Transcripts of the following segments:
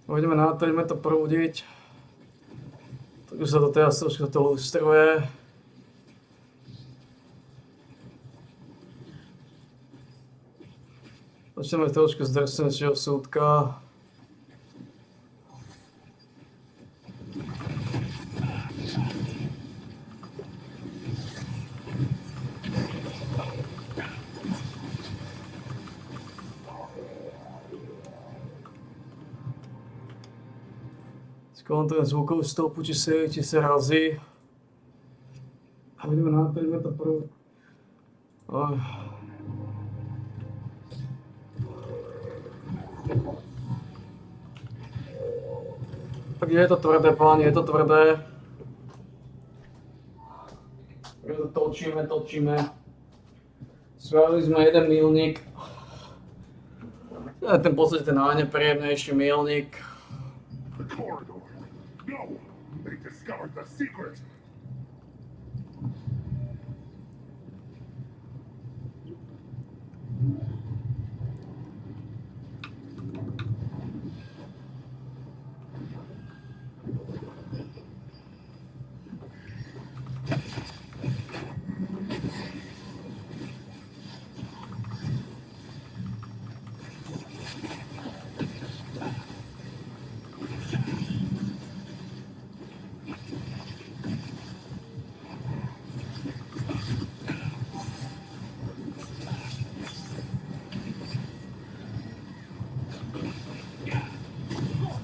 Pôjdeme na to, ideme to prúdiť. Tak už sa to teraz trošku to lustruje. Začneme trošku z drsnejšieho súdka. Kontrolujem zvukovú stopu, či sa razí. A ideme na to, ideme to prúdiť. Tak je to tvrdé, páni, je to tvrdé. Točíme. Spravili sme jeden míľnik. To je ten v podstate ten najnepríjemnejší míľnik. No! They discovered the secret!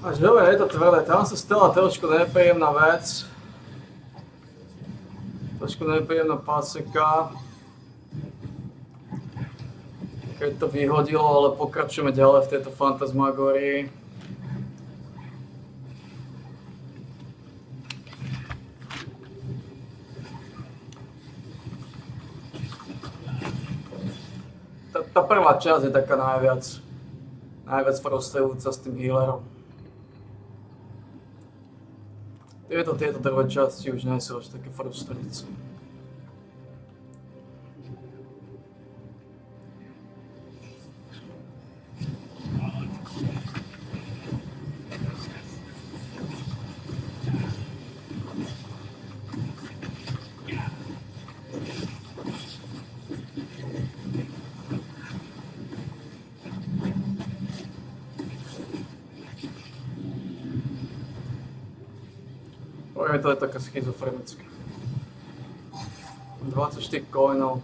Až dobre, je to tvrdé. Tam sa stala trošku nepríjemná vec. Trošku nepríjemná paseka. Keď to vyhodilo, ale pokračujeme ďalej v tejto fantasmagórii. Tá prvá časť je taká najviac frustrujúca s tým healerom. Tieto druhé časti už nie sú až také frustrujúce. To je taká schizofrenická. 24 coinov.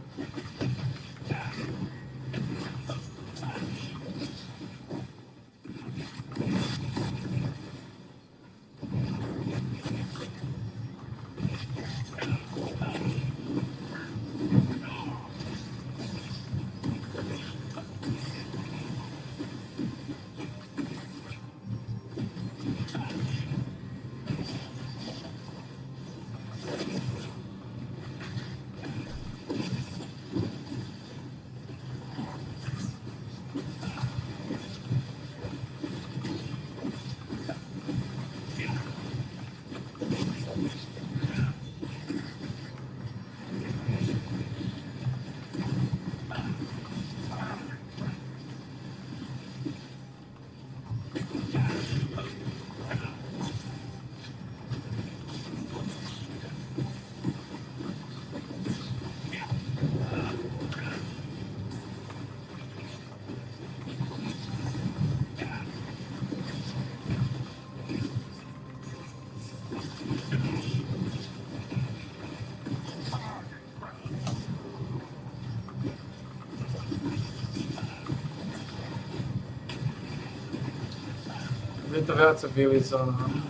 Je to viac vylizované.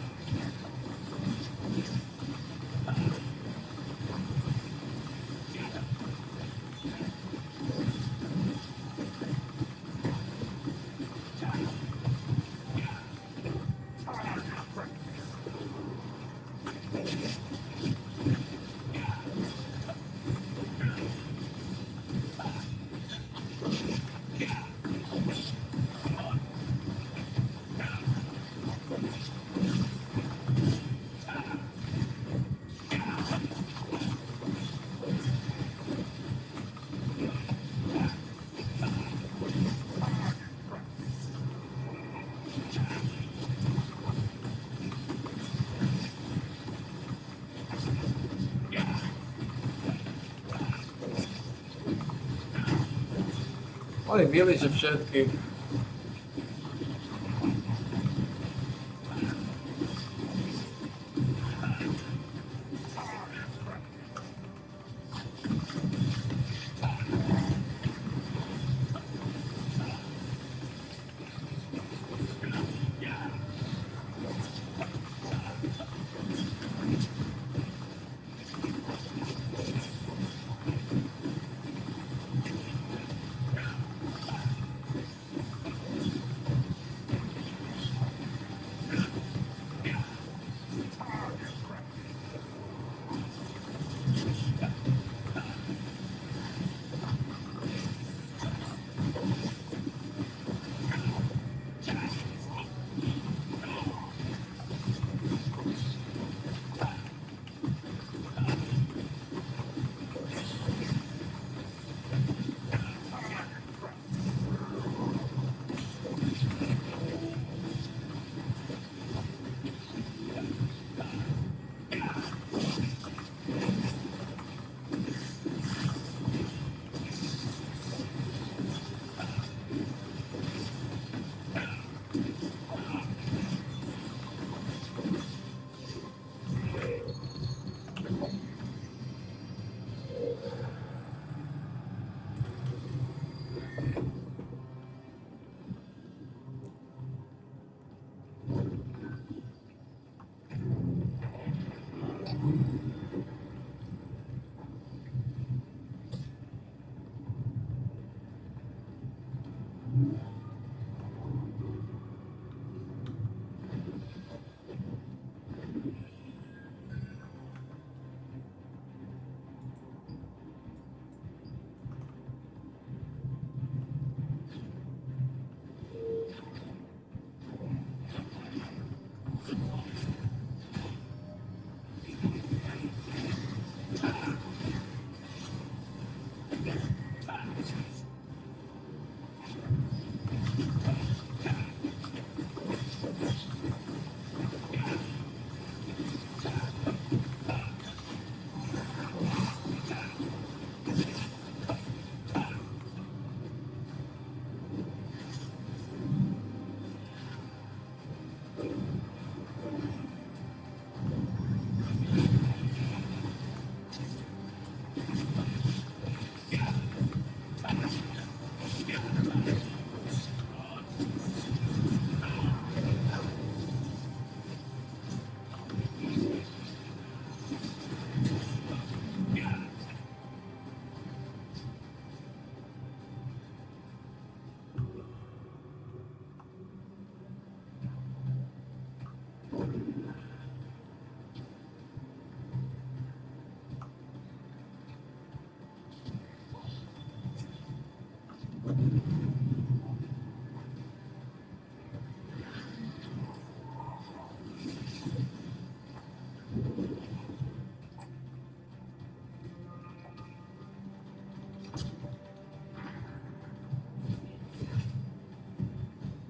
Oni vyliže všetkých.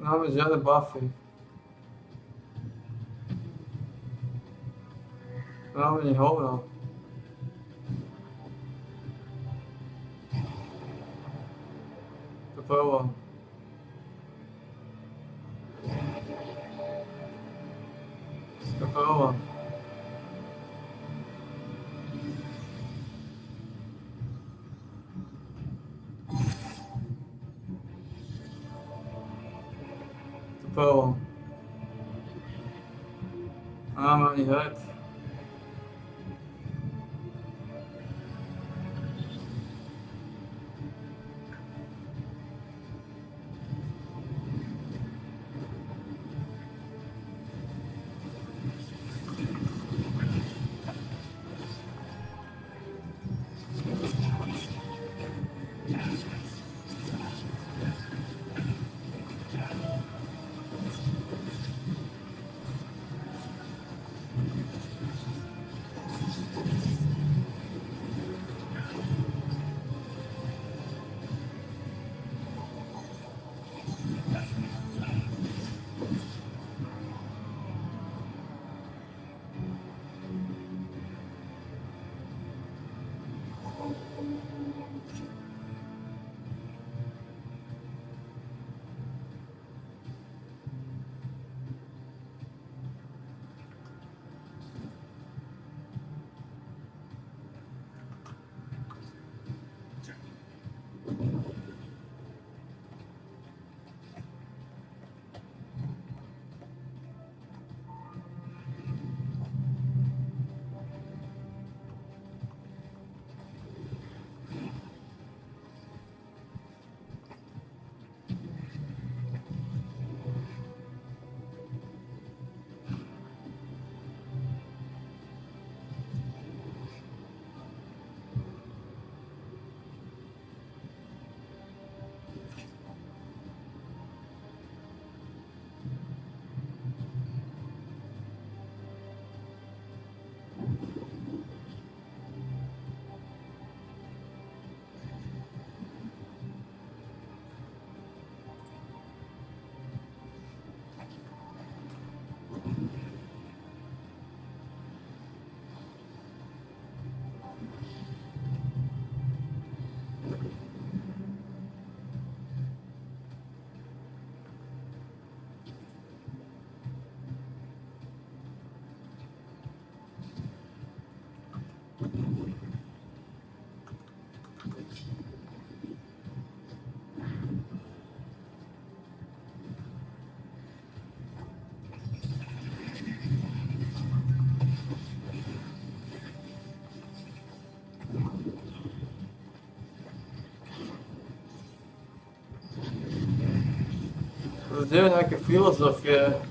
Nemáme žiadne buffy. Nemáme ani hovno. To problém. To problém. Problém. Nemáme ani head. Gdje je neke filozofije?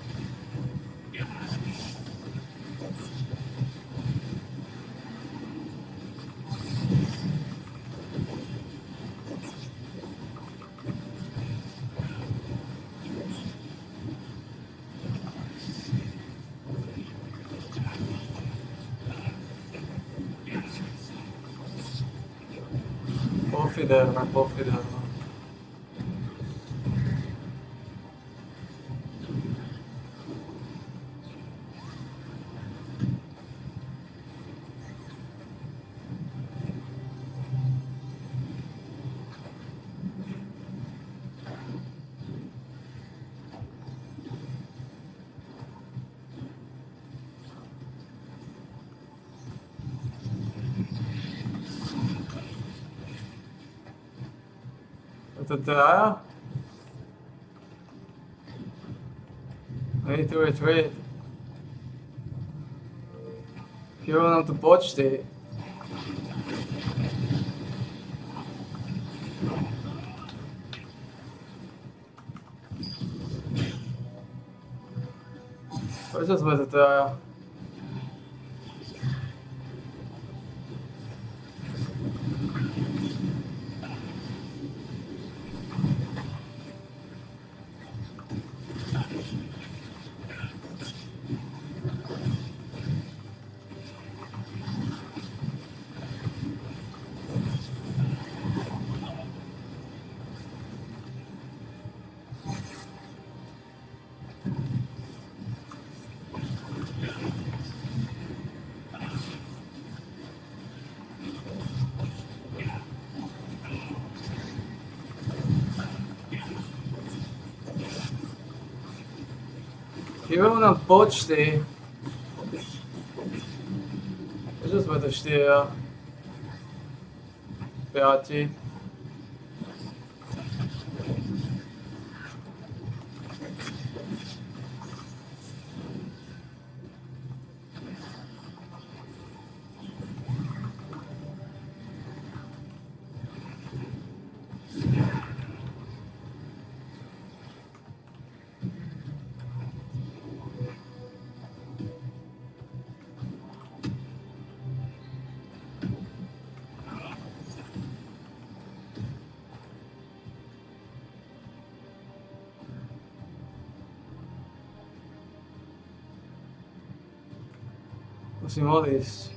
Pofiderno, pofiderno. To traja? Wait, wait, wait. Hero nam tu počti. Počas bude to traja? Hero nam počti. Počas bude to 4. 5. Musím odísť.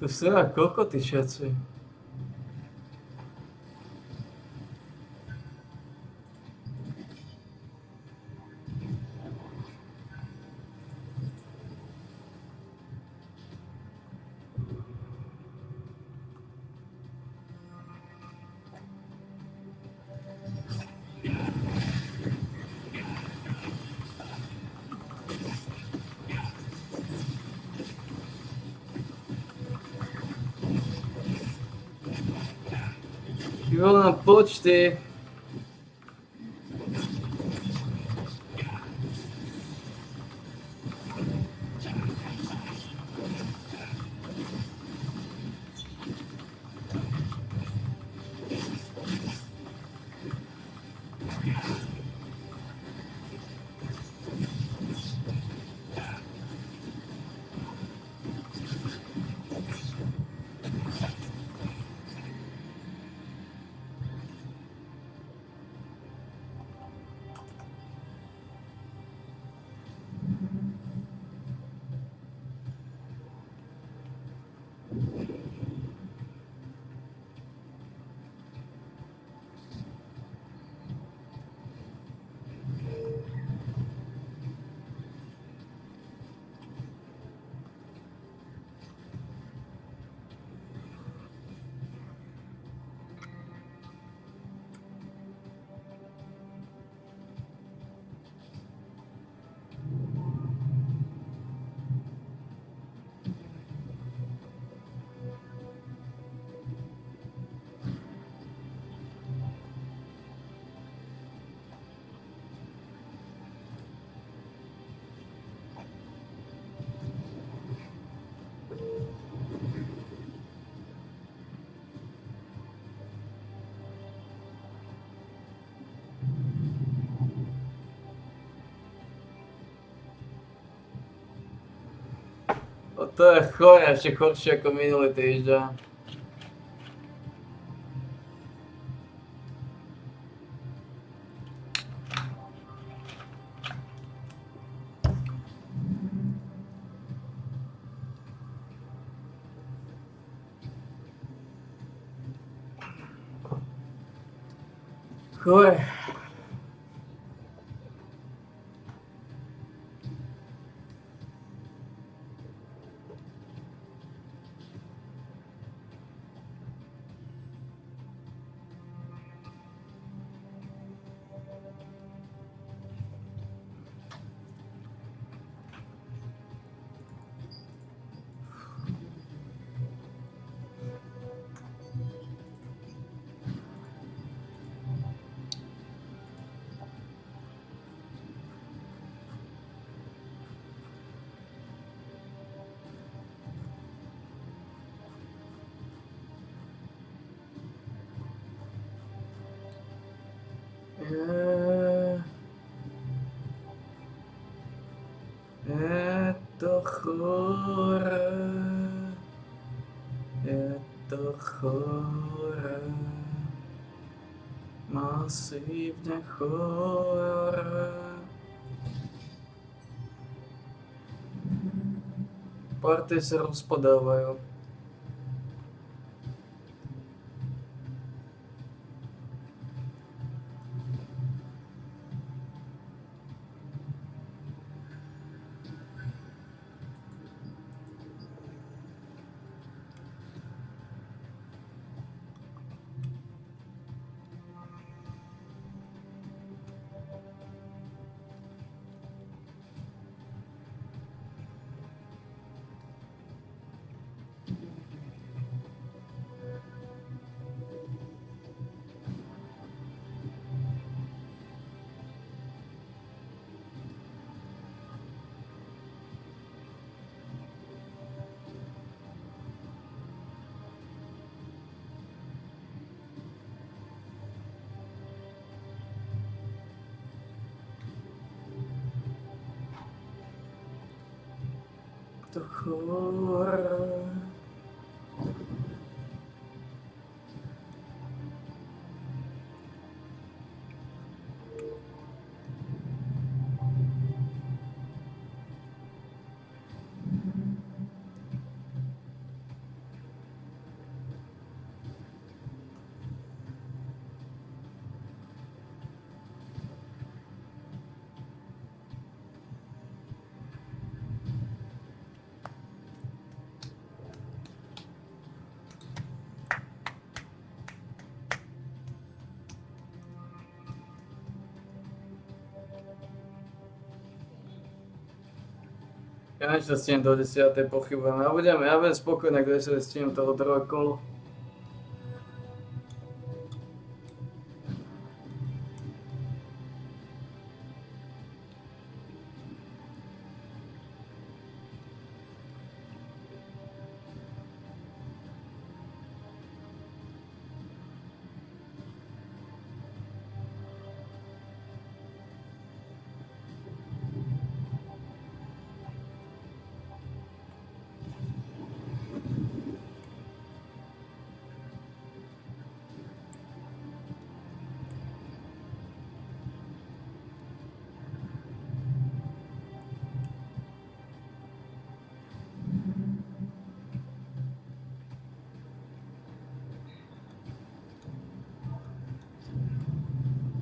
To sú teda kokoty všetci. Hero nám počti. To je chore, ešte horšie ako minulý týždeň. Chore. Je to chore. Je to chore. Masívne chore. Party sa rozpadávajú. To chore. Ja niečo stihnem do 10. pochybujem. Ja budem spokojný, ak do 10. stihnem toho druhého kolo.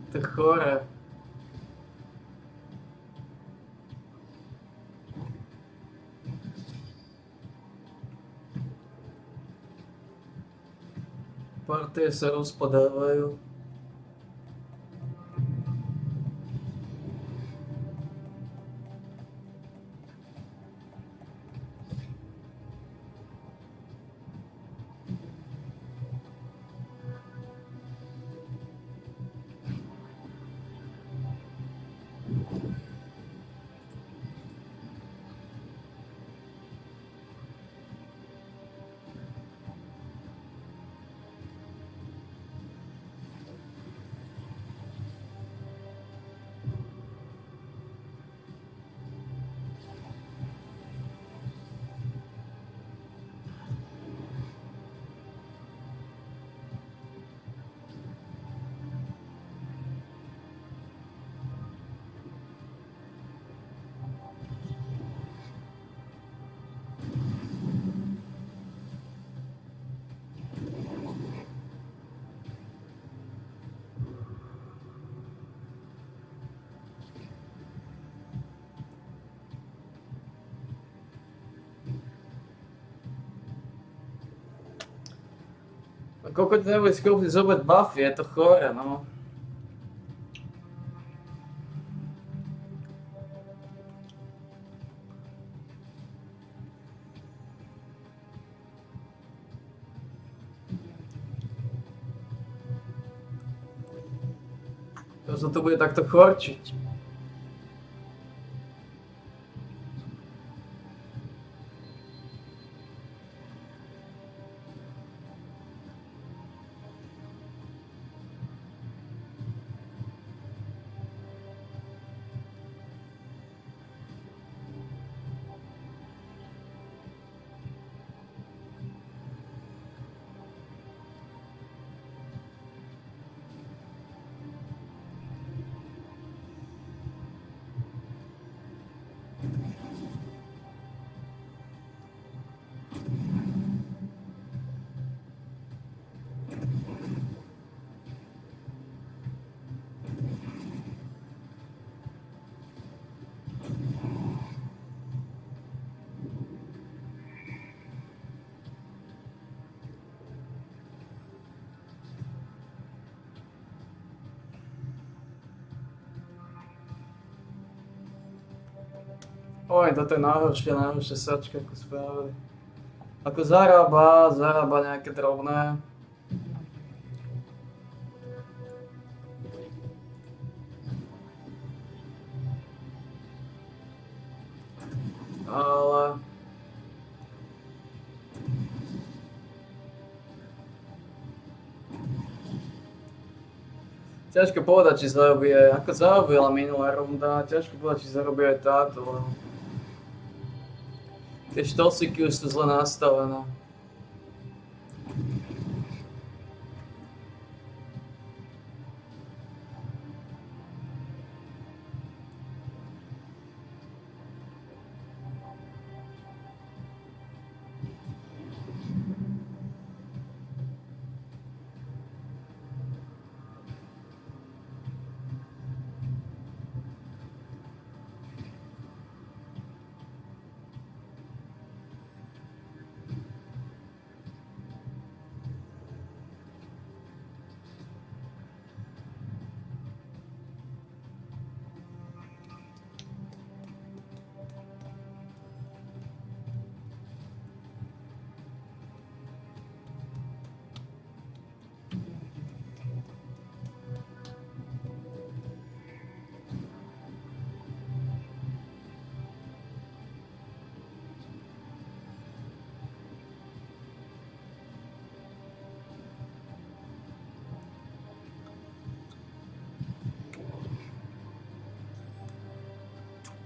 To chore. Partie sa rozpadávajú. koľko ti nebude schopný zobrať buffy, je to chore, no. To sa to bude takto chorčiť. Oj, toto je najhoršie sačka, ako spravili. Ako zarába nejaké drobné. Ale... ťažko povedať, či zarobí aj, ako zarobila minulá runda, ťažko povedať, či zarobí aj táto, lebo... tie štosiky už sú zle nastavené.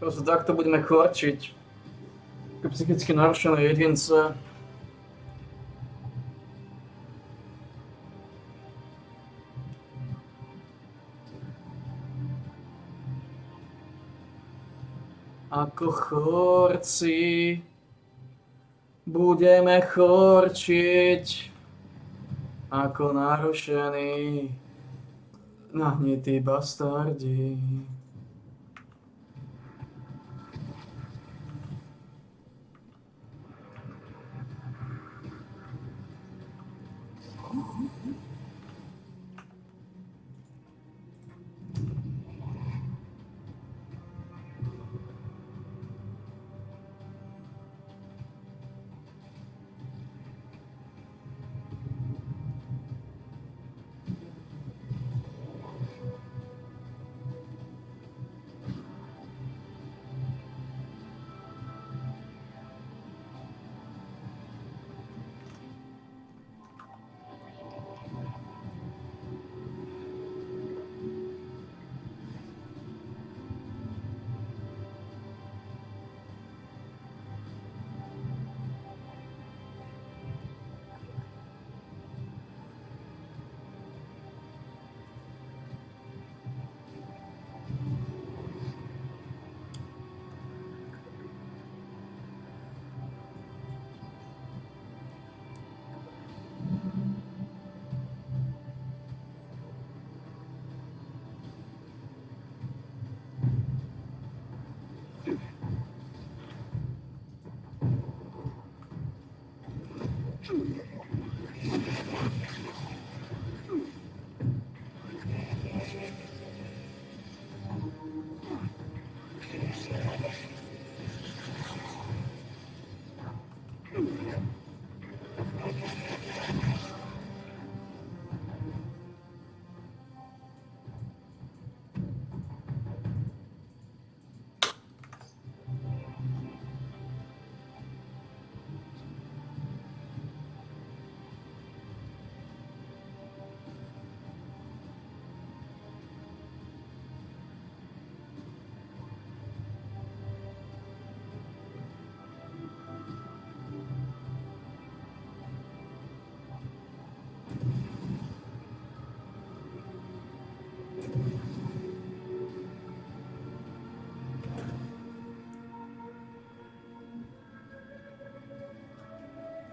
Proste takto budeme chorčiť. Ako psychicky narušené jedince. Ako chorci budeme chorčiť. Ako narušení nahnití bastardi.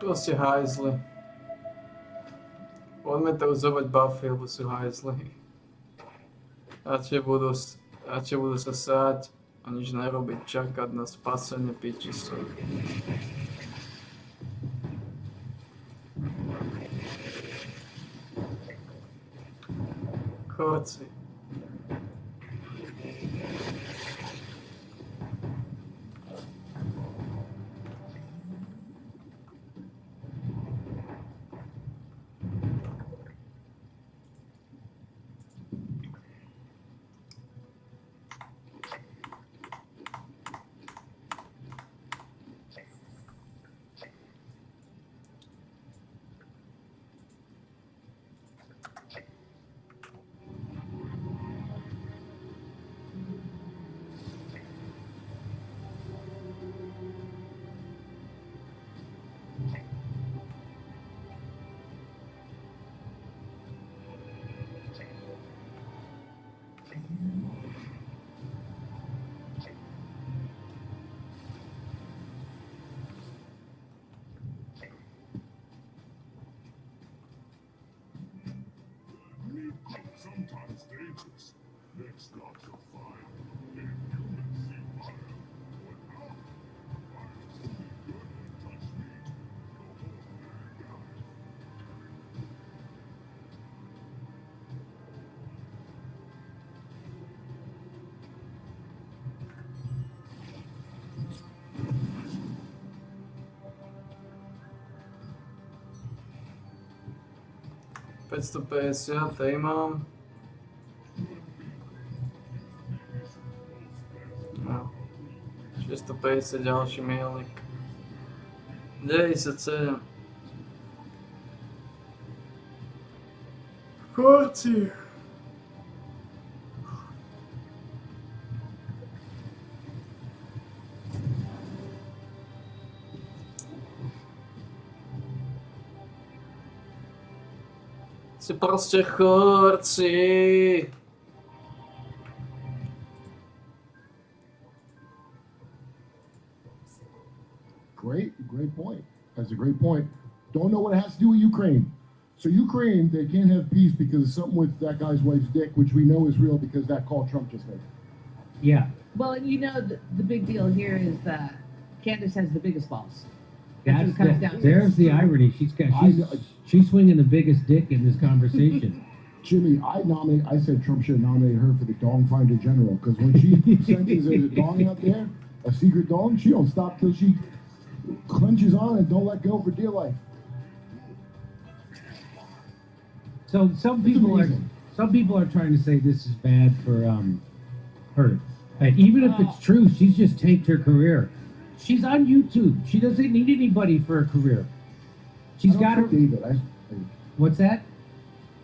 Proste hajzli. Poďme to uzovať buffy, lebo sú hajzli. Radšej budú sa sáť a nič nerobiť, čakať na spasenie pičisov. Chorci. Sometimes dangerous. Next got to find inhuman sea fire. But now, the fire's only good and touch me. The whole man dies. $550, tady mám. No. 650 ďalší mielik. 97. Chorci. Si proste chorci. Great point. That's a great point. Don't know what it has to do with Ukraine. So Ukraine, they can't have peace because of something with that guy's wife's dick, which we know is real because that call Trump just made. Yeah. Well, you know, the big deal here is that Candace has the biggest balls. That's what it comes down to. there's the irony. She's swinging the biggest dick in this conversation. Jimmy, I said Trump should have nominated her for the Dong Finder General because when she senses there's a dong out there, a secret dong, she don't stop till she clenches on and don't let go for dear life. So some people amazing. are trying to say this is bad for her. And even if it's true, she's just tanked her career. She's on YouTube. She doesn't need anybody for a career. She's got her. David. What's that?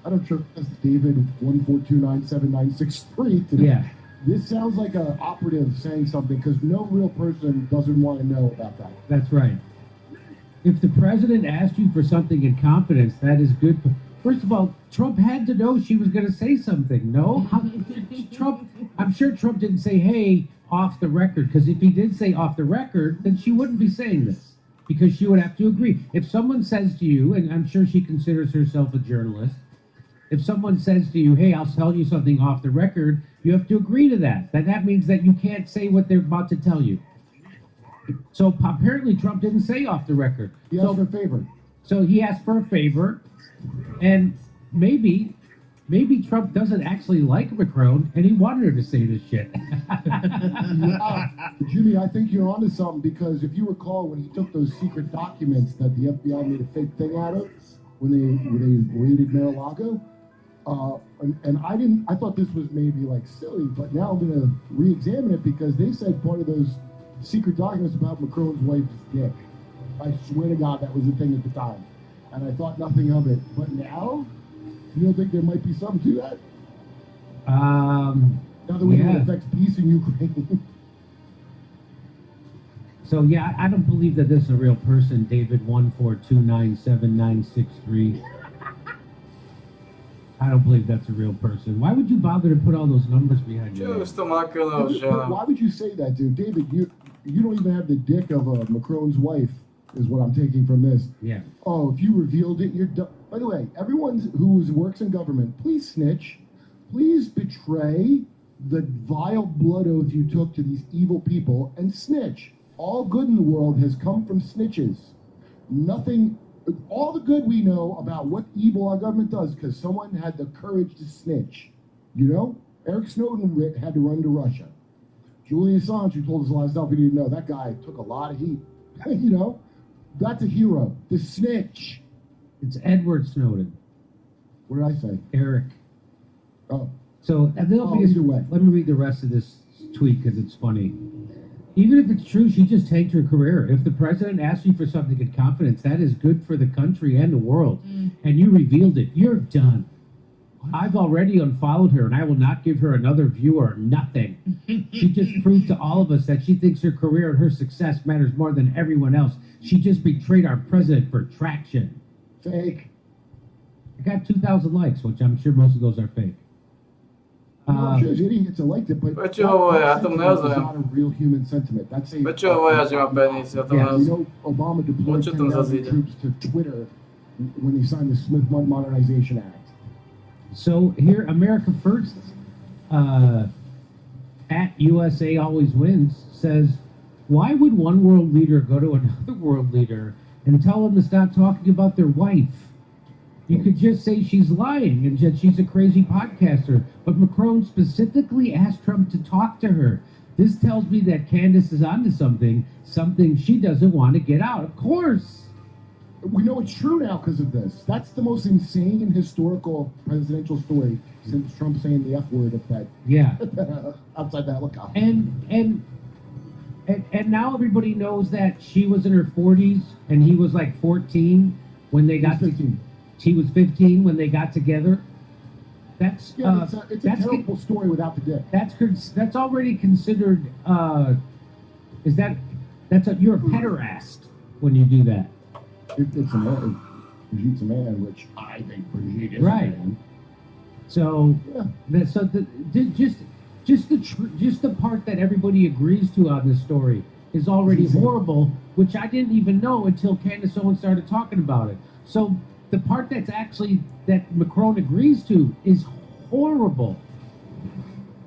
I don't trust David 1429796 Yeah. This sounds like an operative saying something because no real person doesn't want to know about that. That's right. If the president asked you for something in confidence, that is good. First of all, Trump had to know she was going to say something. No, Trump. I'm sure Trump didn't say, "Hey, off the record," because if he did say off the record, then she wouldn't be saying this because she would have to agree. If someone says to you, and I'm sure she considers herself a journalist, if someone says to you, "Hey, I'll tell you something off the record," you have to agree to that. That means that you can't say what they're about to tell you. So apparently Trump didn't say off the record. He asked for a favor. So he asked for a favor, and maybe Trump doesn't actually like Macron, and he wanted her to say this shit. Jimmy, I think you're onto something because if you recall when he took those secret documents that the FBI made a fake thing out of when they raided Mar-a-Lago, and I thought this was maybe like silly, but now I'm gonna re-examine it because they said part of those secret documents about Macron's wife's dick. I swear to God that was the thing at the time, and I thought nothing of it. But now, you don't think there might be something to that? Now that we know it affects peace in Ukraine. So yeah, I don't believe that this is a real person, David 142979663. I don't believe that's a real person. Why would you bother to put all those numbers behind you? Čo to makalo, Why would you say that, dude? David, you don't even have the dick of Macron's wife is what I'm taking from this. Yeah. Oh, if you revealed it, you're done. By the way, everyone who works in government, please snitch. Please betray the vile blood oath you took to these evil people and snitch. All good in the world has come from snitches. Nothing, all the good we know about what evil our government does because someone had the courage to snitch. You know, Eric Snowden had to run to Russia. Julian Assange, who told us a lot of stuff we didn't know, that guy took a lot of heat. You know, that's a hero. The snitch. It's Edward Snowden. What did I say? Eric. Oh, So and they'll Oh, either way. let me read the rest of this tweet because it's funny. Even if it's true, she just tanked her career. If the president asks you for something in confidence, that is good for the country and the world. And you revealed it. You're done. I've already unfollowed her, and I will not give her another viewer. Nothing. She just proved to all of us that she thinks her career and her success matters more than everyone else. She just betrayed our president for traction. fake. I got 2,000 likes, which I'm sure most of those are fake. I'm sure idiots liked it, but But you, that atom sentiment ne is znam. not a real human sentiment. That's a. Već je ovo ja žima penis, ja to Yeah, ne You znam. know, Obama deployed What's your 10,000 translation? troops to Twitter when they signed the Smith Modernization Act. So here, America First, at USA Always Wins, says, why would one world leader go to another world leader and tell them to stop talking about their wife? You could just say she's lying and that she's a crazy podcaster. But Macron specifically asked Trump to talk to her. This tells me that Candace is onto something she doesn't want to get out. Of course. We know it's true now because of this. That's the most insane and historical presidential story since Trump saying the F word at that Yeah. outside the helicopter. And now everybody knows that she was in her 40s and he was like 14 when they got He's 15. She was 15 when they got together. That's Yeah, it's a that's terrible story without the dick. that's already considered. You're a pederast when you do that. It's a man. Brigitte's a man, which I think Brigitte is Right. a man. So Yeah. just the part that everybody agrees to on this story is already Insane. horrible, which I didn't even know until Candace Owens started talking about it. So the part that Macron agrees to is horrible.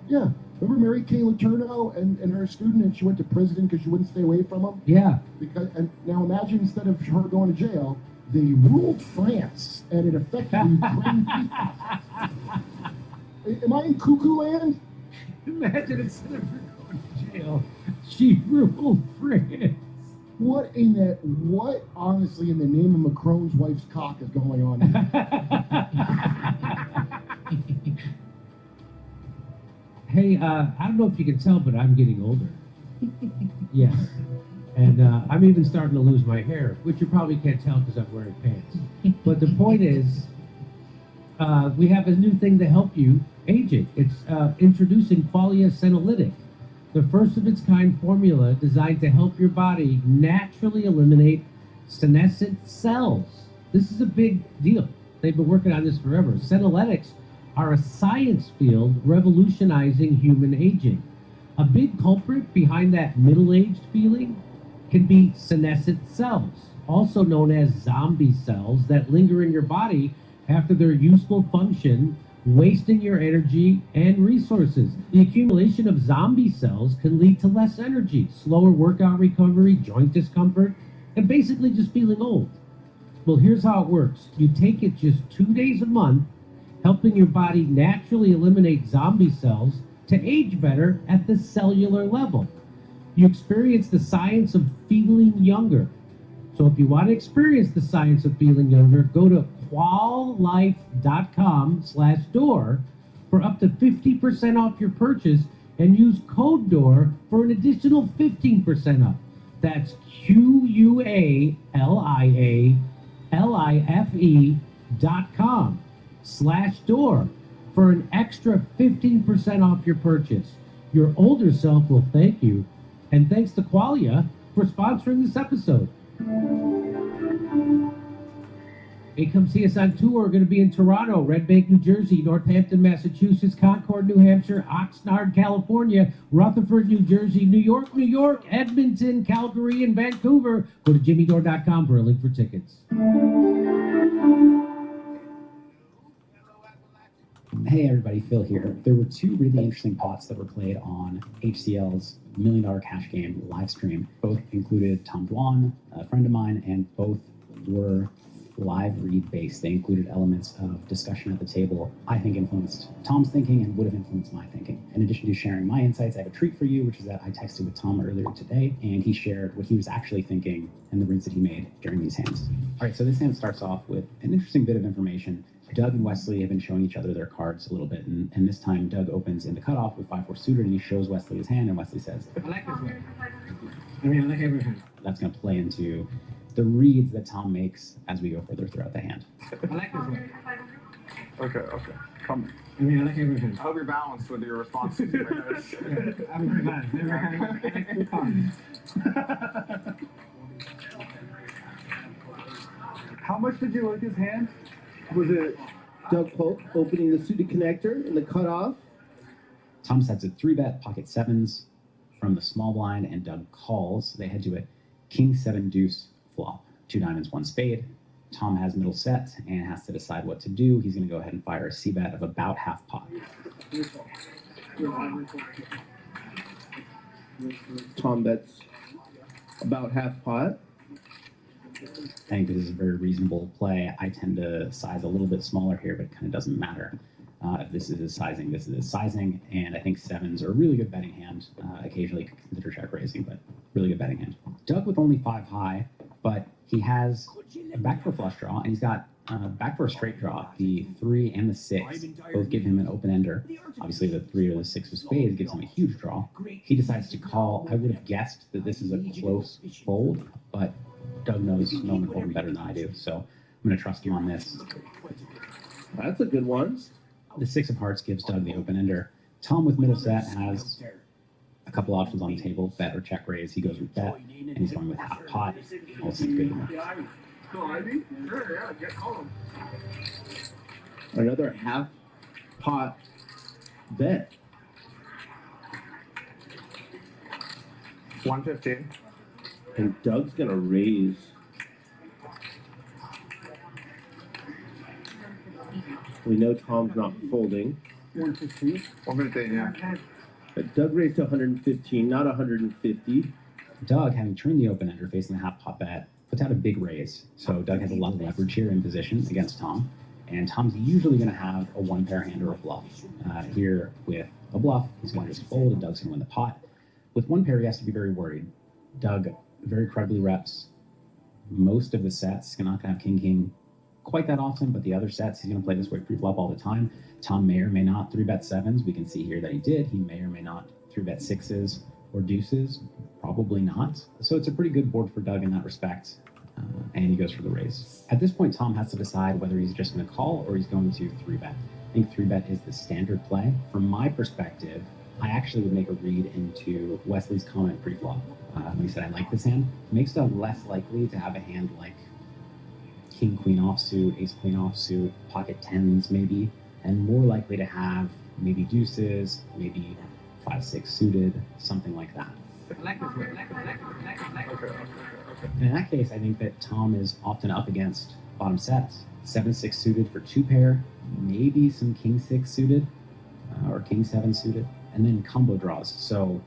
Yeah. Remember Mary Kay Letourneau and her student, and she went to prison because she wouldn't stay away from him? Yeah. And now imagine instead of her going to jail, they ruled France, and it effectively Ukraine people. Am I in cuckoo land? Imagine instead of her going to jail, she ruled France. What honestly in the name of Macron's wife's cock is going on here? Hey, I don't know if you can tell, but I'm getting older. Yes. And I'm even starting to lose my hair, which you probably can't tell because I'm wearing pants. But the point is, we have a new thing to help you aging. It's introducing Qualia Senolytic, the first of its kind formula designed to help your body naturally eliminate senescent cells. This is a big deal. They've been working on this forever. Senolytics are a science field revolutionizing human aging. A big culprit behind that middle-aged feeling can be senescent cells, also known as zombie cells that linger in your body after their useful function, wasting your energy and resources. The accumulation of zombie cells can lead to less energy, slower workout recovery, joint discomfort, and basically just feeling old. Well, here's how it works. You take it just 2 days a month, helping your body naturally eliminate zombie cells to age better at the cellular level. You experience the science of feeling younger. So if you want to experience the science of feeling younger, go to quallife.com/door for up to 50% off your purchase and use code DOOR for an additional 15% off. That's QUALLIFE.com/door for an extra 15% off your purchase. Your older self will thank you. And thanks to Qualia for sponsoring this episode. Hey, come see us on tour. We're going to be in Toronto, Red Bank, New Jersey, Northampton, Massachusetts, Concord, New Hampshire, Oxnard, California, Rutherford, New Jersey, New York, Edmonton, Calgary, and Vancouver. Go to jimmydore.com for a link for tickets. Hey everybody, Phil here. There were two really interesting pots that were played on HCL's $1 Million Cash Game live stream. Both included Tom Dwan, a friend of mine, and both were live read based. They included elements of discussion at the table I think influenced Tom's thinking and would have influenced my thinking. In addition to sharing my insights, I have a treat for you, which is that I texted with Tom earlier today and he shared what he was actually thinking and the reads that he made during these hands. All right, so this hand starts off with an interesting bit of information. Doug and Wesley have been showing each other their cards a little bit, and this time Doug opens into cutoff with 5-4 suited, and he shows Wesley his hand, and Wesley says, I like this one. I like every hand. that's going to play into the reads that Tom makes as we go further throughout the hand. I like this one. Okay. Come. I like every hand. I hope you're balanced with your responses. I'm very glad. I like your cards. How much did you like his hand? Was it Doug Polk opening the suited connector in the cutoff? Tom sets a 3-bet pocket sevens from the small blind, and Doug calls. They head to a king 7 deuce flop, 2 diamonds, 1 spade. Tom has middle set and has to decide what to do. He's going to go ahead and fire a C-bet of about half pot. Tom bets about half pot. I think this is a very reasonable play. I tend to size a little bit smaller here, but it kind of doesn't matter. If this is his sizing, this is his sizing, and I think sevens are a really good betting hand. Occasionally consider check raising, but really good betting hand. Doug with only 5 high, but he has a backdoor flush draw, and he's got backdoor straight draw. The 3 and the 6 both give him an open ender. Obviously, the 3 or the 6 of spades gives him a huge draw. He decides to call. I would have guessed that this is a close fold, but Doug knows Melvin Corbin better than I do, so I'm going to trust him on this. That's a good one. The 6 of hearts gives Doug the open ender. Tom with middle set has a couple options on the table, bet or check raise. He goes with bet, and he's going with half pot. All seems good to me. Another half pot bet. 115. And Doug's going to raise. We know Tom's not folding. 115. 115, yeah. But Doug raised to 115, not 150. Doug, having turned the open ender facing the half pot bet, puts out a big raise. So Doug has a lot of leverage here in position against Tom. And Tom's usually going to have a 1-pair hand or a bluff. Here with a bluff, he's going to just fold and Doug's going to win the pot. With 1 pair, he has to be very worried. Doug very credibly reps most of the sets. He's not going to have king quite that often, but the other sets, he's going to play this way pre-flop all the time. Tom may or may not 3-bet sevens. We can see here that he did. He may or may not 3-bet sixes or deuces. Probably not. So it's a pretty good board for Doug in that respect. And he goes for the raise. At this point, Tom has to decide whether he's just going to call or he's going to 3-bet. I think 3-bet is the standard play. From my perspective, I actually would make a read into Wesley's comment pre-flop. When he said, I like this hand, makes Doug less likely to have a hand like king, queen offsuit, ace, queen offsuit, pocket tens maybe, and more likely to have maybe deuces, maybe 5-6 suited, something like that. Okay. And in that case, I think that Tom is often up against bottom sets. 7-6 suited for 2-pair, maybe some king-6 suited, or king-7 suited, and then combo draws. So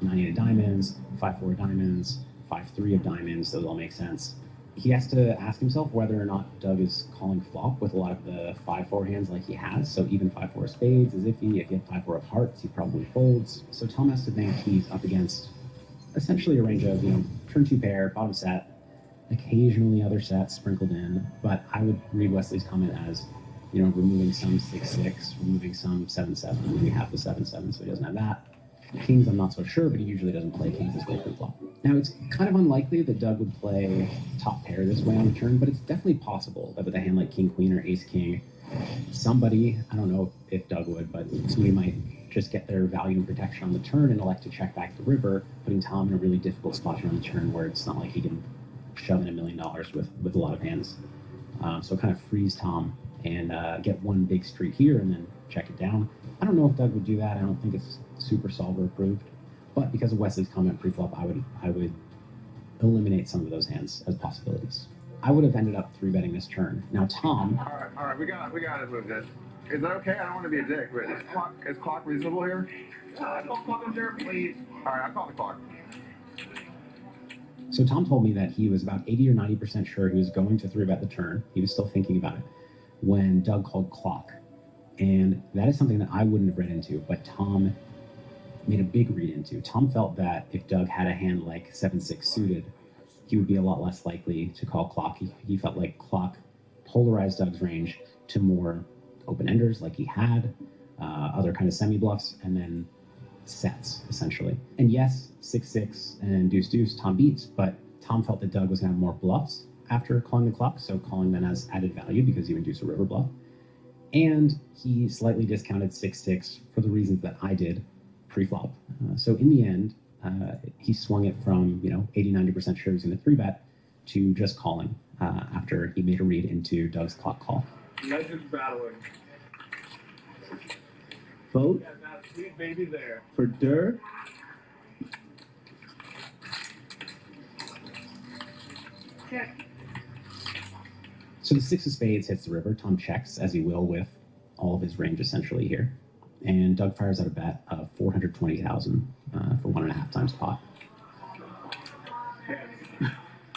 9-8 of diamonds, 5-4 of diamonds, 5-3 of diamonds, those all make sense. He has to ask himself whether or not Doug is calling flop with a lot of the 5-4 hands like he has. So even 5-4 of spades is iffy. If he had 5-4 of hearts, he probably folds. So Tom has to think he's up against essentially a range of, turn 2 pair, bottom set, occasionally other sets sprinkled in. But I would read Wesley's comment as, removing some 6-6, removing some 7-7, removing half the 7-7, so he doesn't have that. Kings, I'm not so sure, but he usually doesn't play kings this way pre-flop. Now, it's kind of unlikely that Doug would play top pair this way on the turn, but it's definitely possible that with a hand like king, queen, or ace, king, somebody, I don't know if Doug would, but somebody might just get their value and protection on the turn and elect to check back the river, putting Tom in a really difficult spot here on the turn where it's not like he can shove in $1 million with a lot of hands. So kind of freeze Tom and get one big street here and then check it down. I don't know if Doug would do that. I don't think it's super solver approved. But because of Wesley's comment pre-flop, I would eliminate some of those hands as possibilities. I would have ended up 3-betting this turn. Now Tom, All right, we got to move this. Is that okay? I don't want to be a dick, but is clock reasonable here? I call clock on there, please. All right, I call the clock. so Tom told me that he was about 80 or 90% sure he was going to 3-bet the turn. He was still thinking about it when Doug called clock. And that is something that I wouldn't have read into, but Tom made a big read into. Tom felt that if Doug had a hand like 7-6 suited, he would be a lot less likely to call clock. He felt like clock polarized Doug's range to more open enders like he had, other kind of semi bluffs, and then sets essentially. And yes, 6-6 and deuce, Tom beats, but Tom felt that Doug was going to have more bluffs after calling the clock, so calling them as added value because he would deuce a river bluff. And he slightly discounted 6-6 for the reasons that I did pre-flop. So in the end, he swung it from 80-90% sure he was going to 3-bet to just calling after he made a read into Doug's clock call. Legends battling. Vote Sweet baby there. for Durr. Check. So the 6 of spades hits the river. Tom checks, as he will with all of his range essentially here. And Doug fires out a bet of 420,000 for 1.5 times pot.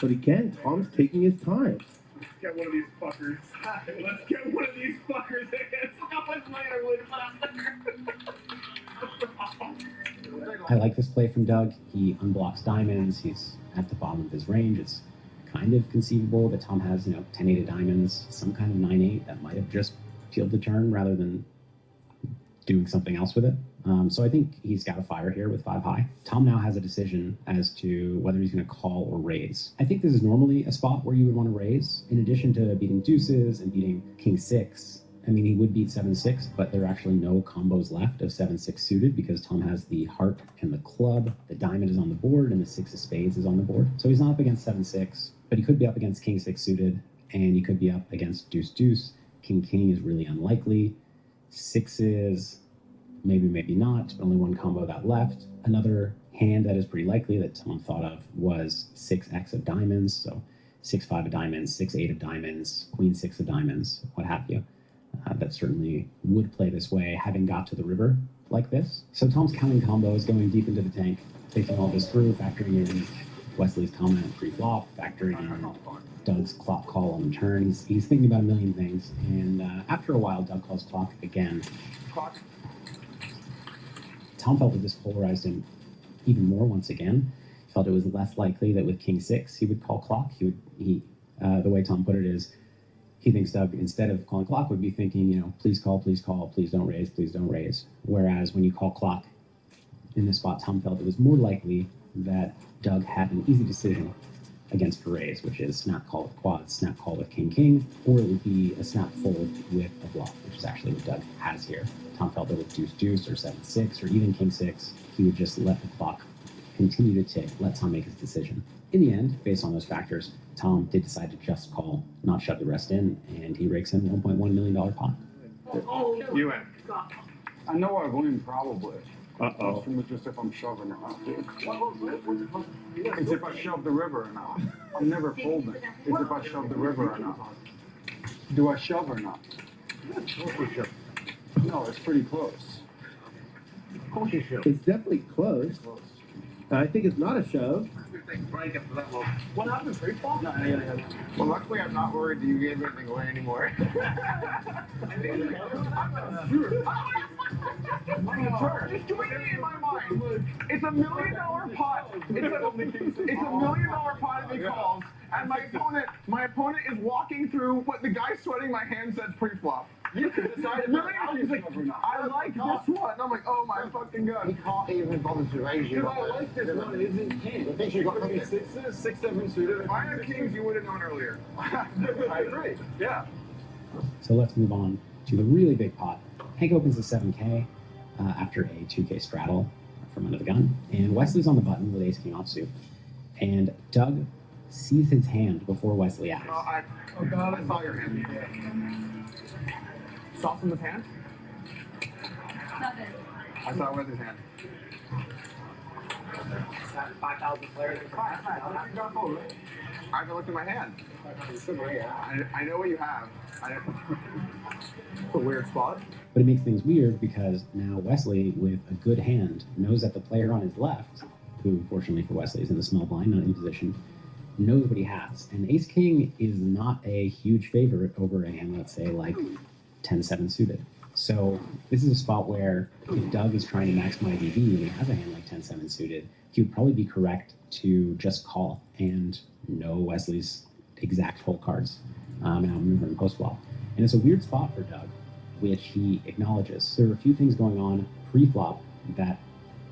But again, Tom's taking his time. Let's get one of these fuckers. Let's get one of these fuckers. How much money I would I like this play from Doug. He unblocks diamonds. He's at the bottom of his range. It's kind of conceivable that Tom has 10-8 of diamonds, some kind of 9-8 that might have just peeled the turn rather than doing something else with it. So I think he's got a fire here with 5 high. Tom now has a decision as to whether he's going to call or raise. I think this is normally a spot where you would want to raise. In addition to beating deuces and beating king 6, I mean, he would beat 7-6, but there are actually no combos left of 7-6 suited because Tom has the heart and the club, the diamond is on the board, and the 6 of spades is on the board. So he's not up against 7-6, but he could be up against king 6 suited, and he could be up against deuce. King is really unlikely. 6s, maybe not, but only one combo that left. Another hand that is pretty likely that Tom thought of was 6x of diamonds, so 6-5 of diamonds, 6-8 of diamonds, queen 6 of diamonds, what have you. That certainly would play this way, having got to the river like this. So Tom's counting combos, going deep into the tank, thinking all this through, factoring in Wesley's comment pre-flop, factoring in Doug's clock call on the turn. He's thinking about a million things, and after a while, Doug calls clock again. Clock. Tom felt that this polarized him even more once again. He felt it was less likely that with king 6 he would call clock. The way Tom put it is, he thinks Doug, instead of calling clock, would be thinking, please call, please don't raise, please don't raise. Whereas when you call clock in this spot, Tom felt it was more likely that Doug had an easy decision against a raise, which is snap call with quads, snap call with king, or it would be a snap fold with a bluff, which is actually what Doug has here. Tom felt that with deuce or 7-6 or even king 6, he would just let the clock continue to tick, let Tom make his decision. In the end, based on those factors, Tom did decide to just call, not shove the rest in, and he rakes in $1.1 million pot. You win. I know I win probably. Uh-oh. It's just if I'm shoving or not, dude. It's if I shove the river or not. I'm never folding. It's if I shove the river or not. Do I shove or not? No, it's pretty close. Of course you shove. It's definitely close. I think it's not a shove. What happened? Pre-flop? No. Well, luckily I'm not worried that you gave anything away anymore. Just join me in my mind. It's $1 million pot. It's $1 million pot if he calls, and my opponent is walking through what the guy sweating my hand said pre-flop. You can decide I like this one. I'm like, oh my fucking god. He can't even bother to raise you. Because I like this one. It isn't king. I think you got three sixes, 6, 7 suited. If I had kings, you would have known earlier. I agree. Yeah. So let's move on to the really big pot. Hank opens the 7K after a 2K straddle from under the gun, and Wesley's on the button with ace king offsuit. And Doug sees his hand before Wesley acts. No, I saw your hand. Saw someone's hand? I saw Wesley's hand. 5,000 players. I haven't looked at my hand. I know what you have. It's a weird spot. But it makes things weird because now Wesley, with a good hand, knows that the player on his left, who fortunately for Wesley is in the small blind, not in position, knows what he has. And Ace King is not a huge favorite over a hand, let's say, like 10-7 suited. So this is a spot where if Doug is trying to maximize EV and he has a hand like 10-7 suited, he would probably be correct to just call and know Wesley's exact hole cards and outmaneuver him post-flop. And it's a weird spot for Doug, which he acknowledges. There are a few things going on pre-flop that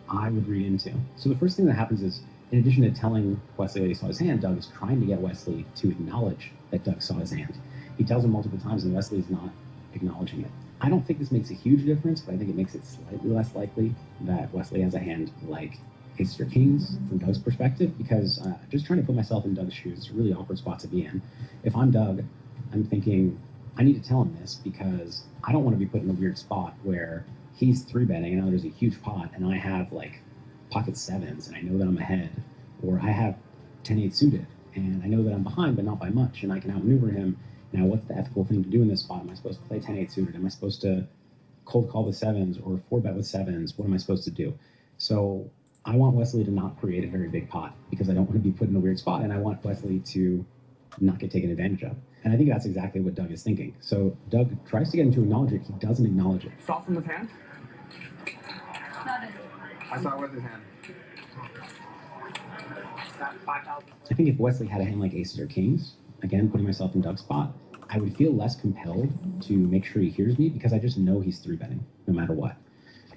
I would read into. So the first thing that happens is, in addition to telling Wesley that he saw his hand, Doug is trying to get Wesley to acknowledge that Doug saw his hand. He tells him multiple times and Wesley is not acknowledging it. I don't think this makes a huge difference, but I think it makes it slightly less likely that Wesley has a hand like ace or kings from Doug's perspective, because just trying to put myself in Doug's shoes, it's a really awkward spot to be in. If I'm Doug, I'm thinking, I need to tell him this because I don't want to be put in a weird spot where he's 3-betting and now there's a huge pot and I have like pocket sevens and I know that I'm ahead, or I have 10-8 suited and I know that I'm behind but not by much and I can outmaneuver him. Now, what's the ethical thing to do in this spot? Am I supposed to play 10-8 suited? Am I supposed to cold call with sevens or 4-bet with sevens? What am I supposed to do? So I want Wesley to not create a very big pot because I don't want to be put in a weird spot, and I want Wesley to not get taken advantage of. And I think that's exactly what Doug is thinking. So Doug tries to get him to acknowledge it. He doesn't acknowledge it. Saw someone's hand? I saw Wesley's hand. 5,000. I think if Wesley had a hand like aces or kings, again, putting myself in Doug's spot, I would feel less compelled to make sure he hears me because I just know he's 3-betting no matter what.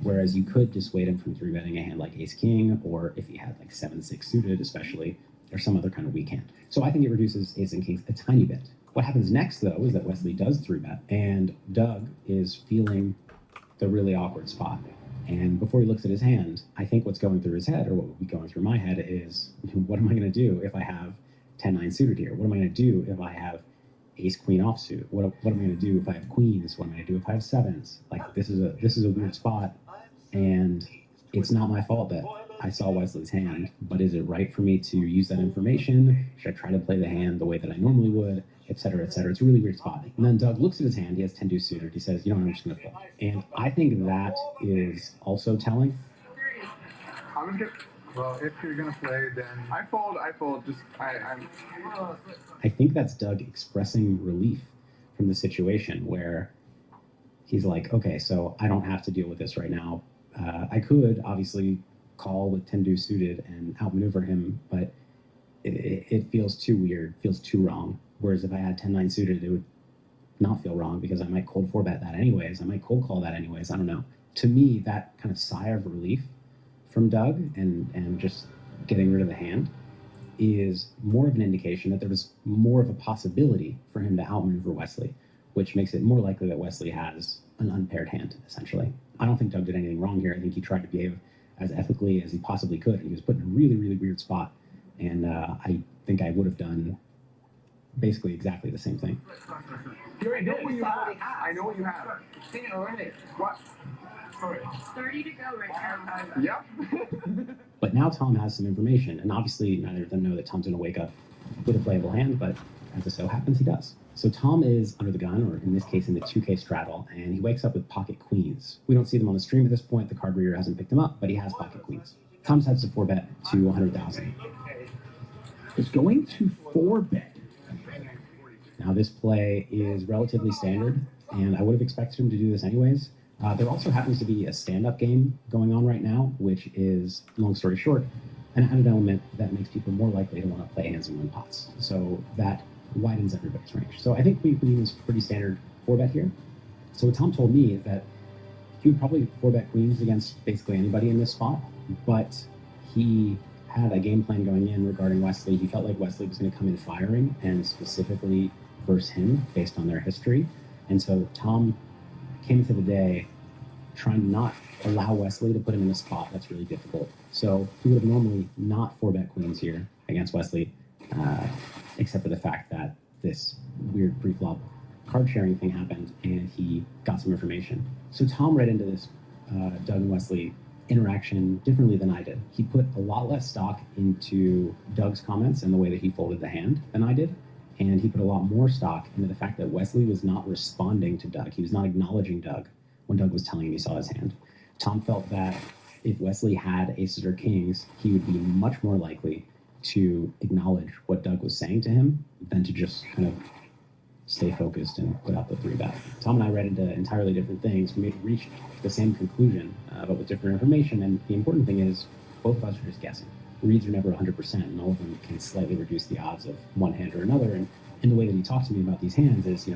Whereas you could dissuade him from 3-betting a hand like ace-king, or if he had like 7-6 suited especially, or some other kind of weak hand. So I think it reduces ace and kings a tiny bit. What happens next, though, is that Wesley does 3-bet, and Doug is feeling the really awkward spot. And before he looks at his hand, I think what's going through his head, or what would be going through my head, is what am I going to do if I have 10-9 suited here? What am I going to do if I have ace-queen offsuit? What am I going to do if I have queens? What am I going to do if I have sevens? Like, this is a weird spot, and it's not my fault that I saw Wesley's hand, but is it right for me to use that information? Should I try to play the hand the way that I normally would, et cetera, et cetera? It's a really weird spot. And then Doug looks at his hand. He has 10-2 suited. He says, you know what, I'm just going to fold. And I think that is also telling. I'm just gonna. Well, if you're gonna play, then I fold. Just I'm. I think that's Doug expressing relief from the situation where he's like, okay, so I don't have to deal with this right now. I could obviously call with 10-2 suited and outmaneuver him, but it feels too weird, feels too wrong. Whereas if I had 10-9 suited, it would not feel wrong because I might cold 4-bet that anyways. I might cold call that anyways. I don't know. To me, that kind of sigh of relief from Doug and just getting rid of the hand is more of an indication that there was more of a possibility for him to outmaneuver Wesley, which makes it more likely that Wesley has an unpaired hand, essentially. I don't think Doug did anything wrong here. I think he tried to behave as ethically as he possibly could. And he was put in a really, really weird spot. And I think I would have done basically exactly the same thing. I know what you have. I know what you have. Seen it already. What? Sorry. 30 to go right now. Yep. But now Tom has some information, and obviously neither of them know that Tom's going to wake up with a playable hand, but as it so happens, he does. So Tom is under the gun, or in this case, in the 2K straddle, and he wakes up with pocket queens. We don't see them on the stream at this point. The card reader hasn't picked him up, but he has pocket queens. Tom decides to 4-bet to 100,000. It's going to 4-bet. Now this play is relatively standard, and I would have expected him to do this anyways. There also happens to be a stand-up game going on right now, which is, long story short, an added element that makes people more likely to want to play hands and win pots. So that widens everybody's range. So I think Queen Queen is pretty standard 4-bet here. So what Tom told me is that he would probably 4-bet queens against basically anybody in this spot, but he had a game plan going in regarding Wesley. He felt like Wesley was going to come in firing and specifically verse him based on their history. And so Tom came into the day trying to not allow Wesley to put him in a spot that's really difficult. So he would have normally not 4-bet queens here against Wesley, except for the fact that this weird pre-flop card sharing thing happened and he got some information. So Tom read into this Doug and Wesley interaction differently than I did. He put a lot less stock into Doug's comments and the way that he folded the hand than I did. And he put a lot more stock into the fact that Wesley was not responding to Doug. He was not acknowledging Doug when Doug was telling him he saw his hand. Tom felt that if Wesley had aces or kings, he would be much more likely to acknowledge what Doug was saying to him than to just kind of stay focused and put out the 3-bet. Tom and I read into entirely different things. We reached the same conclusion, but with different information. And the important thing is, both of us are just guessing. Reads are never 100%, and all of them can slightly reduce the odds of one hand or another. And the way that he talks to me about these hands is,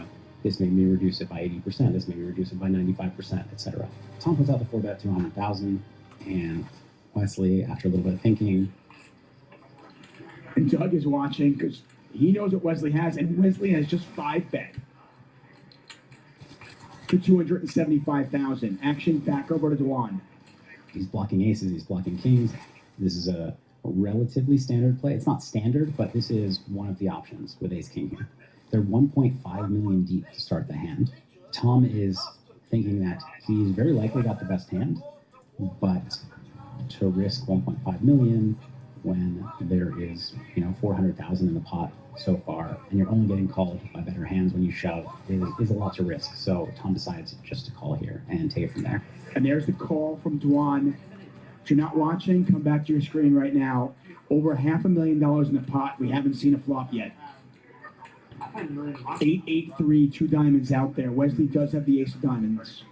this made me reduce it by 80%, this made me reduce it by 95%, etc. Tom puts out the 4-bet to 100,000, and Wesley, after a little bit of thinking, And Doug is watching because he knows what Wesley has, and Wesley has just 5-bet to 275,000. Action back over to Dewan. he's blocking aces, he's blocking kings. This is a relatively standard play. It's not standard, but this is one of the options with ace king here. They're 1.5 million deep to start the hand. Tom is thinking that he's very likely got the best hand, but to risk 1.5 million when there is 400,000 in the pot so far, and you're only getting called by better hands when you shove, is a lot to risk. So Tom decides just to call here and take it from there. And there's the call from Dewan. If you're not watching, come back to your screen right now. Over $500,000 in the pot. We haven't seen a flop yet. 8-8-3, 2 diamonds out there. Wesley does have the ace of diamonds.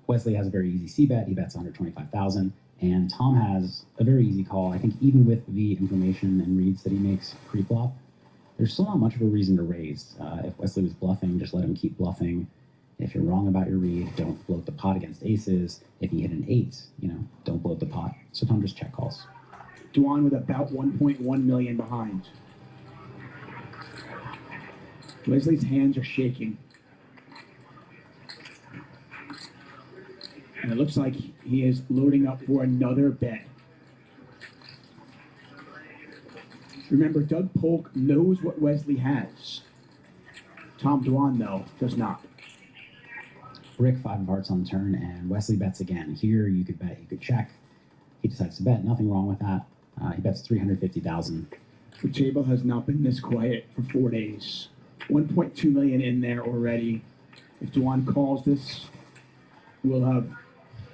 Wesley has a very easy c-bet. He bets 125,000. And Tom has a very easy call. I think even with the information and reads that he makes pre-flop, there's still not much of a reason to raise. If Wesley was bluffing, just let him keep bluffing. If you're wrong about your read, don't bloat the pot against aces. If he hit an 8, don't bloat the pot. So Tom just check calls. Dewan with about 1.1 million behind. Wesley's hands are shaking. And it looks like he is loading up for another bet. Remember, Doug Polk knows what Wesley has. Tom Dewan, though, does not. Rick, 5 of hearts on the turn, and Wesley bets again. Here, you could bet, you could check. He decides to bet. Nothing wrong with that. He bets 350,000. The table has not been this quiet for 4 days. 1.2 million in there already. If Dewan calls this, we'll have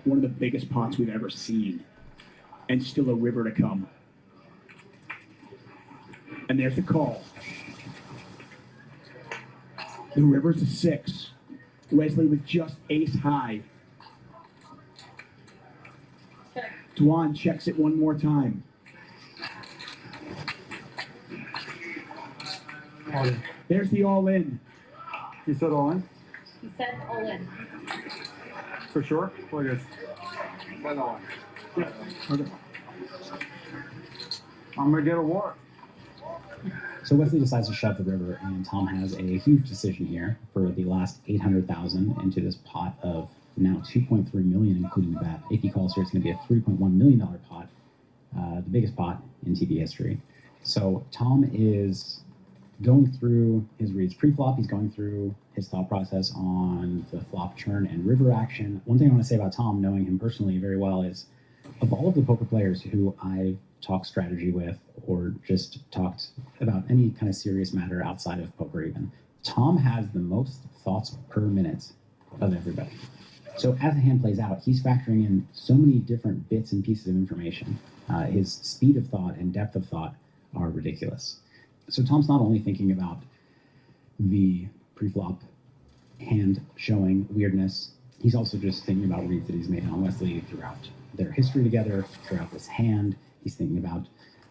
one of the biggest pots we've ever seen. And still a river to come. And there's the call. The river's a 6. Wesley with just ace high. Dewan checks it one more time. All in. There's the all in. He said all in? He said all in. For sure? Well, I guess. Okay. I'm gonna get a war. So Wesley decides to shove the river, and Tom has a huge decision here for the last 800,000 into this pot of now 2.3 million, including the bet. If he calls here, it's going to be a $3.1 million pot, the biggest pot in TV history. So Tom is going through his reads pre-flop. He's going through his thought process on the flop, turn, and river action. One thing I want to say about Tom, knowing him personally very well, is of all of the poker players who I've talked strategy with or just talked about any kind of serious matter outside of poker even, Tom has the most thoughts per minute of everybody. So as the hand plays out, he's factoring in so many different bits and pieces of information. His speed of thought and depth of thought are ridiculous. So Tom's not only thinking about the pre-flop hand showing weirdness, he's also just thinking about reads that he's made on Wesley throughout their history together, throughout this hand. He's thinking about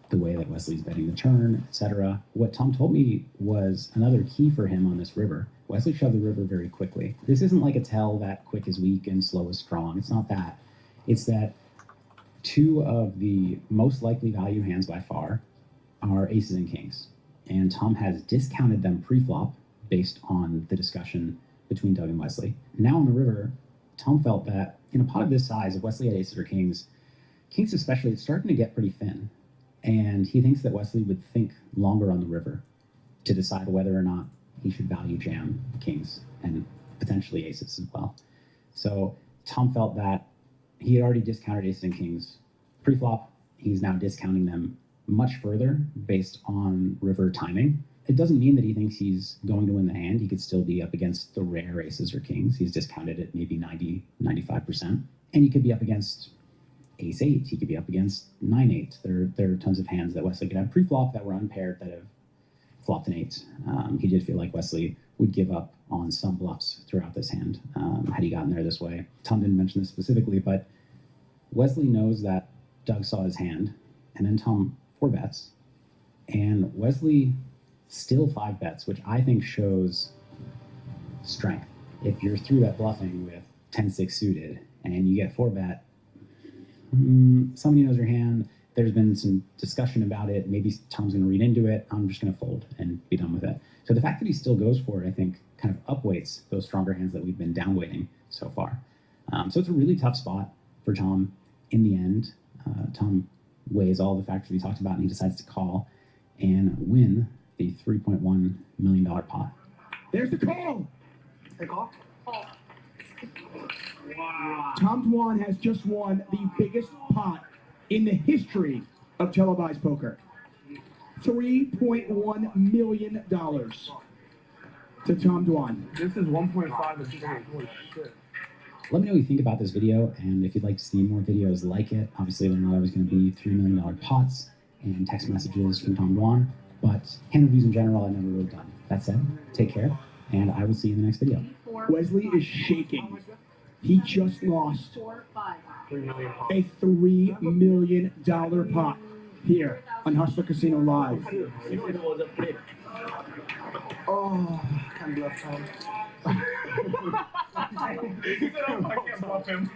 the way that Wesley's betting the turn, etc. What Tom told me was another key for him on this river. Wesley shoved the river very quickly. This isn't like a tell that quick is weak and slow is strong. It's not that. It's that 2 of the most likely value hands by far are aces and kings. And Tom has discounted them pre-flop based on the discussion between Doug and Wesley. Now on the river, Tom felt that in a pot of this size, if Wesley had aces or kings, kings especially, it's starting to get pretty thin. And he thinks that Wesley would think longer on the river to decide whether or not he should value jam kings and potentially aces as well. So Tom felt that he had already discounted aces and kings pre-flop. He's now discounting them much further based on river timing. It doesn't mean that he thinks he's going to win the hand. He could still be up against the rare aces or kings. He's discounted at maybe 90, 95%. And he could be up against ace eight. He could be up against 9-8. There are tons of hands that Wesley could have pre-flop that were unpaired that have flopped an 8. He did feel like Wesley would give up on some bluffs throughout this hand had he gotten there this way. Tom didn't mention this specifically, but Wesley knows that Doug saw his hand, and then Tom 4-bets, and Wesley still 5-bets, which I think shows strength. If you're through that bluffing with 10-6 suited and you get 4-bet, somebody knows your hand. There's been some discussion about it. Maybe Tom's going to read into it. I'm just going to fold and be done with it. So the fact that he still goes for it, I think, kind of upweights those stronger hands that we've been downweighting so far. So it's a really tough spot for Tom. In the end, Tom weighs all the factors we talked about, and he decides to call and win the $3.1 million pot. There's the call. Hey, call. Wow. Tom Dwan has just won the biggest pot in the history of televised poker. $3.1 million to Tom Dwan. This is 1.5 of 10. Holy shit. Let me know what you think about this video, and if you'd like to see more videos like it. Obviously, they're not always going to be $3 million pots and text messages from Tom Dwan, but hand reviews in general, I've never really done. That said, take care, and I will see you in the next video. Wesley is shaking. He just lost a $3 million pot here on Hustler Casino Live. Oh, I can't bluff Tom. He said, I can't bluff him.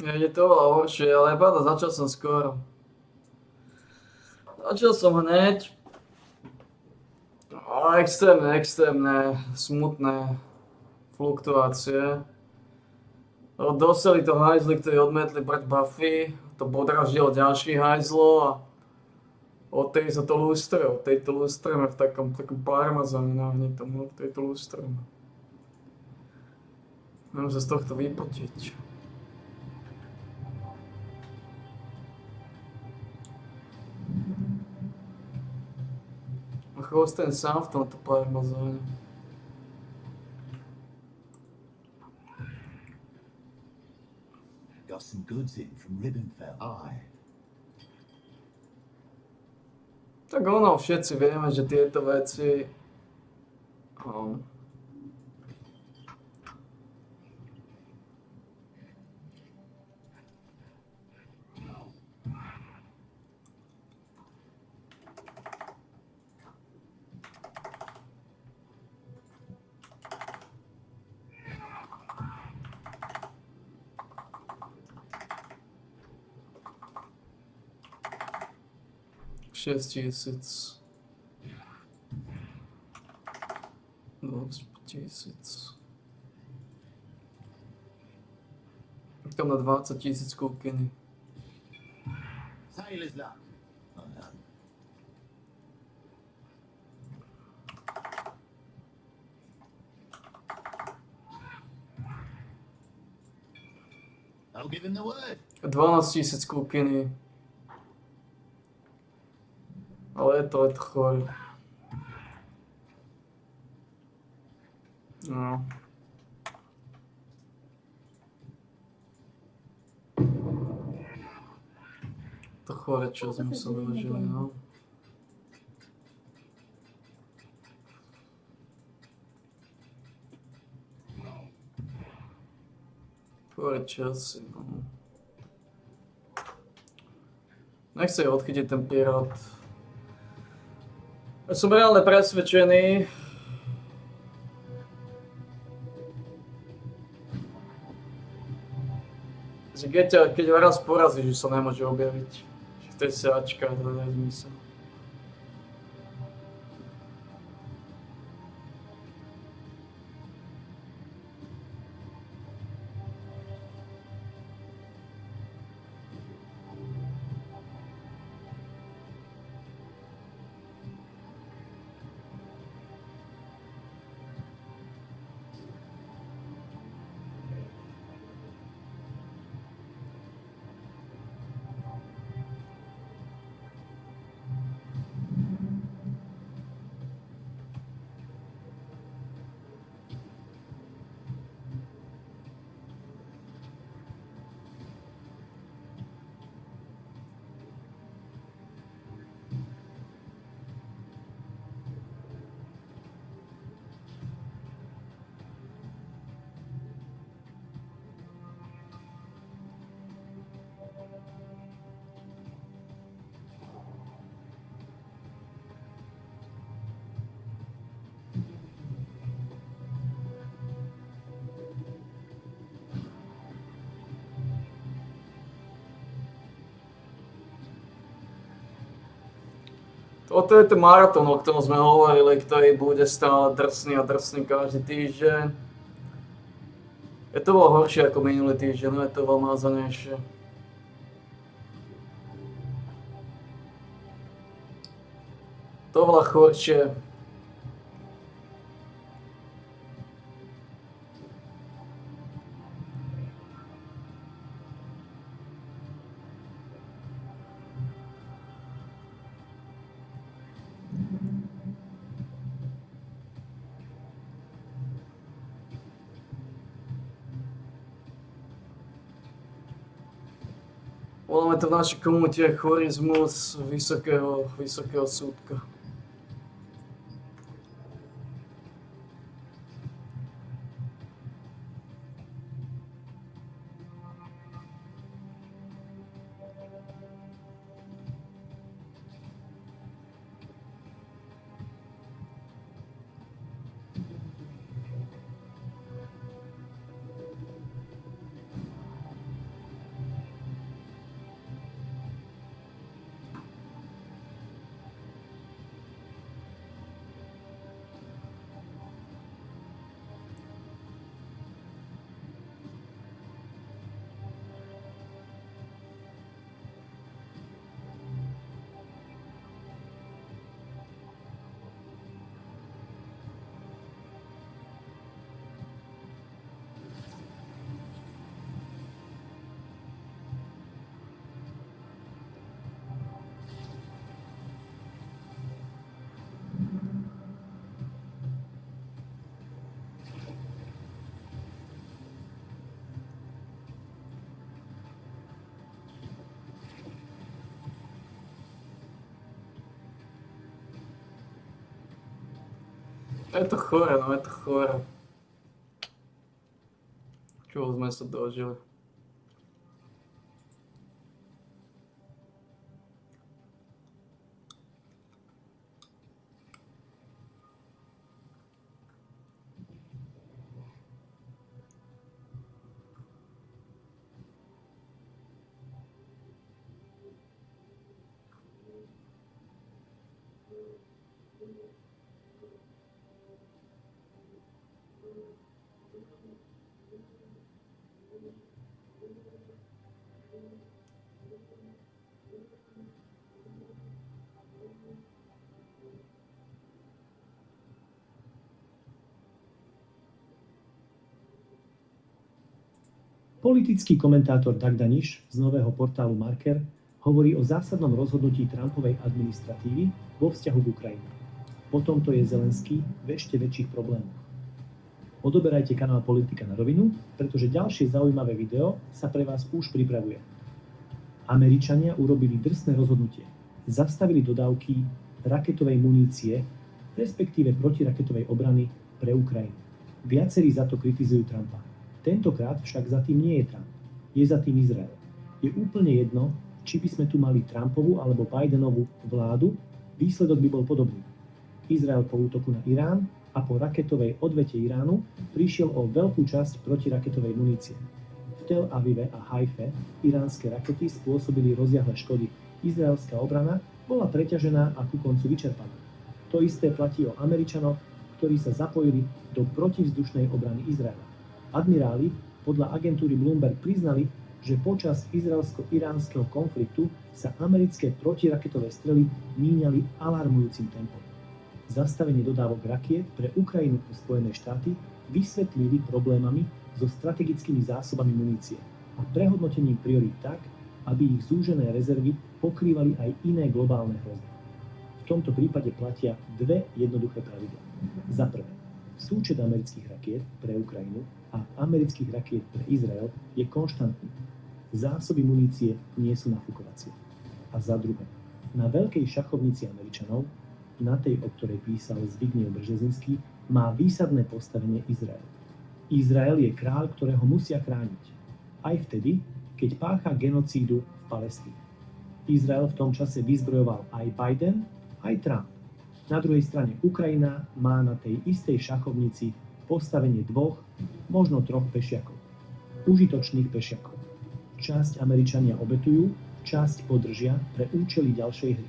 Je to oveľa horšie, ale je pravda, začal som skoro. Začal som hneď. Extrémne, smutné fluktuácie. Doseli to hajzli, ktorí odmietli brať buffy, to podražilo ďalší hajzlo a odtedy sa to lustruje, od tejto lustrujeme v takom parmazane nahnitom, v tejto lustrujeme. Mám sa z tohto vypotiť. Ostajem sám v tomto parmazóne. Got some goods in from Ribbenfeld. Aye. Tak ono, všetci vieme, že tieto veci... $6,000. $20,000. Tam na 20,000 kúpkiny. Sailor's luck. I'll give him the word. 12 000 kúpiny. Ale je to chore. No. To chore, čo sme sa vyložili, no. Chore Chelsea, no. Nechce odchytiť ten Pirát. Ja som reálne presvedčený, že keď ho raz porazí, že sa nemôže objaviť. Že to je sáčka, to nie je zmysel. Toto je ten maratón, o ktorom sme hovorili, ktorý bude stále drsný a drsný každý týždeň. Je to bolo horšie ako minulý týždeň, no je to veľmi mazanejšie. To veľa horšie. Voláme to v našej komunite chorizmus vysokého súdka. Je to chore, no je to chore. Čo sme sa dožili. Politický komentátor Doug Daniš z nového portálu Marker hovorí o zásadnom rozhodnutí Trumpovej administratívy vo vzťahu k Ukrajine. Po tomto je Zelenský v ešte väčších problémoch. Odoberajte kanál Politika na rovinu, pretože ďalšie zaujímavé video sa pre vás už pripravuje. Američania urobili drsné rozhodnutie. Zastavili dodávky raketovej munície, respektíve protiraketovej obrany pre Ukrajinu. Viacerí za to kritizujú Trumpa. Tentokrát však za tým nie je Trump. Je za tým Izrael. Je úplne jedno, či by sme tu mali Trumpovú alebo Bidenovú vládu, výsledok by bol podobný. Izrael po útoku na Irán a po raketovej odvete Iránu prišiel o veľkú časť protiraketovej munície. V Tel Avive a Haife iránske rakety spôsobili rozsiahle škody. Izraelská obrana bola preťažená a ku koncu vyčerpaná. To isté platí o Američanoch, ktorí sa zapojili do protivzdušnej obrany Izraela. Admiráli podľa agentúry Bloomberg priznali, že počas izraelsko-iránskeho konfliktu sa americké protiraketové strely míňali alarmujúcim tempom. Zastavenie dodávok rakiet pre Ukrajinu a Spojené štáty vysvetlili problémami so strategickými zásobami munície a prehodnotením priorít tak, aby ich zúžené rezervy pokrývali aj iné globálne hrozby. V tomto prípade platia dve jednoduché pravidlá. Za prvé, súčet amerických rakiet pre Ukrajinu a amerických rakiet pre Izrael je konštantný. Zásoby munície nie sú nafúkovacie. A za druhé, na veľkej šachovnici Američanov, na tej, o ktorej písal Zbigniew Brzezinski, má výsadné postavenie Izrael. Izrael je kráľ, ktorého musia chrániť. Aj vtedy, keď pácha genocídu v Palestíne. Izrael v tom čase vyzbrojoval aj Biden, aj Trump. Na druhej strane Ukrajina má na tej istej šachovnici postavenie dvoch, možno troch pešiakov. Užitočných pešiakov. Časť Američania obetujú, časť podržia pre účely ďalšej hry.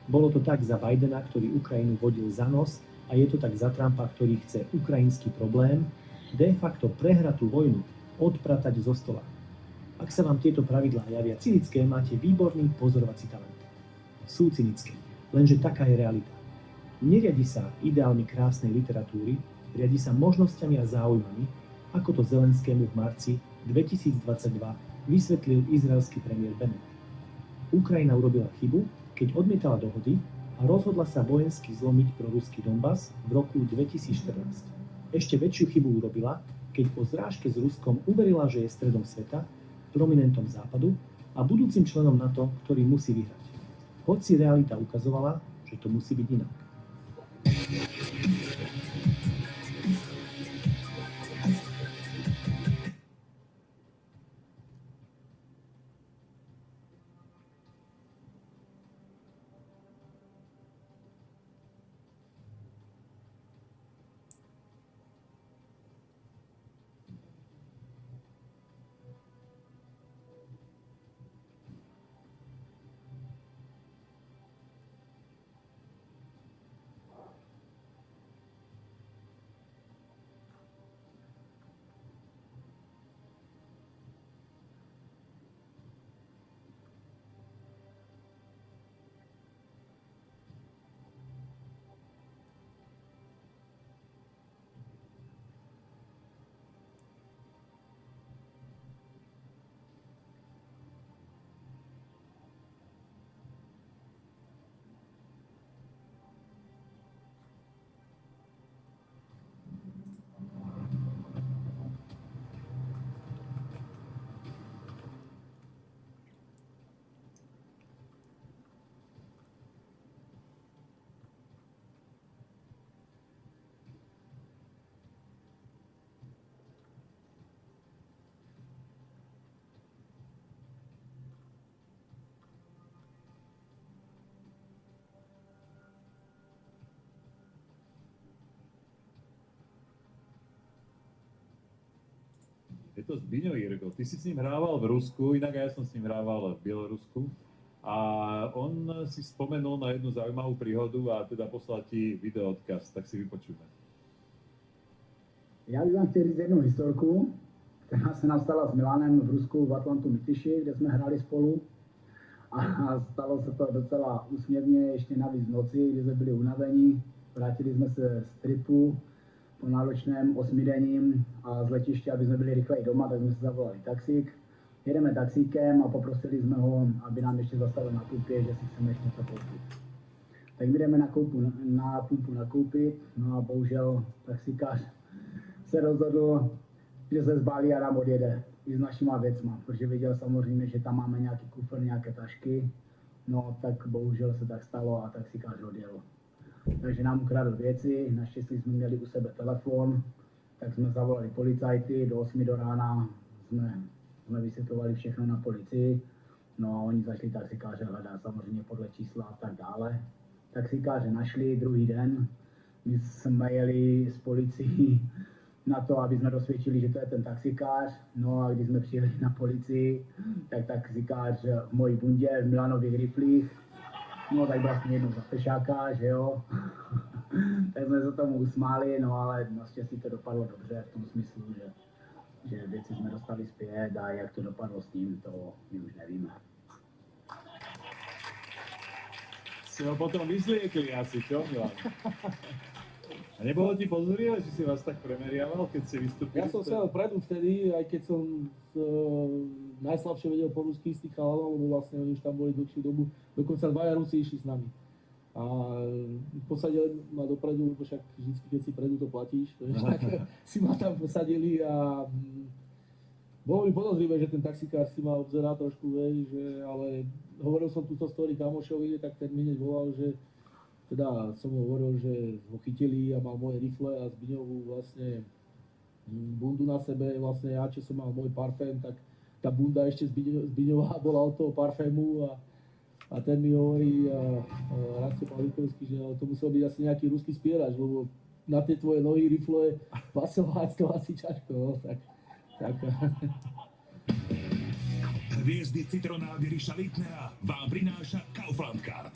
Bolo to tak za Bidena, ktorý Ukrajinu vodil za nos, a je to tak za Trumpa, ktorý chce ukrajinský problém, de facto prehratú vojnu, odpratať zo stola. Ak sa vám tieto pravidlá javia cynické, máte výborný pozorovací talent. Sú cynické, lenže taká je realita. Neriadi sa ideálmi krásnej literatúry, riadi sa možnosťami a záujmami, ako to Zelenskému v marci 2022 vysvetlil izraelský premiér Bennett. Ukrajina urobila chybu, keď odmietala dohody a rozhodla sa vojensky zlomiť proruský Donbas v roku 2014. Ešte väčšiu chybu urobila, keď po zrážke s Ruskom uverila, že je stredom sveta, prominentom západu a budúcim členom NATO, ktorý musí vyhrať. Hoci realita ukazovala, že to musí byť inak. Je to Zbiňo Jirgo. Ty si s ním hrával v Rusku, inak aj ja som s ním hrával v Bielorusku. A on si spomenul na jednu zaujímavú príhodu a teda poslal ti video odkaz, tak si vypočujme. Já bych vám chtěl říct jednu historku, která se nám stala s Milanem v Rusku v Atlantu Mytyši, kde jsme hráli spolu. A stalo se to docela úsměvně, ještě navíc v noci, kdy jsme byli unavení. Vrátili jsme se z tripu po náročném 8denním a z letiště, aby jsme byli rychleji doma, tak jsme si zavolali taxík. Jedeme taxíkem a poprosili jsme ho, aby nám ještě zastavil na pupě, že si chceme ještě něco koupit. Tak my jdeme na pumpu nakoupit, no a bohužel taxikář se rozhodl, že se zbalí a nám odjede i s našima věcma, protože viděl samozřejmě, že tam máme nějaký kufr, nějaké tašky, no tak bohužel se tak stalo a taxikář odjel. Takže nám ukradl věci, naštěstí jsme měli u sebe telefon, tak jsme zavolali policajty, do 8 do rána jsme vysvětlovali všechno na policii, no a oni začali taxikáře hledat, samozřejmě podle čísla a tak dále. Taxikáře našli druhý den, my jsme jeli s policií na to, aby jsme dosvědčili, že to je ten taxikář, no a když jsme přijeli na policii, tak taxikář v mojí bundě, v Milanových riflích, no tak vlastně jednou za fešáka, že jo. Tak jsme se tomu usmáli, no ale naštěstí to dopadlo dobře v tom smyslu, že věci jsme dostali zpět a jak to dopadlo s ním, to my už nevíme. Si ho potom vyzliekli asi, čo Milan? A nebolo ti pozorievé, že si vás tak premeriaval, keď si vystúpili? Ja som sedel predu vtedy, aj keď som najslabšie vedel po rusky s tých chalanov, lebo vlastne oni už tam boli dlhšiu dobu, dokonca dvaja Rusi išli s nami. A posadili ma dopredu, lebo však vždycky, keď si predu, to platíš, tak si ma tam posadili a bolo mi podozrivé, že ten taxikár si ma obzerá trošku, ale hovoril som túto story kamošovi, tak ten mi hneď volal, že teda som mu hovoril, že ho chytili a mal moje rifle a Zbiňovú vlastne bundu na sebe, vlastne ja, čo som mal môj parfém, tak tá bunda ešte Zbiňová bola od toho parfému a ten mi hovorí, Rasto Pavlikovský, že to musel byť asi nejaký ruský spierač, lebo na tie tvoje nohy rifle pasovať to asi ťažko, no, tak. Hviezdy Citrona Geriša Littnera vám prináša Kaufland Card.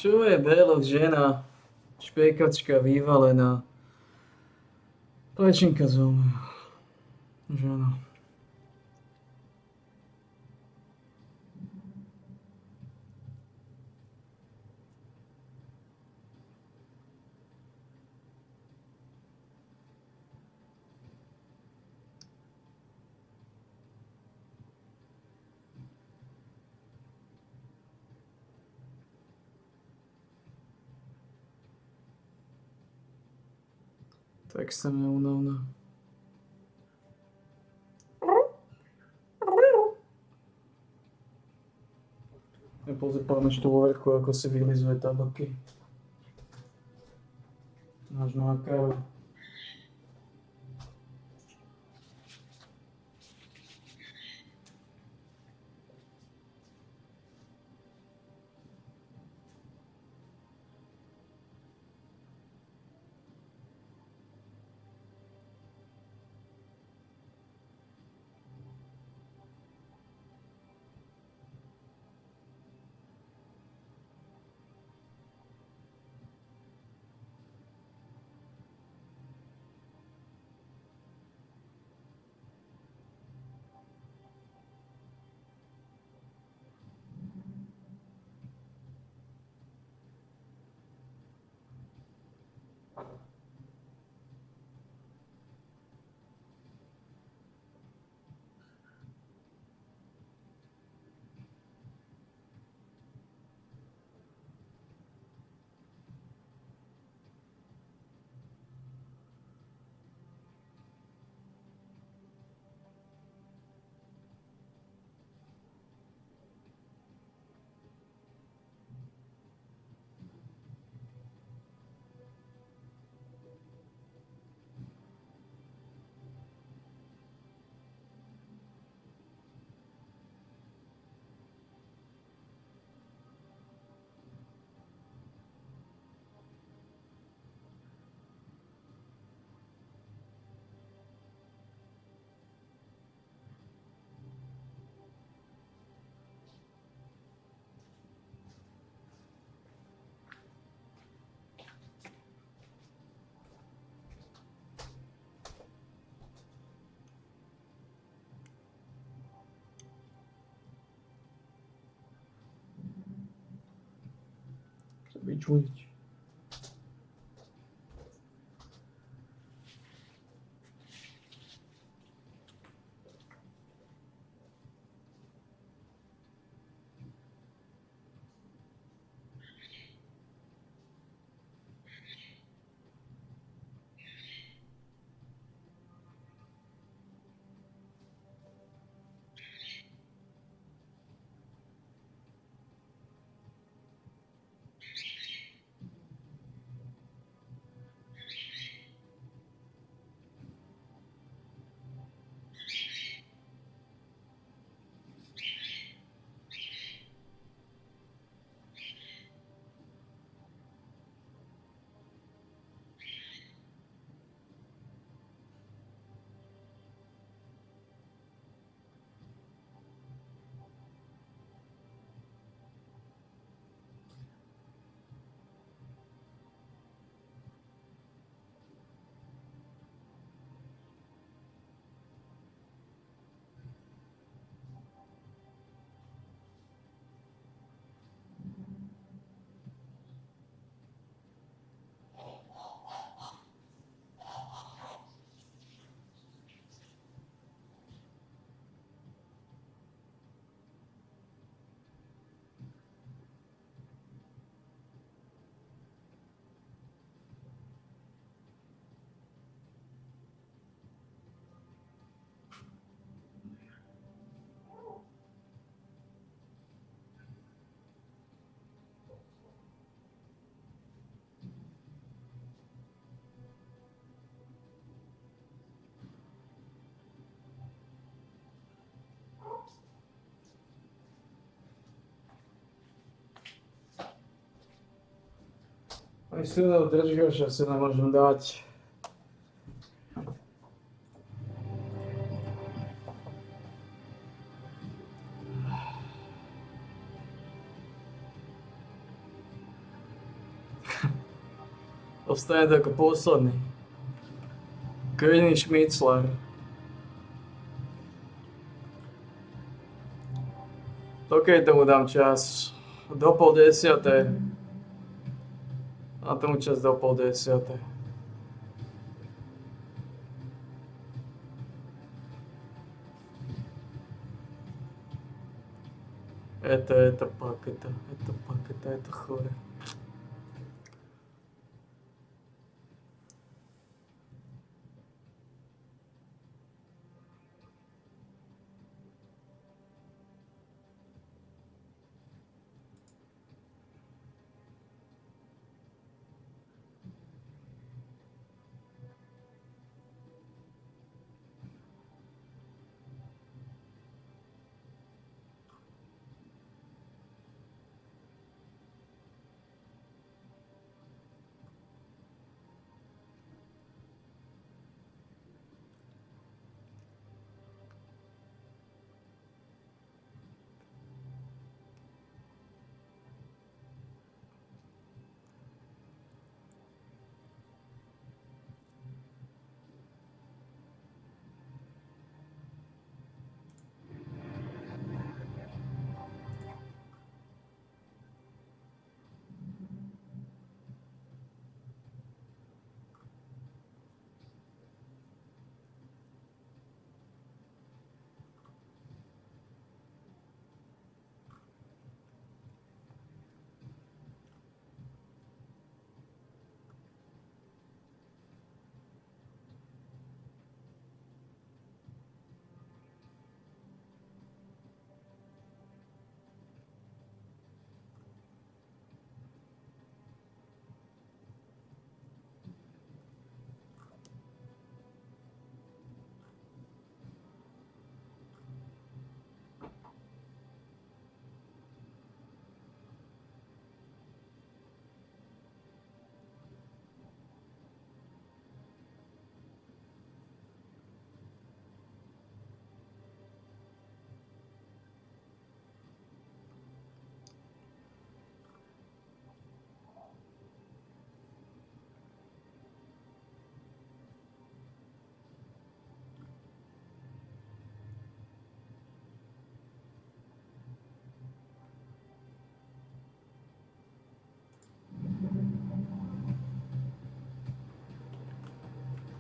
Čo je Bélok žena? Špekačka vyvalená. Plečinka zomrela. Žena. To je extrémne únavné. Ja pozerám ešte vo verku, ako si vylizuje tabaky. Náš nákav. Vyčuť. Aj si ho držíš, asi nemôžem dať. Ostane to ako posledný. Krvný šmícler. Dokej tomu dám čas? Do 9:30. A tomu čas do 9:30. Это пак, это хore.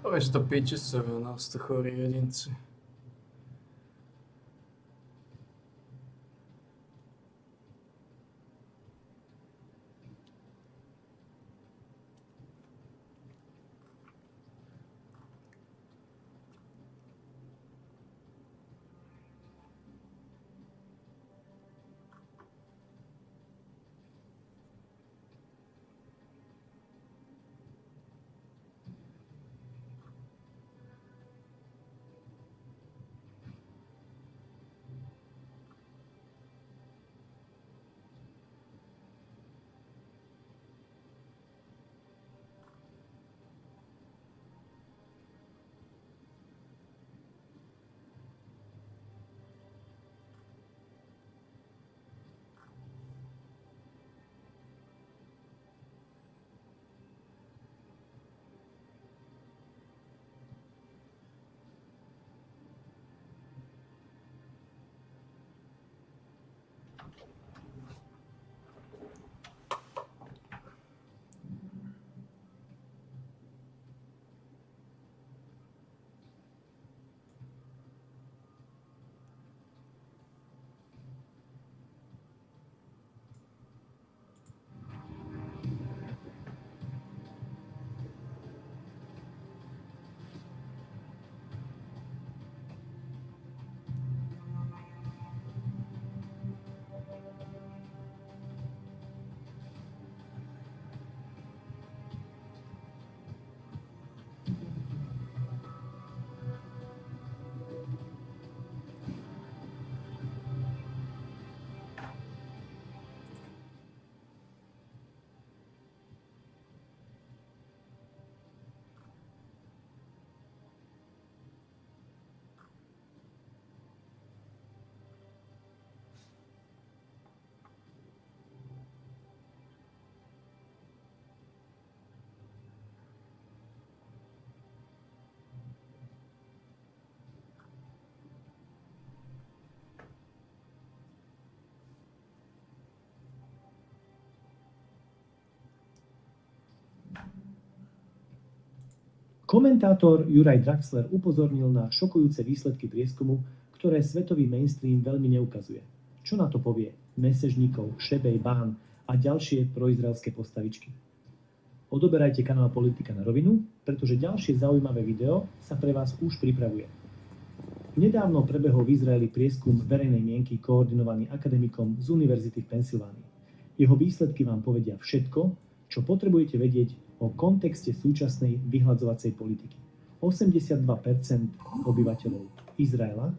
Oj, to piči se, nás to chorí jedinci. Komentátor Juraj Draxler upozornil na šokujúce výsledky prieskumu, ktoré svetový mainstream veľmi neukazuje. Čo na to povie Mesežníkov, Šebej, Bán a ďalšie proizraelské postavičky? Odoberajte kanál Politika na rovinu, pretože ďalšie zaujímavé video sa pre vás už pripravuje. Nedávno prebehol v Izraeli prieskum verejnej mienky koordinovaný akademikom z Univerzity v Pensylvánii. Jeho výsledky vám povedia všetko, čo potrebujete vedieť o kontexte súčasnej vyhladzovacej politiky. 82% obyvateľov Izraela,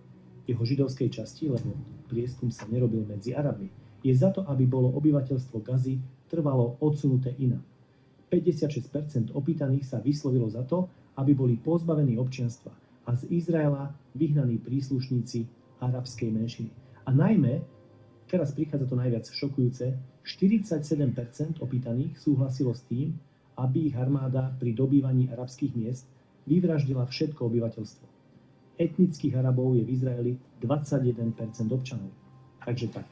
jeho židovskej časti, lebo prieskum sa nerobil medzi Arabmi, je za to, aby bolo obyvateľstvo Gazy trvalo odsunuté inak. 56% opýtaných sa vyslovilo za to, aby boli pozbavení občianstva a z Izraela vyhnaní príslušníci arabskej menšiny. A najmä, teraz prichádza to najviac šokujúce, 47% opýtaných súhlasilo s tým, aby ich armáda pri dobývaní arabských miest vyvraždila všetko obyvateľstvo. Etnických Arabov je v Izraeli 21% občanov. Takže tak.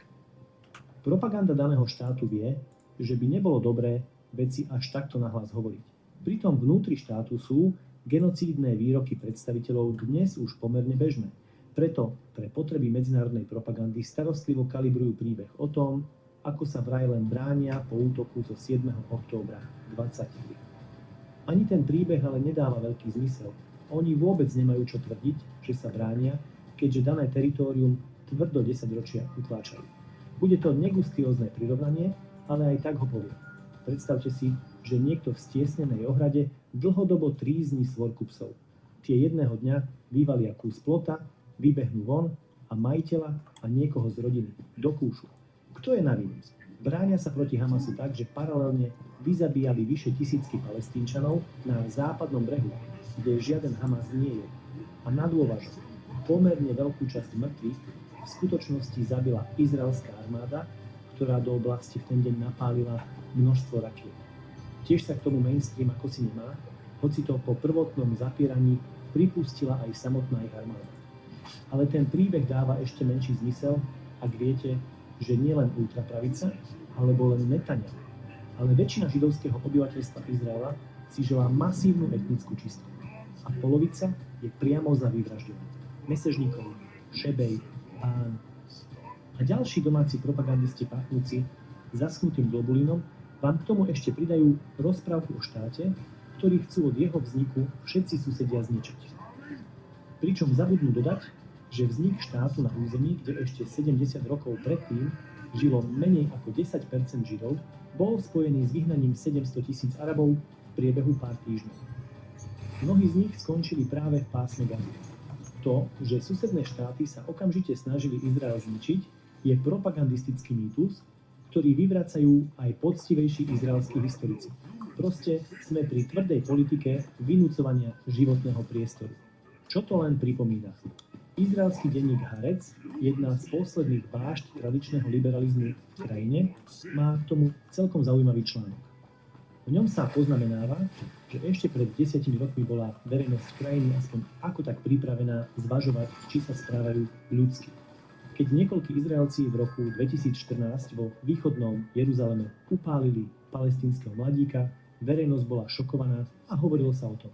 Propaganda daného štátu vie, že by nebolo dobré veci až takto nahlas hovoriť. Pritom vnútri štátu sú genocídne výroky predstaviteľov dnes už pomerne bežné. Preto pre potreby medzinárodnej propagandy starostlivo kalibrujú príbeh o tom, ako sa vraj len bránia po útoku zo 7. októbra 23. Ani ten príbeh ale nedáva veľký zmysel. Oni vôbec nemajú čo tvrdiť, že sa bránia, keďže dané teritórium tvrdo 10 ročia utláčajú. Bude to negustiózne prirovnanie, ale aj tak ho poviem. Predstavte si, že niekto v stiesnenej ohrade dlhodobo trízni svorku psov. Tie jedného dňa vyvalia kus plota, vybehnú von a majiteľa a niekoho z rodiny dokúšu. Kto je na vinu? Bránia sa proti Hamasu tak, že paralelne vyzabíjali vyše tisícky Palestínčanov na západnom brehu, kde žiaden Hamas nie je. A na dôvažok pomerne veľkú časť mŕtvych v skutočnosti zabila izraelská armáda, ktorá do oblasti v ten deň napálila množstvo rakiet. Tiež sa k tomu mainstream ako si nemá, hoci to po prvotnom zapieraní pripustila aj samotná ich armáda. Ale ten príbeh dáva ešte menší zmysel, ak viete, že nielen ultrapravica, alebo len Netanyahu, ale väčšina židovského obyvateľstva Izraela si želá masívnu etnickú čistku. A polovica je priamo za vyvraždenie. Mesežníkov, Šebej, Bán a ďalší domáci propagandisti pachnúci zaschnutým globulínom vám k tomu ešte pridajú rozprávku o štáte, ktorý chcú od jeho vzniku všetci susedia zničiť. Pričom zabudnú dodať, že vznik štátu na území, kde ešte 70 rokov predtým žilo menej ako 10% Židov, bol spojený s vyhnaním 700 000 Arabov v priebehu pár týždňov. Mnohí z nich skončili práve v pásme Gazy. To, že susedné štáty sa okamžite snažili Izrael zničiť, je propagandistický mýtus, ktorý vyvracajú aj poctivejší izraelskí historici. Proste sme pri tvrdej politike vynúcovania životného priestoru. Čo to len pripomína? Izraelský denník Haaretz, jedna z posledných vášt tradičného liberalizmu v krajine, má k tomu celkom zaujímavý článok. V ňom sa poznamenáva, že ešte pred 10 rokmi bola verejnosť krajiny aspoň ako tak pripravená zvažovať, či sa správajú ľudsky. Keď niekoľkí Izraelci v roku 2014 vo východnom Jeruzaleme upálili palestínskeho mladíka, verejnosť bola šokovaná a hovorilo sa o tom.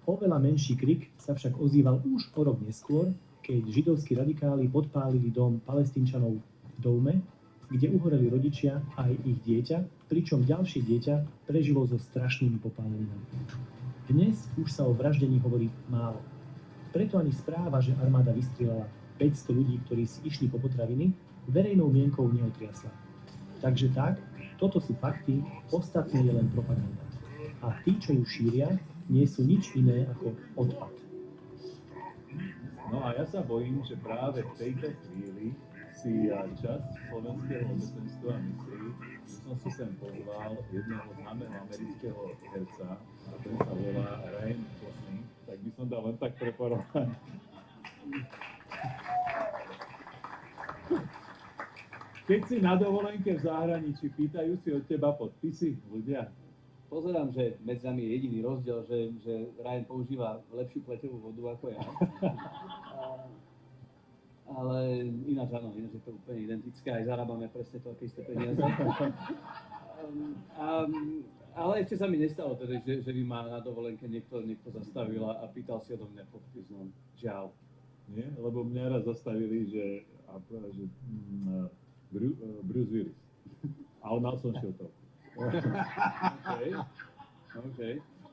Oveľa menší krik sa však ozýval už o rok neskôr, keď židovskí radikáli podpálili dom Palestínčanov v Doume, kde uhoreli rodičia aj ich dieťa, pričom ďalšie dieťa prežilo so strašnými popáleninami. Dnes už sa o vraždení hovorí málo. Preto ani správa, že armáda vystrieľala 500 ľudí, ktorí si išli po potraviny, verejnou mienkou neotriasla. Takže tak, toto sú fakty, ostatné je len propaganda. A tí, čo ju šíria, nie sú nič iné ako odpad. No a ja sa bojím, že práve v tejto chvíli si časť slovenského obecenstva myslí, že som si sem pozval jedného známeho amerického herca, a ten sa volá Ryan Gosling, tak by som dal len tak preparovať. Keď si na dovolenke v zahraničí, pýtajú si od teba podpisy ľudia? Pozerám, že medzi nami je jediný rozdiel, že Ryan používa lepšiu pleťovú vodu ako ja. Ale ináč áno, ináč je to úplne identické, aj zarábame presne to, aké isté peniaze. Ale ešte sa mi nestalo teda, že by ma na dovolenke niekto zastavil a pýtal si odo mňa podpis, no. Žiaľ. Nie? Lebo mňa raz zastavili, že Bruce Willis. A on mal som šiltovku. OK.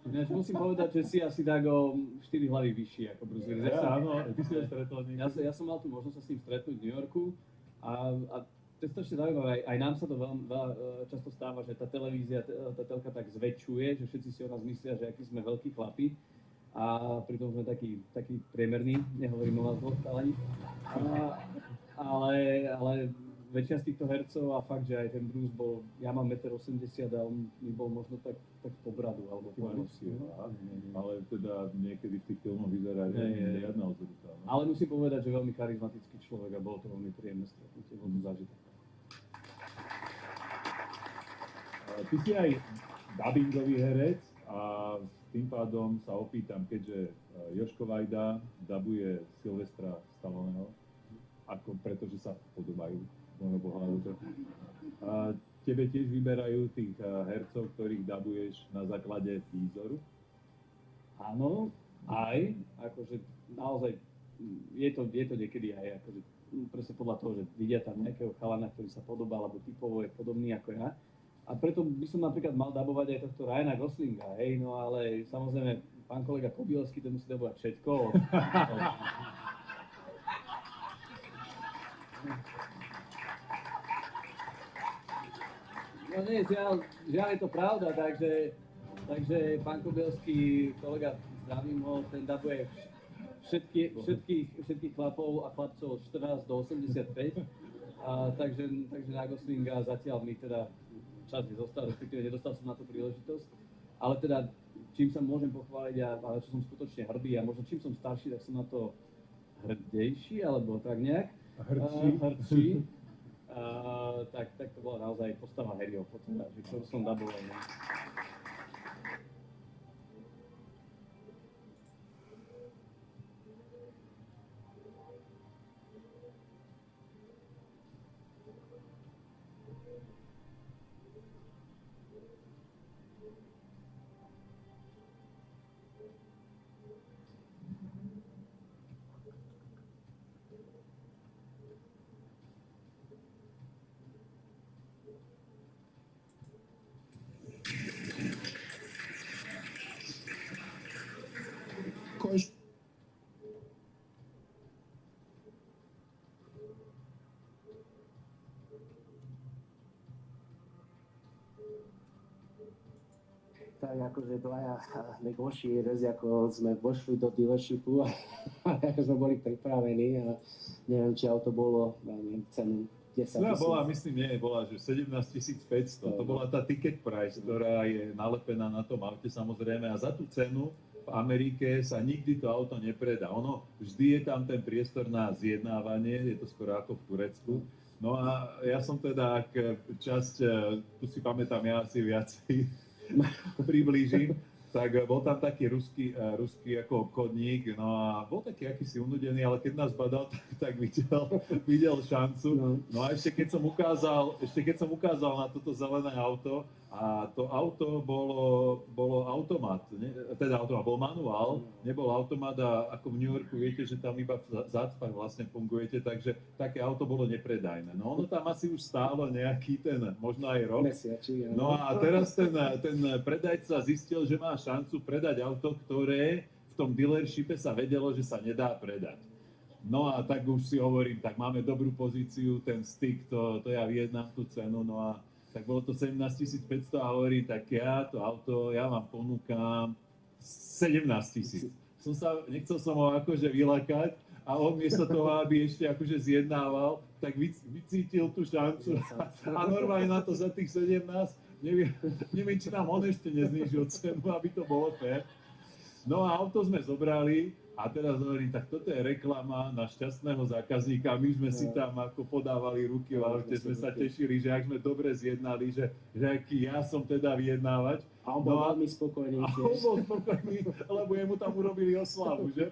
Ináč musím povedať, že si asi tak o 4 hlavy vyšší ako Bruce Willis. Áno, ty si ho stretol niekde. Ja som mal tu možnosť sa s ním stretnúť v New Yorku a to je strašne zaujímavé. Aj nám sa to veľmi často stáva, že tá televízia, tá telka tak zväčšuje, že všetci si o nás myslia, že akí sme veľkí chlapi a pritom sme takí priemerní, nehovorím o vás chalani. Ale väčšina z týchto hercov a fakt, že aj ten Bruce bol, ja mám 1,80 m a on mi bol možno tak po bradu alebo po nosi. Ale teda niekedy v tých filmoch vyzerá, že nie je žiadna ozruta. Ale musím povedať, že veľmi charizmatický človek a bolo to veľmi príjemné stretnutie, bol to zážitok. Ty si aj dubbingový herec a tým pádom sa opýtam, keďže Jožko Vajda dabuje Sylvestra Stalloneho, ako pretože sa podobajú môjho pohľadu trochu. Tebe tiež vyberajú tých hercov, ktorých dabuješ na základe výzoru? Áno, aj, akože naozaj je to niekedy aj akože presne podľa toho, že vidia tam nejakého chalana, ktorý sa podobá, alebo typovo je podobný ako ja. A preto by som napríklad mal dabovať aj tohto Ryana Goslinga, hej, no ale samozrejme pán kolega Kobielský to musí dabovať všetko. No nie, žiaľ je to pravda, takže pán Kobielský, kolega, zdravím ho, ten dabuje všetkých chlapov a chlapcov od 14 do 85. Takže na Goslinga zatiaľ mi teda čas nezostal, respektíve nedostal som na to príležitosť. Ale teda, čím sa môžem pochváliť a čo som skutočne hrdý a možno čím som starší, tak som na to hrdejší, alebo tak nejak. Hrdší. Tak to bola naozaj postava Harryho Pottera, že čo som daboval. No. Tak akože dvaja negoši, raz ako sme vošli do dealershipu a ako sme boli pripravení a neviem, či auto bolo, neviem, cenu 10 000. Bola, myslím, bola, že 17 500. To bola tá ticket price, ktorá je nalepená na tom aute samozrejme a za tú cenu v Amerike sa nikdy to auto nepredá. Ono, vždy je tam ten priestor na zjednávanie, je to skoro ako v Turecku. No a ja som teda, ak časť, tu si pamätám ja asi viacej, priblížim, tak bol tam taký ruský ako obchodník, no a bol taký akýsi unudený, ale keď nás badal, tak videl šancu. No a ešte keď som ukázal na toto zelené auto, a to auto bolo automat, bol manuál, nebol automat a ako v New Yorku viete, že tam iba v zácpach vlastne fungujete, takže také auto bolo nepredajné. No ono tam asi už stálo nejaký možno aj rok. No a teraz ten predajca zistil, že má šancu predať auto, ktoré v tom dealershipe sa vedelo, že sa nedá predať. No a tak už si hovorím, tak máme dobrú pozíciu, ten stick, to ja vyjednám tú cenu, no a tak bolo to 17 500 a hovorí, tak ja to auto, ja vám ponúkam 17 000. Nechcel som ho akože vylakať a on miesto toho, aby ešte akože zjednával, tak vycítil tú šancu a normálne na to za tých 17, neviem, či nám on ešte neznížil cenu, aby to bolo fér. No a auto sme zobrali a teraz hovorím, tak toto je reklama na šťastného zákazníka. My sme si tam ako podávali ruky v aute, sme sa tešili, že ak sme dobre zjednali, že aký ja som teda vyjednávať. A on bol veľmi spokojný. A on bol spokojný, lebo jemu tam urobili oslavu, že?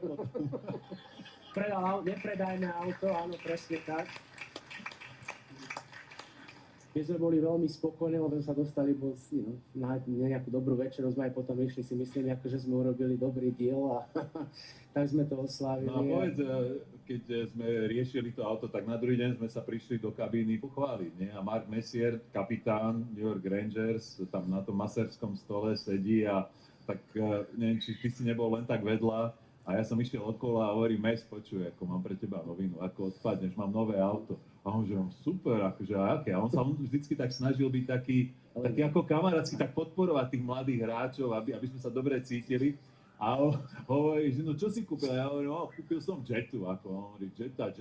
Nepredajné auto, áno, presne tak. My sme boli veľmi spokojní, lebo sme sa dostali na nejakú dobrú večeru, sme aj potom išli, si myslím, že sme urobili dobrý diel a tak sme to oslávili. No a povedz, keď sme riešili to auto, tak na druhý deň sme sa prišli do kabíny pochváliť, nie? A Mark Messier, kapitán New York Rangers, tam na tom masérskom stole sedí a tak neviem, či ty si nebol len tak vedľa a ja som išiel okolo a hovorím, Mes, počuj, ako mám pre teba novinu, ako odpadneš, mám nové auto. A on že super, akože a aké? A on sa vždycky tak snažil byť taký ako kamarátsky, tak podporovať tých mladých hráčov, aby sme sa dobre cítili. A on hovorí, že no čo si kúpil? Ja hovorím, kúpil som Jetu, ako on hovorí, Jetta.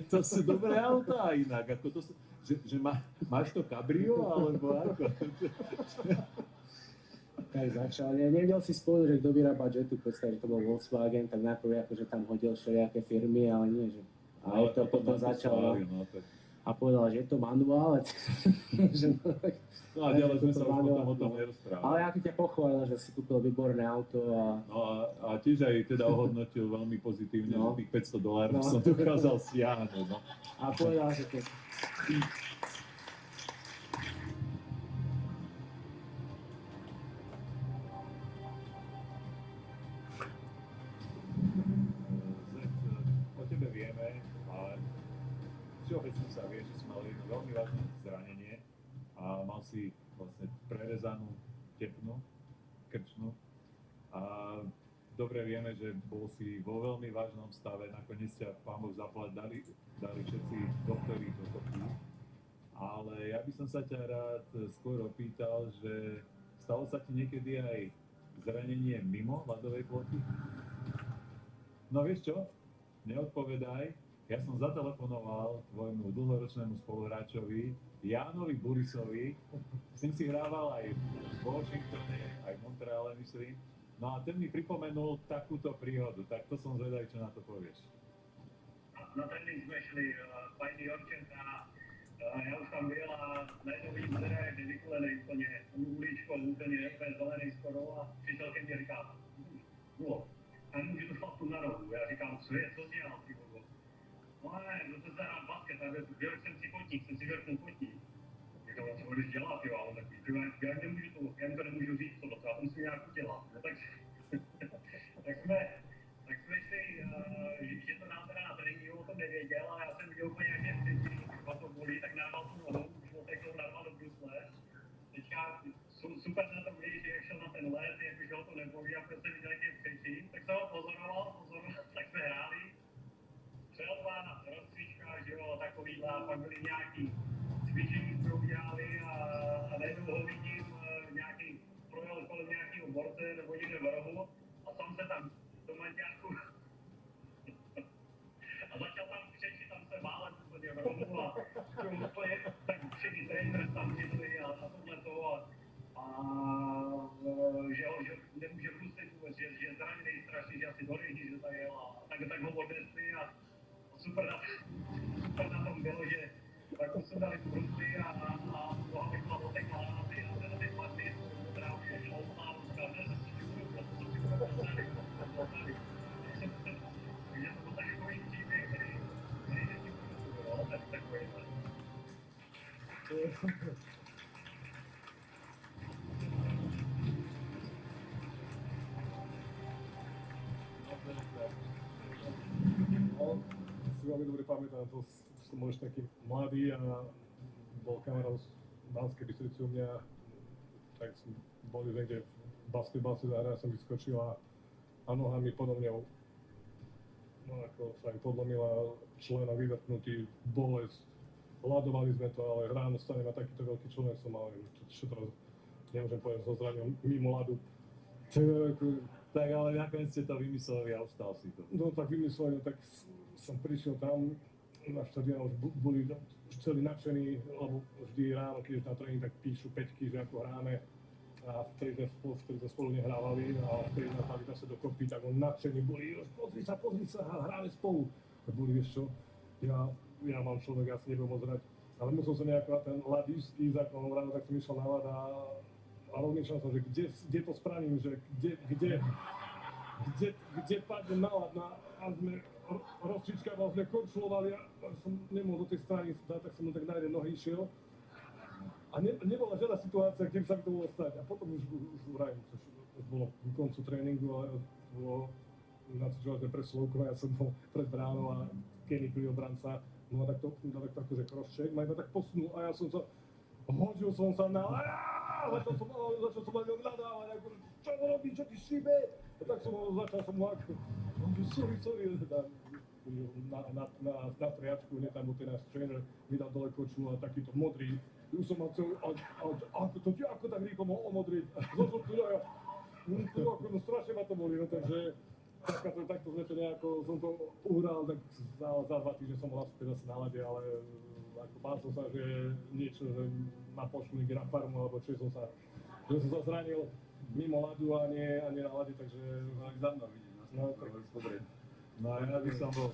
To sú dobré autá inak, ako to sú, že máš to cabrio, alebo ako? Tak začal. Nevedel si spomenúť, že kto vyrába Jetu, predstaviť, že to bol Volkswagen, tak najprv akože tam hodil všelijaké firmy, ale nie, že... A aj to potom začal a povedal, že je to manuál. No a ďalej sme sa už potom o tom nerozprávali. Ale ako ťa pochválil, že si kúpil výborné auto a... No a tiež aj teda ohodnotil veľmi pozitívne, že tých $500 som dokázal stiahnuť. No. A povedal, že to... O tebe vieme, ale všeobecne sa vie, že si mal jedno veľmi vážne zranenie a mal si vlastne prerezanú tepnu, krčnú a dobre vieme, že bol si vo veľmi vážnom stave, nakoniec ťa Pán Boh zaplať dali všetci doktori dokopy. Ale ja by som sa ťa rád skôr opýtal, že stalo sa ti niekedy aj zranenie mimo ľadovej plochy? No vieš čo? Neodpovedaj. Ja som zatelefonoval tvojmu dlhoročnému spoluhráčovi Jánovi Burisovi. S ním si hrával aj v Washingtone, aj v Montreale, myslím. No a ten mi pripomenul takúto príhodu. Tak to som zvedavý, čo na to povieš. Na trénink sme šli fajný Orčenka. Ja už tam byl a najednou vidím dvere, kde vykulenej úplně uličkou, úplně zelenej skoro a přišel ke mně říká, a můžu to chlapku na nohu. Já říkám, co je, co dělal, ty bogo? No ne, to se hrát basket, a byl jsem si potník, jsem si vrtnul potník. Říkám, co budeš dělat, jo, a on takový, já mu to nemůžu říct, tohle, já to musím nějak udělat. No tak jsme šli, že to nám teda na tréninku o tom nevěděl, ale já jsem viděl úplně nějaké vtedy, když to bolí, tak nárval tu nohu, už otekl narval do brusle. Teďka super na tom vidí, že jak šel na ten let, jakože ho to nebolí a prostě viděl, jak je přečí, tak jsem ho pozoroval, tak jsme hráli. Střelba na rozcvičkách, že jo, takovýhle, a pak byli nějaký cvičení, které udělali a najednou ho vidím, nějaký projel kolem nějakého borce nebo někde v rohu a sám se tam do manťáku a začal tam křečit, tam se válec úplně v rohu a úplně tak všichni trenér tam chytli a tohle toho a že nemůže vůbec vůbec, že je zraněný strašně, že asi do lidi, že tady jel a tak ho odnesli a super na tom bylo, že tak jsme dali brusly a toho vyšla otekla a ty padly, která už je šloupná, každé se přičuju, protože si budou poznali. Takže to byl takový příběh, který nestimuju, ale takový. Si veľmi dobre pamätám, to som bol ešte taký mladý a bol kamarát z Banskej Bystrici u mňa, tak som bol niekde v basketbal si zahrať, som vyskočil a noha mi podo mňou, no ako sa mi podlomila člena, vyvrtnutý, bolesť. Hľadovali sme to, ale ráno stanem a takýto veľký členek som mal, čo teraz nemôžem povedať, so zraním mimo ľadu. Tak ale nakoniec ste to vymysleli a ostal si to. No tak vymysleli, tak som prišiel tam na štadión, už boli už celí nadšení, lebo vždy ráno, keď je na tréning, tak píšu peťky, že ako hráme. A vtedy sme spolu nehrávali a vtedy nás dali zase dokopy, tak on nadšení boli, pozri sa, hráme spolu. Tak boli, vieš čo, ja mám človek, asi nebudem môcť hrať, ale musel som nejako na ten ľad ísť, ako on ráno, tak som išiel na ľad a rozmýšľal som, že kde to spravím, že kde padnem na ľad a sme rozčičkával, sme korčulovali a som nemohol do tej strany, tak som mu tak na jeden nohy išiel. A nebola žiadna situácia, kde by sa mi to mohlo stať. A potom už vrajím, už bolo ku koncu tréningu, ale bolo na to, že preslovkové, ja som bol pred bránou a Kenny prvý obranca, no a takto akože crosscheck, ma iba tak posunul a ja som sa, hodil som sa na, začal som na ňom nadávať, akože, čo to robí, čo ty šíbe? A tak začal som mu ako, sorry, na triačku, hneď tam ten náš tréner mi dal dole kočnu a takýto modrý, už som mal celý, ako tak rýchlo mohol omodriť, zošlo tu a ja, no strašne ma to boli, no takže takto sme to nejako, som to uhral, tak za 2 týždne som bol aspoň zase na lade, ale ako bál som sa, že niečo, že ma pošlu niekde na farmu, alebo čo som sa zranil mimo ľadu a nie na lade, takže Tak za mnou vidím, no, tak dobre. No a ja by som bol...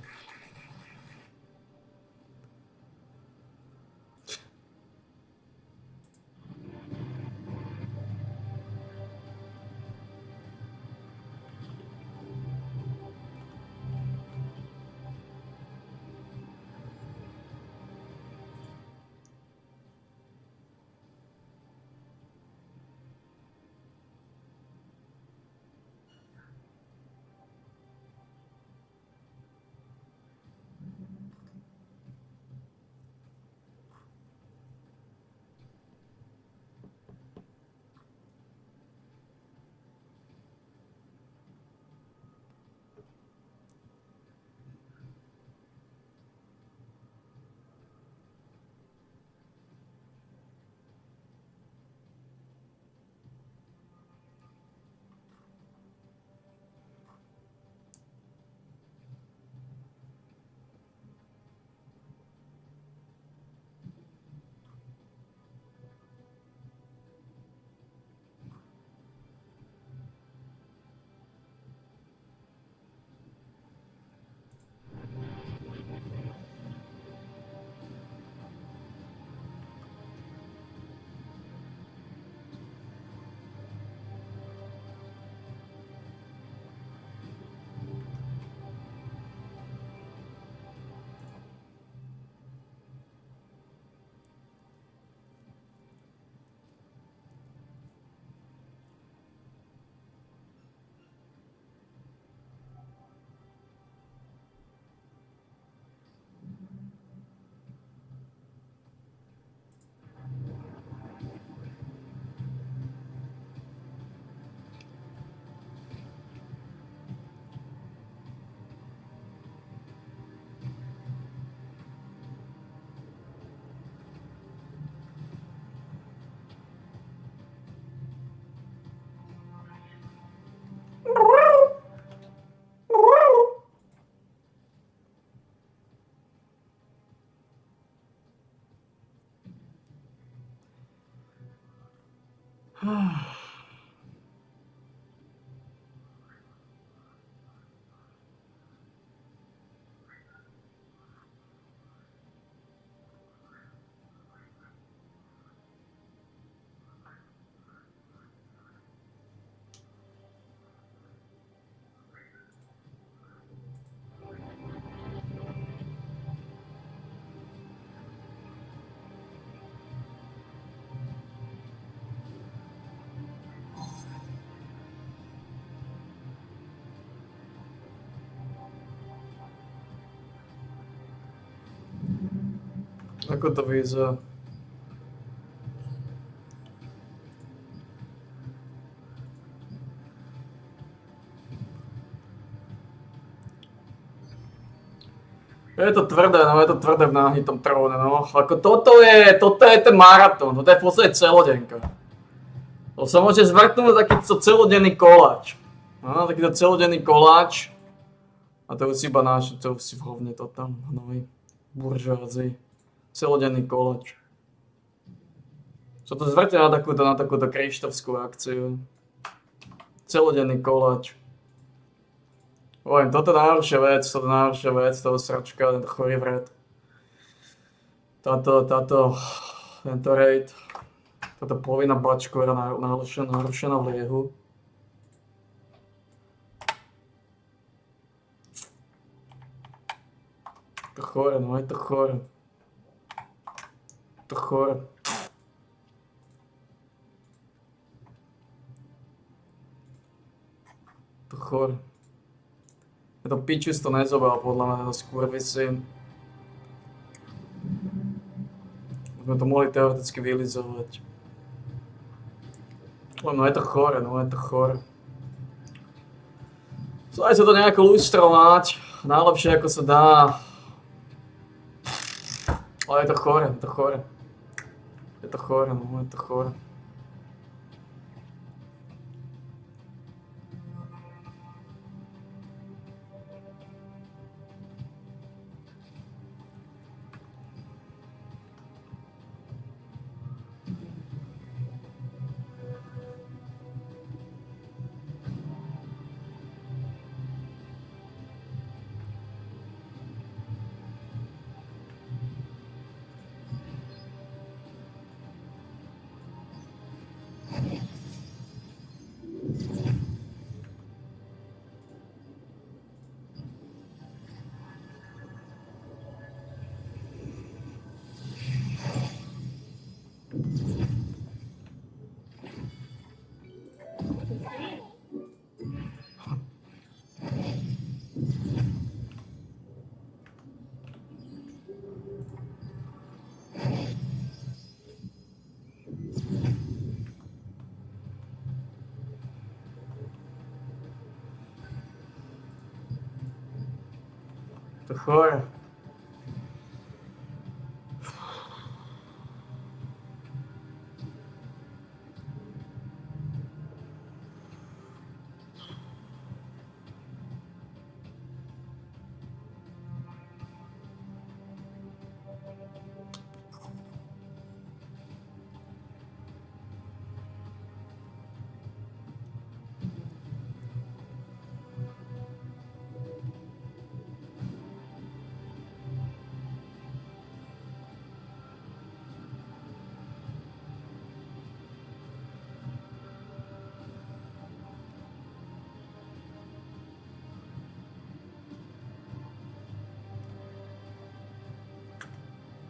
Ako to vyzerá? Je to tvrdé, no je to tvrdé v náhnitom tróne, no. Ako toto je ten maratón, toto je v podstate celodenka. To sa môže zvrtnúť takýto celodenný koláč. No, takýto celodenný koláč. A to už si iba náš, to už si v hovne to tam, hnoj. Buržoázii. Celodenný koláč. Sa to zvrte na takúto krištovskú akciu. Celodenný koláč. Poviem, toto je najhoršia vec, toho sračka, tento chorý vred. Tento raid. Táto povinná bačkora narušená v liehu. To chore, no je to chore. To chore. To chore. Je to pičus to nezobral, podľa mňa, to skurvysyn. Sme to mohli teoreticky vylizovať. No je to chore, no je to chore. Aj sa to nejako lustrovať, najlepšie ako sa dá. Ale je to chore, je to chore. Je to chore, no je to chore. To chore.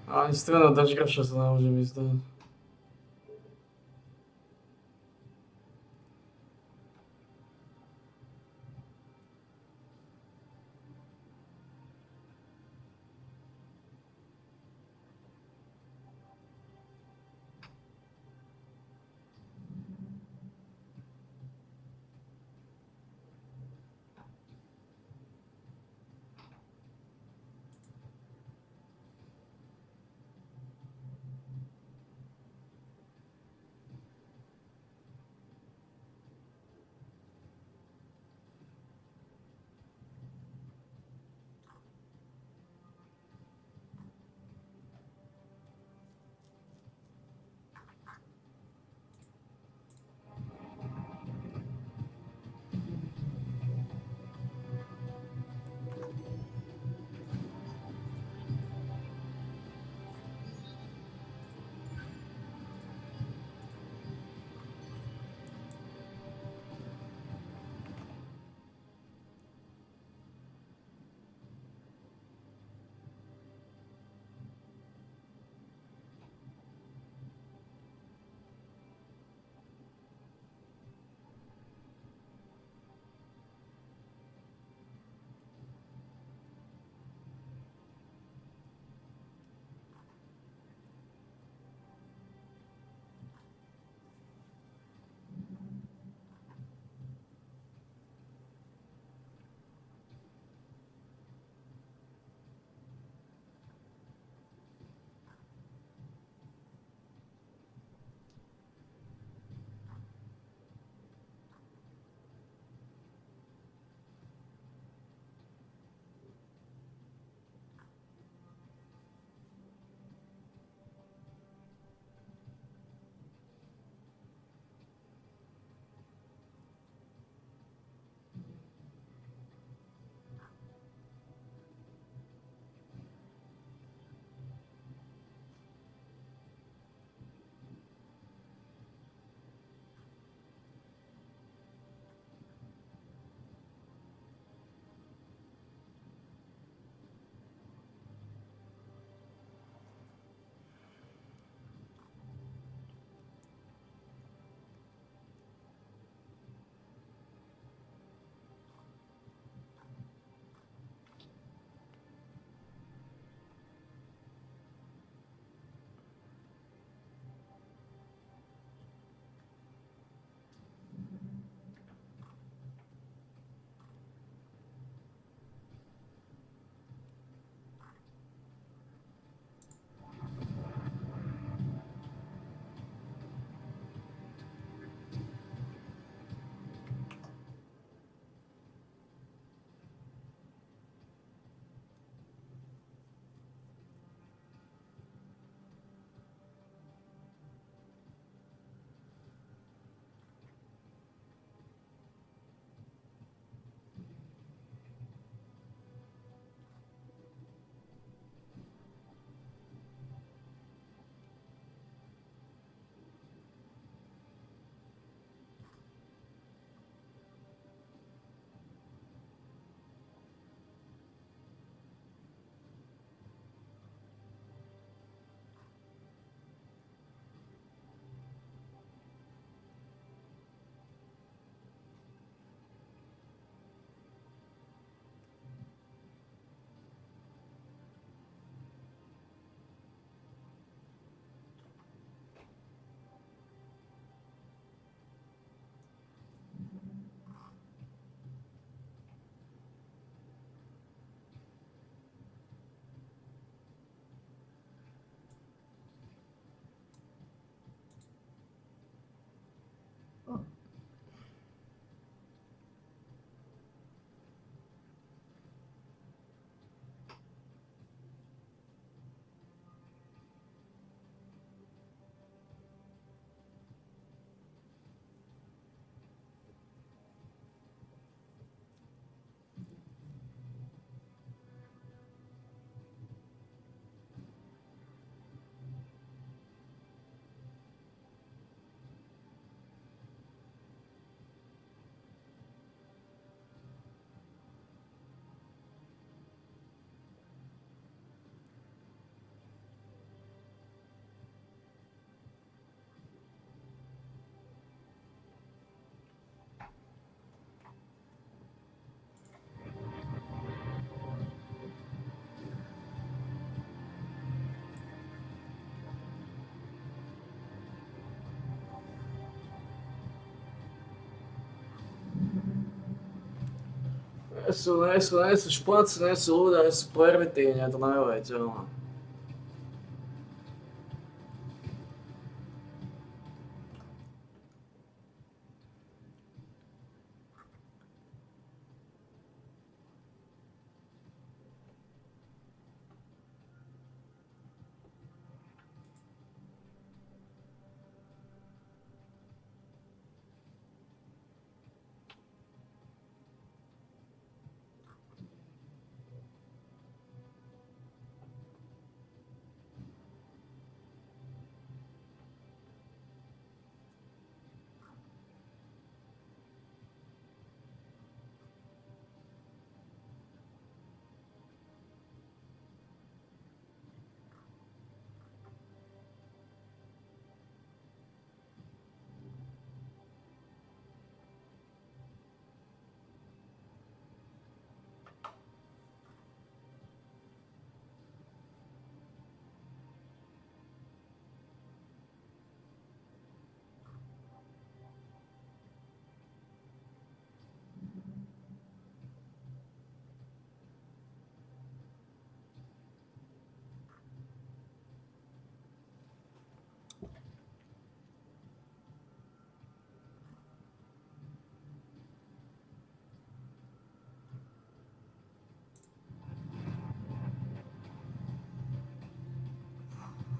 Ani strana Dačkaša sa nemôže vyzdať. Nie sú špatci, nie sú ľudia, nie sú pervitíni, je to neuveriteľné.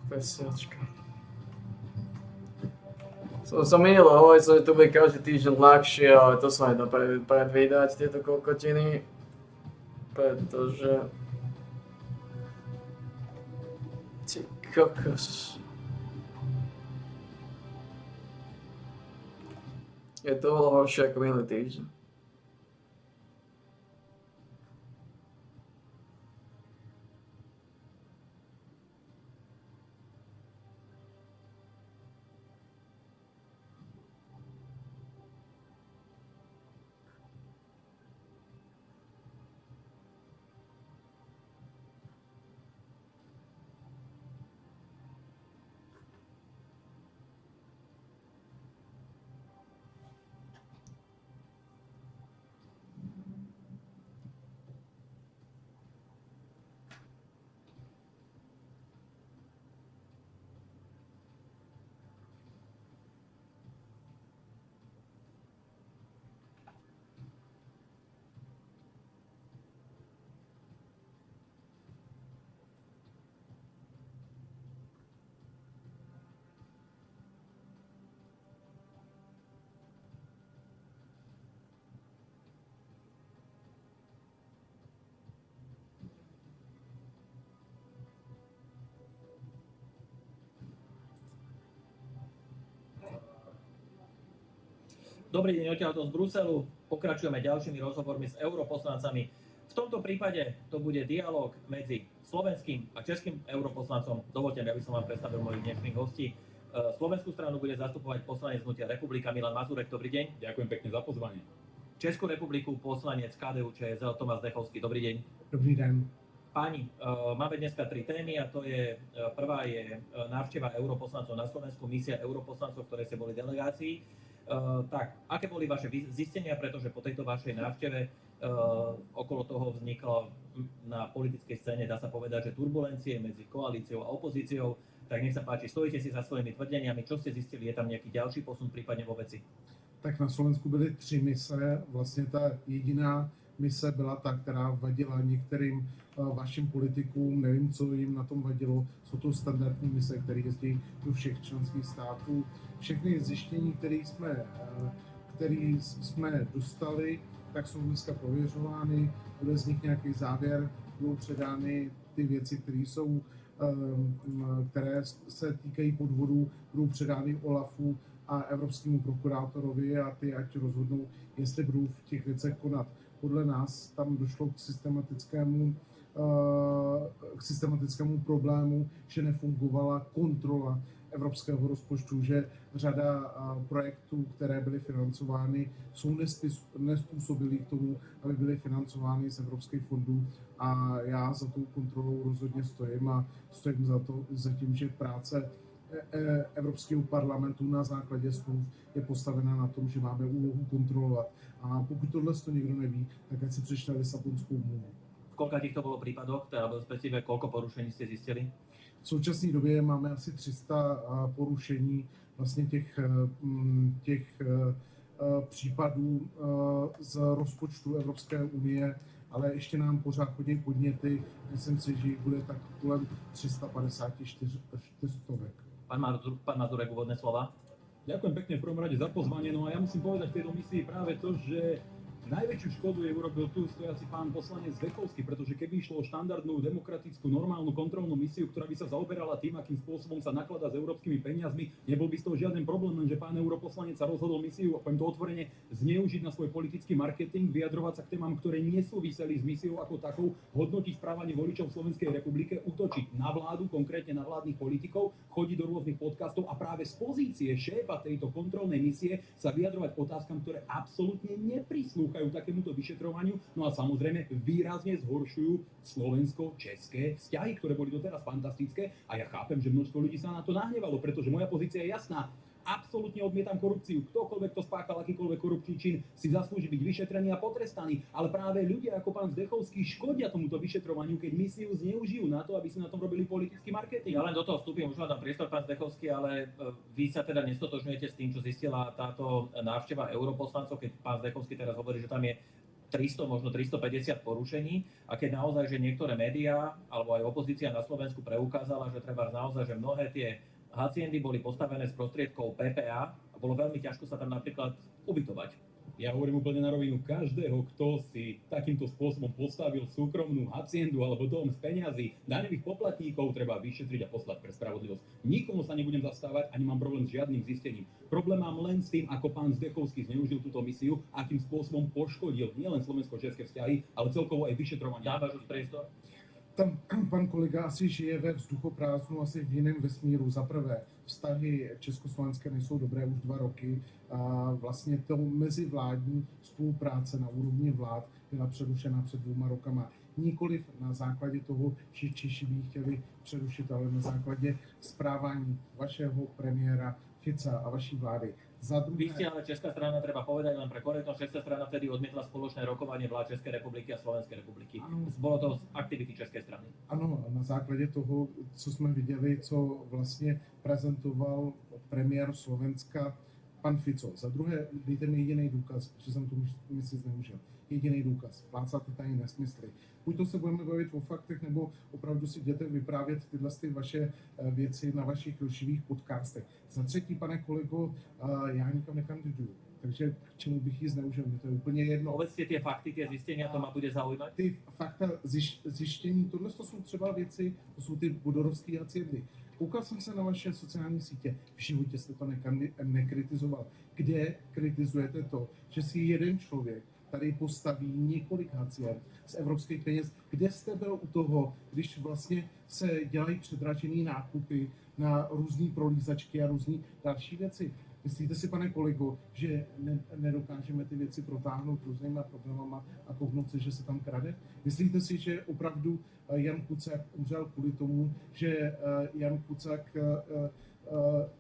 Pesiačka. Som sa mýlil, hovoril som, že to bude každý týždeň ľahšie, ale to sa nedá predvídať, tieto kokotiny. Pretože... Ty kokos. Je to oveľa horšie ako minulý týždeň. Dobrý deň, odtiaľto z Bruselu. Pokračujeme ďalšími rozhovormi s europoslancami. V tomto prípade to bude dialog medzi slovenským a českým europoslancom. Dovoľte mi, aby som vám predstavil mojich dnešných hostí. Slovenskú stranu bude zastupovať poslanec Hnutia Republika Milan Mazurek. Dobrý deň. Ďakujem pekne za pozvanie. Českú republiku poslanec KDU ČSL Tomáš Zdechovský. Dobrý deň. Dobrý den. Páni, máme dneska 3 témy a to je, prvá je návšteva europoslancov na Slovensku, misia europoslancov, ktoré ste boli v delegácii. Tak, aké boli vaše zistenia, pretože po tejto vašej návšteve okolo toho vzniklo na politickej scéne, dá sa povedať, že turbulencie medzi koalíciou a opozíciou. Tak nech sa páči, stojíte si za svojimi tvrdeniami, čo ste zistili, je tam nejaký ďalší posun prípadne vo veci? Tak na Slovensku byly 3 mise, vlastně ta jediná mise byla ta, která vadila některým vašim politikům, nevím, co jim na tom vadilo, jsou to standardní mise, které jezdí do všech členských států. Všechny zjištění, které jsme dostali, tak jsou dneska prověřovány, bude z nich nějaký závěr, budou předány ty věci, které se týkají podvodů, budou předány OLAFu a evropskému prokurátorovi a ty ať rozhodnou, jestli budou v těch věcech konat. Podle nás tam došlo k systematickému problému, že nefungovala kontrola evropského rozpočtu, že řada projektů, které byly financovány, jsou nespůsobilí k tomu, aby byly financovány z evropských fondů a já za tou kontrolou rozhodně stojím a stojím za tím, že práce Evropského parlamentu na základě smluv je postavena na tom, že máme úlohu kontrolovat. A pokud tohle to někdo neví, tak ať si přečte Lisabonskou úmluvu. V koľka týchto bolo prípadoch, alebo respektíve koľko porušení ste zistili? V současné době máme asi 300 porušení vlastně těch případů z rozpočtu Evropské unie, ale ještě nám pořád chodí podněty. Myslím si, že jich bude tak kolem 354 stovek. Pán Mazurek, úvodné slova. Ďakujem pekne v prvom rade za pozvanie, no a ja musím povedať v tejto misii práve to, že najväčšiu škodu je urobil tu stojaci pán poslanec Zdechovský, pretože keby išlo o štandardnú, demokratickú, normálnu kontrolnú misiu, ktorá by sa zaoberala tým, akým spôsobom sa nakladá s európskymi peniazmi, nebol by z toho žiaden problém, lenže pán europoslanec sa rozhodol misiu, poviem to otvorene, zneužiť na svoj politický marketing, vyjadrovať sa k témam, ktoré nesúviseli s misiou ako takou, hodnotiť správanie voličov v Slovenskej republike, útočiť na vládu, konkrétne na vládnych politikov, chodiť do rôznych podcastov a práve z pozície šéfa tejto kontrolnej misie sa vyjadrovať otázkam, ktoré absolútne neprislúchajú takémuto vyšetrovaniu, no a samozrejme výrazne zhoršujú slovensko-české vzťahy, ktoré boli doteraz fantastické a ja chápem, že množstvo ľudí sa na to nahnevalo, pretože moja pozícia je jasná. Absolútne odmietam korupciu. Ktokoľvek to spáchal, akýkoľvek korupčný čin, si zaslúži byť vyšetrený a potrestaný. Ale práve ľudia ako pán Zdechovský škodia tomuto vyšetrovaniu, keď misiu zneužijú na to, aby si na tom robili politický marketing. Ja len do toho vstúpim, už vám dám priestor, pán Zdechovský, ale vy sa teda nestotožňujete s tým, čo zistila táto návšteva europoslancov, keď pán Zdechovský teraz hovorí, že tam je 300, možno 350 porušení a keď naozaj, že niektoré médiá alebo aj opozícia na Slovensku preukázala, že treba naozaj, že mnohé tie haciendy boli postavené z prostriedkov PPA a bolo veľmi ťažko sa tam napríklad ubytovať. Ja hovorím úplne na rovinu každého, kto si takýmto spôsobom postavil súkromnú haciendu alebo dom z peňazí daňových poplatníkov, treba vyšetriť a poslať pre spravodlivosť. Nikomu sa nebudem zastávať, ani mám problém s žiadnym zistením. Problém mám len s tým, ako pán Zdechovský zneužil túto misiu, akým spôsobom poškodil nielen slovensko-české vzťahy, ale celkovo aj vyšetrovanie. Dávaš už priestor? Tam pan kolega asi žije ve vzduchoprázdnu, asi v jiném vesmíru. Za prvé, vztahy československé nejsou dobré už 2 roky. A vlastně to mezivládní spolupráce na úrovni vlád byla přerušena před 2 rokama. Nikoliv na základě toho, že Češi by chtěli přerušit, ale na základě správání vašeho premiéra Fica a vaší vlády. Vy ste ale česká strana, treba povedať len pre korektnosť, česká strana vtedy odmietla spoločné rokovanie vlád Českej republiky a Slovenskej republiky. Bolo to z aktivity české strany. Ano, na základě toho, co jsme viděli, co vlastně prezentoval premiér Slovenska pan Fico. Za druhé, dejte mi jediný důkaz, že jsem tu misi zneužil. Jediný důkaz. Plácáte tady nesmysly. Buď to se budeme bavit o faktech, nebo opravdu si jděte vyprávět tyhle vaše věci na vašich lživých podcastech. Za třetí, pane kolego, já nikam nekandiduju. Takže k čemu bych ji zneužil? Mě to je úplně jedno. Povedzte tie fakty, tie zistenia, to ma bude zaujímať. Ty fakta zjištění, tohle to jsou třeba věci, to jsou ty budorovské haciendy. Koukal jsem se na vaše sociální sítě, v životě jste to nekritizoval. Kde kritizujete to, že si jeden člověk tady postaví několik haciend z evropských peněz? Kde jste byl u toho, když vlastně se dělají předražený nákupy na různé prolízačky a různé další věci? Myslíte si, pane kolego, že nedokážeme ty věci protáhnout různýma problémama a kouknout se, že se tam krade? Myslíte si, že opravdu Jan Kuciak umřel kvůli tomu, že Jan Kuciak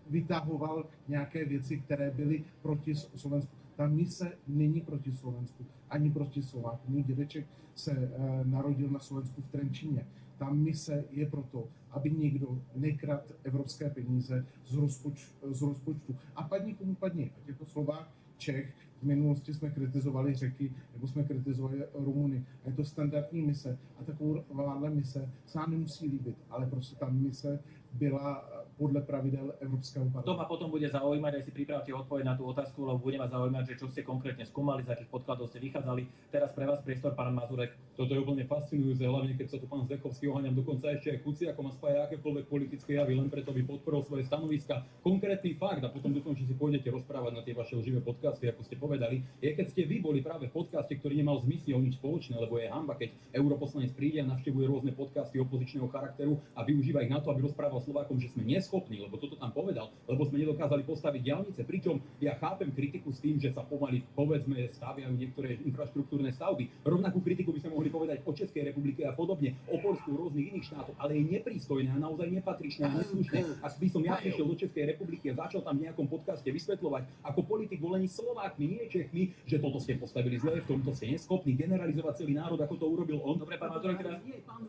vytahoval nějaké věci, které byly proti Slovensku? Ta mise není proti Slovensku, ani proti Slováku. Můj dědeček se narodil na Slovensku v Trenčíně. Ta mise je proto, aby někdo nekradl evropské peníze z rozpočtu. A padni komu padni, ať jako Slovák, Čech, v minulosti jsme kritizovali Řeky, nebo jsme kritizovali Rumuny. A je to standardní mise. A takováhle mise se nám nemusí líbit, ale prostě ta mise byla podľa pravidel Európskeho parlamentu. To ma potom bude zaujímať, aj si pripravte odpoveď na tú otázku, lebo bude ma zaujímať, že čo ste konkrétne skúmali, z akých podkladov ste vychádzali. Teraz pre vás priestor, pán Mazurek. Toto je úplne fascinujúce, hlavne keď sa tu pán Zdechovský oháňam, dokonca ešte aj Kuciakom a spája akékoľvek politické javy, len preto by podporil svoje stanoviska. Konkrétny fakt, a potom dúfam, že si pôjdete rozprávať na tie vaše živé podcasty, ako ste povedali, je keď ste vy boli práve v podcaste, ktorý nemal s misiou nič spoločné, lebo je hanba, keď europoslanec príde a navštevuje rôzne podcasty opozičného charakteru a využíva ich na to, aby rozprával Slovákom, že sme schopní, lebo toto tam povedal, lebo sme nedokázali postaviť diaľnice. Pričom ja chápem kritiku s tým, že sa pomaly, povedzme, staviajú niektoré infraštruktúrne stavby. Rovnakú kritiku by sme mohli povedať o Českej republike a podobne, o Poľsku, rôznych iných štátov, ale je neprístojné a naozaj nepatričné a neslušné. Ak by som ja prišiel do Českej republiky a začal tam v nejakom podcaste vysvetľovať ako politik volený Slovákmi, nie Čechmi, že toto ste postavili zle, v tomto ste neschopní generalizovať celý národ, ako to urobil on. Dobre, pán Mazurek, teraz...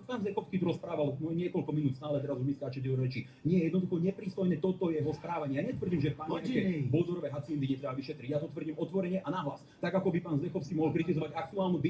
Pán Zdechovský tu rozprával niekoľko minút stále, teraz už mi skáčete do reči. Nie, jednoducho neprístojné toto jeho správanie. Ja netvrdím, že pán nejaké bodorové haciendy netreba vyšetriť. Ja to tvrdím otvorene a nahlas. Tak ako by pán Zdechovský mohol kritizovať aktuálnu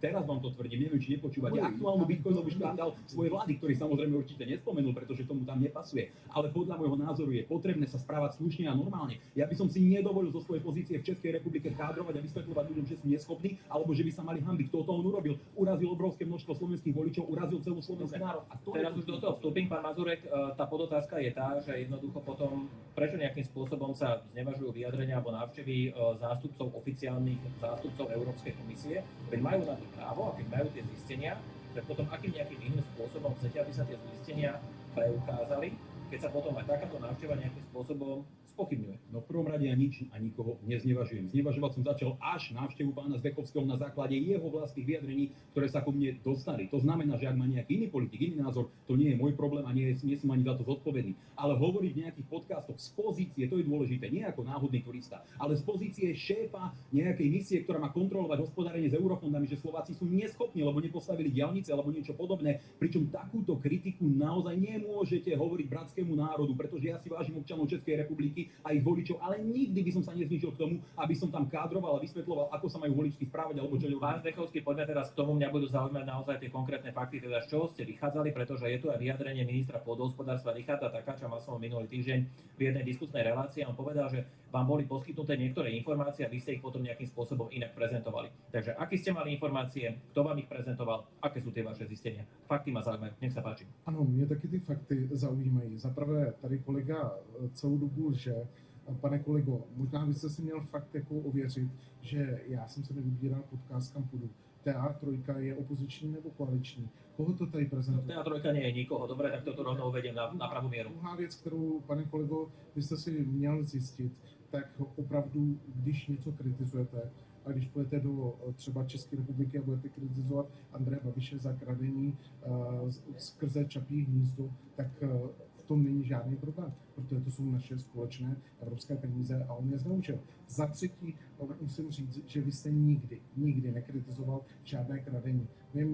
teraz vám to tvrdím, neviem, či nepočúvate, aktuálnu bitcoinovú škandál svojej vlády, ktorý samozrejme určite nespomenul, pretože tomu tam nepasuje. Ale podľa môjho názoru je potrebné sa správať slušne a normálne. Ja by som si nedovolil zo svojej pozície v Českej republike kádrovať a vysvetľovať ľuďom, že sú neschopní, alebo že by sa mali hanbiť. Toto on urobil. Urazil obrovské množstvo slovenských voličov, urazil celú slovenský národ. A to teraz už do toho vstúpim, pán Mazurek, tá podotázka je tá, že jednoducho potom, prečo nejakým spôsobom sa znevažujú vyjadrenia alebo návštevy zástupcov oficiálnych zástupcov Európskej komisie, veď majú na to právo, a keď majú tie zistenia, tak potom akým nejakým iným spôsobom chcete, aby sa tie zistenia preukázali, keď sa potom aj takáto návšteva nejakým spôsobom spochybňuje. No v prvom rade ja nič a nikoho neznevažujem. Znevažovať som začal až návštevu pána Zdechovského na základe jeho vlastných vyjadrení, ktoré sa ku mne dostali. To znamená, že ak má nejaký iný politik, iný názor, to nie je môj problém a nie som ani za to zodpovedný. Ale hovoriť v nejakých podcastoch z pozície, to je dôležité, nie ako náhodný turista, ale z pozície šéfa nejakej misie, ktorá má kontrolovať hospodárenie s eurofondami, že Slováci sú neschopní, lebo nepostavili diaľnice alebo niečo podobné, pričom takúto kritiku naozaj nemôžete hovoriť bratskému národu, pretože ja si vážim občanov Českej republiky a ich voličov, ale nikdy by som sa neznižil k tomu, aby som tam kádroval a vysvetľoval, ako sa majú voličky správať alebo čo. Pán Zdechovský, poďme teraz k tomu, mňa budú zaujímať naozaj tie konkrétne fakty, teda z čoho ste vychádzali, pretože je tu aj vyjadrenie ministra pôdohospodárstva Richarda Takáča, mal som ho minulý týždeň v jednej diskusnej relácii a on povedal, že vám boli poskytnuté niektoré informácie a vy ste ich potom nejakým spôsobom inak prezentovali. Takže aký ste mali informácie, kto vám ich prezentoval, aké sú tie vaše zistenia? Fakty ma zaujímajú, nech sa páči. Ano, mě taky ty fakty zaujímají. Za prvé, tady kolega celou dobu lže. Pane kolego, možná byste si měl fakt jako ověřit, že já jsem se nevybíral podcast, kam půjdu. TA3 je opoziční nebo koaliční? Koho to tady prezentuje? TA3 nie je nikoho, dobre, tak toto rovnou uvediem na pravú mieru. Druhá věc, kterou, pane kolego, byste si měl zjistit, tak opravdu, když něco kritizujete, a když půjdete do třeba České republiky a budete kritizovat Andreje Babiše za kradení skrze Čapí hnízdo, tak v tom není žádný problém, protože to jsou naše společné evropské peníze a on je zneužil. Za třetí musím říct, že vy jste nikdy nekritizoval žádné kradení. Vy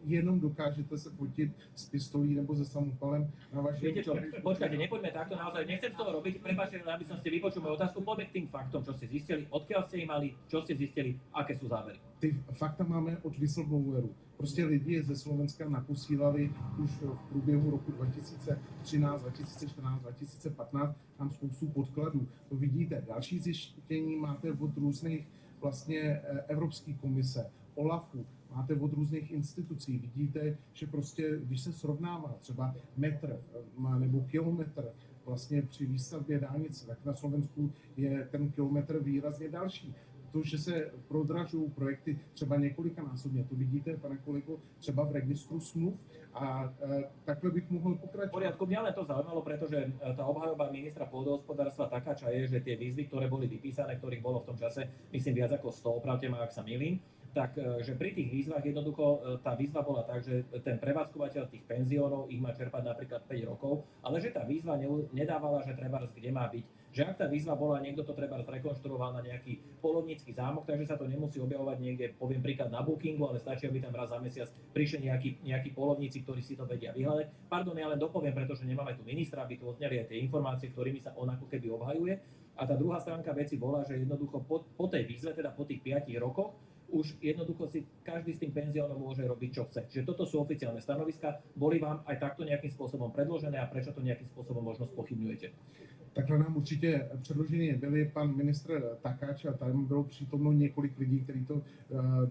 jenom dokážete se fotiť s pistolí nebo se samopalem na vaši... Viete čo, počkajte, nepoďme takto naozaj, nechcem z toho robiť, prepáčte, aby som si vypočul moju otázku, poďme k tým faktom, čo ste zistili, odkiaľ ste ich mali, čo ste zistili, aké sú závery. Ty fakta máme od whistleblowerů. Prostě lidi ze Slovenska naposílali už v průběhu roku 2013, 2014, 2015 tam spoustu podkladů. To vidíte. Další zjištění máte od různých vlastně Evropské komise, OLAFu, máte od různých institucí. Vidíte, že prostě, když se srovnává třeba metr nebo kilometr vlastně při výstavbě dálnic, tak na Slovensku je ten kilometr výrazně další. To, že se prodražují projekty třeba několikanásobně, to vidíte, pane kolego, třeba v registru smluv a takhle bych mohl pokračovať. V poriadku, mňa len to zaujímalo, pretože tá obhajoba ministra pôdohospodárstva Takáča je, že tie výzvy, ktoré boli vypísané, ktorých bolo v tom čase, myslím, viac ako 100, opravte ma, ak sa mýlim, tak že pri tých výzvach jednoducho tá výzva bola tak, že ten prevádzkovateľ tých penziónov ich má čerpať napríklad 5 rokov, ale že tá výzva nedávala, že trebárs kde má byť. Že ak tá výzva bola, niekto to trebárs rekonštruoval na nejaký polovnícky zámok, takže sa to nemusí objavovať niekde, poviem príklad na Bookingu, ale stačí, aby tam raz za mesiac prišli nejakí polovníci, ktorí si to vedia vyhľadať. Pardon, ja len dopoviem, pretože nemáme tu ministra, aby tu odzneli aj tie informácie, ktorými sa on ako keby obhajuje. A tá druhá stránka veci bola, že jednoducho po tej výzve, teda po tých 5 rokoch, už jednoducho si každý s tým penziónom môže robiť, čo chce. Čiže toto sú oficiálne stanoviska. Boli vám aj takto nejakým spôsobom predložené a prečo to nejakým spôsobom možno spochybňujete? Takhle nám určitě předložení byli pan ministr Takáč a tam bylo přítomno několik lidí, kteří to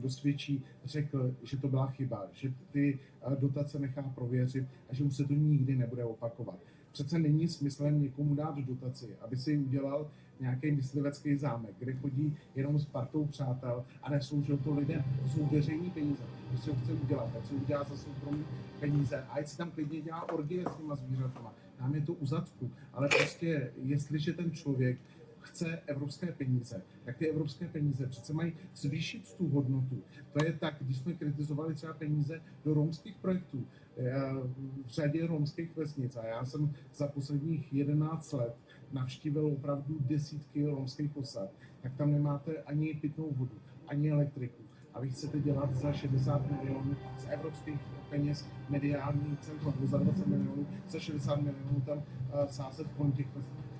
dosvědčí, řekl, že to byla chyba, že ty dotace nechá prověřit a že už se to nikdy nebude opakovat. Přece není smyslem někomu dát dotaci, aby si udělal nějaký myslivecký zámek, kde chodí jenom s partou přátel a nesloužil to lidem. To jsou veřejní peníze. Kdo si ho chce udělat, tak si ho udělá za soukromí peníze. A ať si tam klidně dělá orgie s těma zvířatama. Nám je to u zadku. Ale prostě, jestliže ten člověk chce evropské peníze, tak ty evropské peníze přece mají zvýšit tu hodnotu. To je tak, když jsme kritizovali třeba peníze do romských projektů, v řadě romských vesnic, a já jsem za posledních 11 let navštívil opravdu desítky romských osad, tak tam nemáte ani pitnou vodu, ani elektriku. A vy chcete dělat za 60 milionů z evropských peněz mediální centrum, nebo za 20 milionů, za 60 milionů tam sázet kolem těch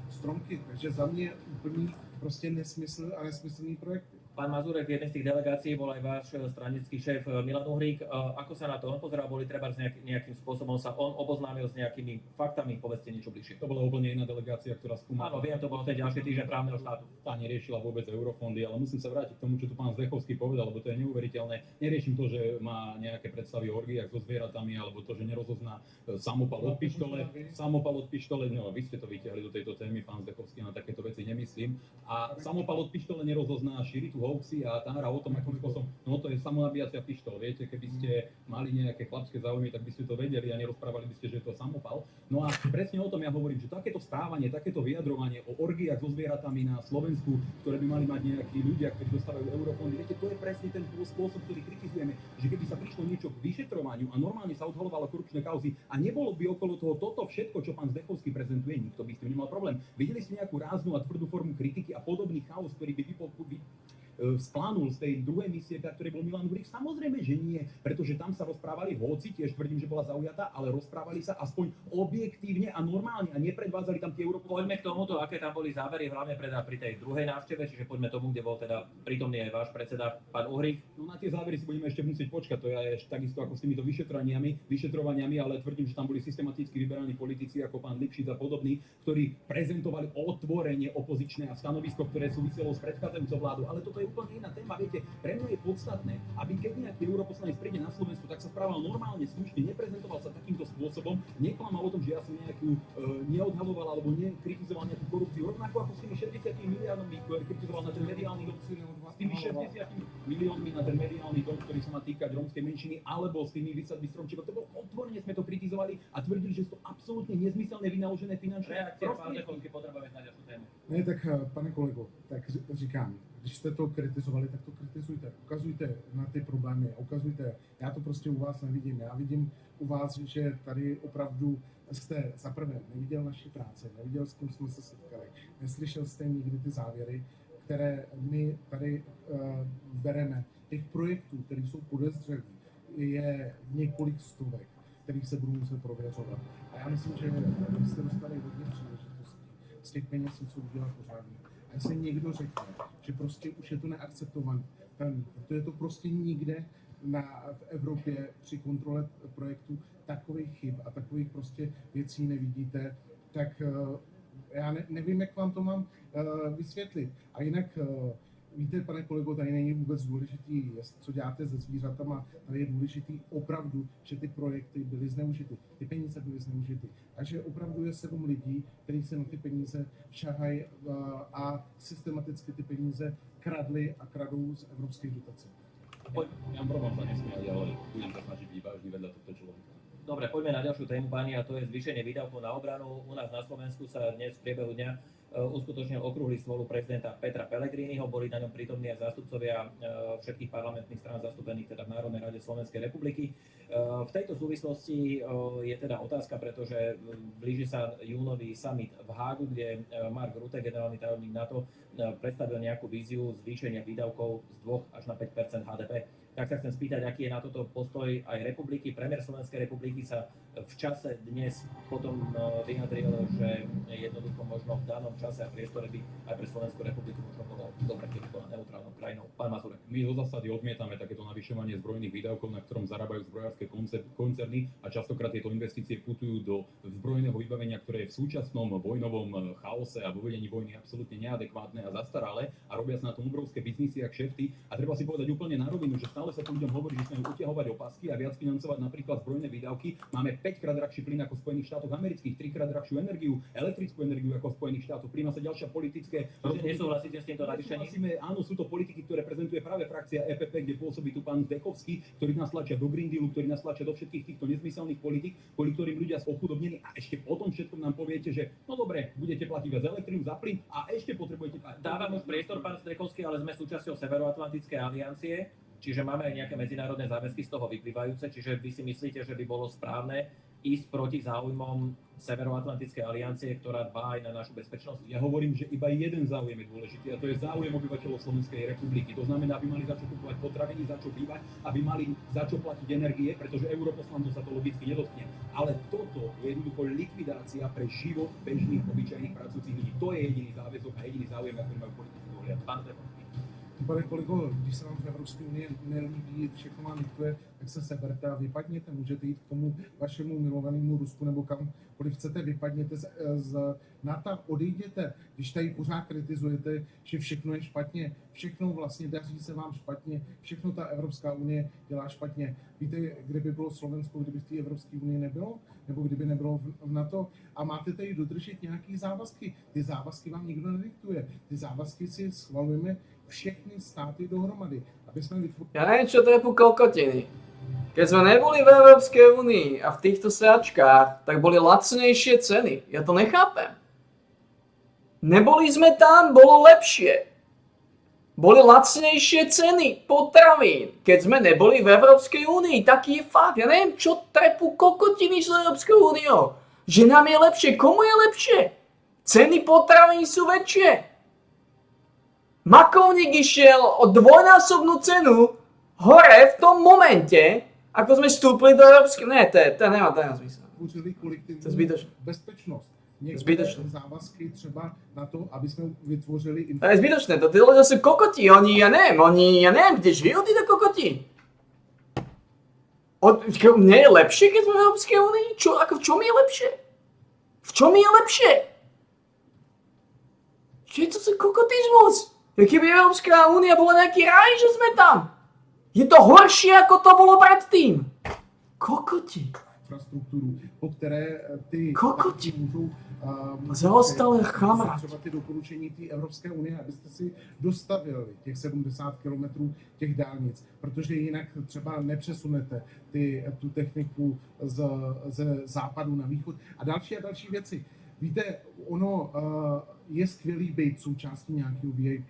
stromky. Takže za mě úplný prostě nesmysl a nesmyslný projekty. Pán Mazurek, v jednej z tých delegácií bol aj váš stranický šéf Milan Uhrík. Ako sa na to on pozeral? Boli treba nejakým spôsobom sa on oboznámil s nejakými faktami? Povedzte niečo bližšie. To bola úplne iná delegácia, ktorá skúmala. Áno, viem, to bolo ten ďalší týždeň právneho štátu. Tá neriešila vôbec eurofondy, ale musím sa vrátiť k tomu, čo tu pán Zdechovský povedal, lebo to je neuveriteľné. Neriešim to, že má nejaké predstavy o orgiách so zvieratami, alebo to, že nerozozná samopal od pištole. No, vy ste to vytiahli do tejto témy, pán Zdechovský, na takéto veci nemyslím. A samopal od pištole nerozozná, šíri tu hoaxy a tá hra o tom, akým spôsobom, no to je samonabíjacia pištol. Viete, keby ste mali nejaké chlapské záujmy, tak by ste to vedeli a nerozprávali by ste, že je to samopal. No a presne o tom ja hovorím, že takéto správanie, takéto vyjadrovanie o orgiách so zvieratami na Slovensku, ktoré by mali mať nejakí ľudia, ktorí dostávajú eurofondy, viete, to je presne ten spôsob, ktorý kritizujeme, že keby sa prišlo niečo k vyšetrovaniu a normálne sa odhalovalo korupčné kauzy a nebolo by okolo toho toto všetko, čo pán Zdechovský prezentuje, nikto by s tým nemal problém. Videli ste nejakú ráznu a tvrdú formu kritiky a podobný chaos, ktorý by splánul z tej druhej misie, na ktorej bol Milan Uhrík? Samozrejme, že nie, pretože tam sa rozprávali, hoci tiež tvrdím, že bola zaujatá, ale rozprávali sa aspoň objektívne a normálne a nepredvádzali tam tie európske. Poďme k tomuto, aké tam boli závery, hlavne pri tej druhej návšteve, čiže poďme tomu, kde bol teda prítomný aj váš predseda, pán Uhrík. No na tie závery si budeme ešte musieť počkať, to je takisto ako s týmito vyšetrovaniami, ale tvrdím, že tam boli systematicky vyberaní politici ako pán Lipšic a podobní, ktorí prezentovali otvorenie opozičné a stanovisko, ktoré súviselo s predchádzajúcou vládou, ale toto je úplne iná téma. Viete, pre mňa je podstatné, aby keď nejaký europoslanec príde na Slovensku, tak sa správal normálne, slušne, neprezentoval sa takýmto spôsobom, neklamal o tom, že ja som nejakú neodhaloval alebo nekritizoval nejakú korupciu, rovnako ako s tými 60 miliónmi, ktoré kritizoval na ten mediálny dom, s tými 60 miliónmi na ten mediálny dom, ktorý sa má týkať rómskej menšiny, alebo s tými výsadby stromčekov. To bolo otvorene, sme to kritizovali a tvrdili, že sú to absolútne nezmyselné vynaložené finančné prostriedky. Potrebujeme na ďalšiu tému. Ne, tak pane kolego, tak říkám, když jste to kritizovali, tak to kritizujte, ukazujte na ty problémy, ukazujte, já to prostě u vás nevidím, já vidím u vás, že tady opravdu jste za prvé neviděl naši práci, neviděl, s kým jsme se setkali, neslyšel jste nikdy ty závěry, které my tady bereme, těch projektů, které jsou podezřelí, je několik stovek, kterých se budou muset prověřovat. A já myslím, že jste dostali hodně příležitostí z těch peněz něco udělat pořádně. A jestli někdo řekne, že prostě už je to neakceptované, protože to prostě nikde v Evropě při kontrole projektu takových chyb a takových prostě věcí nevidíte, tak já nevím, jak vám to mám vysvětlit. A jinak víte, pane kolego, tady není vůbec důležitý, co děláte se zvířatama, tady je důležitý opravdu, že ty projekty byly zneužity, ty peníze byly zneužity. Takže opravdu je 7 lidí, kteří se na ty peníze šahají a systematicky ty peníze kradli a kradou z evropských dotací. Ja mám problém sa nesmiať, ale budem sa snažiť byť vážny vedľa tohto človeka. Dobre, poďme na ďalšiu tému, páni, a to je zvýšenie výdavkov na obranu. U nás na Slovensku sa dnes v priebehu dňa uskutočnil okrúhly stôl prezidenta Petra Pellegriniho. Boli na ňom prítomní aj zástupcovia všetkých parlamentných strán zastúpených teda v Národnej rade Slovenskej republiky. V tejto súvislosti je teda otázka, pretože blíži sa júnový summit v Hágu, kde Mark Rutte, generálny tajomník NATO, predstavil nejakú víziu zvýšenia výdavkov z 2 až na 5% HDP. Tak sa chcem spýtať, aký je na toto postoj aj republiky. Premiér Slovenskej republiky sa v čase dnes potom vyjadril, že jednoducho možno v danom čase a priestore by aj pre Slovenskú republiku možno bolo dobre, keby bola neutrálnou krajinou. Pán Mazurek. My zo zásady odmietame takéto navyšovanie zbrojných výdavkov, na ktorom zarábajú zbrojárske koncerny a častokrát tieto investície putujú do zbrojného vybavenia, ktoré je v súčasnom vojnovom chaose a vo vedení vojny absolútne neadekvátne a zastaralé a robia sa na tom obrovské biznisy a kšefty. A treba si povedať úplne na rovinu, že stále stále sa tu ľuďom hovorí, že sme utiahovať opasky a viac financovať napríklad zbrojné výdavky. Máme 5-krát drahší plyn ako v Spojených štátoch amerických, 3-krát drahšiu energiu, elektrickú energiu ako v Spojených štátoch. Príjma sa ďalšia politické. Nesúhlasíte s týmto navýšením? Áno, sú to politiky, ktoré prezentuje práve frakcia EPP, kde pôsobí tu pán Zdechovský, ktorý nás tlačia do Green Dealu, ktorý nás tlačia do všetkých týchto nezmyselných politik, kvôli ktorým ľudia sú ochudobnení a ešte potom všetkom nám poviete, že no dobre, budete platiť viac elektrinu za plyn a ešte potrebujete platiť. Dávam už priestor, pán Zdechovský, ale sme súčasťou Severoatlantickej aliancie, čiže máme aj nejaké medzinárodné záväzky z toho vyplývajúce, čiže vy si myslíte, že by bolo správne ísť proti záujmom Severoatlantickej aliancie, ktorá dbá aj na našu bezpečnosť? Ja hovorím, že iba jeden záujem je dôležitý a to je záujem obyvateľov Slovenskej republiky. To znamená, aby mali za čo kupovať potraviny, za čo bývať, aby mali za čo platiť energie, pretože europoslancov sa to logicky nedotkne. Ale toto je jednoducho likvidácia pre život bežných, obyčajných pracujúcich ľudí. To je jediný záväzok a jediný záujem, aký majú politický dohľad. Pán Zdechovský. Pane kolego, když se vám v Evropské unii nelíbí, všechno vám diktuje, tak se seberte a vypadněte. Můžete jít k tomu vašemu milovanému Rusku nebo kamkoliv chcete, vypadněte z NATO, odejděte. Když tady pořád kritizujete, že všechno je špatně, všechno vlastně daří se vám špatně, všechno ta Evropská unie dělá špatně. Víte, kdyby bylo Slovensko, kdyby v té Evropské unii nebylo? Nebo kdyby nebylo v NATO? A máte tady dodržet nějaký závazky. Ty závazky vám nikdo nediktuje. Ty závazky si schvalujeme všechny státy dohromady, aby sme vytvorili... Ja neviem, čo trepu kokotiny. Keď sme neboli v Európskej únii a v týchto sračkách, tak boli lacnejšie ceny. Ja to nechápem. Neboli sme tam, bolo lepšie. Boli lacnejšie ceny potravín, keď sme neboli v Európskej únii. Taký je fakt. Ja neviem, čo trepu kokotiny s Európskou úniou. Že nám je lepšie. Komu je lepšie? Ceny potravín sú väčšie. Makovník išiel o dvojnásobnú cenu hore v tom momente, ako sme vstúpili do Európskej... Ne, to nemá zmysel. To je zbytočné. Bezpečnosť. Zbytočné. Závazky třeba na to, aby sme vytvořili... To je zbytočné, to tí ľudia sú kokoti, ja neviem, kde žijú títo kokoti. Mne je lepšie, keď sme v Európskej únii? V čom je lepšie? V čom je lepšie? Čo je to za kokotizmus? Keby Európska únia bola nejaký raj, že sme tam. Je to horšie, ako to bolo predtým. Kokoti. Infrastrukturu, po které ty... Kokoti. Můžou zaostalé chamrat. Třeba ty doporučení té Evropské unie, abyste si dostavili těch 70 kilometrů těch dálnic, protože jinak třeba nepřesunete tu techniku ze západu na východ a další věci. Víte, ono je skvělý být součástí nějakého VIP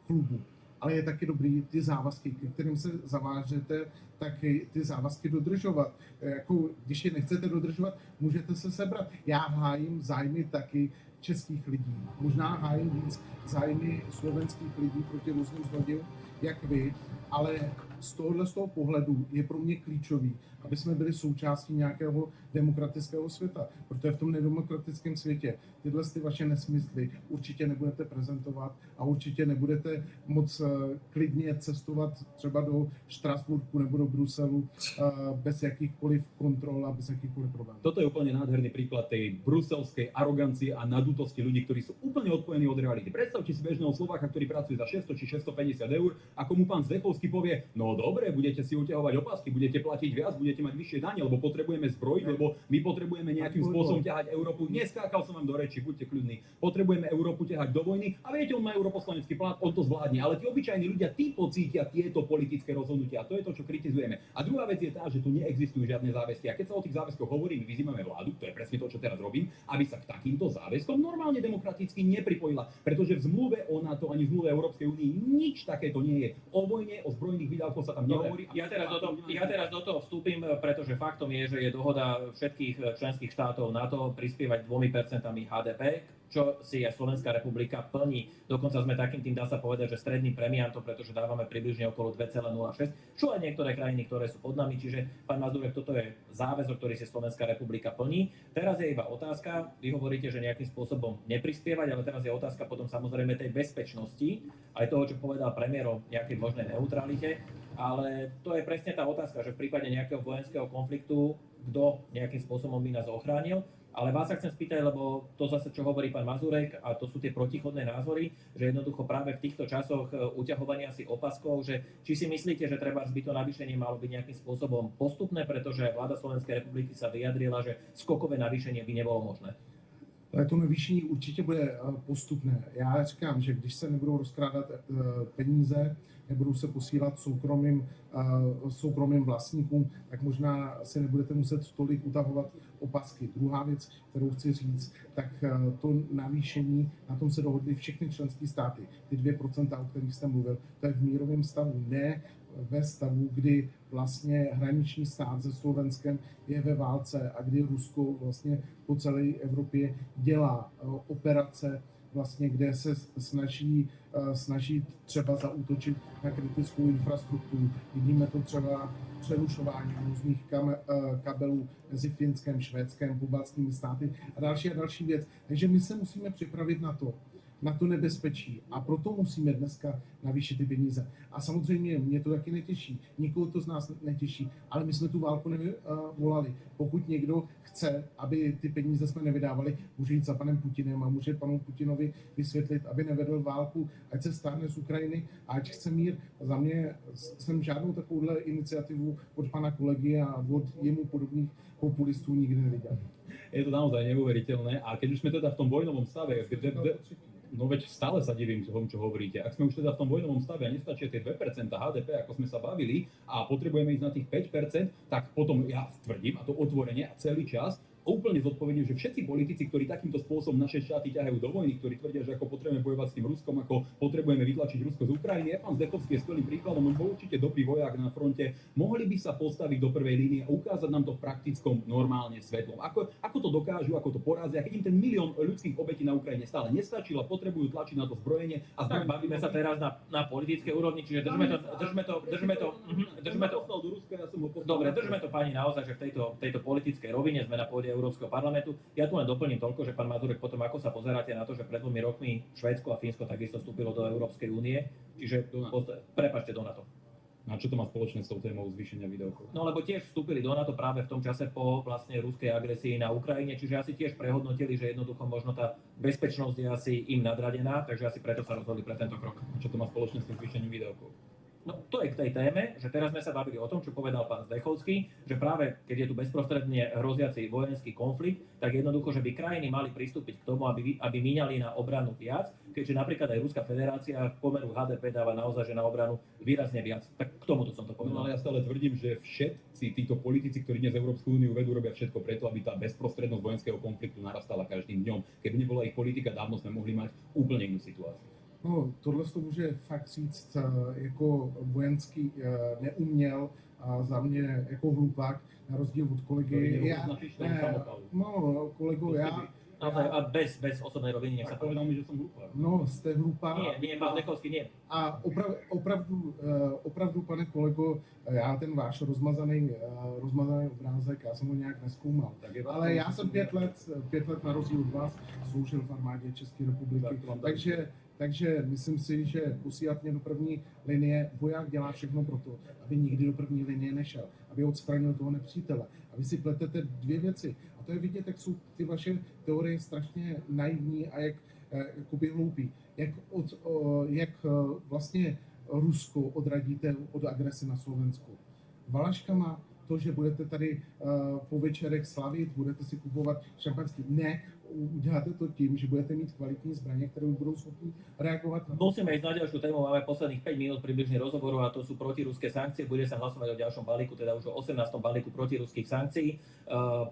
klubu, ale je taky dobrý ty závazky, k kterým se zavážete, tak ty závazky dodržovat. Jako, když je nechcete dodržovat, můžete se sebrat. Já hájím zájmy taky českých lidí. Možná hájím víc zájmy slovenských lidí proti různým zlodějům, jak vy, ale z toho pohledu je pro mě klíčový, aby jsme byli součástí nějakého demokratického světa, protože v tom nedemokratickém světě tyhle ty vaše nesmysly určitě nebudete prezentovat a určitě nebudete moc klidně cestovat třeba do Štrasburku nebo do Bruselu bez jakýchkoliv kontrol a bez jakýchkoliv problémů. Toto je úplne nádherný príklad tej bruselskej arogancie a nadutosti ľudí, ktorí sú úplne odpojení od reality. Predstavte si bežného Slováka, ktorý pracuje za 600 či 650 eur, ako mu pán Zdechovský povie, no dobre, budete si utiahovať opasky, budete platiť viac, budete mať vyššie dane, lebo potrebujeme zbrojiť, lebo my potrebujeme nejakým spôsobom ťahať Európu. Neskákal som vám do reči, buďte kľudní. Potrebujeme Európu ťahať do vojny a viete, on má europoslanecký plát, on to zvládne, ale tí obyčajní ľudia tí pocítia tieto politické rozhodnutia a to je to, čo kritizujeme. A druhá vec je tá, že tu neexistujú žiadne záväzky. A keď sa o tých záväzkoch hovorí, my vyzývame vládu, to je presne to, čo teraz robím, aby sa k takýmto záväzkom normálne demokraticky nepripojila, pretože v zmluve o NATO ani v zmluve Európskej únie nič takéto nie je. O vojne, o zbrojných výdavkoch sa tam nehovorí. Ja teraz do toho vstúpim, pretože faktom je, že je dohoda všetkých členských štátov NATO prispievať 2% HDP, čo si aj Slovenská republika plní. Dokonca sme takým tým, dá sa povedať, že stredným premiantom, pretože dávame približne okolo 2,06, čo aj niektoré krajiny, ktoré sú pod nami. Čiže, pán Mazurek, toto je záväzok, ktorý si Slovenská republika plní. Teraz je iba otázka, vy hovoríte, že nejakým spôsobom neprispievať, ale teraz je otázka potom samozrejme tej bezpečnosti, aj toho, čo povedal premiér o nejakej možnej neutralite. Ale to je presne tá otázka, že v prípade nejakého vojenského konfliktu kto nejakým spôsobom by nás ochránil. Ale vás sa chcem spýtať, lebo to zase, čo hovorí pán Mazurek, a to sú tie protichodné názory, že jednoducho práve v týchto časoch uťahovania si opaskov, že či si myslíte, že treba by to navýšenie malo byť nejakým spôsobom postupné, pretože vláda Slovenskej republiky sa vyjadrila, že skokové navýšenie by nebolo možné. Ale to navýšení určitě bude postupné. Já říkám, že když se nebudou rozkrádat peníze, nebudou se posílat soukromým vlastníkům, tak možná si nebudete muset tolik utahovat opasky. Druhá věc, kterou chci říct, tak to navýšení, na tom se dohodly všechny členské státy. Ty 2%, o kterých jste mluvil, to je v mírovém stavu, ne ve stavu, kdy vlastně hraniční stát se Slovenskem je ve válce a kdy Rusko vlastně po celé Evropě dělá operace, vlastně, kde se snaží třeba zaútočit na kritickou infrastrukturu. Vidíme to třeba přerušování různých kabelů mezi Finskem, Švédskem, pobaltskými státy a další věc. Takže my se musíme připravit na to nebezpečí. A proto musíme dneska navýšit ty peníze. A samozřejmě mě to taky netěší. Nikoho to z nás netěší. Ale my jsme tu válku nevyvolali. Pokud někdo chce, aby ty peníze jsme nevydávali, může jít za panem Putinem a může panu Putinovi vysvětlit, aby nevedl válku, ať se stáhne z Ukrajiny a ať chce mír. Za mě jsem žádnou takovouhle iniciativu od pana kolegy a od jemu podobných populistů nikdy neviděl. Je to naozaj neuveriteľné. A keď už sme teda v tom vojnovom stave, no veď stále sa divím tomu, čo hovoríte. Ak sme už teda v tom vojnovom stave a nestačia tie 2% HDP, ako sme sa bavili, a potrebujeme ísť na tých 5%, tak potom ja tvrdím, a to otvorene a celý čas, úplne zodpovedne, že všetci politici, ktorí takýmto spôsobom naše štáty ťahajú do vojny, ktorí tvrdia, že ako potrebujeme bojovať s tým Ruskom, ako potrebujeme vytlačiť Rusko z Ukrajiny, pán Zdechovský je skvelým príkladom, on bol určite dobrý vojak na fronte, mohli by sa postaviť do prvej línie a ukázať nám to v praktickom normálne svetlom. Ako to dokážu, ako to porazia, keď im ten milión ľudských obetí na Ukrajine stále nestačilo, potrebujú tlačiť na to zbrojenie a Tak bavíme sa teraz na politickej úrovni, čiže držme to. Dobre, držme to pani naozaj, že v tejto politickej rovine sme na pôde Európskeho parlamentu. Ja tu len doplním toľko, že pán Mazurek, potom ako sa pozeráte na to, že pred 2 rokmi Švédsko a Fínsko takisto vstúpilo do Európskej únie, čiže prepáčte, do NATO. A čo to má spoločné s tou témou zvýšenia výdavkov? No lebo tiež vstúpili do NATO práve v tom čase po vlastne ruskej agresii na Ukrajine, čiže asi tiež prehodnotili, že jednoducho možno tá bezpečnosť je asi im nadradená, takže asi preto sa rozhodli pre tento krok. A čo to má spoločné s tým zvýšením výdavkov? No to je k tej téme, že teraz sme sa bavili o tom, čo povedal pán Zdechovský, že práve keď je tu bezprostredne hroziaci vojenský konflikt, tak jednoducho, že by krajiny mali pristúpiť k tomu, aby míňali na obranu viac, keďže napríklad aj Ruská federácia v pomeru HDP dáva naozaj že na obranu výrazne viac. Tak k tomuto som to povedal. No ale ja stále tvrdím, že všetci títo politici, ktorí dnes Európsku úniu vedú, robia všetko preto, aby tá bezprostrednosť vojenského konfliktu narastala každým dňom. Keby nebola ich politika, dávno sme mohli mať úplne inú situáciu. No, tohle to může fakt říct jako vojenský neuměl a za mě jako hlupák, na rozdíl od kolegy. A bez osobnej roviny, nech sa povedal mi, že som hlupák. No, jste hlupák. Nie, pán Zdechovský, nie. A opravdu, pane kolego, já ten váš rozmazaný obrázek, já jsem ho nějak nezkoumal. Ale já jsem 5 let na rozdíl od vás sloužil v armádě České republiky, takže myslím si, že posílat mě do první linie, voják dělá všechno pro to, aby nikdy do první linie nešel, aby odstranil toho nepřítele. A vy si pletete 2 věci. A to je vidět, jak jsou ty vaše teorie strašně naivní a jak jakoby hloupý. Jak vlastně Rusko odradíte od agrese na Slovensku. Valaškama, to, že budete tady po večerech slavit, budete si kupovat šampanský. Ne, uděláte to tím, že budete mít kvalitní zbraně, které budou schopni reagovat na to. Musíme ísť na ďalšiu tému, máme posledných 5 minút približne rozhovoru a to sú protiruské sankcie. Bude sa hlasovať o ďalšom balíku, teda už o 18. balíku protiruských sankcií.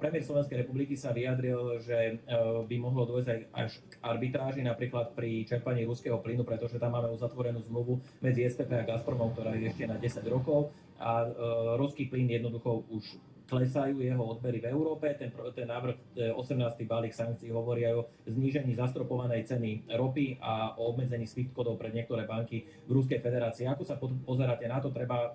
Premiér Slovenskej republiky sa vyjadril, že by mohlo dôjsť až k arbitráži, napríklad pri čerpaní ruského plynu, pretože tam máme uzatvorenú zmluvu medzi SPP a Gazpromom, ktorá je ešte na 10 rokov a ruský plyn jednoducho už klesajú jeho odbery v Európe. Ten návrh 18. balík sankcií hovorí aj o znížení zastropovanej ceny ropy a o obmedzení SWIFT kódov pre niektoré banky v Ruskej federácii. Ako sa pozeráte na to? Treba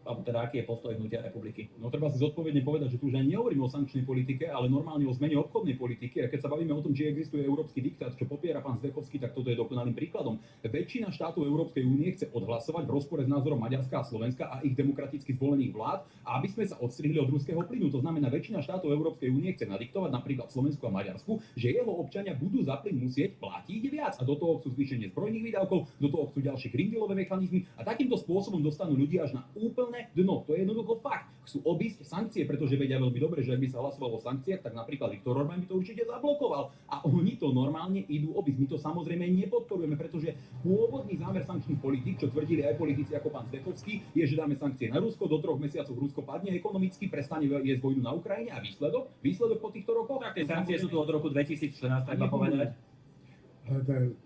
alebo teda aký je postoj Hnutia Republiky? No treba si zodpovedne povedať, že tu už ani nehovoríme o sankčnej politike, ale normálne o zmene obchodnej politiky. A keď sa bavíme o tom, či existuje európsky diktát, čo popiera pán Zdechovský, tak toto je dokonalým príkladom. Väčšina štátov Európskej únie chce odhlasovať v rozpore s názorom Maďarska a Slovenska a ich demokraticky zvolených vlád, aby sme sa odstrihli od ruského plynu. To znamená, väčšina štátov Európskej únie chce nadiktovať napríklad Slovensku a Maďarsku, že jeho občania budú za plyn musieť platiť viac. A do toho chcú zvýšenie zbrojných výdavkov, do toho chcú ďalšie green dealové mechanizmy a takýmto spôsobom dostanú ľudia až na úplné dno. To je jednoducho fakt. Chcú obísť sankcie, pretože vedia veľmi dobre, že ak by sa hlasovalo o sankciách, tak napríklad Viktor Orbán by to určite zablokoval. A oni to normálne idú obísť. My to samozrejme nepodporujeme, pretože pôvodný zámer sankčných politík, čo tvrdili aj politici ako pán Zdechovský, je, že dáme sankcie na Rusko, do 3 mesiacov Rusko padne ekonomicky, prestane jesť vojnu na Ukrajine a výsledok po týchto rokoch. Tak tie sankcie sú tu od roku 2014, treba povedať.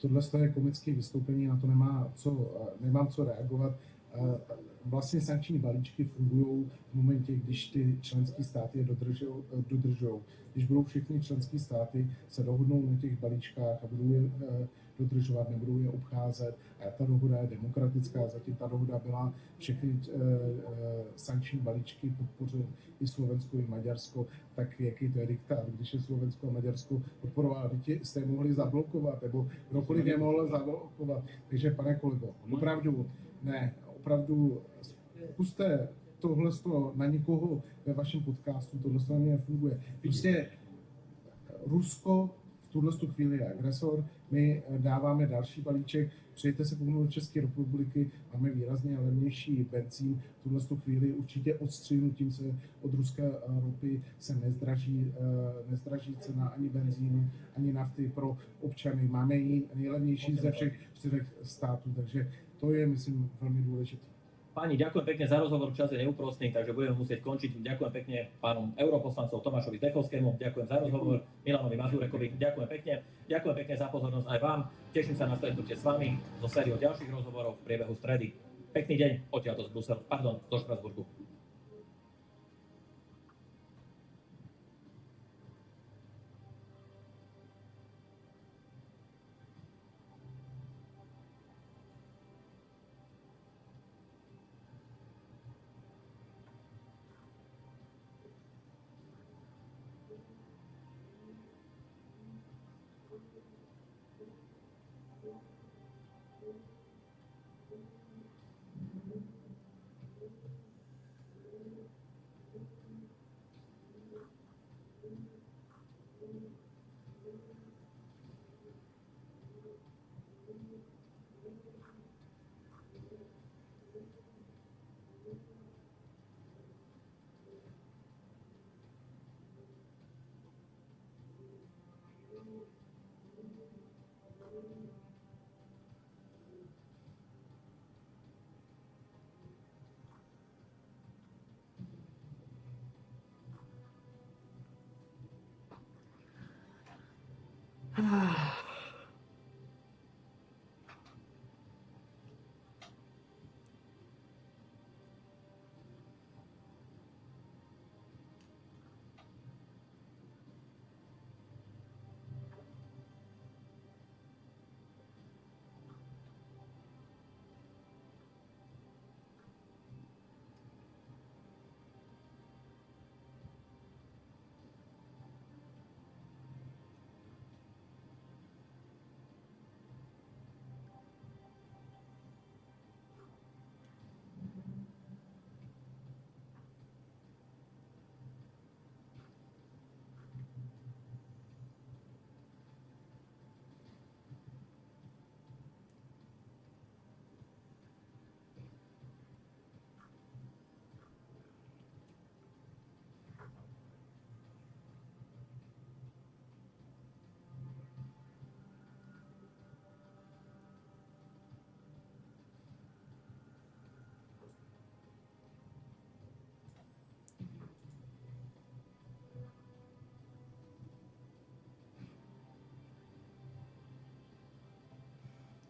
Tohle je komické vystoupení, na to nemám co reagovat. Vlastně sankční balíčky fungují v momentě, když ty členské státy je dodržují. Když budou všechny členské státy se dohodnou na těch balíčkách a budou je dodržovat, nebudou je obcházet. A ta dohoda je demokratická, zatím ta dohoda byla, všechny sankční balíčky podpořili i Slovensko, i Maďarsko, tak jaký to je diktát, když je Slovensko a Maďarsko podporoval, jste je mohli zablokovat, nebo kdokoliv je mohl zablokovat. Takže pane kolego, opravdu puste tohle na někoho ve vašem podcastu, tohle na mě nefunguje. Prostě Rusko v tuhle chvíli je agresor, my dáváme další balíček, přijďte se kouknout do České republiky, máme výrazně levnější benzín, v tuhle chvíli určitě odstřihnutím se od ruské ropy se nezdraží cena ani benzínu, ani nafty pro občany. Máme ji nejlevnější ze všech 4 států, takže to je, myslím, veľmi dôležité. Páni, ďakujem pekne za rozhovor, čas je neúprostný, takže budeme musieť končiť. Ďakujem pekne pánom europoslancom Tomášovi Zdechovskému, ďakujem za rozhovor, Milanovi Mazurekovi, ďakujem pekne za pozornosť aj vám. Teším sa na stretnutie s vami zo sériou ďalších rozhovorov v priebehu stredy. Pekný deň, odtiaľto zo Štrasburgu.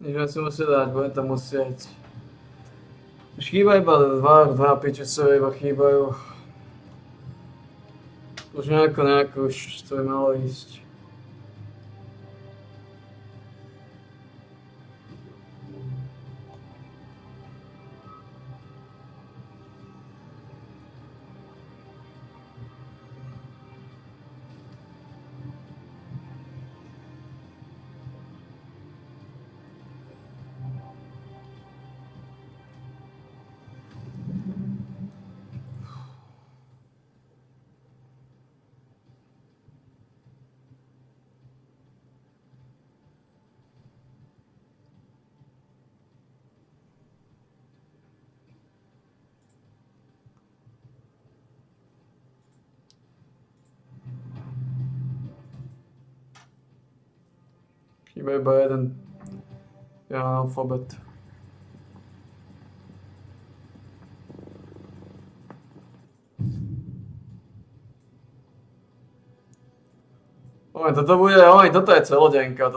Budem si musieť dať, budem tam musieť. Už chýba iba dva pičusové iba chýbajú. Už nejako už to je malo ísť. Chýba iba jeden analfabet. Toto je celodenka,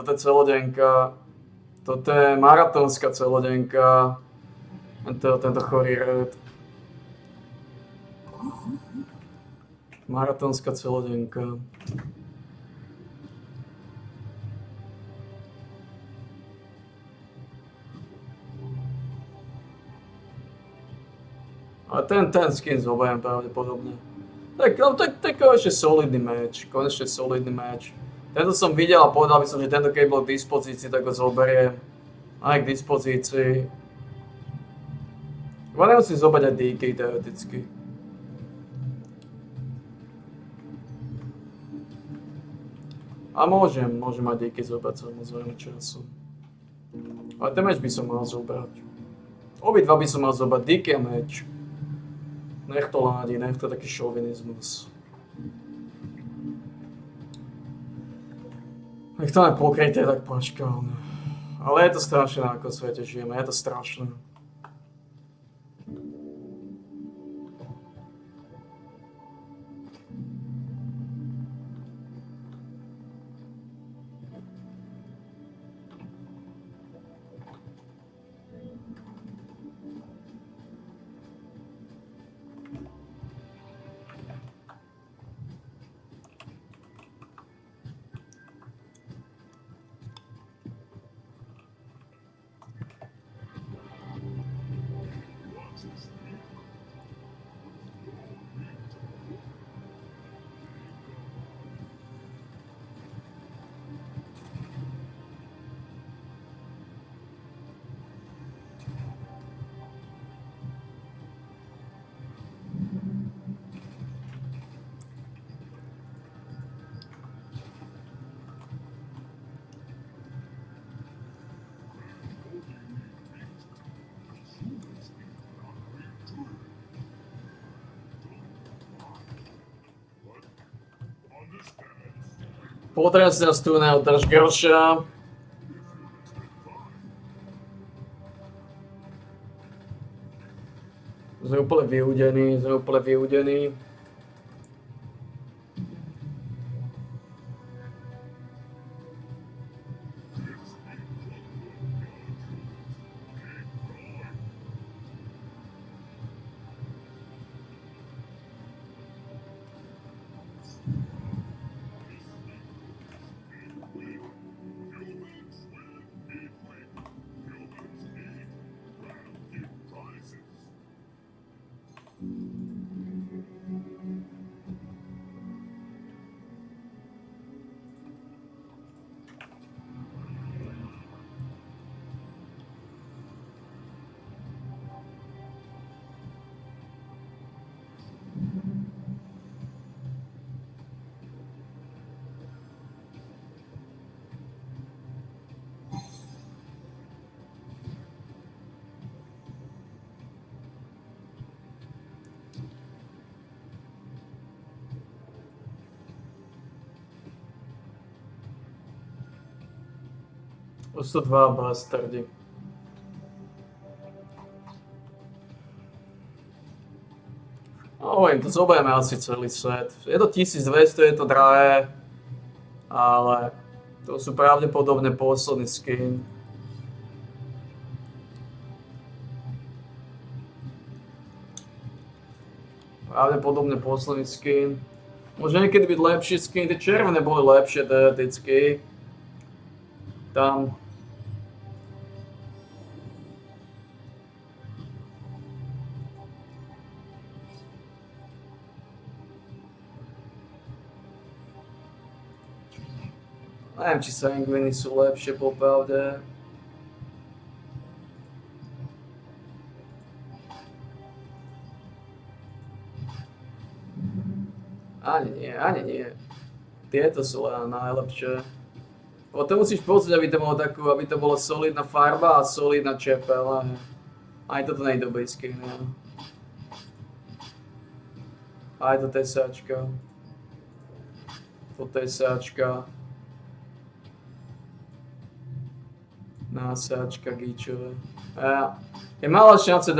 toto je maratónska celodenka, tento chorý red. Maratónska celodenka. Ale ten skin zoberiem pravdepodobne. Tak konečne solidný meč. Tento som videl a povedal by som, že tento keď bol k dispozícii, tak ho zoberiem. Aj k dispozícii. Iba nemusím zobrať aj DK teoreticky. A môžem aj DK zobrať samozrejme časom. Ale ten meč by som mal zobrať. Obidva by som mal zobrať, DK a meč. Nech to ládi, nech to je taký šovinizmus. Nech to nepokryté tak počkávne. Ale je to strašné, ako v svete žijeme, je to strašné. Potrestná struna, drž grša. Sme úplne vyúdení. To sú dva bastardi. Hovorím, to zoberieme asi celý set. Je to 1200, je to drahé, ale to sú pravdepodobne posledný skin. Pravdepodobne posledný skin. Môže niekedy byť lepší skin, tie červené boli lepšie teoreticky. Tam. Neviem, či sanguiny sú lepšie popravde. Ani nie. Tieto sú len najlepšie. O to musíš pozrieť, aby to bolo takú, aby to bola solidná farba a solidná čepel. Aj toto nie je dobrý skin, ja. Aj to tesáčka. To tesáčka. Násačka gíčové. Je malá šanca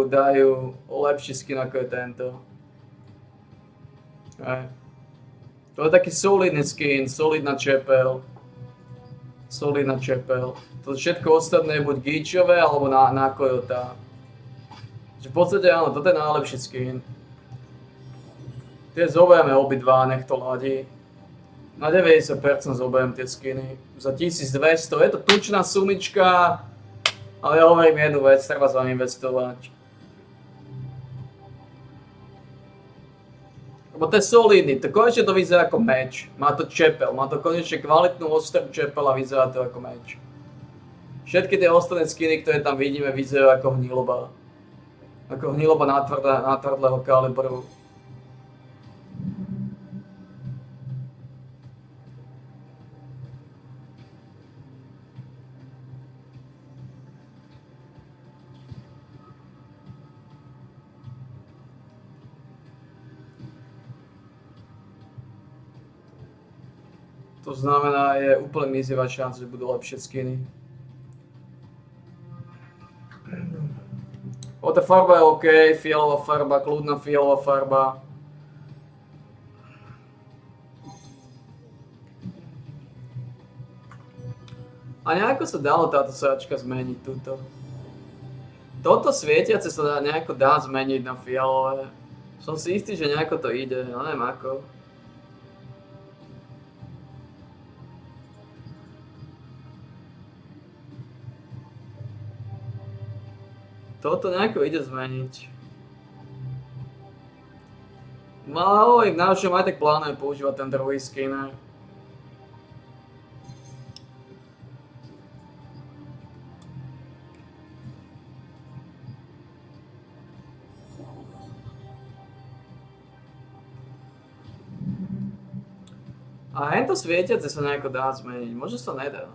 dajú lepší skin ako je tento. To je taký solidný skin, solidná čepel. Solidná čepel. To všetko ostatné je buď gíčové alebo na Kojota. V podstate áno, toto je najlepší skin. Tie zoberieme obidva, nech to ladí. Na 90% zoberiem tie skiny. Za 1200, je to tučná sumička, ale ja hovorím jednu vec, treba zainvestovať. Lebo to je solidný, to konečne to vyzerá ako meč. Má to čepel, má to konečne kvalitnú ostrú čepel a vyzerá to ako meč. Všetky tie ostatné skiny, ktoré tam vidíme, vyzerajú ako hniloba. Ako hniloba nátvrdlého kalibru. To znamená, je úplne mizivá šanca, že budú lepšie skiny. Tá farba je OK, fialová farba, kľudná fialová farba. A nejako sa dalo táto sáčka zmeniť túto. Toto svietiace sa nejako dá zmeniť na fialové. Som si istý, že nejako to ide, no neviem ako. Toto nejako ide zmeniť. No, v najlepšom aj tak plánujem používať ten druhý skinner. A hento svietiace sa nejako dá zmeniť, možno sa nedá.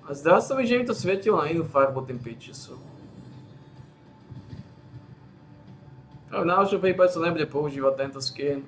A zdá sa mi, že mi to svietilo na inú farbu tým pitchesom. V najlepšom prípade sa nebude používať tento skin.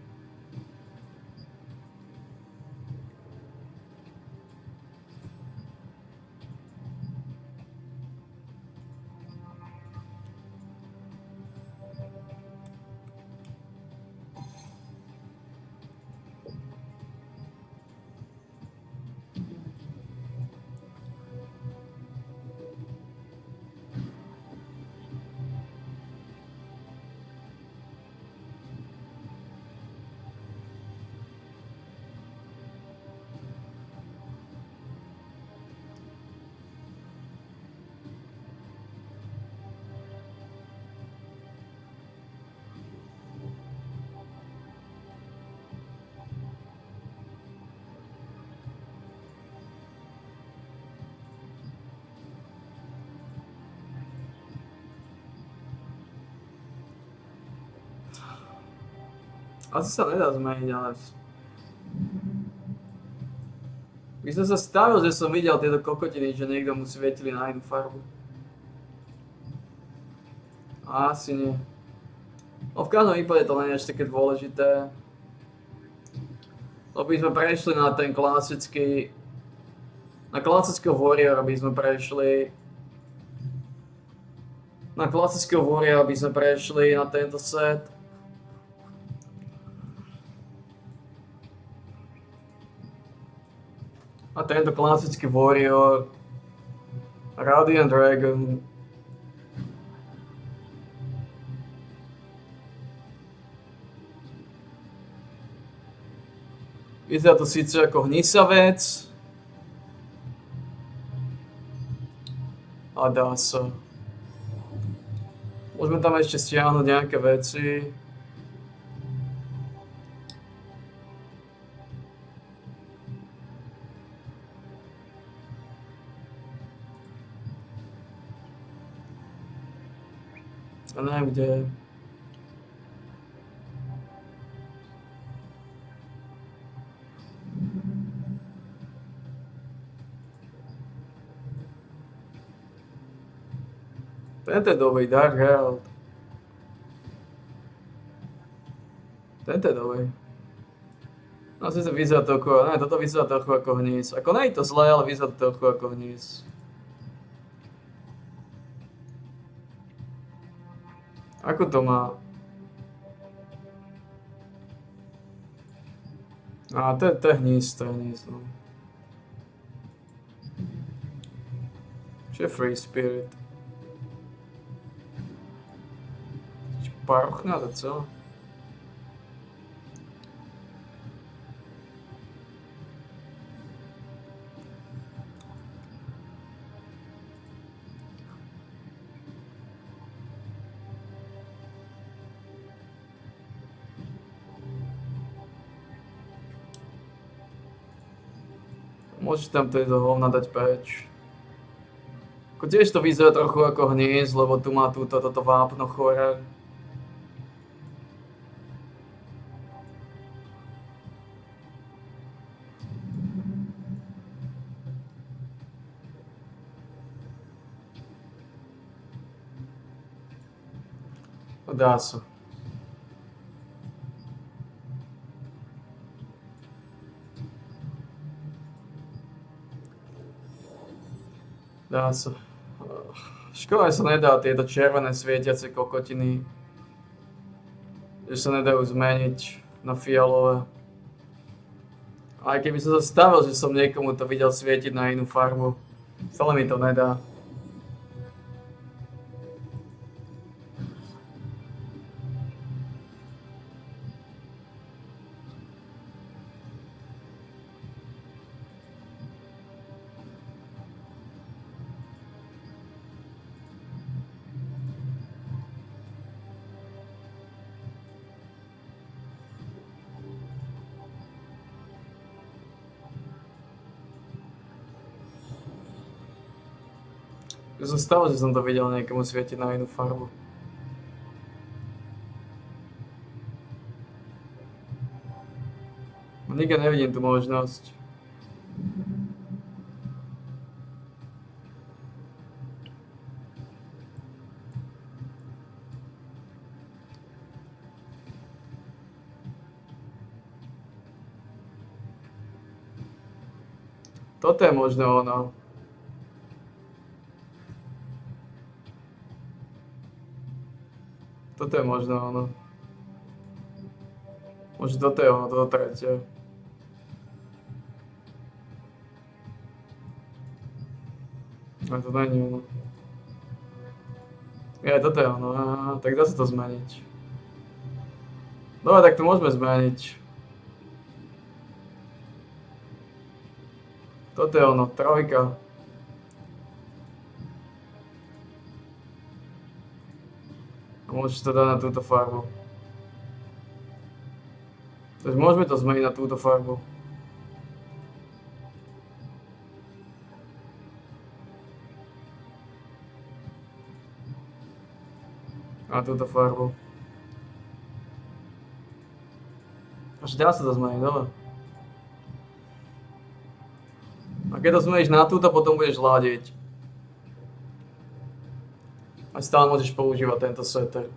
Asi sa nedá zmeniť, ale... By som sa stavil, že som videl tieto kokotiny, že niekto mu svietili na inú farbu. Asi nie. No v každom prípade to nie je až také dôležité. Lebo by sme prešli na ten klasický... Na klasického Warriora by sme prešli... Na klasického Warriora by sme prešli na tento set. A tento klasický Warrior, Radiant Dragon. Vyzerá to síce ako hnisavec. A dá sa. Môžeme tam ešte stiahnuť nejaké veci. A neviem kde. Tento je dobrý, Dark Herald. Tento je dobrý. No sice vyzerá trochu, ne, toto vyzerá trochu ako hníz. Ako nie je to zlé, ale vyzerá to trochu ako hníz. Ako to má? A to je hníz, no. Čo je Free Spirit? Parochná to celé. Môžeš tam tejto hovna dať preč. Ako tiež to vyzerá trochu ako hníz, lebo tu má toto vápno chore. Dá sa. Dá sa. Škoda, že sa nedá tieto červené svietiace kokotiny, že sa nedajú zmeniť na fialové. Aj keby som sa stavil, že som niekomu to videl svietiť na inú farbu, stále mi to nedá. Že som stalo, že som to videl niekomu svietiť na inú farbu. Nikde nevidím tú možnosť. Toto je možno ono. Toto je možno ono. Možno toto je ono, toto tretie. Ale to není ono. Toto je ono, tak dá sa to zmeniť. Dobre, tak to môžeme zmeniť. Toto je ono, trojka. Môžeš to dať na túto farbu. Takže môžeme to zmeniť na túto farbu. Na túto farbu. Až dá sa to zmeniť, dobre. A keď to zmeníš na túto, potom budeš ladiť. A stále môžeš používať tento setter.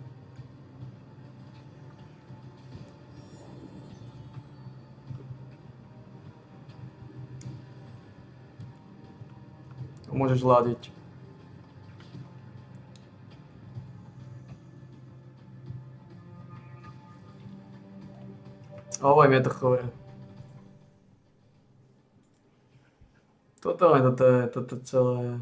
Môžeš ladiť. Ovoj, mi je to chore. Toto je celé.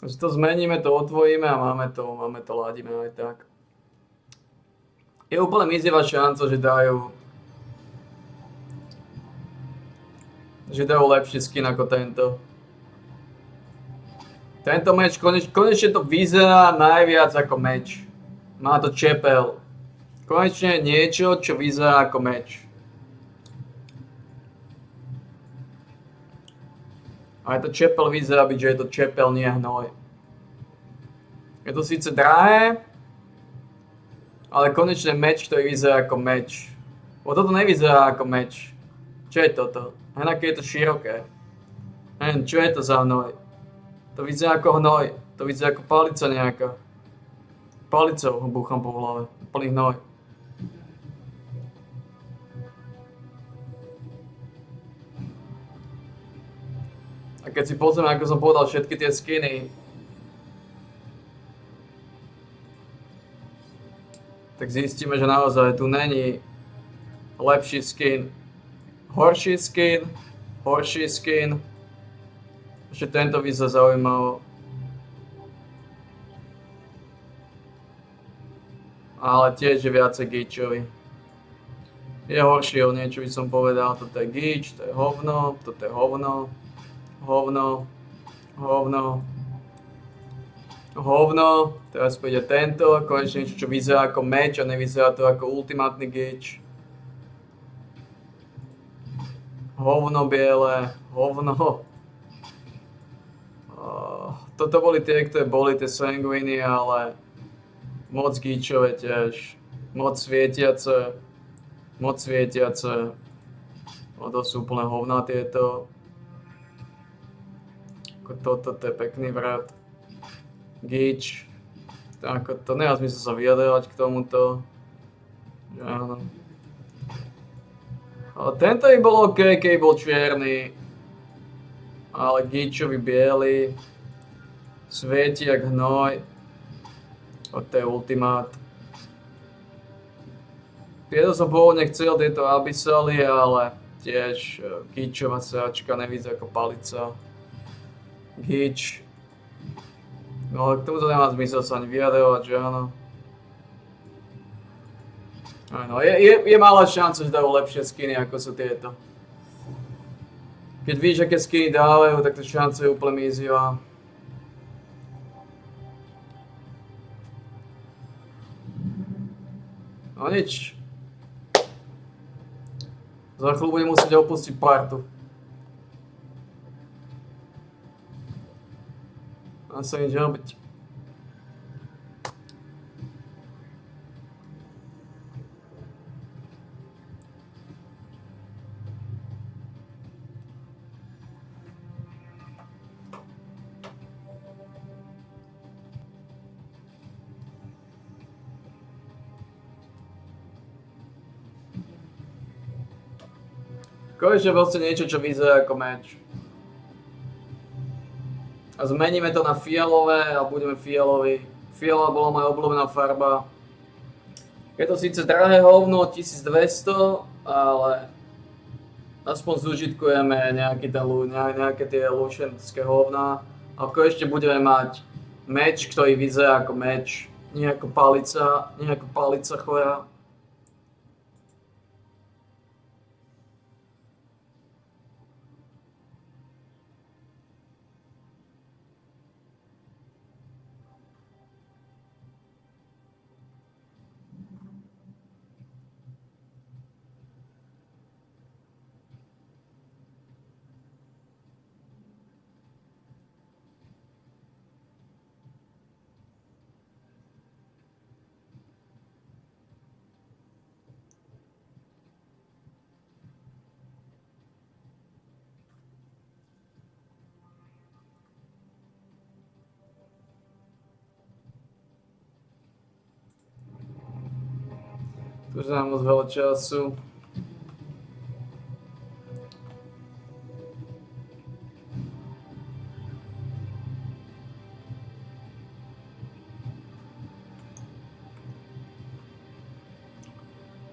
Takže to zmeníme, to otvojíme a máme to, ladíme aj tak. Je úplne mizivá šanca, že dajú lepší skin ako tento. Tento meč, konečne to vyzerá najviac ako meč. Má to čepel. Konečne niečo, čo vyzerá ako meč. Aj to čepel vyzerá byť, že je to čepel, nie hnoj. Je to síce drahé, ale konečne meč, ktorý vyzerá ako meč. Bo toto nevyzerá ako meč. Čo je toto? Hen aké je to široké. Hen, čo je to za hnoj? To vyzerá ako hnoj. To vyzerá ako palica nejaká. Palicou ho búcham po hlave. Plný hnoj. A keď si pozrieme, ako som povedal, všetky tie skiny, tak zistíme, že naozaj tu není lepší skin. Horší skin. Ešte tento vyzerá zaujímavo. Ale tiež je viacej gíčový. Je horší o niečo, by som povedal. Toto je gíč, to je hovno, toto je hovno. Hovno. Teraz pôjde tento, konečne niečo, čo vyzerá ako meč a nevyzerá to ako ultimátny gíč. Hovno biele, hovno. Toto boli tie, ktoré boli tie sanguiny, ale moc gíčové tiež. Moc svietiace. No to sú úplne hovná tieto. Toto je pekný vrat. Gíč. To nemá zmysel sa vyjadrovať k tomuto. Áno. Ale tento by bol OK, keď bol čierny. Ale gíčový biely. Svieti jak hnoj. To je ultimát. Tieto som pôvodne chcel, tieto Abyssaly, ale tiež gíčová sračka nevyzerá ako palica. Gíč. No ale k tomuto nemá zmysel sa ani vyjadrovať, že áno. Áno, je malá šanca, že dajú lepšie skiny ako sú tieto. Keď víš, aké skiny dávajú, tak to šanca je úplne mizivá. No nič. Za chvíľu budem musieť opustiť partu. Dá sa nič robiť. Konečne proste niečo, čo vyzerá ako meč. A zmeníme to na fialové a budeme fialoví. Fialová bola moja obľúbená farba. Je to síce drahé hovno, 1200, ale aspoň zužitkujeme nejaké tie lušenské hovná. A konečne budeme mať meč, ktorý vyzerá ako meč. Nie ako palica chorá. Tu už nám moc veľa času.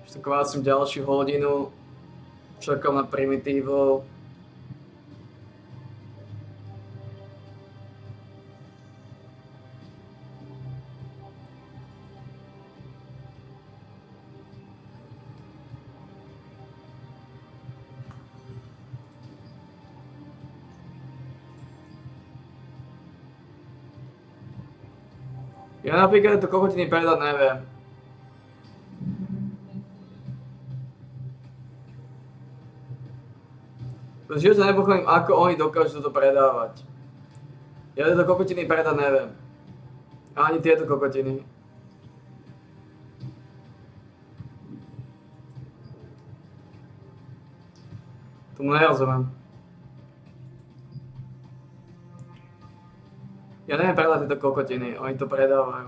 Ešte kvácim ďalšiu hodinu. Čakám na primitívov. Ja napríklad to kokotiny predať neviem. V živote nepochopím, ako oni dokážu to predávať. Ja tieto kokotiny predať neviem. Ani tieto kokotiny. Tomu nerozumiem. Ja neviem predať tieto kokotiny, oni to predávajú.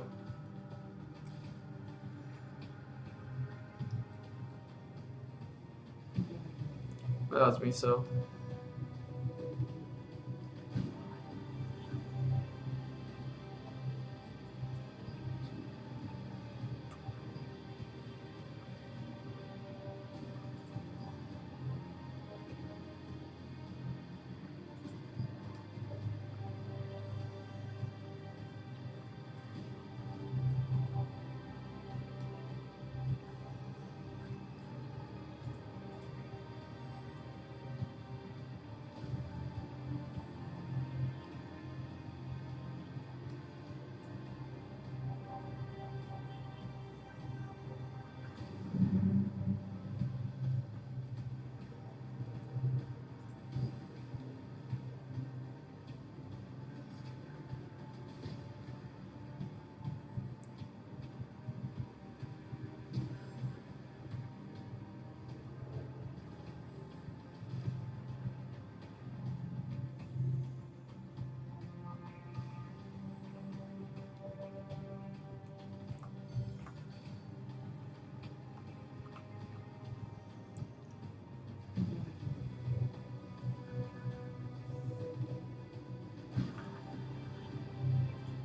Dá zmysel.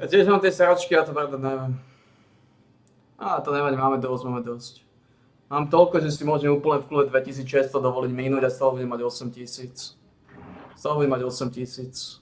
Ja tiež mám tie sračky, ja to pravda neviem. To nevadí, máme dosť. Mám toľko, že si môžem úplne v kľude 2600 dovoliť minúť a stále budem mať 8000. Stále budem mať 8000.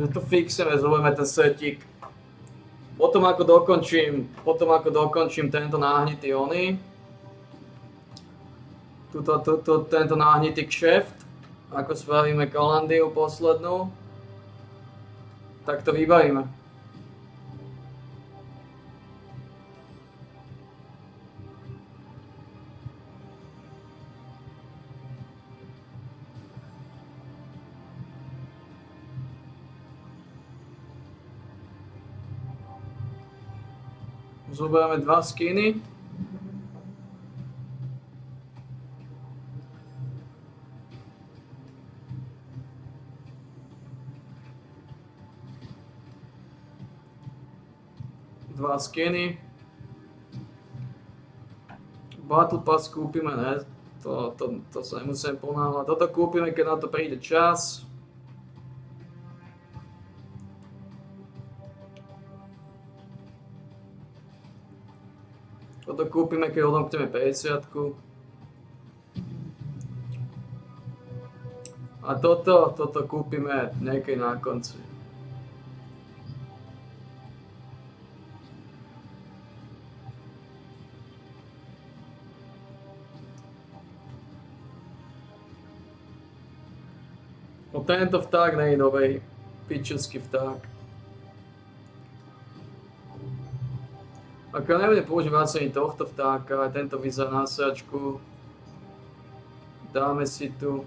že to fixujeme, zoberieme ten setík. Potom ako dokončím tento náhnitý tento náhnitý kšeft, ako spravíme Kalandiu poslednú, tak to vybavíme. Zoberieme 2 skiny. Battle Pass kúpime, ne? To sa nemusíme ponáhľať. Toto kúpime, keď na to príde čas. Toto kúpime, keď odopneme 50-ku. A toto kúpime niekej na konci. No tento vták nie je novej, pičovský vták. Ako ja nebudem používať ani tohto vtáka, aj tento vyzerá na sačku. Dáme si tu.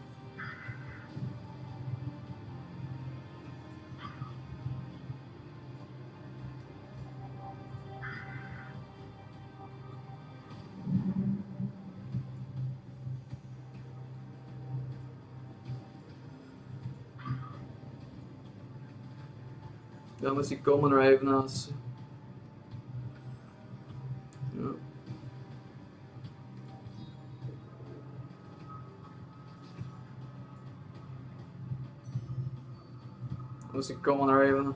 Dáme si Common Ravena asi. No. Dáme si Common Ravena.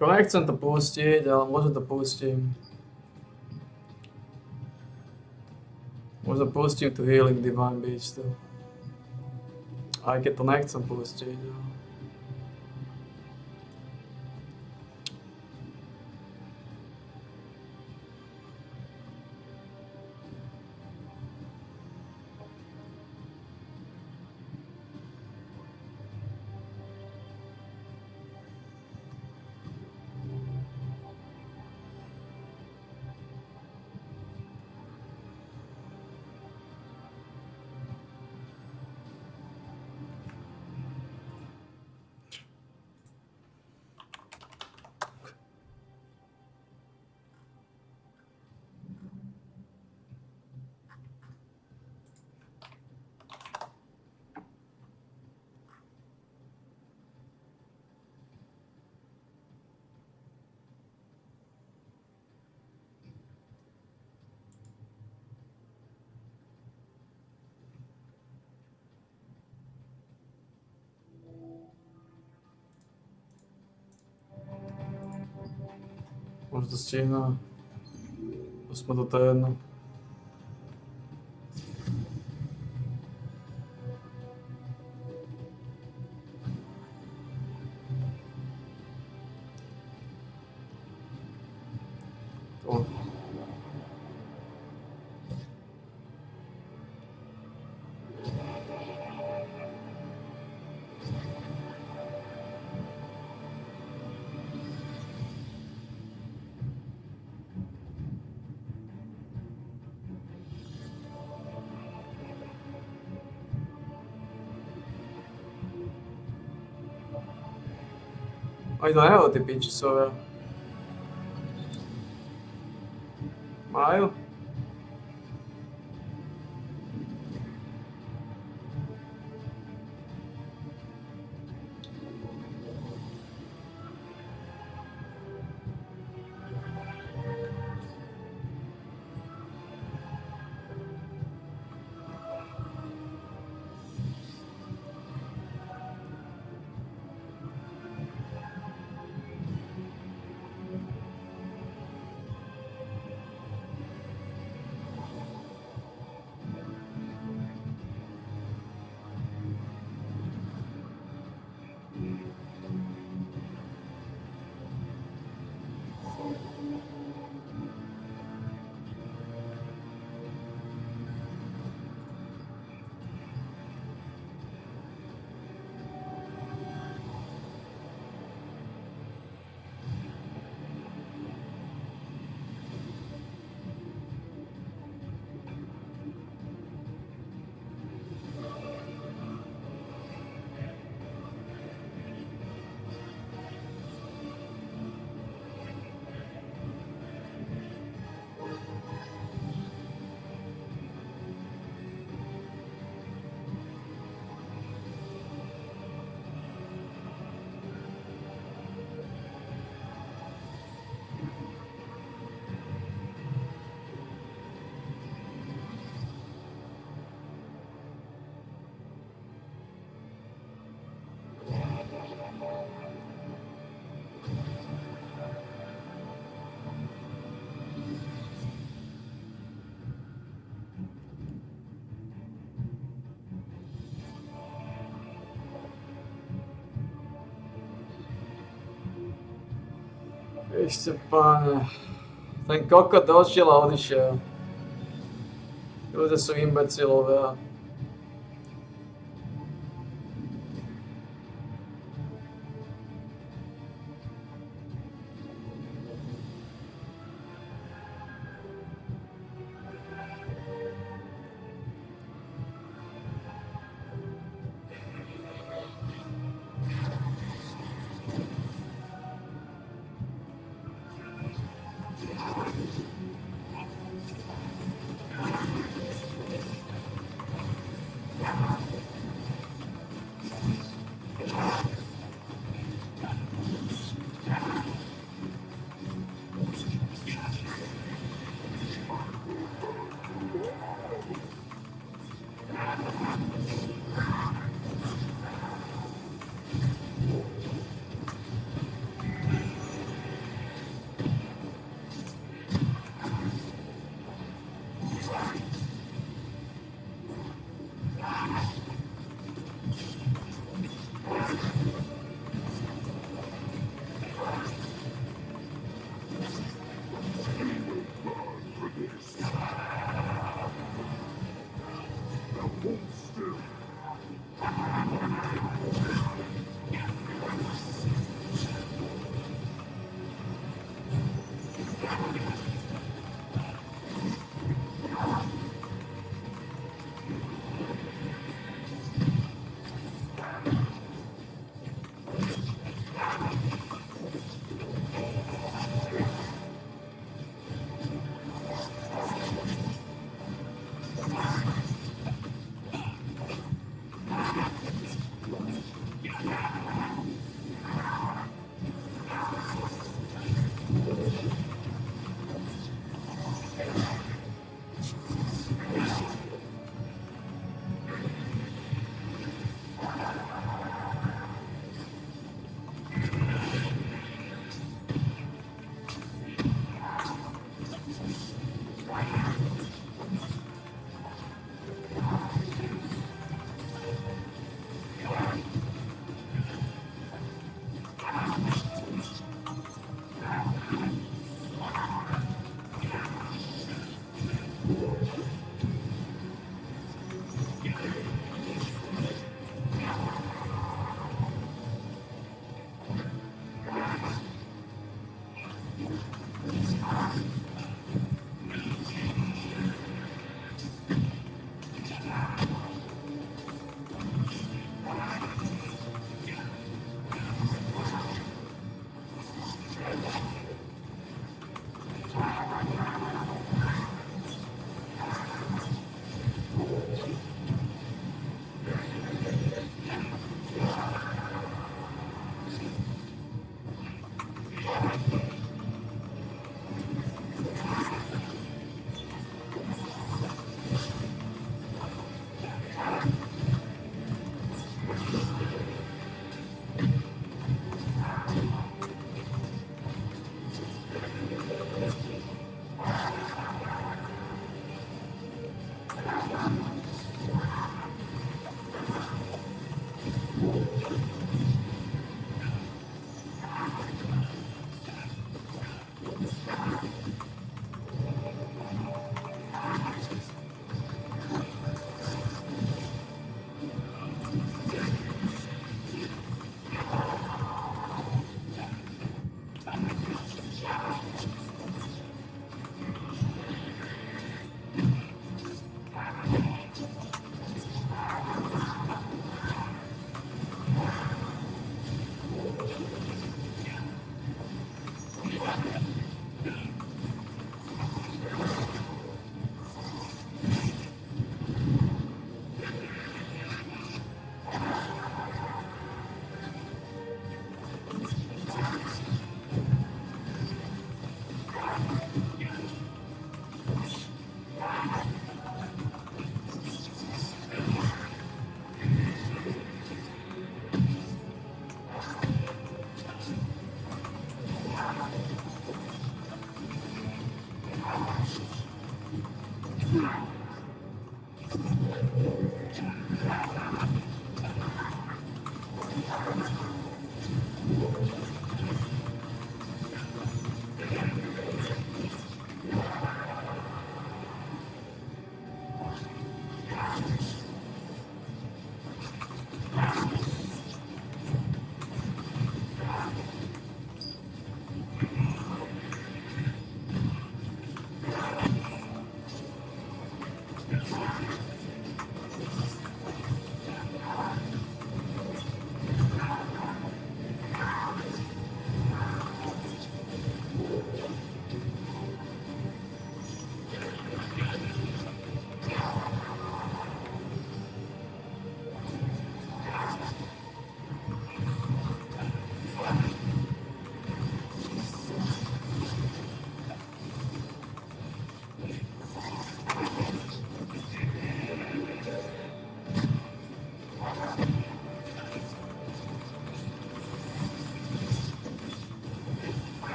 Ako nechcem to pustiť, ale možno to pustím. Možno pustím tu Healing Divine Beast. Aj keď to nechcem pustiť. Možno to stihne. Aspoň toto je jedno. Oni to nemajú, tí pičisovia. Majú? Ešte páne. Ten kokot došiel a odišiel. Ľudia sú imbecilovia.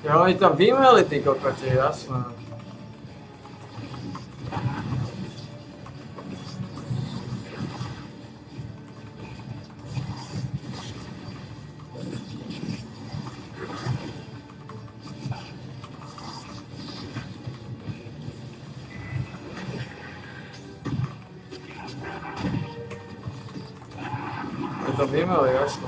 Jo, oni tam vymeli ty kokoti, jasné. Oni tam vymeli, jasné.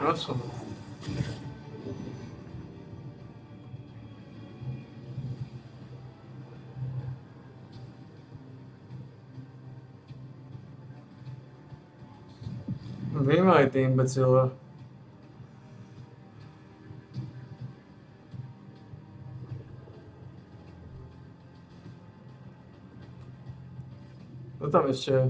Awesome. Vymeli ty imbecile. Kto tam ešte je?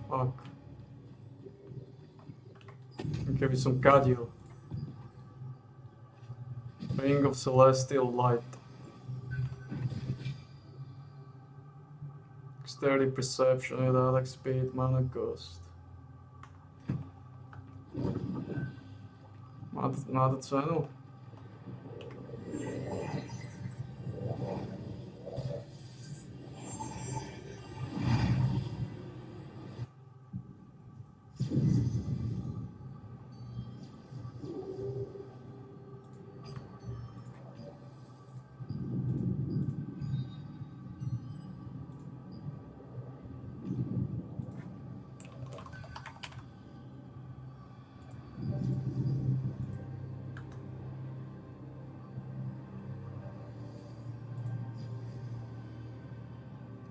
Fuck. Keby som kadil. Ring of Celestial Light. Dexterity, Perception, Attack Speed, Mana Cost. Má to cenu?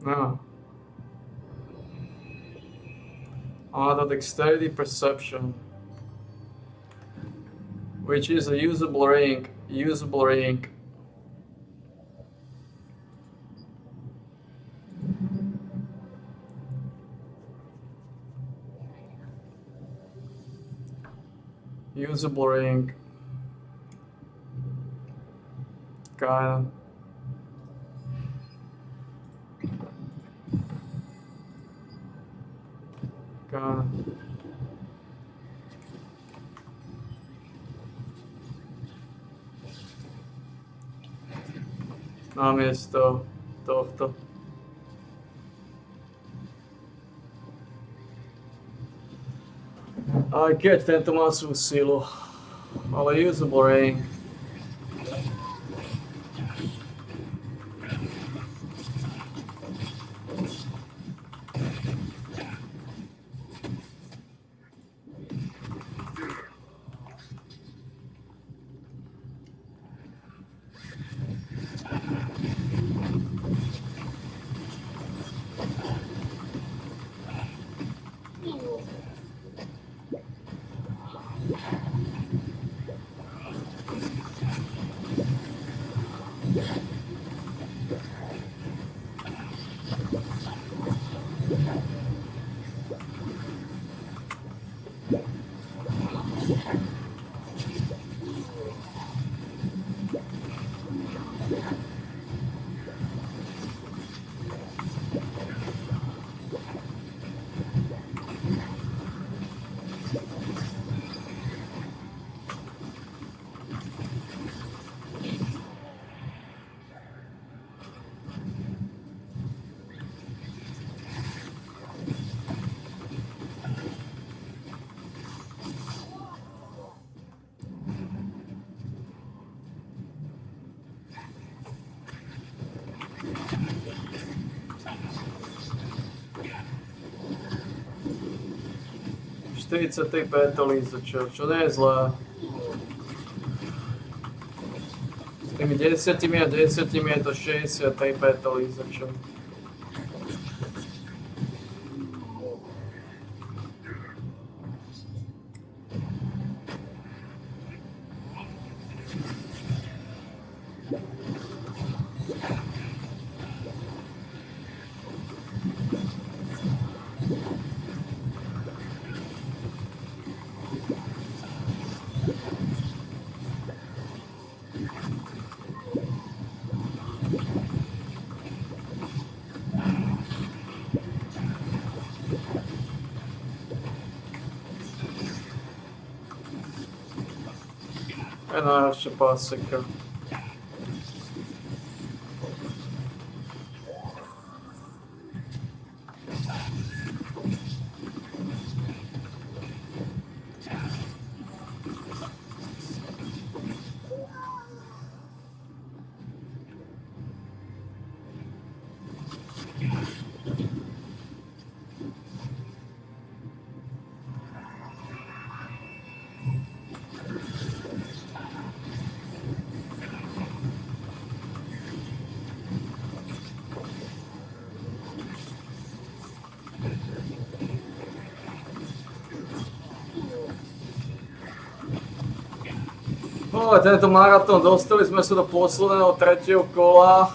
Huh. The dexterity perception, which is a usable rank. Usable rank. Usable rank. Kinda. Kinda. Namiesto tohto. Aj keď tento má svú silu, ale usable rank. Čo nie je zlé. S tými 10 a 10 je to 63 petolízačov. Je najlepšia páseka. No ale tento maratón, dostali sme sa do posledného 3. kola.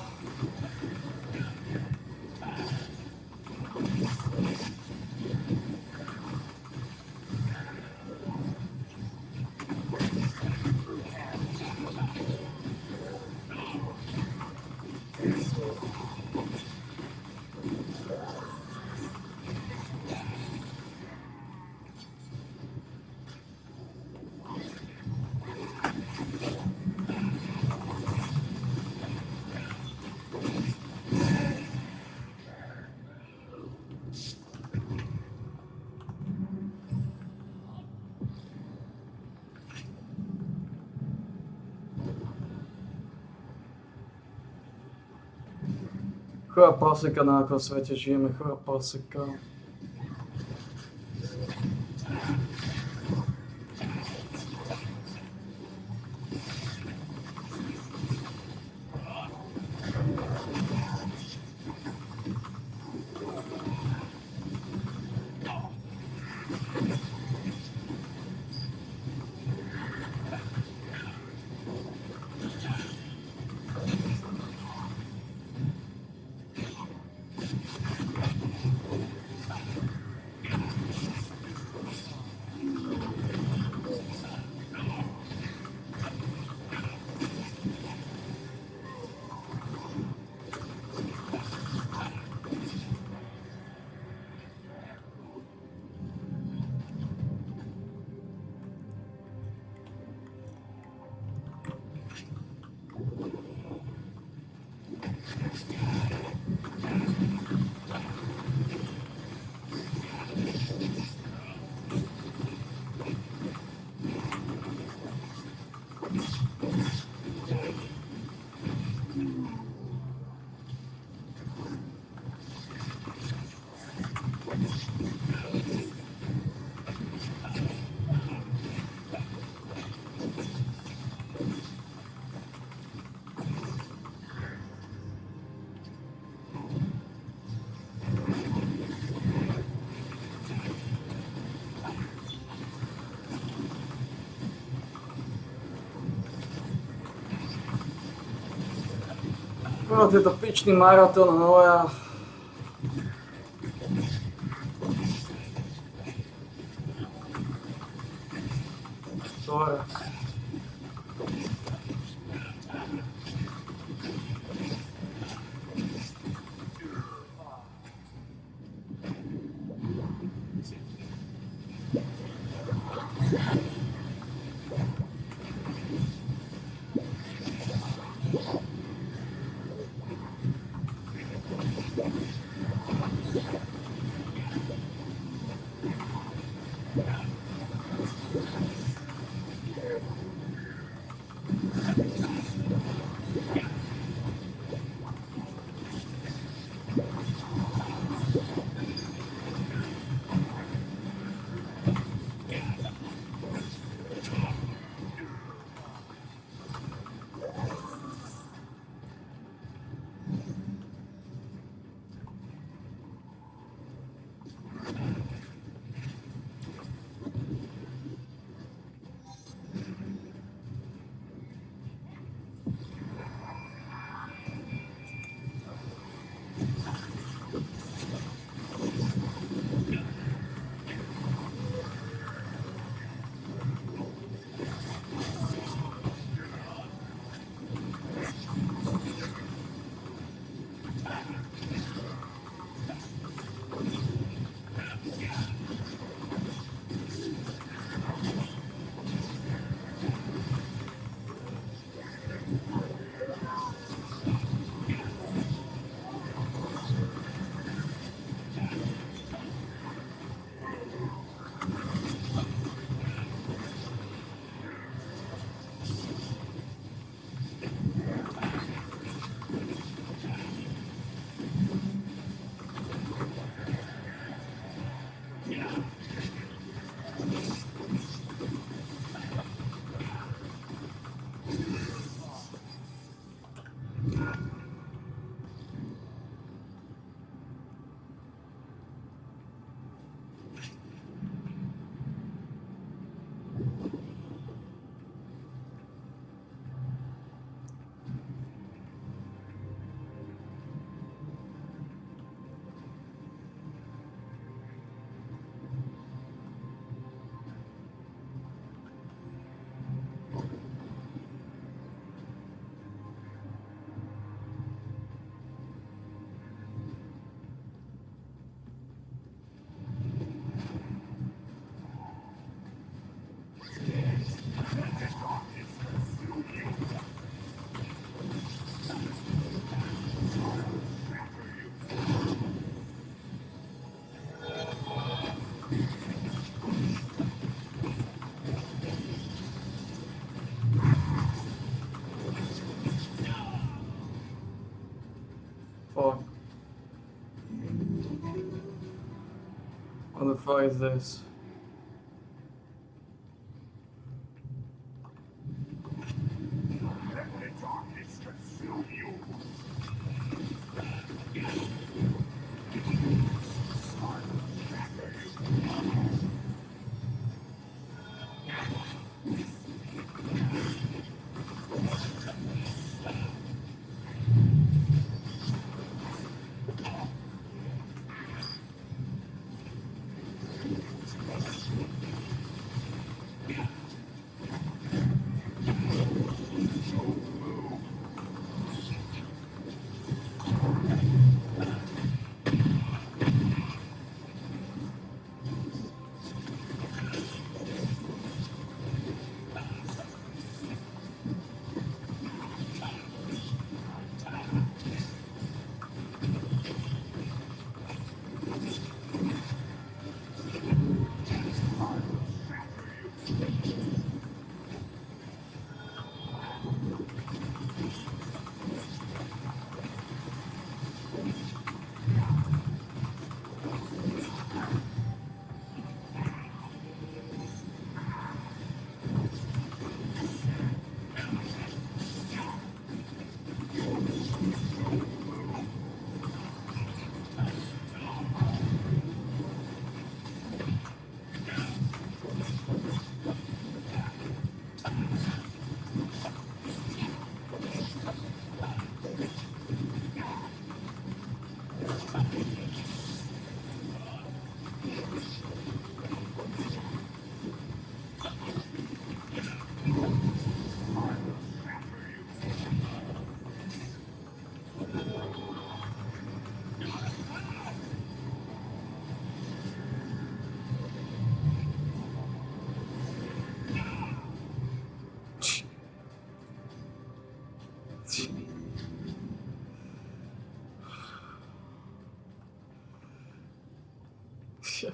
Chorá paseka, na akom svete žijeme, chorá paseka. No, to je to pičný maratón hnoja. Dobre. Fuck. What the fuck is this? O,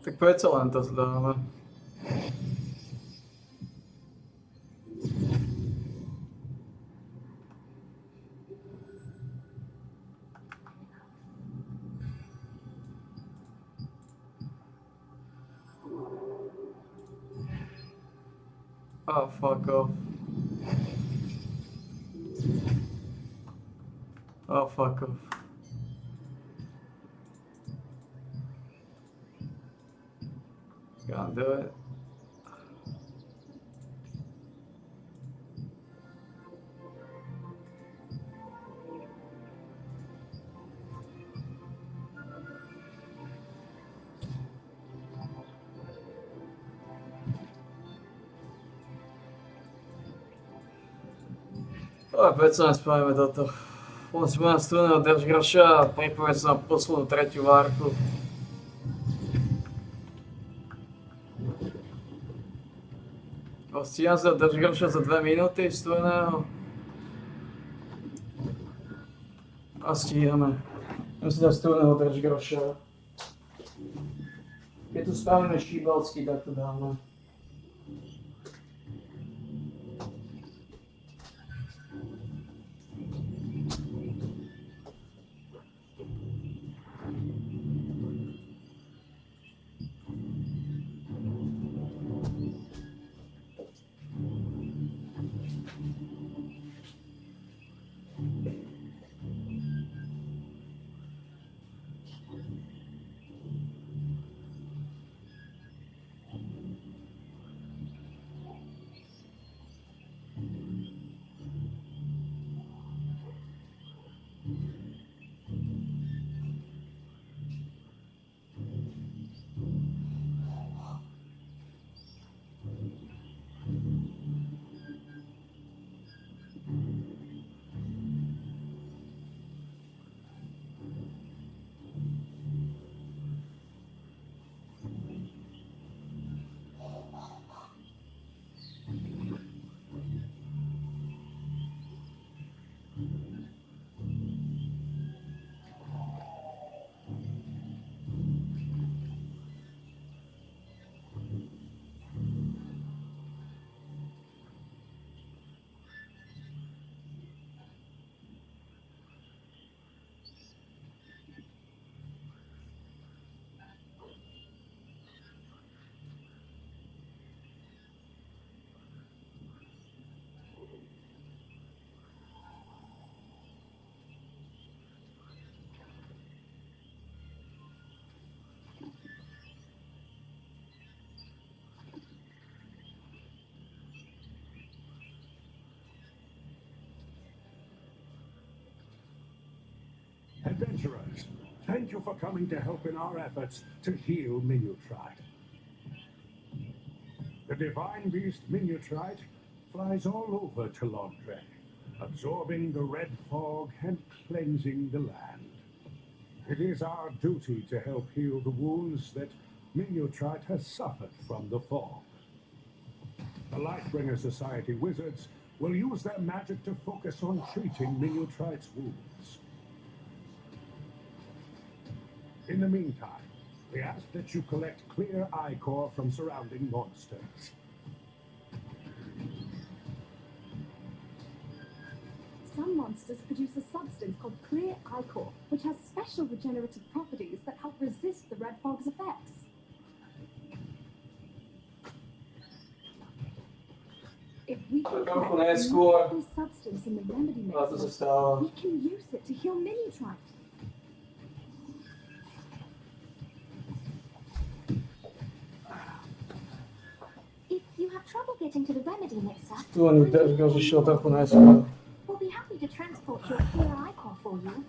tak predsa len to zdáme. Oh, fuck off. Oh, fuck off. Can't do it. Ale predsa len spravíme toto. Musíme na strunu drž groša a pripraviť sa na poslednú tretiu várku. Stíham sa drž groša za 2 minúty strujného. A stíhame. Musím dať strujného drž groša. Keď tu spravíme šíbalský, tak to dáme. Adventurers, thank you for coming to help in our efforts to heal Minutrite. The divine beast Minutrite flies all over Telondre, absorbing the red fog and cleansing the land. It is our duty to help heal the wounds that Minutrite has suffered from the fog. The Lightbringer Society wizards will use their magic to focus on treating Minutrite's wounds. In the meantime, we ask that you collect clear ichor from surrounding monsters. Some monsters produce a substance called clear ichor, which has special regenerative properties that help resist the red fog's effects. If we can collect this substance in the remedy mixer, we can use it to heal Minutrite. If you have trouble getting to the remedy mixer, Tu ani też go řešil trochu neskôr. we'll be happy to transport your clear ichor for you.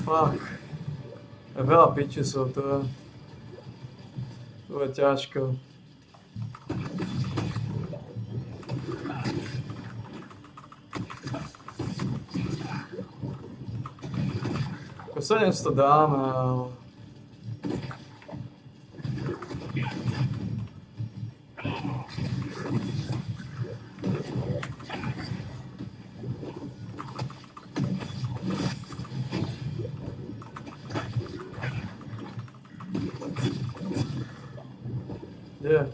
Fuck. Veľa pičusov, to je ťažko. Ako 700 dáme, ale... Yeah.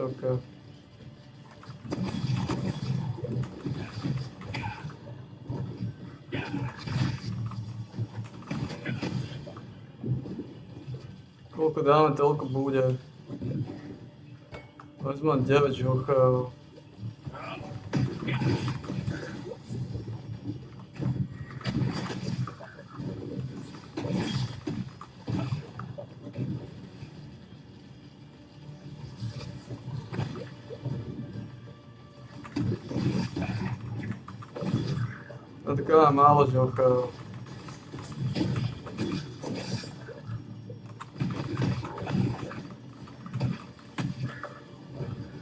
Okay. Koľko dáme, toľko bude. Vezmem 9 žuchov. No tak mám málo žuchov.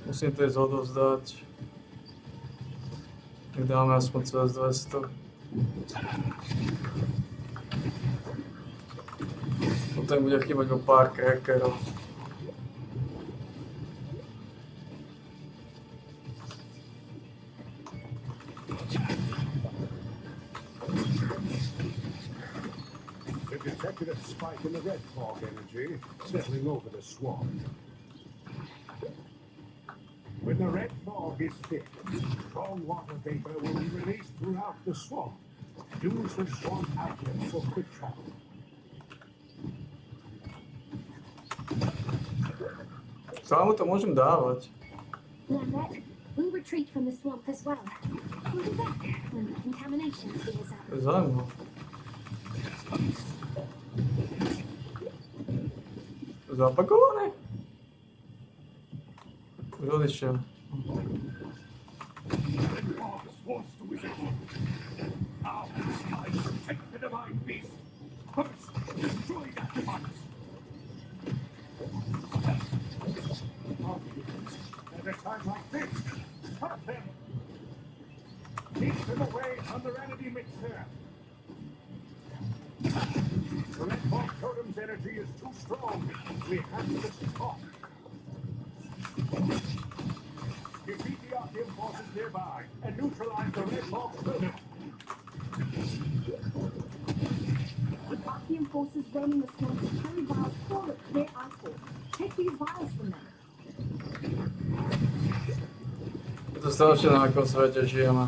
Musím to ísť odovzdať. Tak dáme aspoň cez 200. Potom bude chýbať o pár crackerov. They've detected a spike in the red fog energy settling over the swamp. When the red fog is thick, strong water vapor will be released throughout the swamp. Use the swamp outlet for quick travel. Sámu to môžem dávať. Lambert, we'll retreat from the swamp as well. We'll be back when the contamination clears up. To je zaujímavé. Zapakované? Už odišiel. At a time like this, cut them! Keep them away from the remedy mixer! The red fog totem's energy is too strong. We have to stop. Defeat the Archean forces nearby and neutralize the red fog totem. The Archean forces roaming the swamp carry vials full of clear ichor. Take these vials from them. Je to strašne na akom svete žijeme.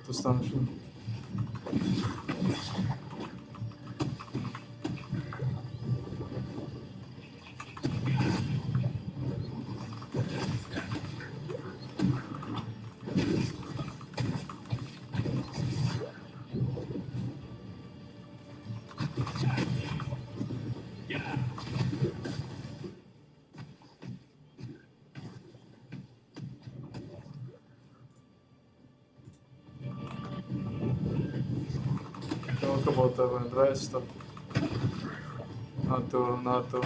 To dostaneš. Koľko bolo to? 200. Na to.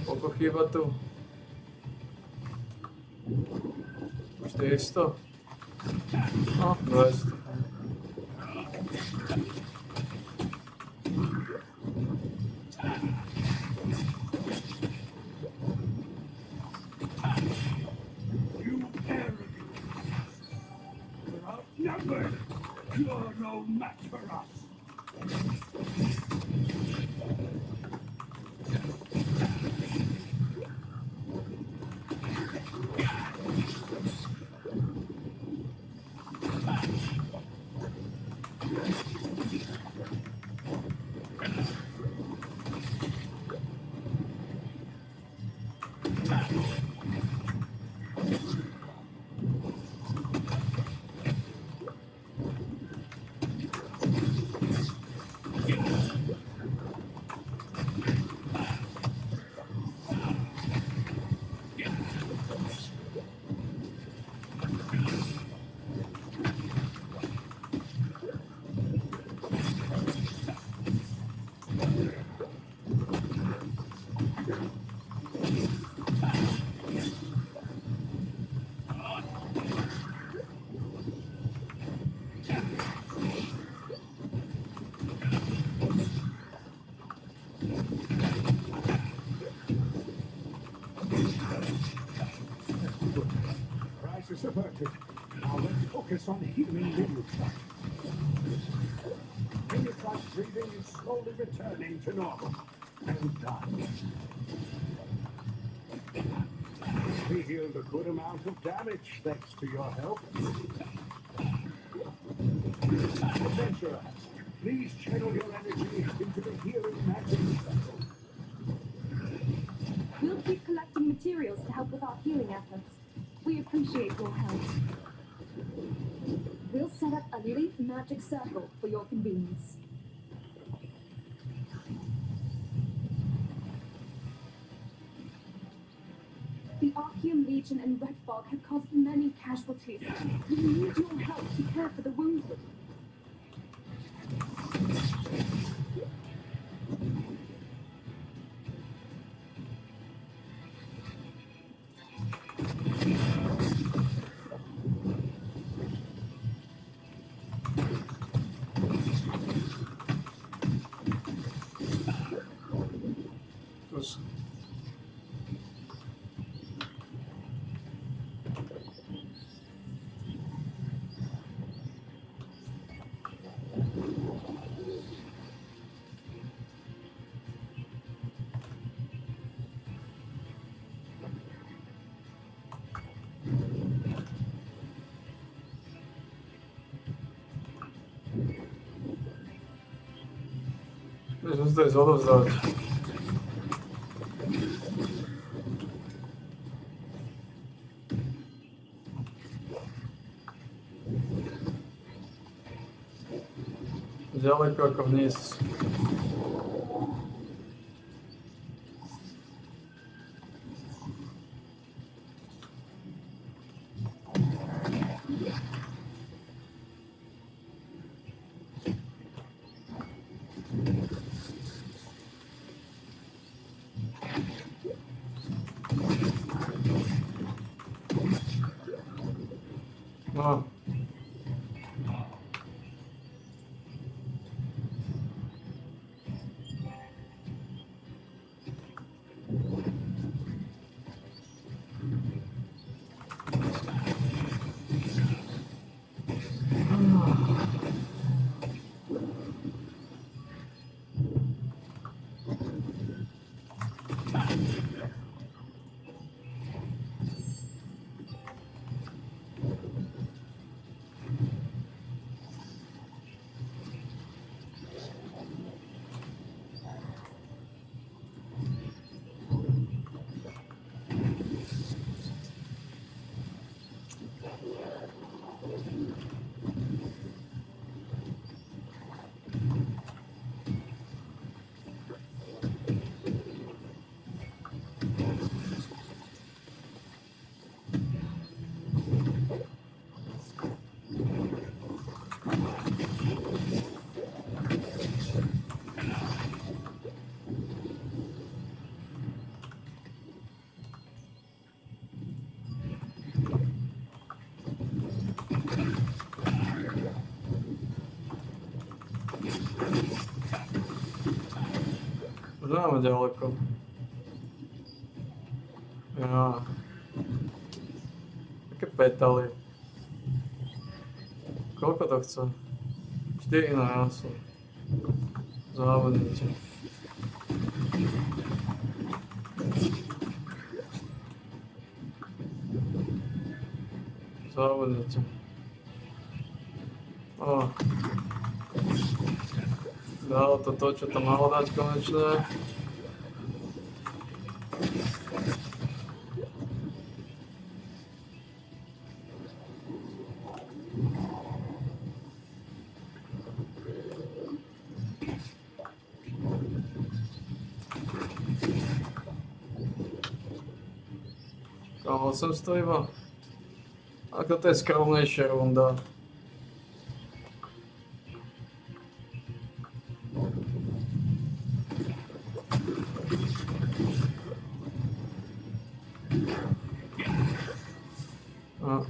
Koľko chýba tu? 400? No, 200. Outnumbered! You're no match for us! Crisis averted. Now let's focus on healing Limutrust. Limutrust breathing is slowly returning to normal. And done. We healed a good amount of damage thanks to your help. Adventurer, please channel your energy into the healing magic circle. We'll keep collecting materials to help with our healing efforts. We appreciate your help. We'll set up a leaf magic circle for your convenience. The Archeum Legion and Red Fog have caused many casualties. We need your help to care for the wounded. Musím si to ísť odovzdať. Ďaleko ako vniz. No. Už máme ďaleko. Ja. Také petaly. Koľko to chce? 4 na jasu. Závodníte. Závodníte. O. Dalo to, čo to malo dať konečne. Kam 800 iba? Ako to je skromnejšia runda. A.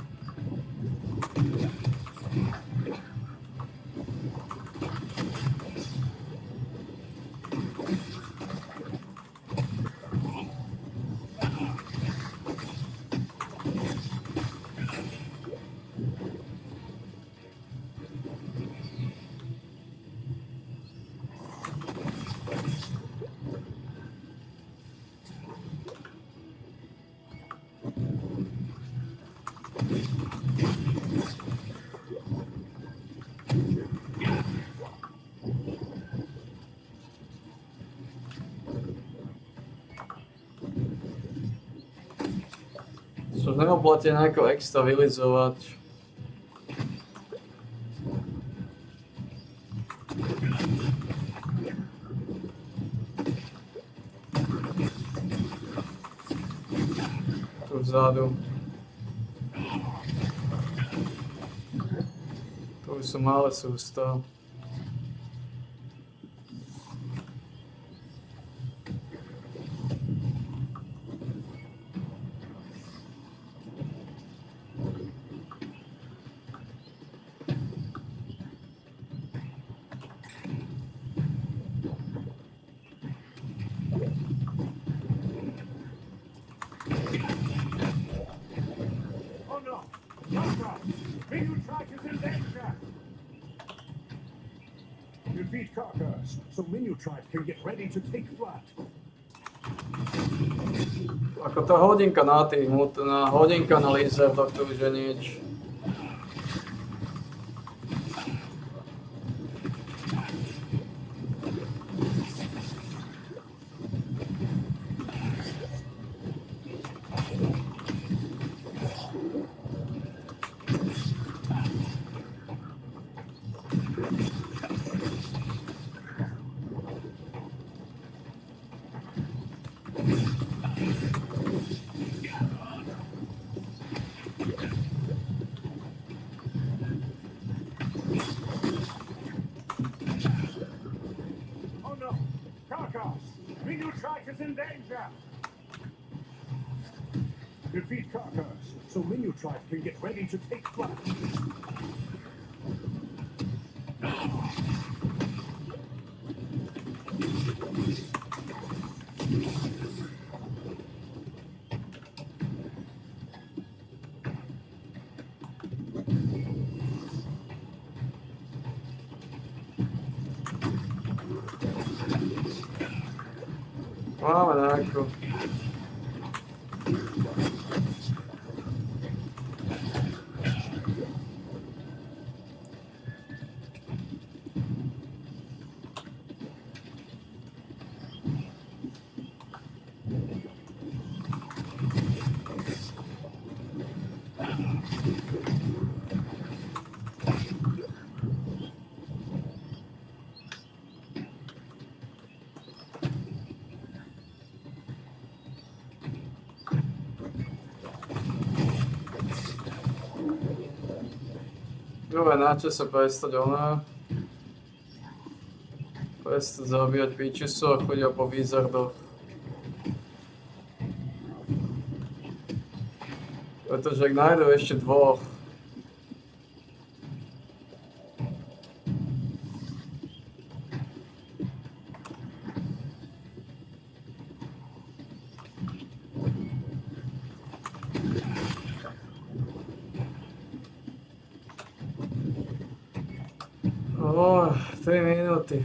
Čo neoplatí nejako extra vylizovať. Tu vzadu. Tu už sú malé sústa. Oh no! Yatra! Menu track is in danger! Defeat Carcass, so Menu Tribe can get ready to take flight. Ako tá hodinka na tých, hodinka na laser, tak to už je nič. Oh no! Carcass! Menu track is in danger! Defeat Carcass, so Menu Tribe can get ready to take flight. Máme nejakú. Dobre, na čo sa prestať ona? Prestať zabíjať píčusov a chodia po výzardoch. Pretože ak nájdú ešte dvoch, O, 3 minúty.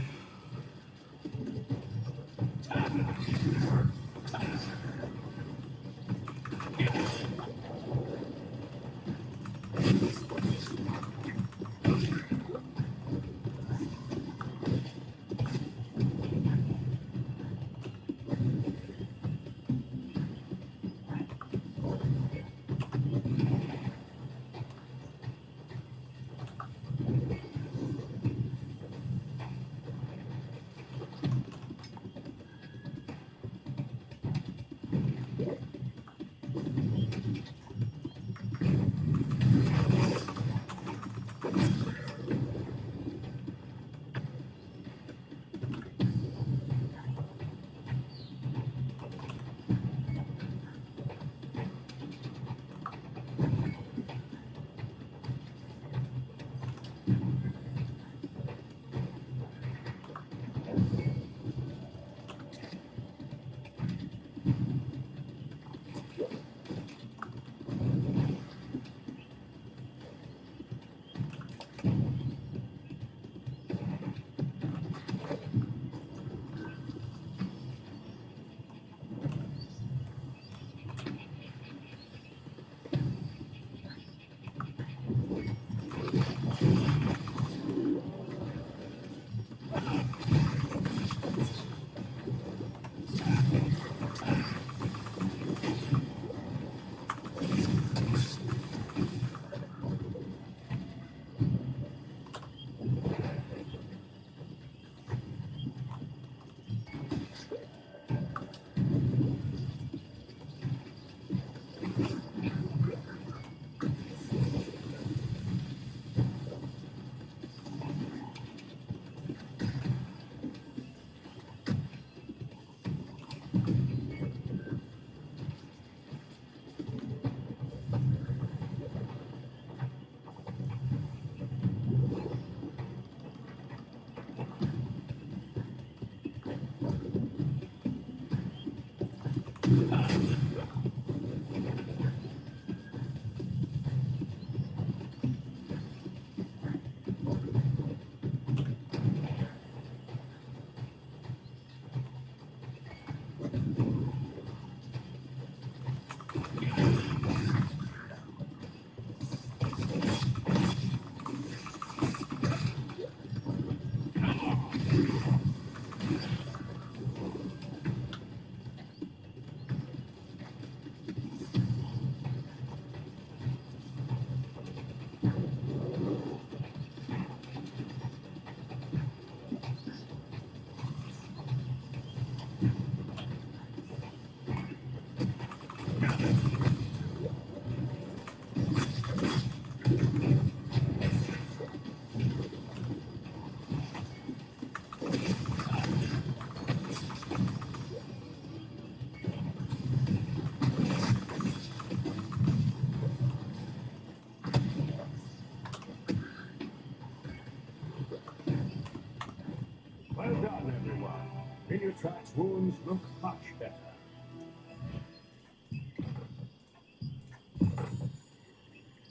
Well done, everyone. Minitrac's wounds look much better.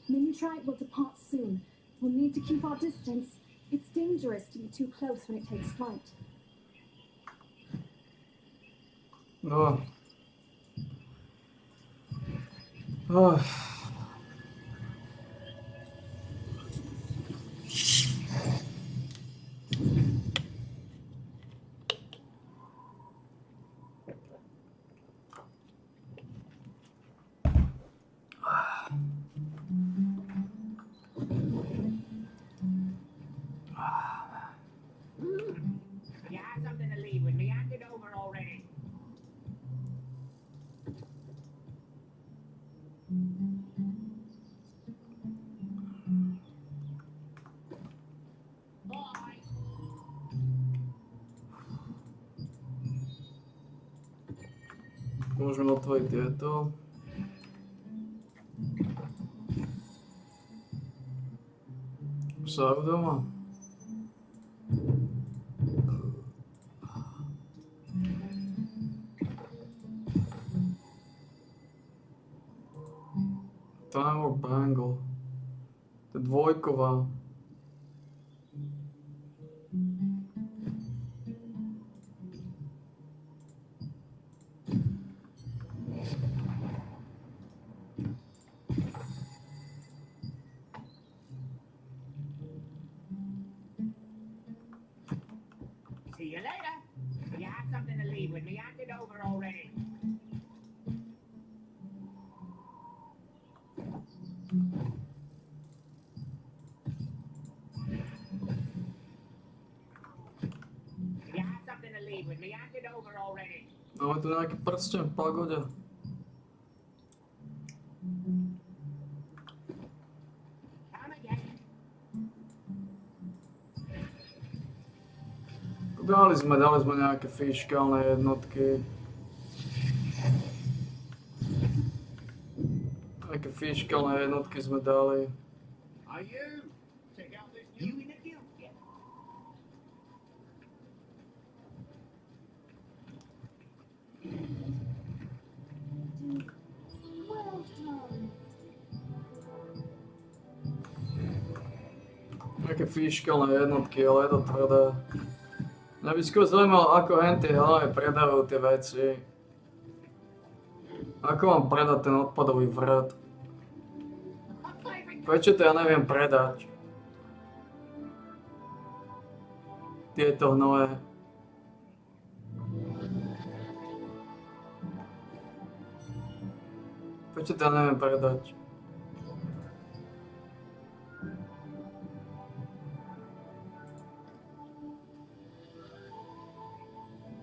Minitrite will depart soon. We'll need to keep our distance. It's dangerous to be too close when it takes flight. No. Oh. You have something to leave with me. Hand it over already. Môžeme otvoriť tieto. Psa doma. Tower Bangle. To je dvojková. See you later. You have something to leave with me. Hand it over already. You have something to leave with me. Hand it over already. Máme tu nejaký prsten v pagode. Come again. Dali sme nejaké fiškálne jednotky. Nejaké fiškálne jednotky sme dali. Are you? Check out this new in the guild yet? Well done. Nejaké fiškálne jednotky, ale je to tvrdé. Mňa by skôr zaujímalo, ako henty hlavne predávajú tie veci. Ako mám predať ten odpadový vrat? Prečo to ja neviem predať? Tieto hnoje. Prečo to ja neviem predať?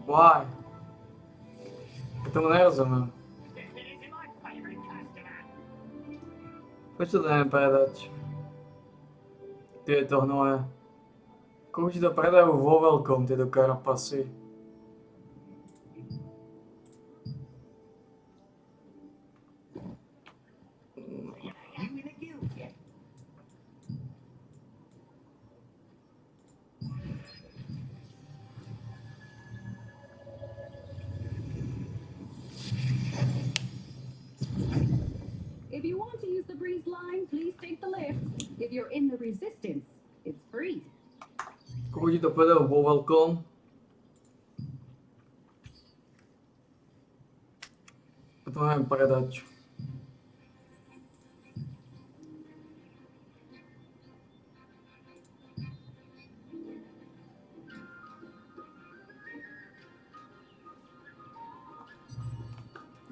Why? Ja tomu nerozumiem. Prečo to neviem predať? Tieto hnoje. Koľko ti to predajú vo veľkom, tieto karapasy? If you want to use the breeze line, please take the lift. If you're in the resistance, it's free. Koľko ti to predajú vo veľkom? Ja to neviem predať.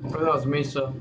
To dá zmysel.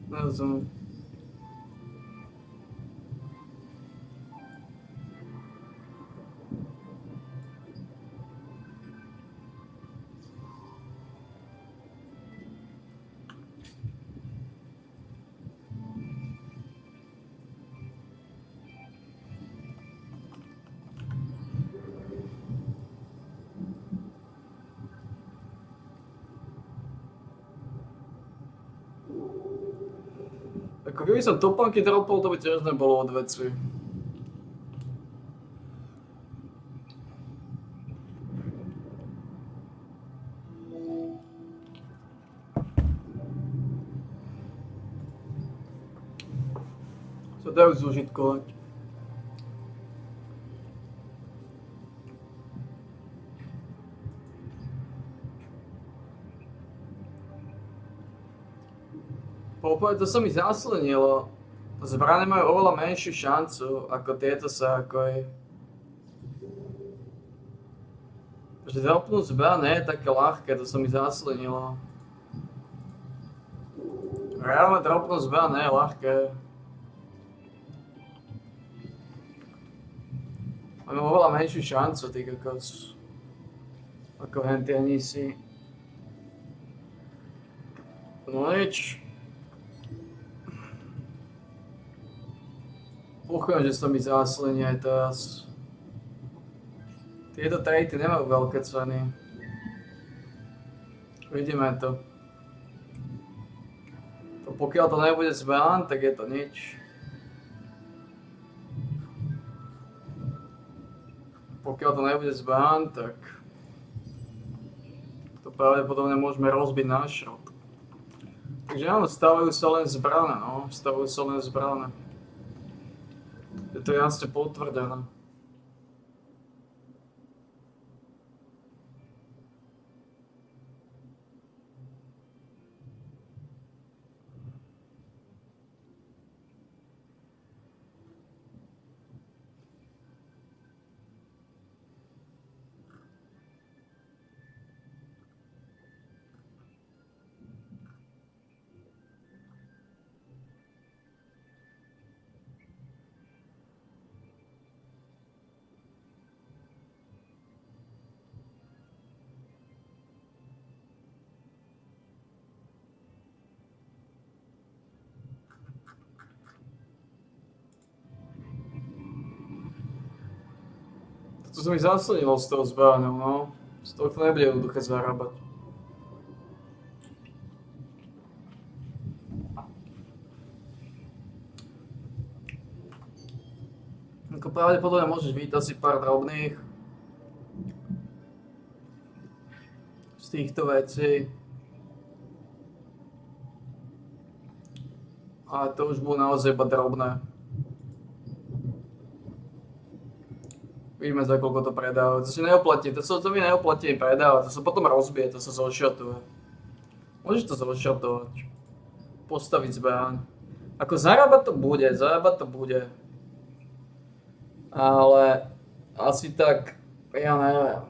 Nerozumiem. Ako keby som topánky dropol, to by tiež nebolo od veci. Sa dajú zužitkovať. Poprvé to sa mi zaslenilo. Zbrane majú oveľa menšiu šancu, ako tieto sákoje. Že dropnúť zbraň nie je také ľahké, to sa mi zaslenilo. Reálne dropnúť zbraň nie je ľahké. Máme oveľa menšiu šancu, ty kokos. Ako henty anisi. No nič. Pochujem, že sa mi zaslení aj teraz. Tieto trejty nemajú veľké ceny. Vidíme to. Pokiaľ to nebude zbrán, tak je to nič. Pokiaľ to nebude zbrán, tak to pravdepodobne môžeme rozbiť na šrot. Takže áno, stavujú sa len zbrane, no. Stavujú sa len zbrane. Je to jasne potvrdené. To sa mi zaslenilo z toho zbráňou, no. Z toho to nebude jednoduché zarábať. Ako pravdepodobne môžeš vidieť asi pár drobných z týchto vecí. Ale to už bolo naozaj iba drobné. Vidíme, za koľko to predávajú. To si neoplatí, to mi neoplatí predávať, to sa potom rozbije, to sa zošotuje. Môžeš to zošotovať. Postaviť zbraň. Ako zarábať to bude. Ale asi tak, ja neviem.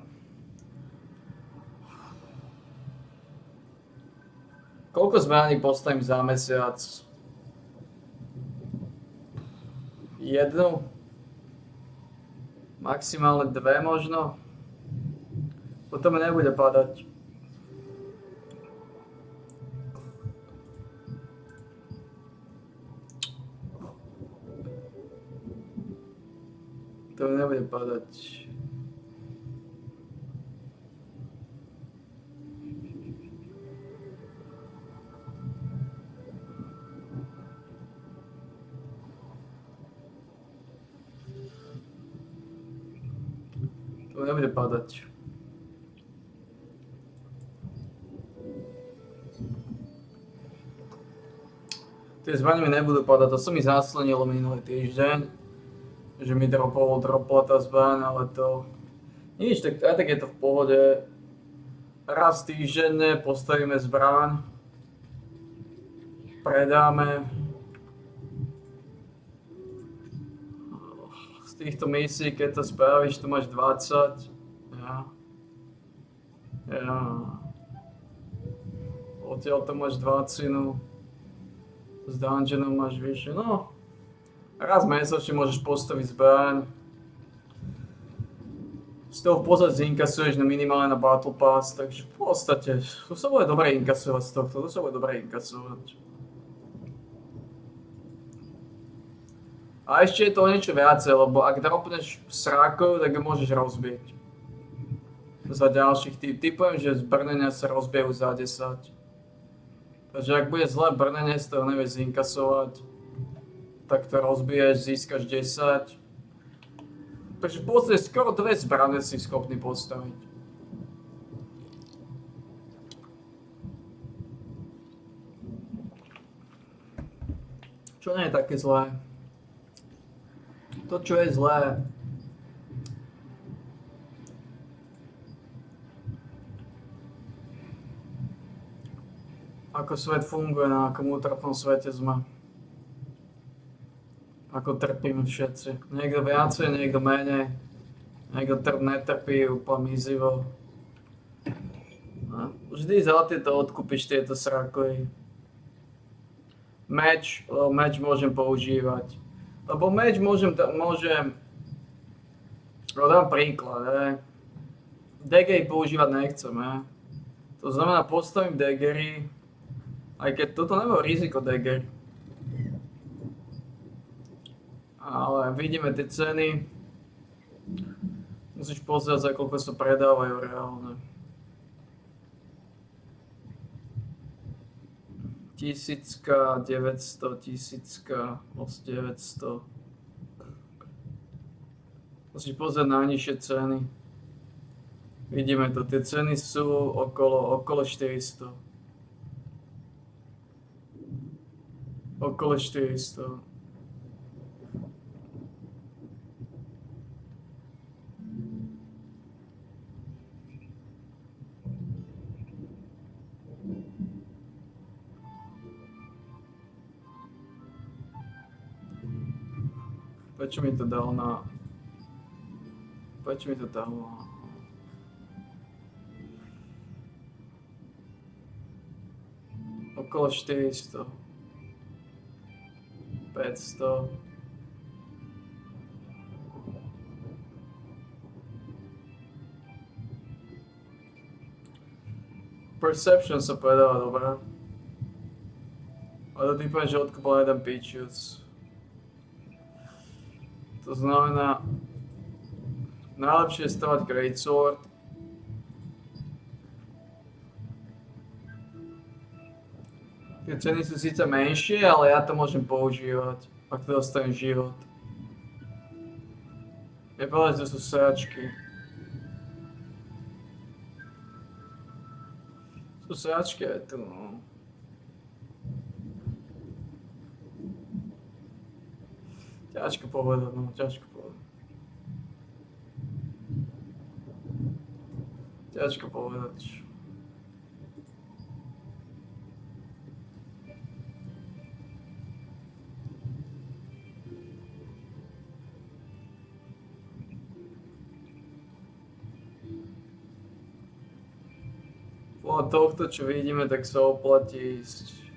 Koľko zbraní postavím za mesiac? Jednu? Maximálne dve možno. Potom mi nebude padať. To mi nebude padať. To nebude padať. Tie zbrane mi nebudú padať, to sa mi zaslenilo minulý týždeň. Že mi dropla tá zbraň, ale to... Nič, tak je to v pohode. Raz týždenne postavíme zbraň. Predáme. Týchto misií, keď to spravíš, tu máš 20. Ja. Odtiaľ to máš 20, z dungeonu máš vyššie, no. Raz mesačne môžeš postaviť zbraň. Z toho v podstate zinkasuješ minimálne na Battle Pass, takže v podstate, to sa bude dobre inkasovať z tohto, to sa bude dobre inkasovať. A ešte je to niečo viacej, lebo ak dropneš srákov, tak ho môžeš rozbiť. Za ďalších typujem, že z brnenia sa rozbijajú za 10. Takže ak bude zlé brnenie, z toho nevieš zinkasovať, tak to rozbiješ, získaš 10. Takže v podstate skoro 2 zbrane si schopný postaviť. Čo nie je také zlé. To, čo je zlé, ako svet funguje, na akom útrapnom svete sme. Ako trpíme všetci. Niekto viacej, niekto menej. Niekto netrpí úplne mizivo. Vždy za tieto odkúpiš tieto srakory. Meč môžem používať. Lebo meč môžem dám príklad, Daggery používať nechcem, To znamená, postavím Daggery, aj keď toto nebolo riziko Daggery. Ale vidíme tie ceny. Musíš pozrieť, za koľko sa predávajú reálne. 1000, 900, 1000, 900. Musíš pozrieť najnižšie ceny. Vidíme to, tie ceny sú okolo 400. Okolo 400. Prečo mi to dal na... Prečo mi to dal na... Okolo 400. 500. Perception sa predáva dobre. Ale to typujem, že odkúpal jeden Pichus. To znamená, najlepšie je stavať Greatsword. Tie ceny sú síce menšie, ale ja to môžem používať, ak to dostanem život. Je povedať, že to sú sračky. Sú sračky aj tu, no. Ťažko povedať, no, ťažko povedať. Ťažko povedať. Podľa tohto, čo vidíme, tak sa oplatí ísť.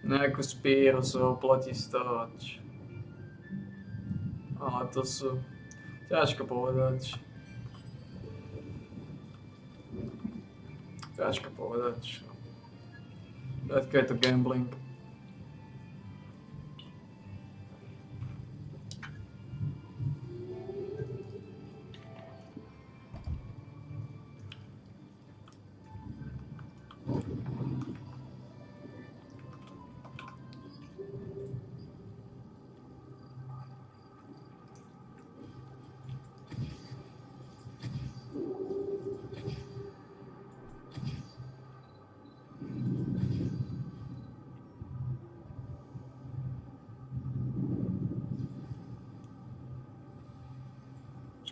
Nejakú spíru sa oplatí stavať. Ale to sú... ťažko povedať. Ťažko povedať. Aké je to gambling.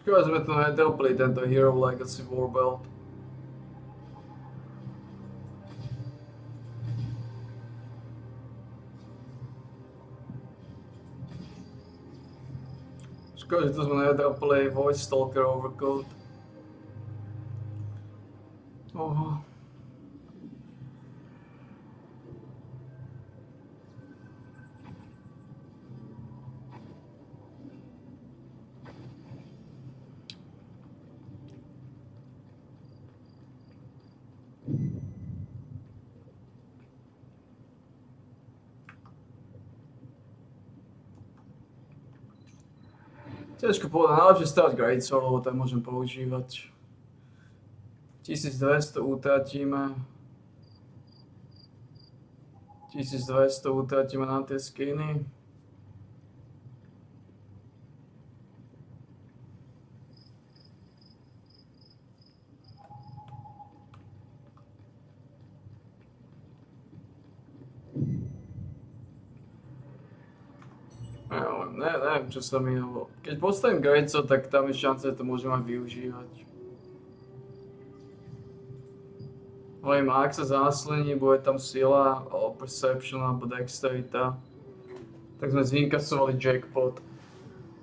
Škoda sme to nedropli, tento Hero Legacy Warbelt. Škoda, že to sme nedropli Voice Stalker Overcoat. Oho. Ťažko povedať, najlepšie stavať Greatsword, lebo tak môžem používať. 1200 utratíme. 1200 utratíme na tie skiny. Neviem, čo sa mi hovorilo. Keď postavím Greatsword, tak tam je šanca, že to môžem aj využívať. Hovorím, ak sa zaslení, bude tam sila, perception alebo dexterita, tak sme zinkasovali jackpot.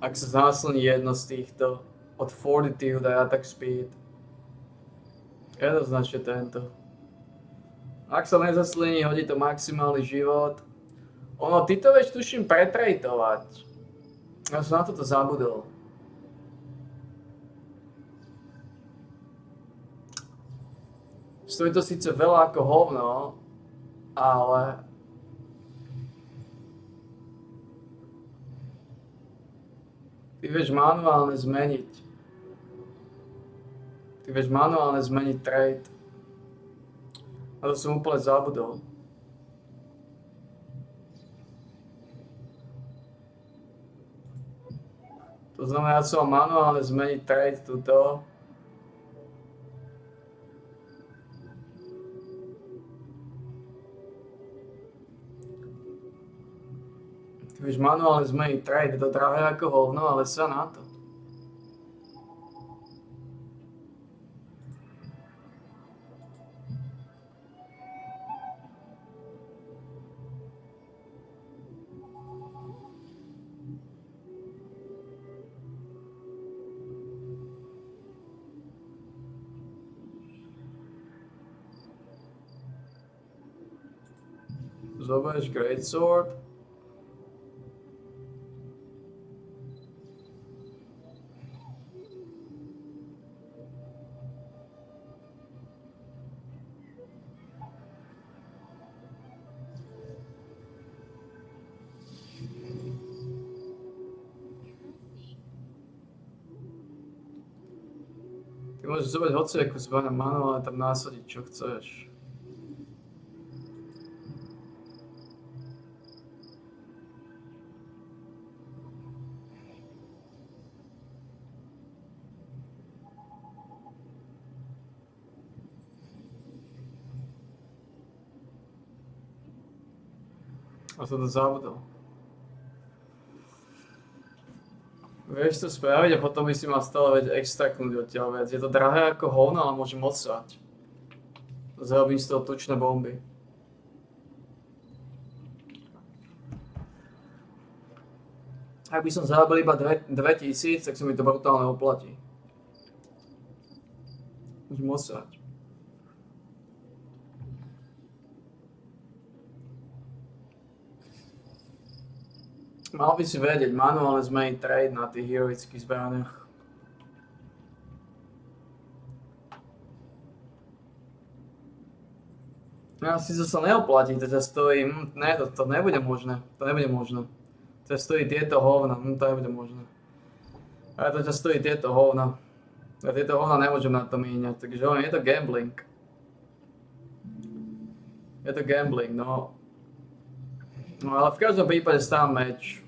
Ak sa zaslení jedno z týchto, od fortitude a attack speed, jednoznačne tento. Ak sa nezaslení, hodí to maximálny život. Ono, ty to vieš tuším pretrejtovať. Ja som na toto zabudol. Stojí to síce veľa ako hovno, ale ty vieš manuálne zmeniť. Ty vieš manuálne zmeniť trade. A to som úplne zabudol. To znamená, ja som mal manuálne zmeniť trade tuto. Ty vieš manuálne zmeniť trade, je to drahé ako hovno, ale sa na to. Zoberieš Greatsword. Ty môžeš zobrať hociakú zbraň a manuálne tam nasadiť, čo chceš. A som to zabudol. Vieš to spraviť a potom by si mal stále vedieť extraktnúť odtiaľ vec. Je to drahé ako hovno, ale môžem odsať. Zarobím z toho tučné bomby. Ak by som zarobil iba 2000, tak sa mi to brutálne oplatí. Môžem odsať. Mal by si vedieť manuálne zmeniť trade na tých heroických zbraniach. Ja si to sa neoplatí, to ťa stojí, ne, to nebude možné, to nebude možné. To ťa stojí tieto hovna, to nebude možné. Ale to ťa stojí tieto hovna. Ja tieto hovna nemôžem na to míňať, takže je to gambling. Je to gambling, no. No ale v každom prípade stávam meč.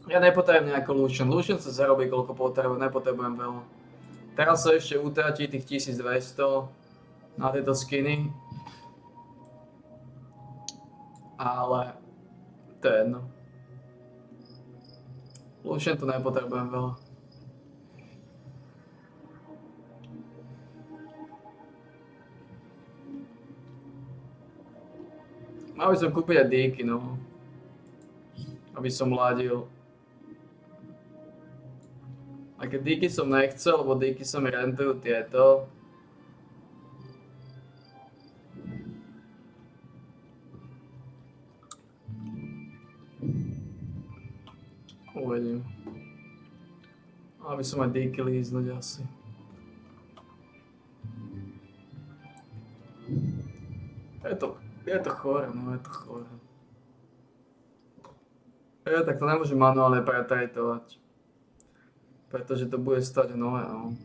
Ja nepotrebujem nejaký Lucian. Lucian sa zarobí koľko potrebujem, nepotrebujem veľa. Teraz sa ešte utratí tých 1200 na tieto skiny. Ale to je jedno. Lucian to nepotrebujem veľa. Mal by som kúpiť aj díky, no. Aby som ladil. A keď díky som nechcel, lebo díky sa mi rentujú tieto. Uvedím. Mal by som aj díky líznúť asi. Je to chore, no je to chore. Tak to nemôžem manuálne pretrajtovať. Pretože to bude stať nové, no.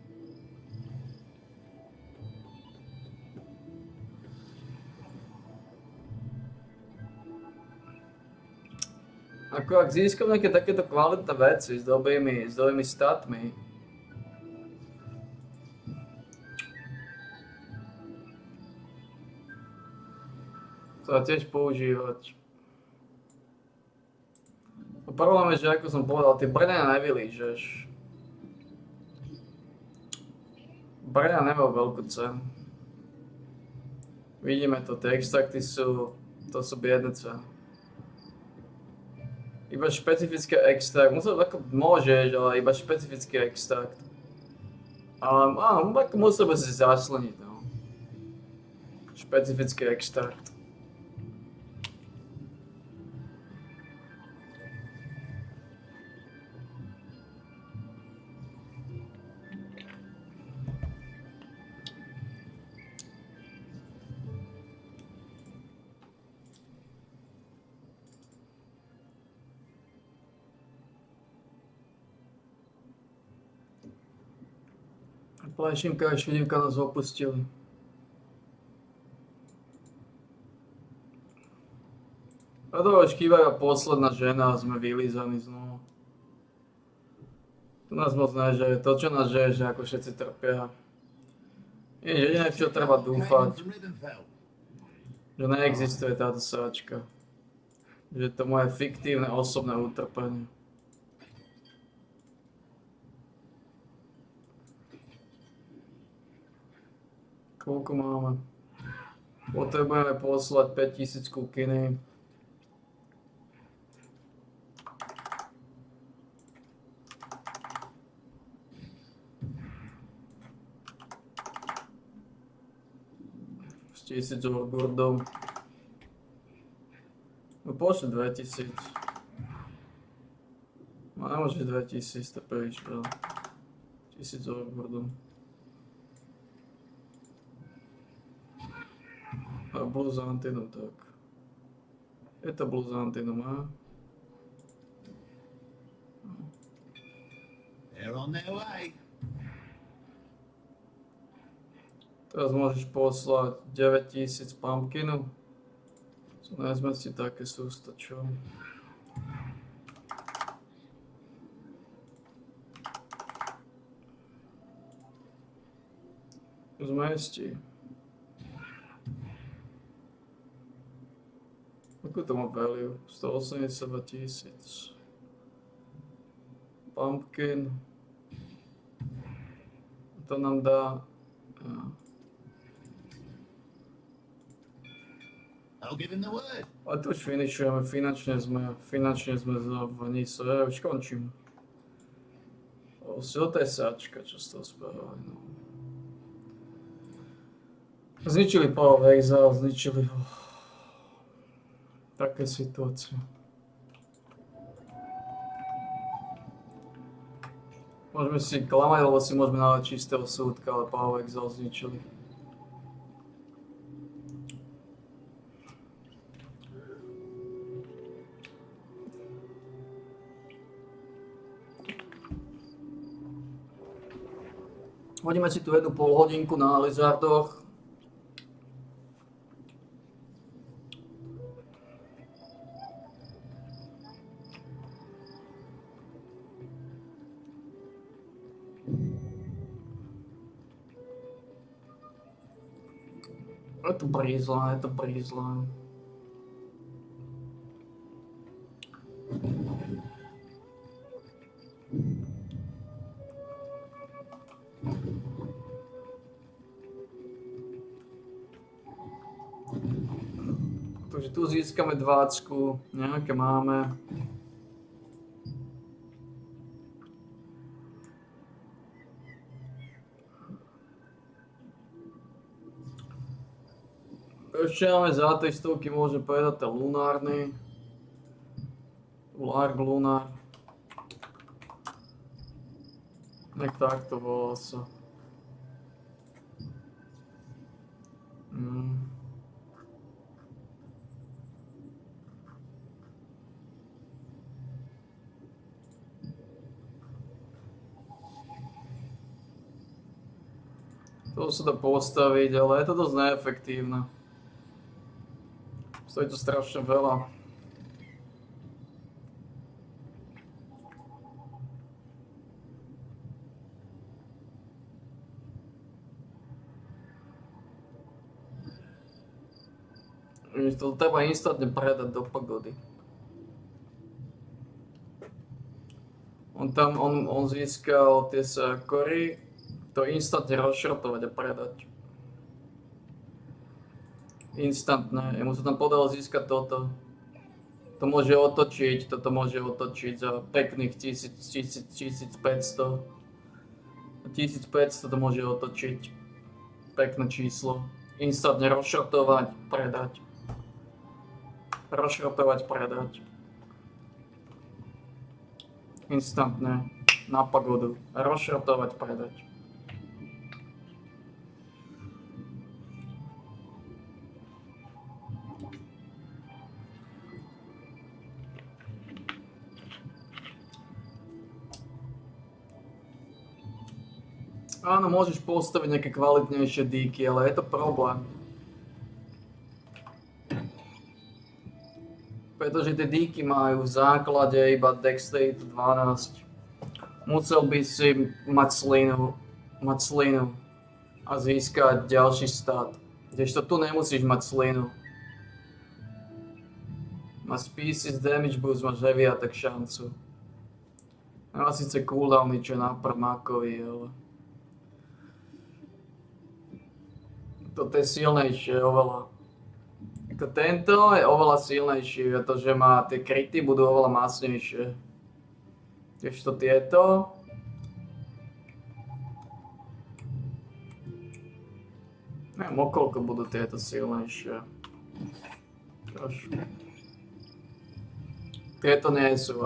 Ako ak získam nejaké takéto kvalitné veci s dobrými statmi, to sa tiež používať. Problém je, že ako som povedal, tie brnenia nevylížeš. Brnenia nemajú veľkú cenu. Vidíme to, tie extrakty sú, to sú biedne ceny. Iba špecifický extrakt, môžeš, ale iba špecifický extrakt. Ale áno, musel by si zasleniť, no. Špecifický extrakt. Plešimka a Švidivka nás opustili. A to už chýba posledná žena a sme vylízaní znovu. Tu nás moc nežeje, to čo nás žeje, že ako všetci trpia. Jediné, v čo treba dúfať, že neexistuje táto sračka. Že to moje fiktívne osobné utrpenie. Koľko máme? Potrebujeme poslať 5000 kukiny. Z 1000 orgurdov. No pošli 2000. No nemôžeš 2000, to príliš veľa. 1000 orgurdov. A Bluzantinum, tak. Je to Bluzantinum, a? They're on their way. Teraz môžeš poslať 9000 pumpkinu. Co najmä si také sústa, čo? Zmestí. Ako to má value? 182 000. Pumpkin. To nám dá... I'll give him the word. A to už finišujeme, finančne sme za Vaniso, ja už končím. To je sačka, čo z toho spravili, no. Zničili Power of Exile, zničili ho. Také situácie. Môžeme si klamať, lebo si môžeme nálať čistého súdka, ale Power of Exile zničili. Hodíme si tu jednu polhodinku na Lizardoch. Je to brízla, je to brízla. Takže tu získame 20, nejaké máme. Ešte máme za tej stovky, môžeme povedať ten lunárny. Lark Lunar. Nech takto volá sa. To sa dá postaviť, ale je to dosť neefektívne. Stojí to strašne veľa. To treba instantne predať do pagody. On získal tie kory, to instantne rozšrotovať a predať. Instantné. Jemu sa tam podalo získať toto. To môže otočiť, toto môže otočiť za pekných 1500. 1500 to môže otočiť. Pekné číslo. Instantne rozšrotovať, predať. Rozšrotovať, predať. Instantne. Na pagodu. Rozšrotovať, predať. Áno, môžeš postaviť nejaké kvalitnejšie díky, ale je to problém. Pretože tie díky majú v základe iba Dexterity 12. Musel by si mať slinu a získať ďalší stat. Kdežto tu nemusíš mať slinu. Na Species Damage Boost máš heavy attack šancu. Má síce cooldowny, čo je na prmákovi, ale... Toto je silnejšie oveľa. Tento je oveľa silnejší, pretože má tie kryty budú oveľa masnejšie. Kdežto tieto... Neviem, okoľko budú tieto silnejšie. Trošku. Tieto nie sú,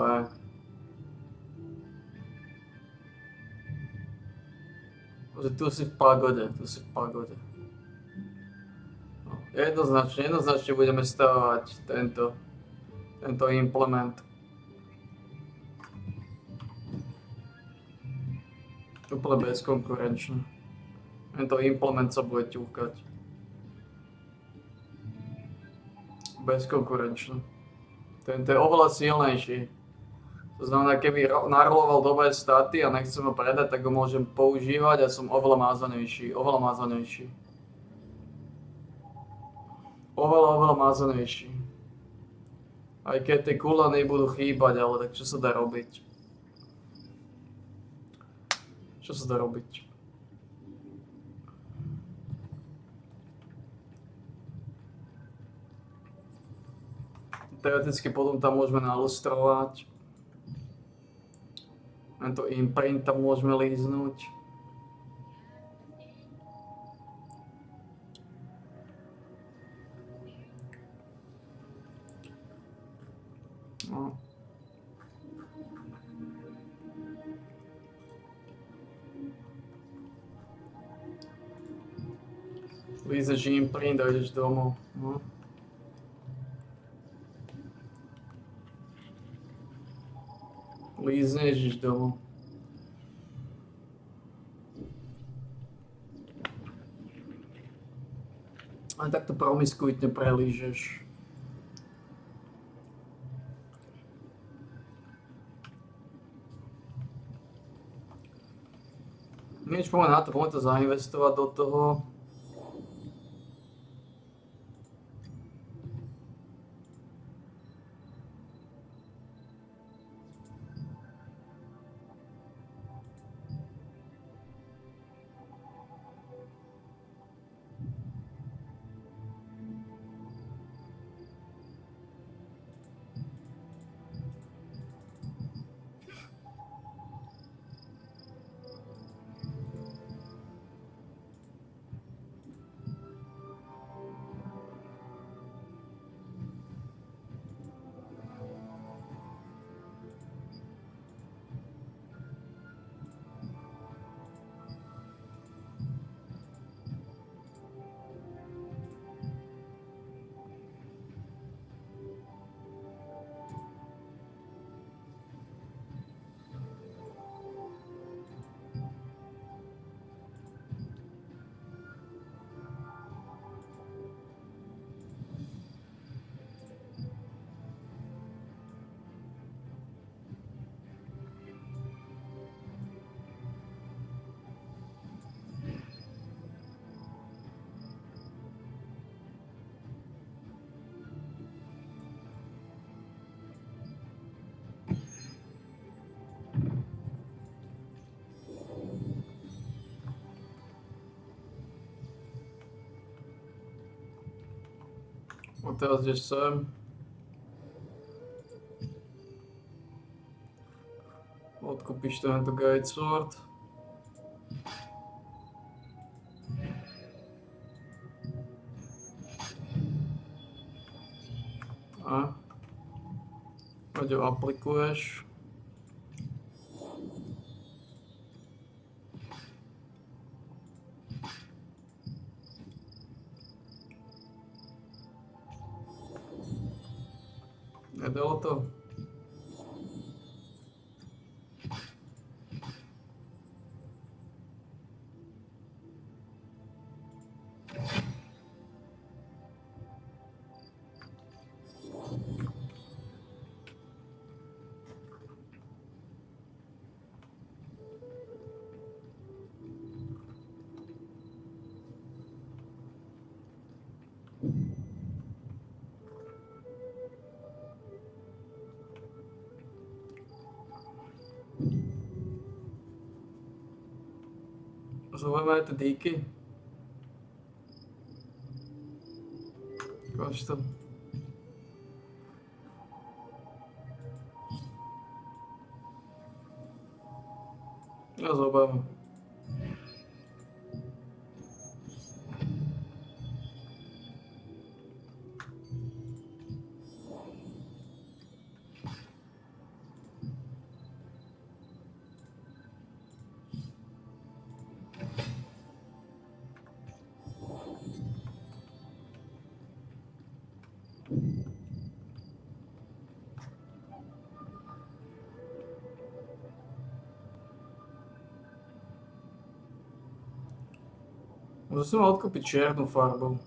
Tu si v pagode, Jednoznačne budeme stavovať tento implement. Úplne bezkonkurenčne. Tento implement sa bude ťúkať. Bezkonkurenčne. Tento je oveľa silnejší. To znamená, keby naroloval dobré staty a nechcem ho predať, tak ho môžem používať a som oveľa mázanejší. Oveľa mázanejší. Aj keď tie kulany budú chýbať, ale tak čo sa dá robiť? Teoreticky potom tam môžeme nalustrovať. Tento imprint tam môžeme líznúť. No. Lízeš imprint a ideš domov. No. Lízneš, ideš domov. A takto promiskuitne prelížeš. Nič, poďme to zainvestovať do toho. teraz ideš sem. Odkúpiš tento Guide Sword. A teď ho aplikuješ. Nedalo to. Zoveme ty díky. Ukáž to. Ja zobám. Musím odkúpiť čiernu farbu.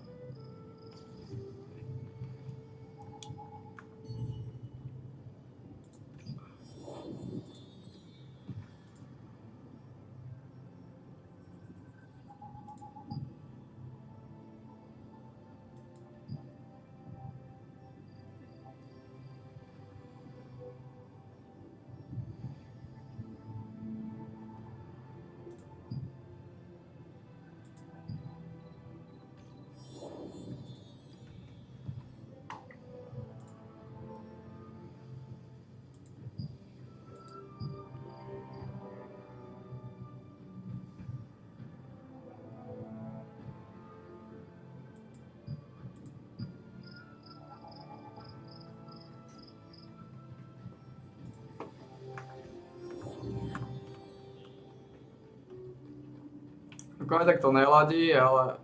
Ako aj tak to neladí, ale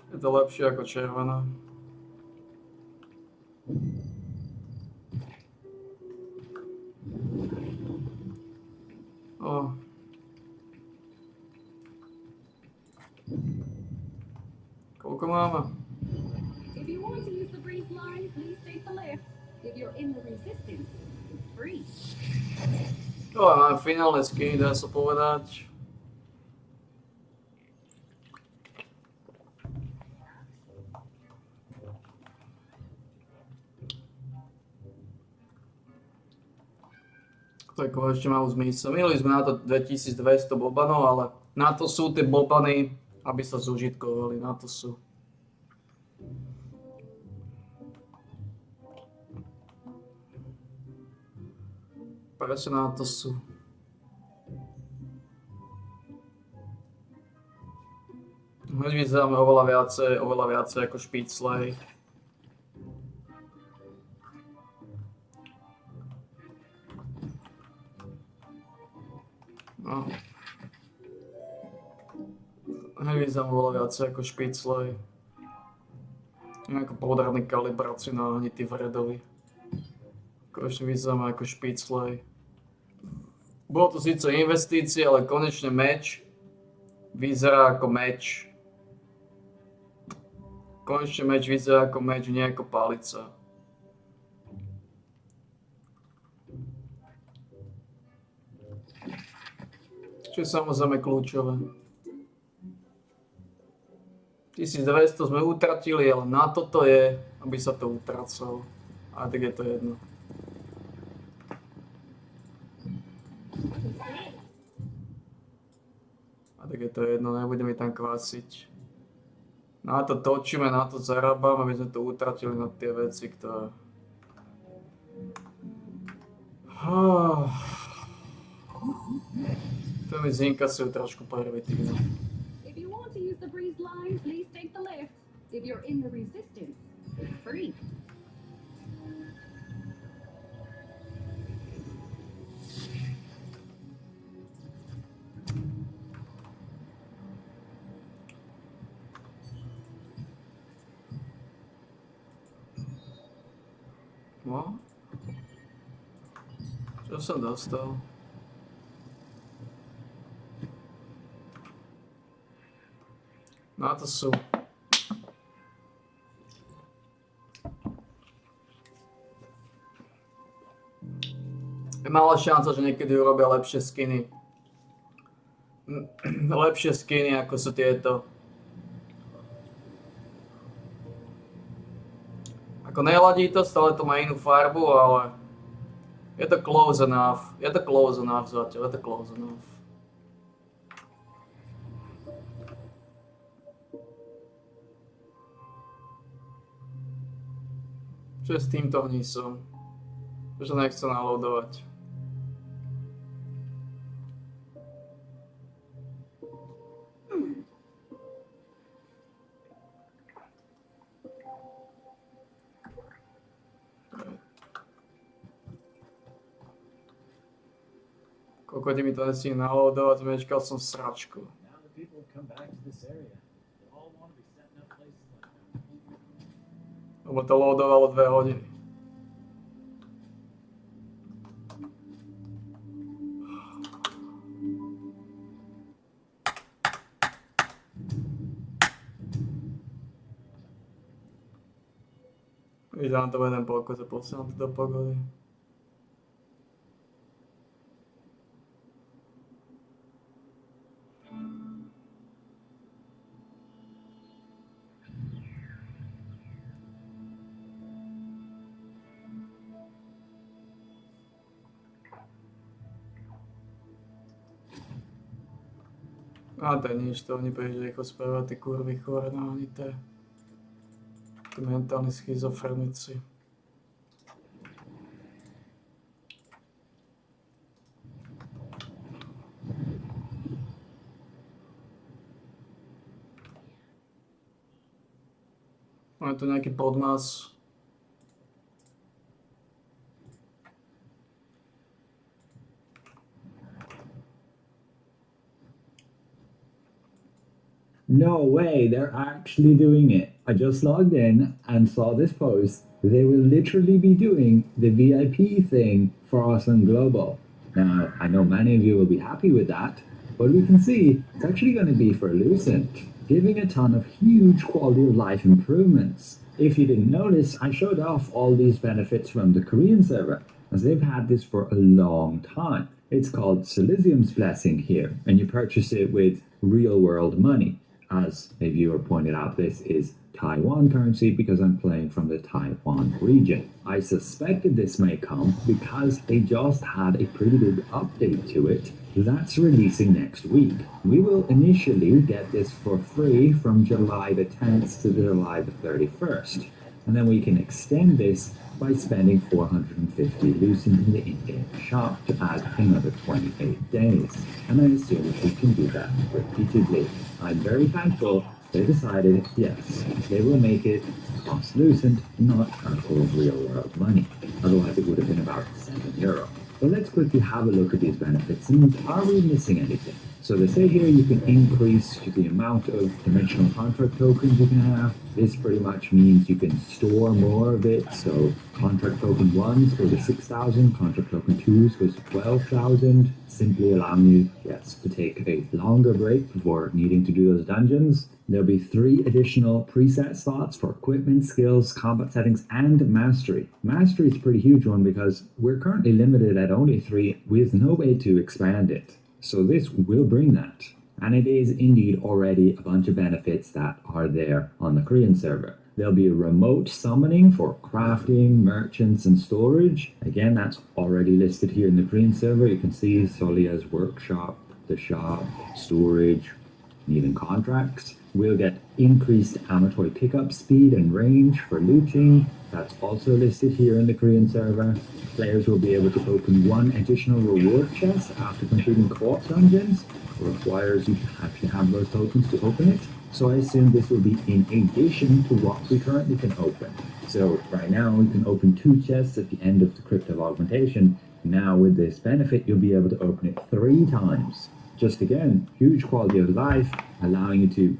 je to lepšie ako červená. O. Koľko máme? If you want to use the breeze line, please take the lift. If you're in the resistance, it's free. Máme finálne skiny, dá sa povedať. Tak ešte malú zmysel. Minuli sme na to 2200 bobanov, ale na to sú tie bobany, aby sa zúžitkovali, na to sú. Presne na to sú. Hneď vyzeráme oveľa viacej ako špiclej. No. Vyzeráme oveľa viacej ako špiclej. Ako podradný kalibráciu na hnitý vredovi. Konečne vyzeráme ako špiclej. Bolo to síce investície, ale konečne meč vyzerá ako meč. Konečne meč vyzerá ako meč, nie ako palica. Čo je samozrejme kľúčové. 1200 sme utratili, ale na toto je, aby sa to utracalo. A tak je to jedno. A tak je to jedno, nebude mi tam kvásiť. Na to točíme, na to zarábame, aby sme to utratili na tie veci, ktoré... To mi zinkasujú trošku pervitívne. If you want to use the breeze line, please take the lift. If you're in the resistance, it's free. No? Čo som dostal? No to sú. Je malá šanca, že niekedy urobia lepšie skiny. Lepšie skiny, ako sú tieto. Ako neladí to, stále to má inú farbu, ale je to close enough. Je to close enough zatiaľ, je to close enough. Čo je s týmto hnísom? Že nechce naloadovať. Koľko mi to nesmí naloadovať, zmečkal som sračku. Lebo to loadovalo 2 hodiny. Vydám to jeden pokoj, posielam to do pogody. A to je nič, to oni príliš rýchlo spravia, tí kurvy chore náhnité. Tí mentálni schizofrenici. Máme tu nejaký podmas. No way, they're actually doing it. I just logged in and saw this post. They will literally be doing the VIP thing for Awesome Global. Now, I know many of you will be happy with that, but we can see it's actually going to be for Lucent, giving a ton of huge quality of life improvements. If you didn't notice, I showed off all these benefits from the Korean server, as they've had this for a long time. It's called Silezium's Blessing here, and you purchase it with real-world money. As a viewer pointed out, this is Taiwan currency because I'm playing from the Taiwan region. I suspected this may come because they just had a pretty big update to it that's releasing next week. We will initially get this for free from July the 10th to July the 31st, and then we can extend this by spending 450 Lucent in the in-game shop to add another 28 days. And I assume we can do that repeatedly. I'm very thankful they decided, yes, they will make it cost Lucent, not actual real-world money. Otherwise it would have been about €7. But let's quickly have a look at these benefits and are we missing anything? So they say here you can increase the amount of dimensional contract tokens you can have. This pretty much means you can store more of it. So contract token 1s goes to 6,000, contract token 2s goes to 12,000, simply allowing you, yes, to take a longer break before needing to do those dungeons. There'll be 3 additional preset slots for equipment, skills, combat settings, and mastery. Mastery is a pretty huge one because we're currently limited at only 3 with no way to expand it. So this will bring that. And it is indeed already a bunch of benefits that are there on the Korean server. There'll be a remote summoning for crafting, merchants, and storage. Again, that's already listed here in the Korean server. You can see Solia's workshop, the shop, storage, and even contracts. will get increased Amatoy pickup speed and range for looting. That's also listed here in the Korean server. Players will be able to open one additional reward chest after completing co-op dungeons. It requires you to actually have those tokens to open it. So I assume this will be in addition to what we currently can open. So right now we can open 2 chests at the end of the Crypt of Augmentation. Now with this benefit, you'll be able to open it 3 times. Just again, huge quality of life, allowing you to,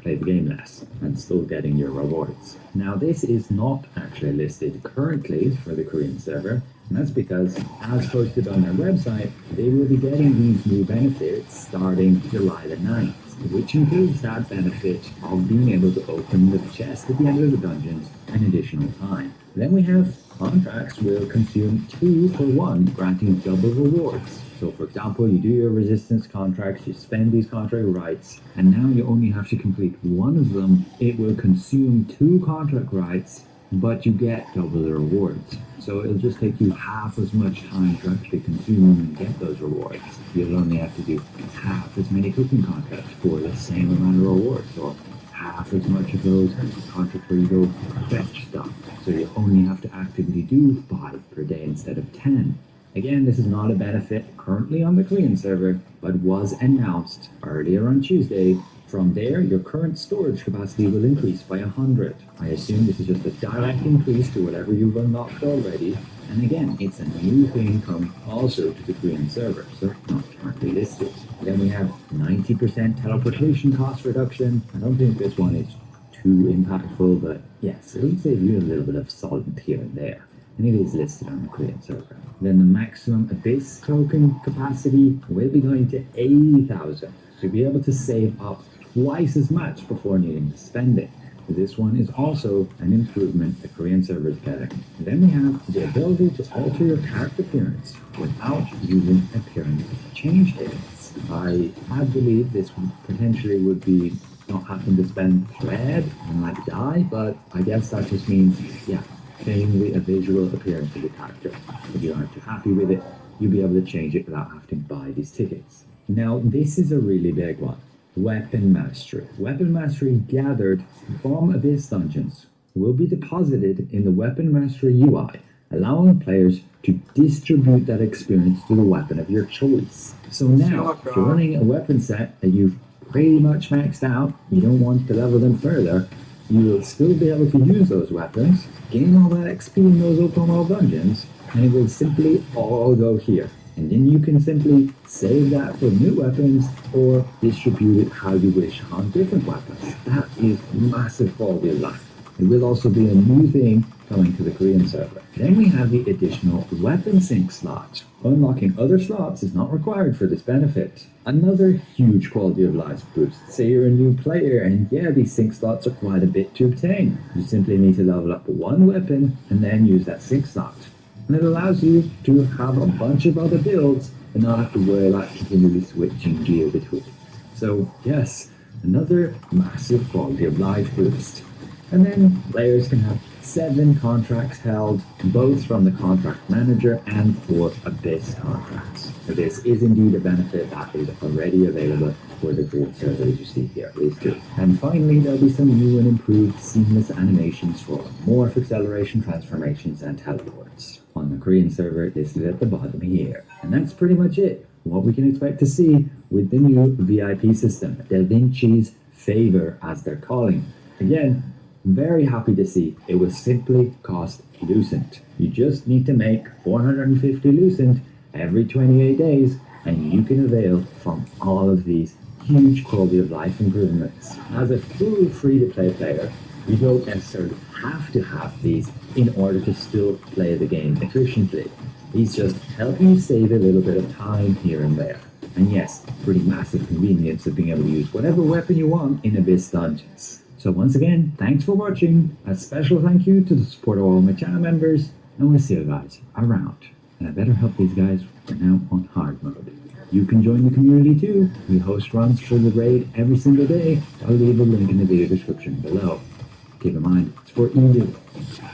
play the game less and still getting your rewards. Now this is not actually listed currently for the Korean server, and that's because, as posted on their website, they will be getting these new benefits starting July the 9th, which includes that benefit of being able to open the chest at the end of the dungeons an additional time. Then we have contracts will consume 2 for 1, granting double rewards. So for example, you do your resistance contracts, you spend these contract rights, and now you only have to complete 1 of them. It will consume 2 contract rights, but you get double the rewards. So it'll just take you half as much time to actually consume and get those rewards. You'll only have to do half as many cooking contracts for the same amount of rewards, or half as much of those contracts where you go fetch stuff. So you only have to actively do 5 per day instead of 10. Again, this is not a benefit currently on the Korean server, but was announced earlier on Tuesday. From there, your current storage capacity will increase by 100. I assume this is just a direct increase to whatever you've unlocked already. And again, it's a new thing coming also to the Korean server, so not currently listed. Then we have 90% teleportation cost reduction. I don't think this one is too impactful, but yes, it'll save you a little bit of salt here and there. And it is listed on the Korean server. Then the maximum Abyss token capacity will be going to 80,000. So you'll be able to save up twice as much before needing to spend it. This one is also an improvement the Korean server is getting. And then we have the ability to alter your character appearance without using appearance change tickets. I believe this potentially would be not having to spend thread and die, but I guess that just means, changing a visual appearance of the character. If you aren't too happy with it, you'll be able to change it without having to buy these tickets. Now, this is a really big one. Weapon Mastery. Weapon Mastery gathered from Abyss dungeons will be deposited in the Weapon Mastery UI, allowing players to distribute that experience to the weapon of your choice. So now, if you're running a weapon set that you've pretty much maxed out, you don't want to level them further, you will still be able to use those weapons, gain all that XP in those open world dungeons, and it will simply all go here. And then you can simply save that for new weapons or distribute it how you wish on different weapons. That is massive quality of life. It will also be a new thing coming to the Korean server. Then we have the additional weapon sync slot. Unlocking other slots is not required for this benefit. Another huge quality of life boost. Say you're a new player and these sync slots are quite a bit to obtain. You simply need to level up 1 weapon and then use that sync slot. And it allows you to have a bunch of other builds and not have to worry about continually switching gear between. So yes, another massive quality of life boost. And then players can have 7 contracts held, both from the contract manager and for Abyss contracts. So this is indeed a benefit that is already available for the Korean server, as you see here, please do. And finally, there'll be some new and improved seamless animations for morph acceleration, transformations, and teleports on the Korean server listed at the bottom here. And that's pretty much it. What we can expect to see with the new VIP system, Da Vinci's Favor, as they're calling. Again, very happy to see it was simply cost Lucent. You just need to make 450 Lucent every 28 days, and you can avail from all of these huge quality of life improvements. As a full free-to-play player, you don't necessarily have to have these in order to still play the game efficiently. These just help you save a little bit of time here and there. And yes, pretty massive convenience of being able to use whatever weapon you want in Abyss dungeons. So once again, thanks for watching. A special thank you to the support of all my channel members, and we'll see you guys around. And I better help these guys. We're now on hard mode. You can join the community too. We host runs for the raid every single day. I'll leave a link in the video description below. Keep in mind, it's for EU.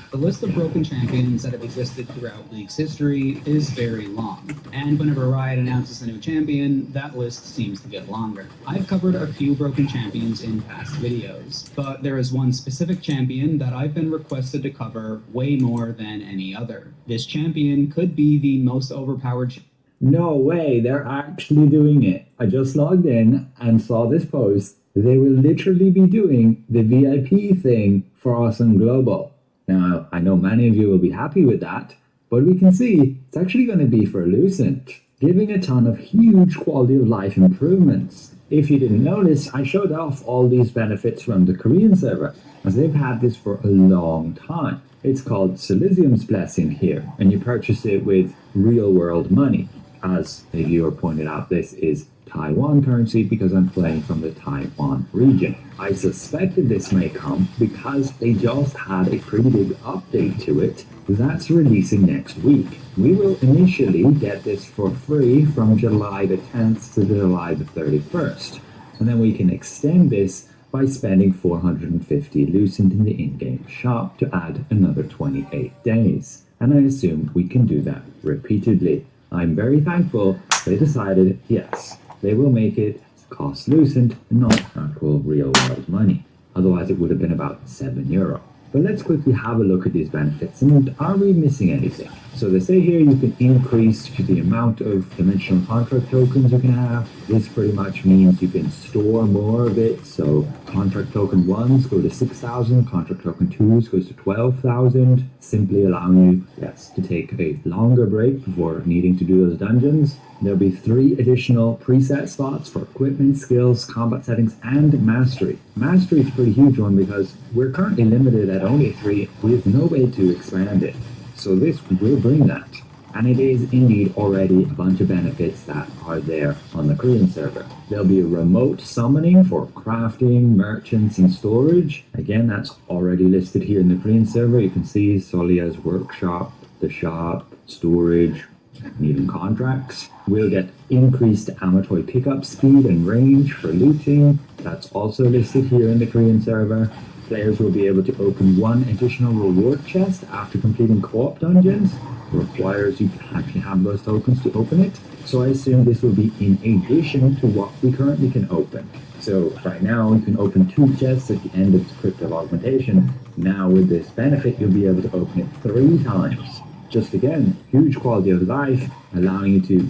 The list of broken champions that have existed throughout League's history is very long, and whenever Riot announces a new champion, that list seems to get longer. I've covered a few broken champions in past videos, but there is one specific champion that I've been requested to cover way more than any other. This champion could be the most overpowered No way, they're actually doing it. I just logged in and saw this post. They will literally be doing the VIP thing for Awesome Global. Now, I know many of you will be happy with that, but we can see it's actually going to be for Lucent, giving a ton of huge quality of life improvements. If you didn't notice, I showed off all these benefits from the Korean server, as they've had this for a long time. It's called Silysium's Blessing here, and you purchase it with real-world money. As a viewer pointed out, this is Taiwan currency because I'm playing from the Taiwan region. I suspected this may come because they just had a pretty big update to it that's releasing next week. We will initially get this for free from July the 10th to July the 31st, and then we can extend this by spending 450 Lucent in the in-game shop to add another 28 days. And I assume we can do that repeatedly. I'm very thankful they decided, yes, they will make it cost Lucent, not actual real-world money. Otherwise it would have been about €7. But let's quickly have a look at these benefits, and are we missing anything? So they say here you can increase the amount of dimensional contract tokens you can have. This pretty much means you can store more of it. So contract token 1s go to 6,000, contract token 2s goes to 12,000, simply allowing you, yes, to take a longer break before needing to do those dungeons. There'll be 3 additional preset slots for equipment, skills, combat settings, and mastery. Mastery is a pretty huge one because we're currently limited at only 3 with no way to expand it. So this will bring that. And it is indeed already a bunch of benefits that are there on the Korean server. There'll be a remote summoning for crafting, merchants, and storage. Again, that's already listed here in the Korean server. You can see Solia's workshop, the shop, storage, and even contracts. We'll get increased Amatoy pickup speed and range for looting. That's also listed here in the Korean server. Players will be able to open 1 additional reward chest after completing co-op dungeons. It requires you to actually have those tokens to open it. So I assume this will be in addition to what we currently can open. So right now you can open 2 chests at the end of the Crypt of Augmentation. Now with this benefit you'll be able to open it 3 times. Just again, huge quality of life, allowing you to,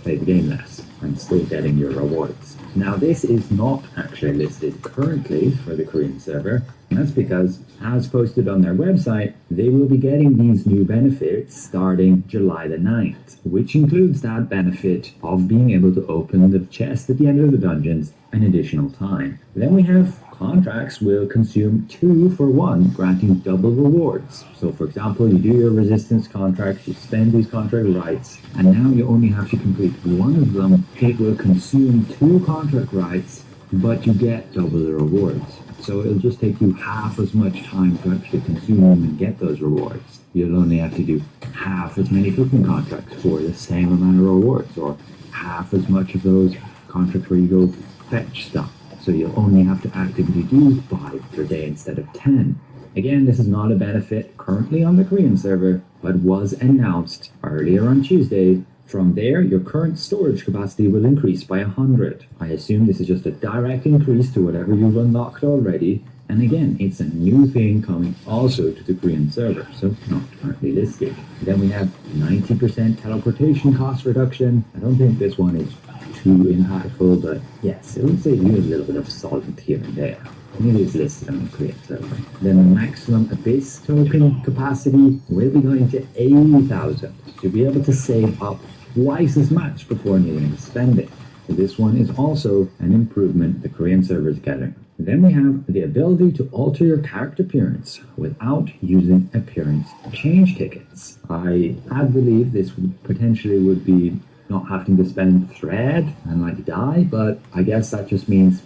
play the game less and still getting your rewards. Now this is not actually listed currently for the Korean server, and that's because, as posted on their website, they will be getting these new benefits starting July the 9th, which includes that benefit of being able to open the chest at the end of the dungeons an additional time. Then we have contracts will consume 2 for 1, granting double rewards. So for example, you do your resistance contracts, you spend these contract rights, and now you only have to complete 1 of them. It will consume 2 contract rights, but you get double the rewards. So it'll just take you half as much time to actually consume and get those rewards. You'll only have to do half as many cooking contracts for the same amount of rewards, or half as much of those contracts where you go fetch stuff. So you'll only have to actively do 5 per day instead of 10. Again, this is not a benefit currently on the Korean server, but was announced earlier on Tuesday. From there, your current storage capacity will increase by 100. I assume this is just a direct increase to whatever you've unlocked already. And again, it's a new thing coming also to the Korean server, so not currently listed. Then we have 90% teleportation cost reduction. I don't think this one is too impactful, but yes, it will save you a little bit of salt here and there. And it is listed on the Korean server. Then the maximum Abyss token capacity will be going to 80,000 to be able to save up twice as much before needing to spend it. So this one is also an improvement the Korean server is getting. Then we have the ability to alter your character appearance without using appearance change tickets. I believe this potentially would be not having to spend thread and dye, but I guess that just means,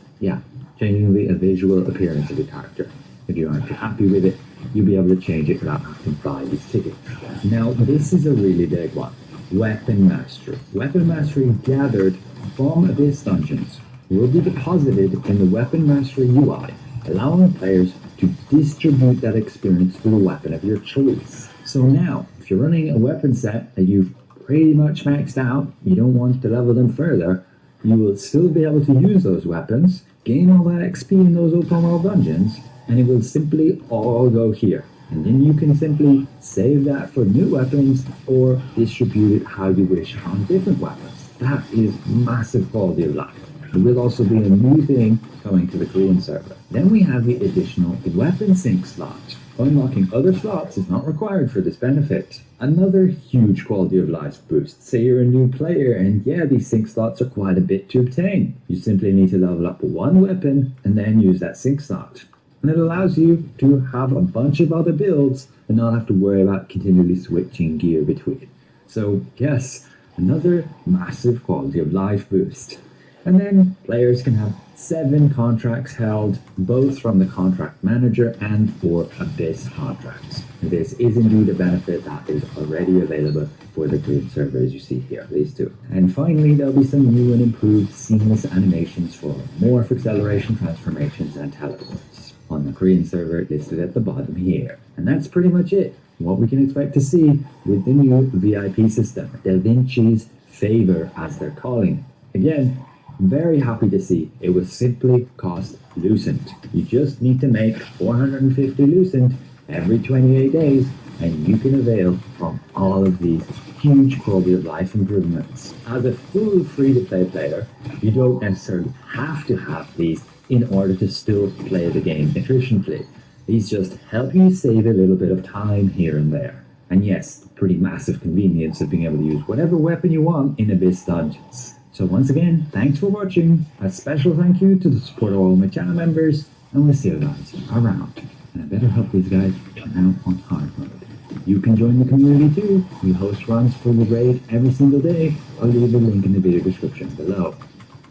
changing the visual appearance of the character. If you aren't happy with it, you'll be able to change it without having to buy these tickets. Now, this is a really big one. Weapon Mastery. Weapon Mastery gathered from Abyss dungeons will be deposited in the Weapon Mastery UI, allowing players to distribute that experience to the weapon of your choice. So now, if you're running a weapon set that you've pretty much maxed out, you don't want to level them further, you will still be able to use those weapons, gain all that XP in those open world dungeons, and it will simply all go here. And then you can simply save that for new weapons or distribute it how you wish on different weapons. That is massive quality of life. There will also be a new thing coming to the Korean server. Then we have the additional weapon sync slot. Unlocking other slots is not required for this benefit. Another huge quality of life boost. Say you're a new player and yeah, these sync slots are quite a bit to obtain. You simply need to level up one weapon and then use that sync slot. And it allows you to have a bunch of other builds and not have to worry about continually switching gear between. So yes, another massive quality of life boost. And then players can have 7 contracts held, both from the contract manager and for Abyss contracts. This is indeed a benefit that is already available for the Korean server, as you see here, these two. And finally, there'll be some new and improved seamless animations for morph, acceleration, transformations, and teleports on the Korean server listed at the bottom here. And that's pretty much it. What we can expect to see with the new VIP system, Da Vinci's Favor, as they're calling it. Again, very happy to see it was simply cost Lucent. You just need to make 450 Lucent every 28 days and you can avail from all of these huge quality of life improvements. As a full free-to-play player, you don't necessarily have to have these in order to still play the game efficiently. These just help you save a little bit of time here and there. And yes, the pretty massive convenience of being able to use whatever weapon you want in Abyss dungeons. So once again, thanks for watching. A special thank you to the support of all my channel members, and we'll see you guys around. And I better help these guys out on hard mode. You can join the community too. We host runs for the raid every single day. I'll leave a link in the video description below.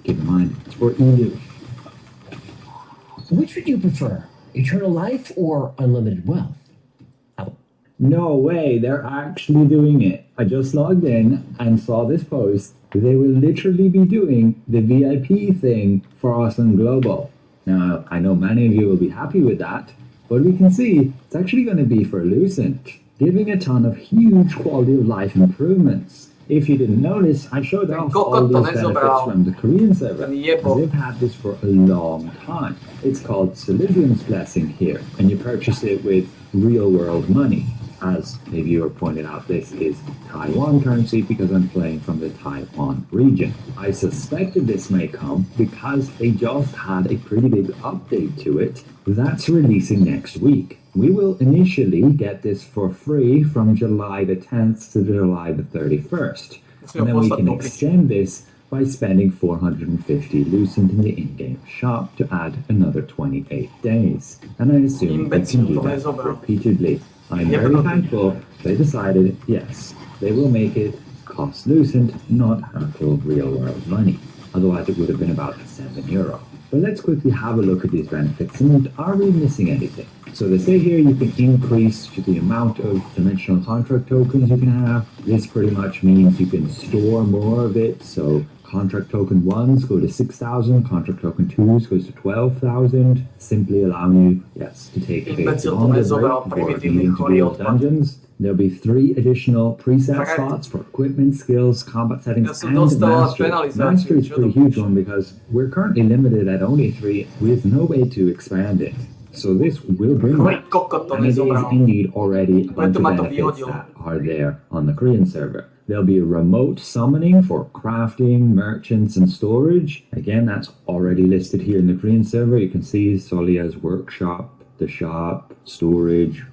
Keep in mind, it's for EU. Which would you prefer, eternal life or unlimited wealth? No way, they're actually doing it. I just logged in and saw this post. They will literally be doing the VIP thing for Awesome Global. Now, I know many of you will be happy with that, but we can see it's actually going to be for Lucent, giving a ton of huge quality of life improvements. If you didn't notice, I showed off all these benefits from the Korean server, as they've had this for a long time. It's called Solidium's Blessing here, and you purchase it with real-world money. As a viewer pointed out, this is Taiwan currency because I'm playing from the Taiwan region. I suspected this may come because they just had a pretty big update to it that's releasing next week. We will initially get this for free from July the 10th to July the 31st. And then we can extend this by spending 450 Lucent in the in-game shop to add another 28 days. And I assume we can do that repeatedly. I'm very thankful they decided, yes, they will make it cost Lucent, not actual real-world money. Otherwise it would have been about €7. But let's quickly have a look at these benefits and are we missing anything? So they say here you can increase the amount of dimensional contract tokens you can have. This pretty much means you can store more of it, so contract token 1s go to 6,000, contract token 2s goes to 12,000, simply allowing you, yes, to take a longer break before needing to build dungeons. There'll be 3 additional preset slots for equipment, skills, combat settings, and mastery. Mastery is a pretty huge one because we're currently limited at only 3 with no way to expand it. So this will bring that, and it is indeed already a bunch of benefits that are there on the Korean server. There'll be remote summoning for crafting, merchants, and storage. Again, that's already listed here in the Korean server. You can see Solia's workshop, the shop, storage,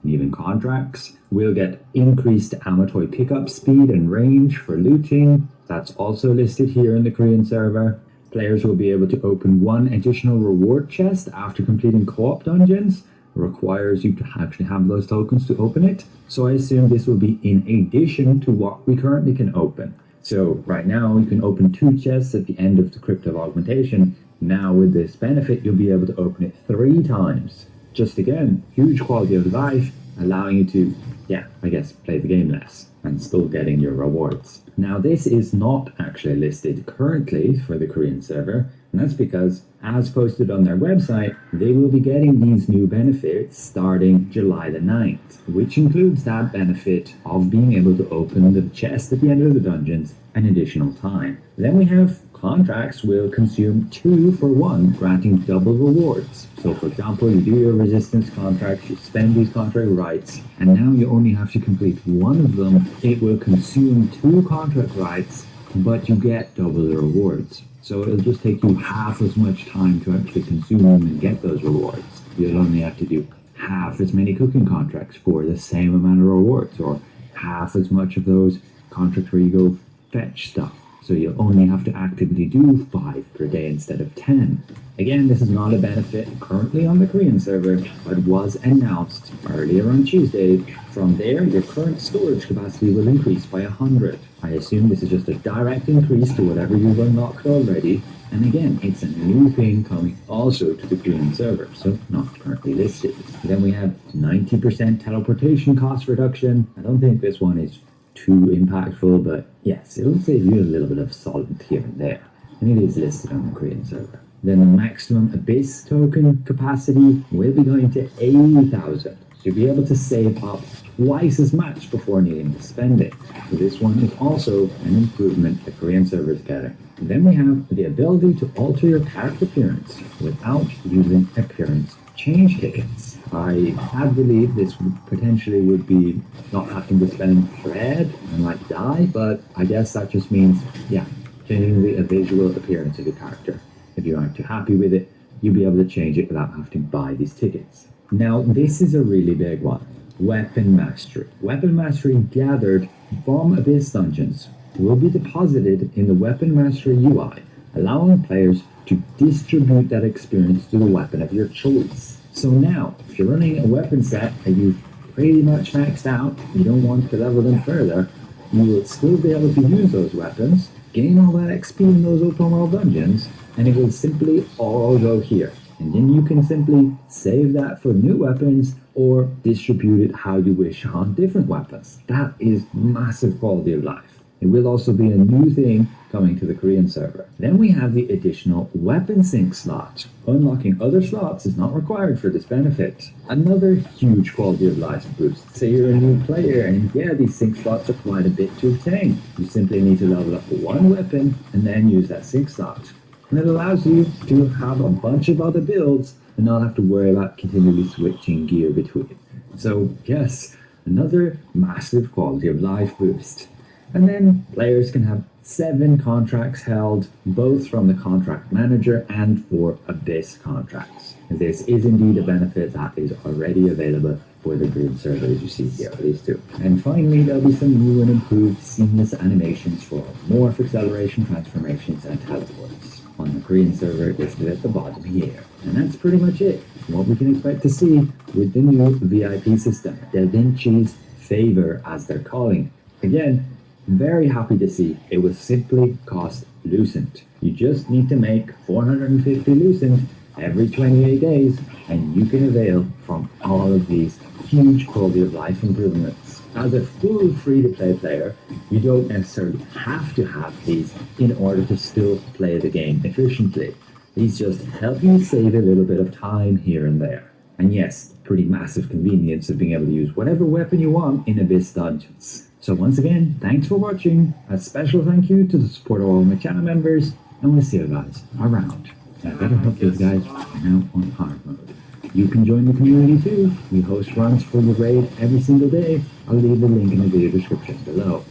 and even contracts. We'll get increased Amatoi pickup speed and range for looting. That's also listed here in the Korean server. Players will be able to open 1 additional reward chest after completing co-op dungeons. Requires you to actually have those tokens to open it. So I assume this will be in addition to what we currently can open. So right now you can open 2 chests at the end of the Crypt of Augmentation. Now with this benefit you'll be able to open it 3 times. Just again, huge quality of life, allowing you to yeah, I guess play the game less and still getting your rewards. Now, this is not actually listed currently for the Korean server, and that's because, as posted on their website, they will be getting these new benefits starting July the 9th, which includes that benefit of being able to open the chest at the end of the dungeons an additional time. Then we have contracts will consume 2 for 1, granting double rewards. So for example, you do your resistance contracts, you spend these contract rights, and now you only have to complete one of them. It will consume 2 contract rights, but you get double the rewards. So it'll just take you half as much time to actually consume and get those rewards. You'll only have to do half as many cooking contracts for the same amount of rewards, or half as much of those contracts where you go fetch stuff. So you'll only have to actively do 5 per day instead of 10. Again, this is not a benefit currently on the Korean server, but was announced earlier on Tuesday. From there, your current storage capacity will increase by 100. I assume this is just a direct increase to whatever you've unlocked already. And again, it's a new thing coming also to the Korean server, so not currently listed. Then we have 90% teleportation cost reduction. I don't think this one is too impactful, but yes, it'll save you a little bit of solid here and there, and it is listed on the Korean server. Then the maximum Abyss token capacity will be going to 80,000. You'll be able to save up twice as much before needing to spend it. So this one is also an improvement the Korean server is getting. And then we have the ability to alter your character appearance without using appearance change tickets. I had believed this potentially would be not having to spend thread and like dye, but I guess that just means, yeah, changing the visual appearance of your character. If you aren't too happy with it, you'll be able to change it without having to buy these tickets. Now, this is a really big one. Weapon Mastery. Weapon Mastery gathered from Abyss Dungeons will be deposited in the Weapon Mastery UI, allowing players to distribute that experience to the weapon of your choice. So now, if you're running a weapon set that you've pretty much maxed out, you don't want to level them further, you will still be able to use those weapons, gain all that XP in those open world dungeons, and it will simply all go here. And then you can simply save that for new weapons or distribute it how you wish on different weapons. That is massive quality of life. It will also be a new thing coming to the Korean server. Then we have the additional weapon sync slot. Unlocking other slots is not required for this benefit. Another huge quality of life boost. Say you're a new player and yeah, these sync slots are quite a bit to obtain. You simply need to level up one weapon and then use that sync slot. And it allows you to have a bunch of other builds and not have to worry about continually switching gear between. So yes, another massive quality of life boost. And then players can have 7 contracts held, both from the contract manager and for Abyss contracts. This is indeed a benefit that is already available for the Korean server, as you see here, these 2. And finally, there'll be some new and improved seamless animations for morph, acceleration, transformations, and teleports on the Korean server listed at the bottom here. And that's pretty much it. What we can expect to see with the new VIP system, Da Vinci's Favor, as they're calling it. Again, very happy to see it was simply cost Lucent. You just need to make 450 Lucent every 28 days, and you can avail from all of these huge quality of life improvements. As a full free-to-play player, you don't necessarily have to have these in order to still play the game efficiently. These just help you save a little bit of time here and there. And yes, pretty massive convenience of being able to use whatever weapon you want in Abyss Dungeons. So once again, thanks for watching. A special thank you to the support of all my channel members, and we'll see you guys around. I better hope these guys are now on hard mode. You can join the community too. We host runs for the raid every single day. I'll leave the link in the video description below.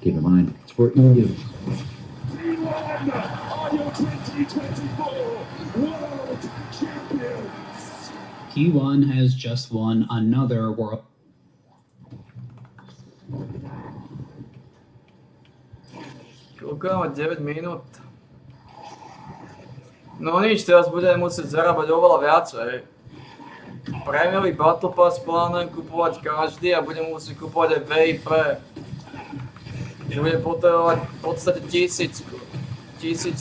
Keep in mind, it's for EU. T1 has just won another world. Koľko máme? 9 minút. No nič, teraz budeme musieť zarábať oveľa viacej. Premiový Battle Pass plánujem kupovať každý a budem musieť kupovať aj VIP. Že budem potrebovať v podstate 1000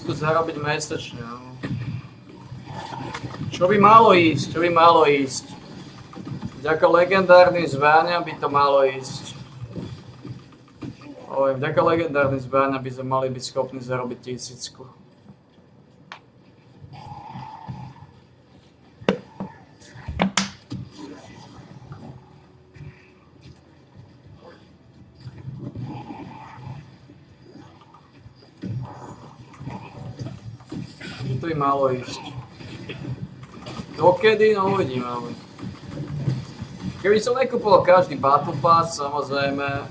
zarobiť mesačne. No. Čo by malo ísť? Vďaka legendárnym zbraniam by to malo ísť. Vďaka legendárnym zbraniam by sme mali byť schopní zarobiť 1000. To by malo ísť. Dokedy? No uvidíme. Keby som nekupoval každý Battle Pass, samozrejme,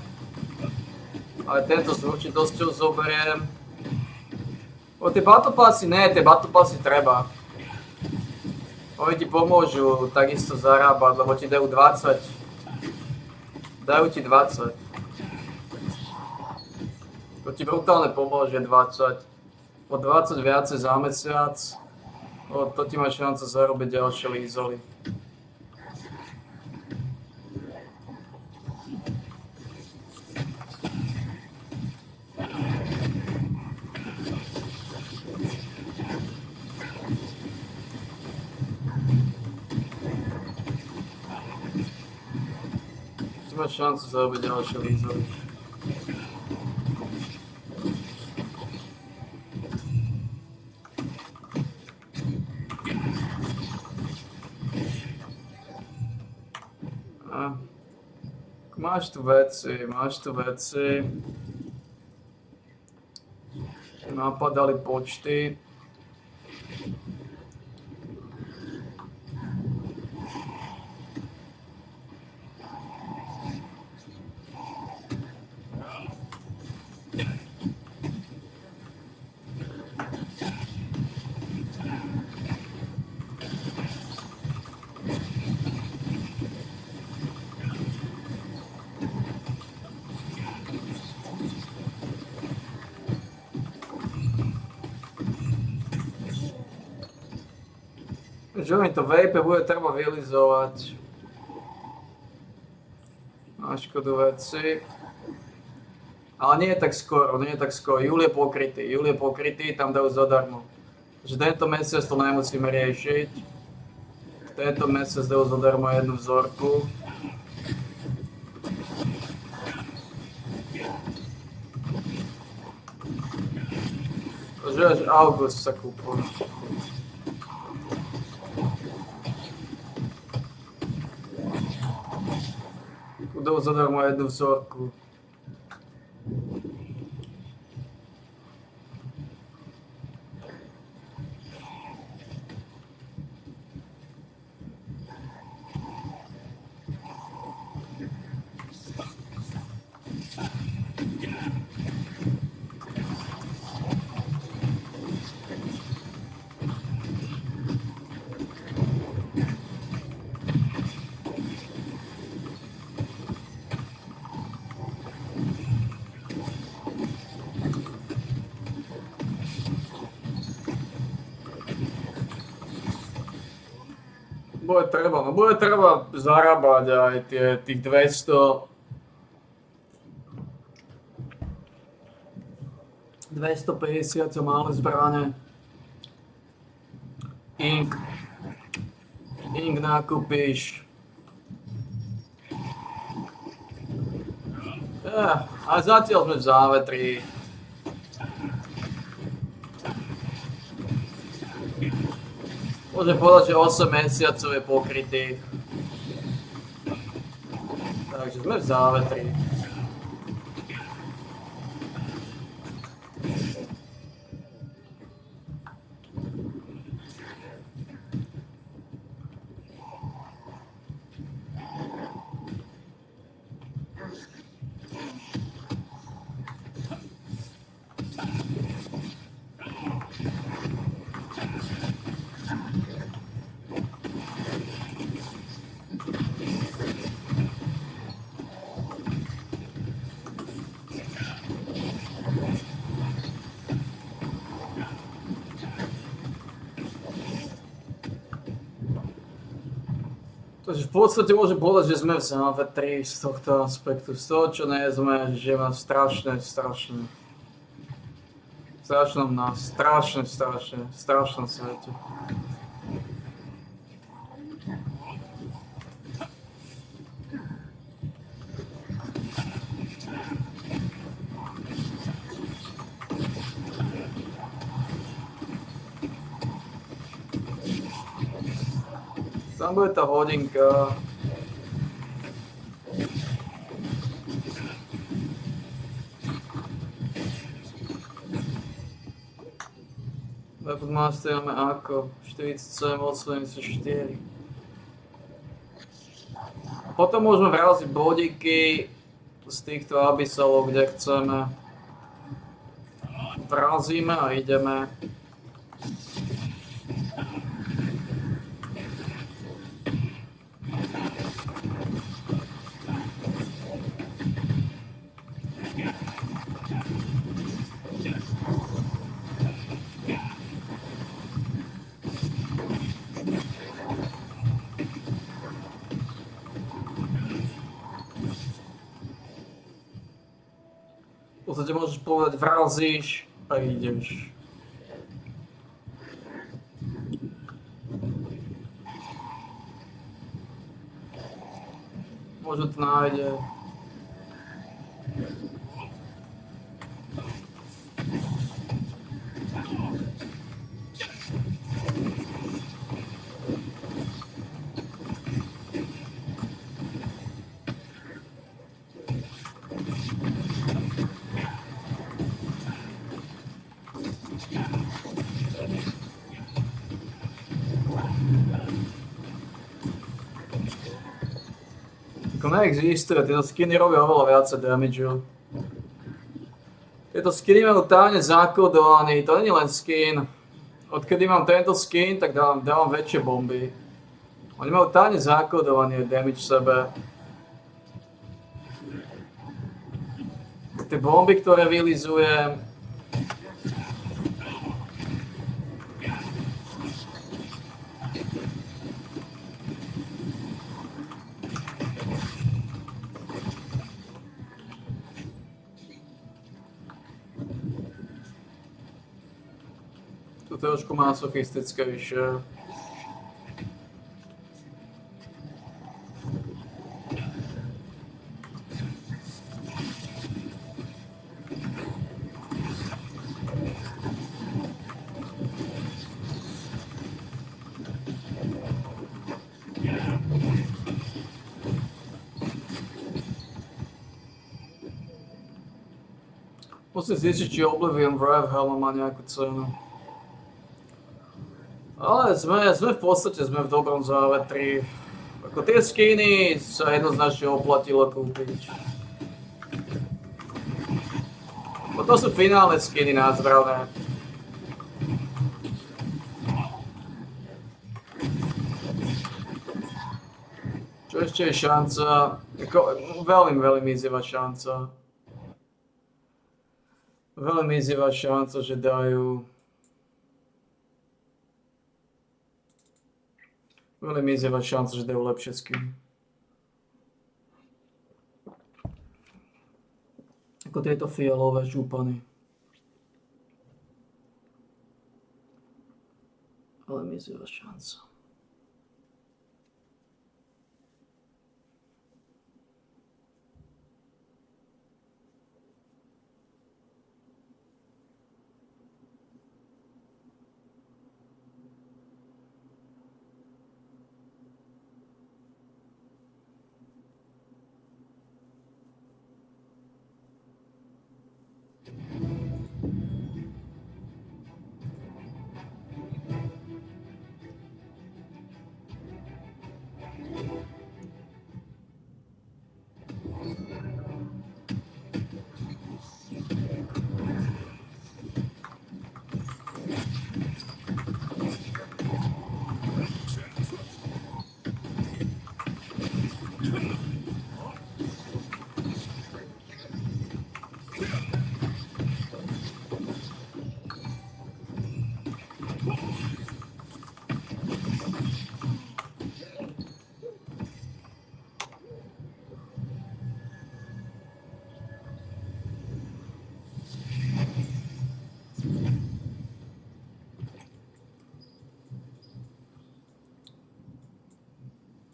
ale tento s určitosťou zoberiem. Tie Battle Passy, tie Battle Passy treba. Oni ti pomôžu takisto zarábať, lebo ti dajú 20. Dajú ti 20. To ti brutálne pomôže 20. O 20 viacej za mesiac, to ti má šanca zarobiť ďalšie lízoly. Ti má šancu zarobiť ďalšie lízoly. Máš tu veci. Napadali počty. Že mi to vape bude treba vylizovať. Na škodu veci. Ale nie je tak skoro. Júl je pokrytý, tam dajú zadarmo. Že tento mesiac to nemusíme riešiť. Tento mesiac dajú zadarmo jednu vzorku. Takže až august sa kúpuje. Dajú zadarmo jednu vzorku. Bude treba zarábať aj tých 200... 250 za malé zbrane. Ink nakúpiš. A zatiaľ sme v závetri. Môžem povedať, že 8 mesiacov je pokrytých. Takže sme v závetri. Takže v podstate môžem povedať, že sme v závetri z tohto aspektu. Z toho, čo nie sme, že žijeme v strašnom svete. Tam bude tá hodinka. Webmaster máme ako 47 od 74. Potom môžeme vraziť bodiky z týchto abysalov, kde chceme. Vrazíme a ideme. V podstate môžeš povedať vrazíš a ideš. Možno to nájde. To neexistuje, tieto skiny robia oveľa viacej damage. Tieto skiny majú tajne zakodovaný, to nie je len skin. Odkedy mám tento skin, tak dávam väčšie bomby. Oni majú tajne zakodovaný damage v sebe. Tie bomby, ktoré vylizujem, trošku masochistickejšie. Musím zistiť, či Oblivion Wraith Helm má nejakú cenu. Ale sme v podstate v dobrom závetri. Ako tie skiny sa jednoznačne oplatilo kúpiť. No to sú finálne skiny názdravé. Čo ešte je šanca? Veľmi mizivá šanca. Veľmi mizivá šanca, že dajú... Veľmi mizivá šanca, že dajú lepšie skiny. Ako tieto fialové župany. Ale mizivá šanca.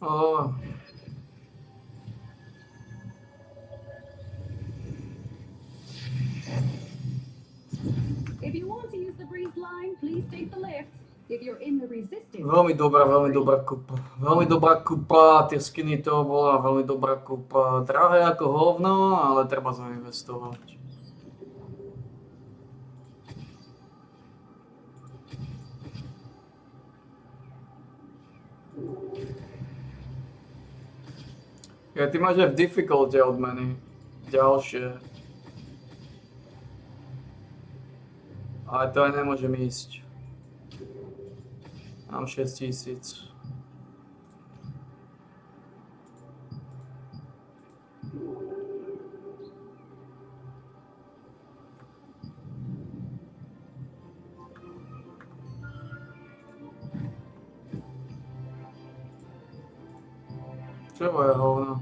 Oh. If you want to use the breeze line, please take the lift. If you're in the resistance, Veľmi dobrá kúpa. Veľmi dobrá kúpa, tie skiny to bola veľmi dobrá kúpa. Drahé ako hovno, ale treba zainvestovať. Ja, ty máš aj v difficulty odmeny. Ďalšie. Ale to aj nemôžem ísť. Mám 6000. Čo je hovno?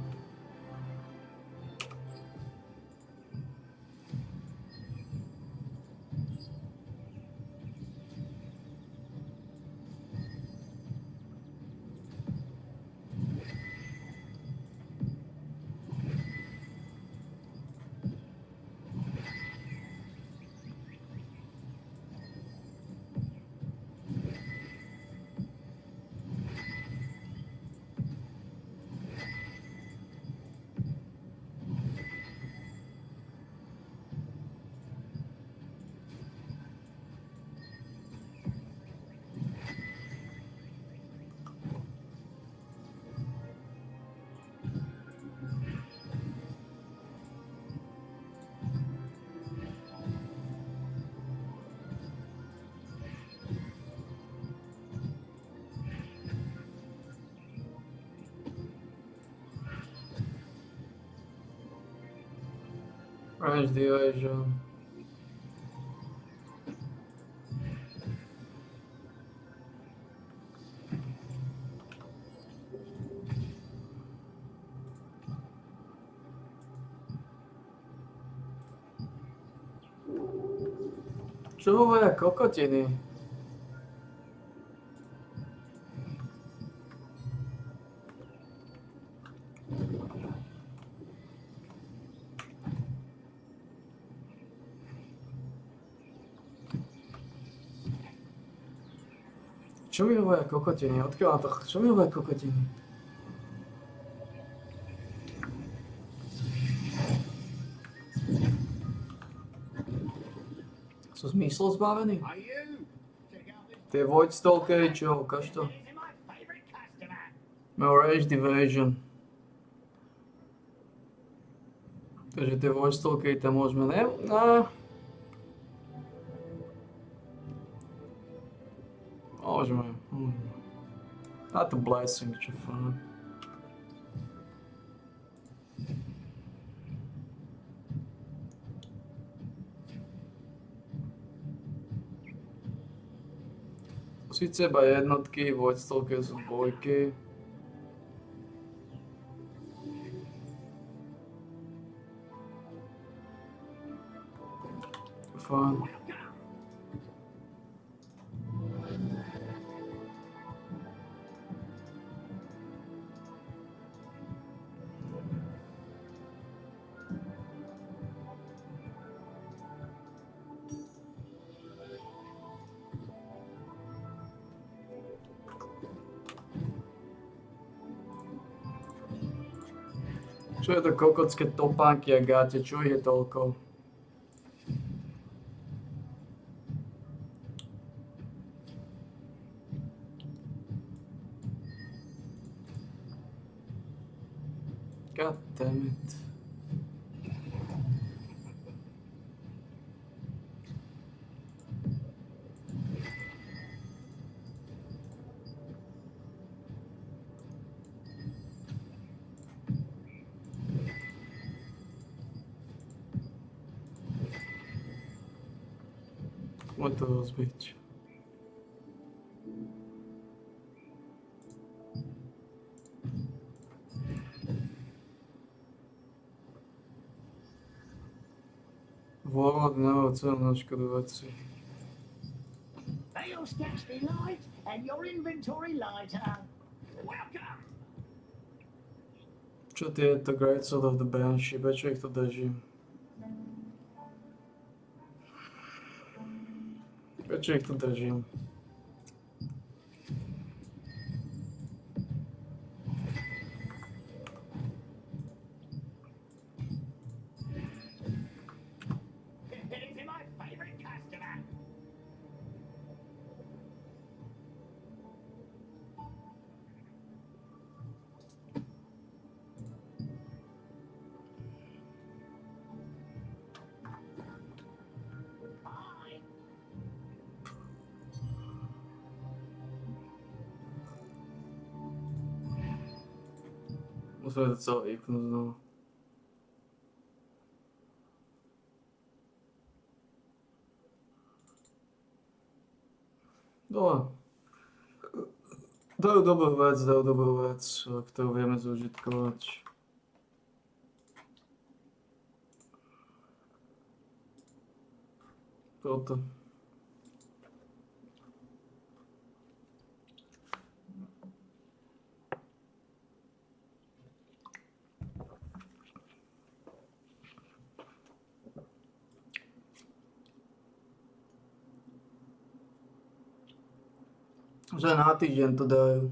Range evasion. Čo hovoria kokotiny? Čo mi hovoria kokotiny? Odkiaľ to? Čo mi hovoria kokotiny? Sú zmyslo zbavený? Tie Void Stalkery, čo? Ukáž to. No, Rage Evasion. Takže tie Void Stalkery tam môžeme Môžeme. Na to Blessing, čo fajn. Sice iba jednotky, Void Stalker sú dvojky. Fajn. Čo je to kokotské topánky a gáte? Čo ich je toľko? God damn it. Môj to rozbiť. Warlord nemá cel naškodovať si. Your steps be light and your inventory lighter. Welcome! Čo tie je to Great Sword of the Banshee? Prečo ich to držím? Prečo ich tu držím? Musíme to celé vypnúť znovu. Dobre. Dajú dobrú vec, ktorú vieme zúžitkovať. Toto. Že na týždeň to dajú.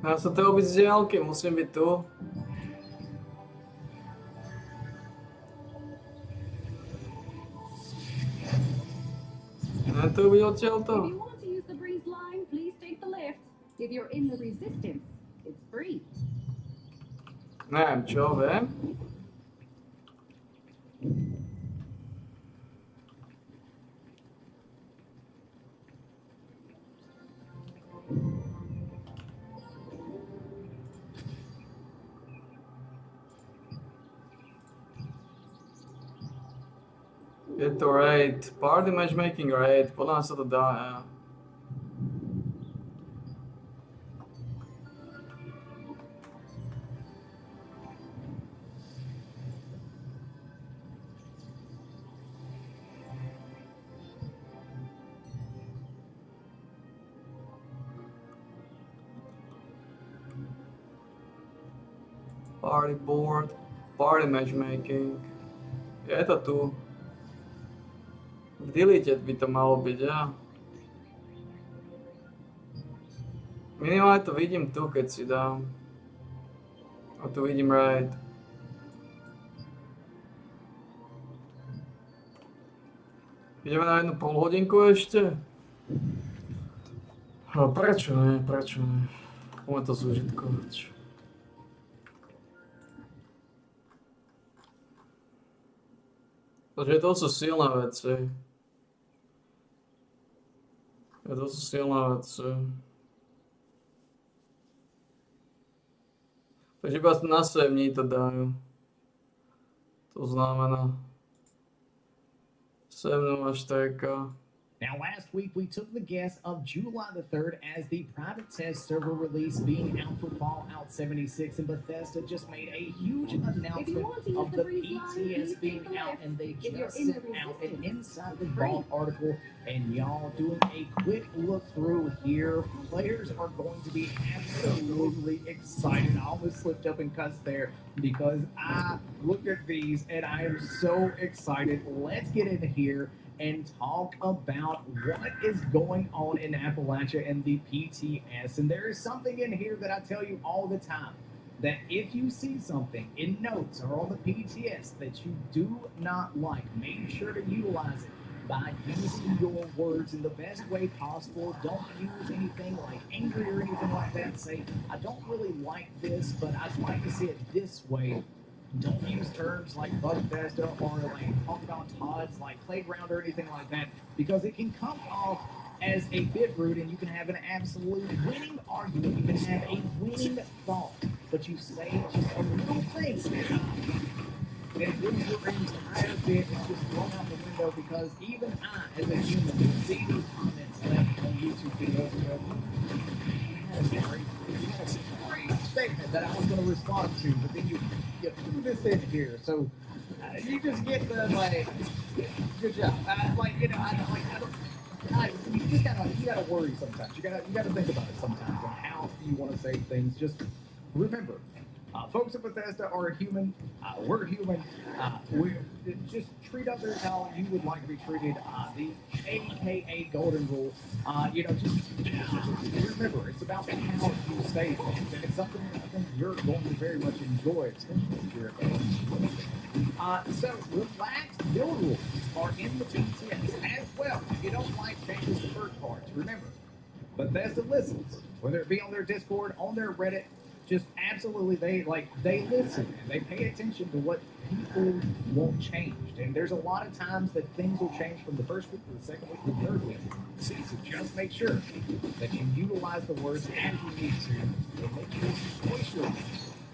Dá sa to robiť z diaľky, musím byť tu. Dá to robiť odtiaľto. If you want to use the breeze line, please take the lift. If you're in the resistance, it's free. Neviem čo, viem. Je to raid, party matchmaking raid, podľa mňa sa to dá, ja. Party board, party matchmaking, je to tu. V deleted by to malo byť, ja. Minimálne to vidím tu, keď si dám. A tu vidím raid. Ideme na jednu polhodinku ešte? No prečo ne, prečo ne. Poďme to zúžitkovať. Takže to sú silné veci. To sú silné veci. Takže iba na 7 dní to dajú. To znamená 7 až 4. Now, last week we took the guess of July the 3rd as the private test server release being out for Fallout 76, and Bethesda just made a huge announcement of the PTS being out, and they just sent out an Inside the Vault article, and y'all doing a quick look through here. Players are going to be absolutely excited. I almost slipped up and cussed there because I looked at these and I am so excited. Let's get into here and talk about what is going on in Appalachia and the PTS. And there is something in here that I tell you all the time, that if you see something in notes or on the PTS that you do not like, make sure to utilize it. by using your words in the best way possible. Don't use anything like angry or anything like that. Say, I don't really like this, but I'd like to see it this way. Don't use terms like Bugfesta or like talk about Todd's like playground or anything like that, because it can come off as a bit rude and you can have an absolute winning argument. You can have a winning thought, but you say just a little thing. And then your entire bit is just thrown out the window, because even I, as a human, can see these comments left on YouTube videos. You had a great statement that I was going to respond to, but then you threw this in here. So you just get the, like, good job. You just gotta worry sometimes. You gotta think about it sometimes on how you want to say things. Just remember, folks at Bethesda are human. We're human. We just treat others how you would like to be treated. The AKA golden rule. Just remember, it's about how you say things, and it's something that I think you're going to very much enjoy, especially if you're a gamer. So relaxed build rules are in the BTS as well. If you don't like changes to first parts, remember, Bethesda listens, whether it be on their Discord, on their Reddit. Just absolutely, they listen and they pay attention to what people want changed. And there's a lot of times that things will change from the first week to the second week to the third week. So just make sure that you utilize the words as you need to, and make sure you voice your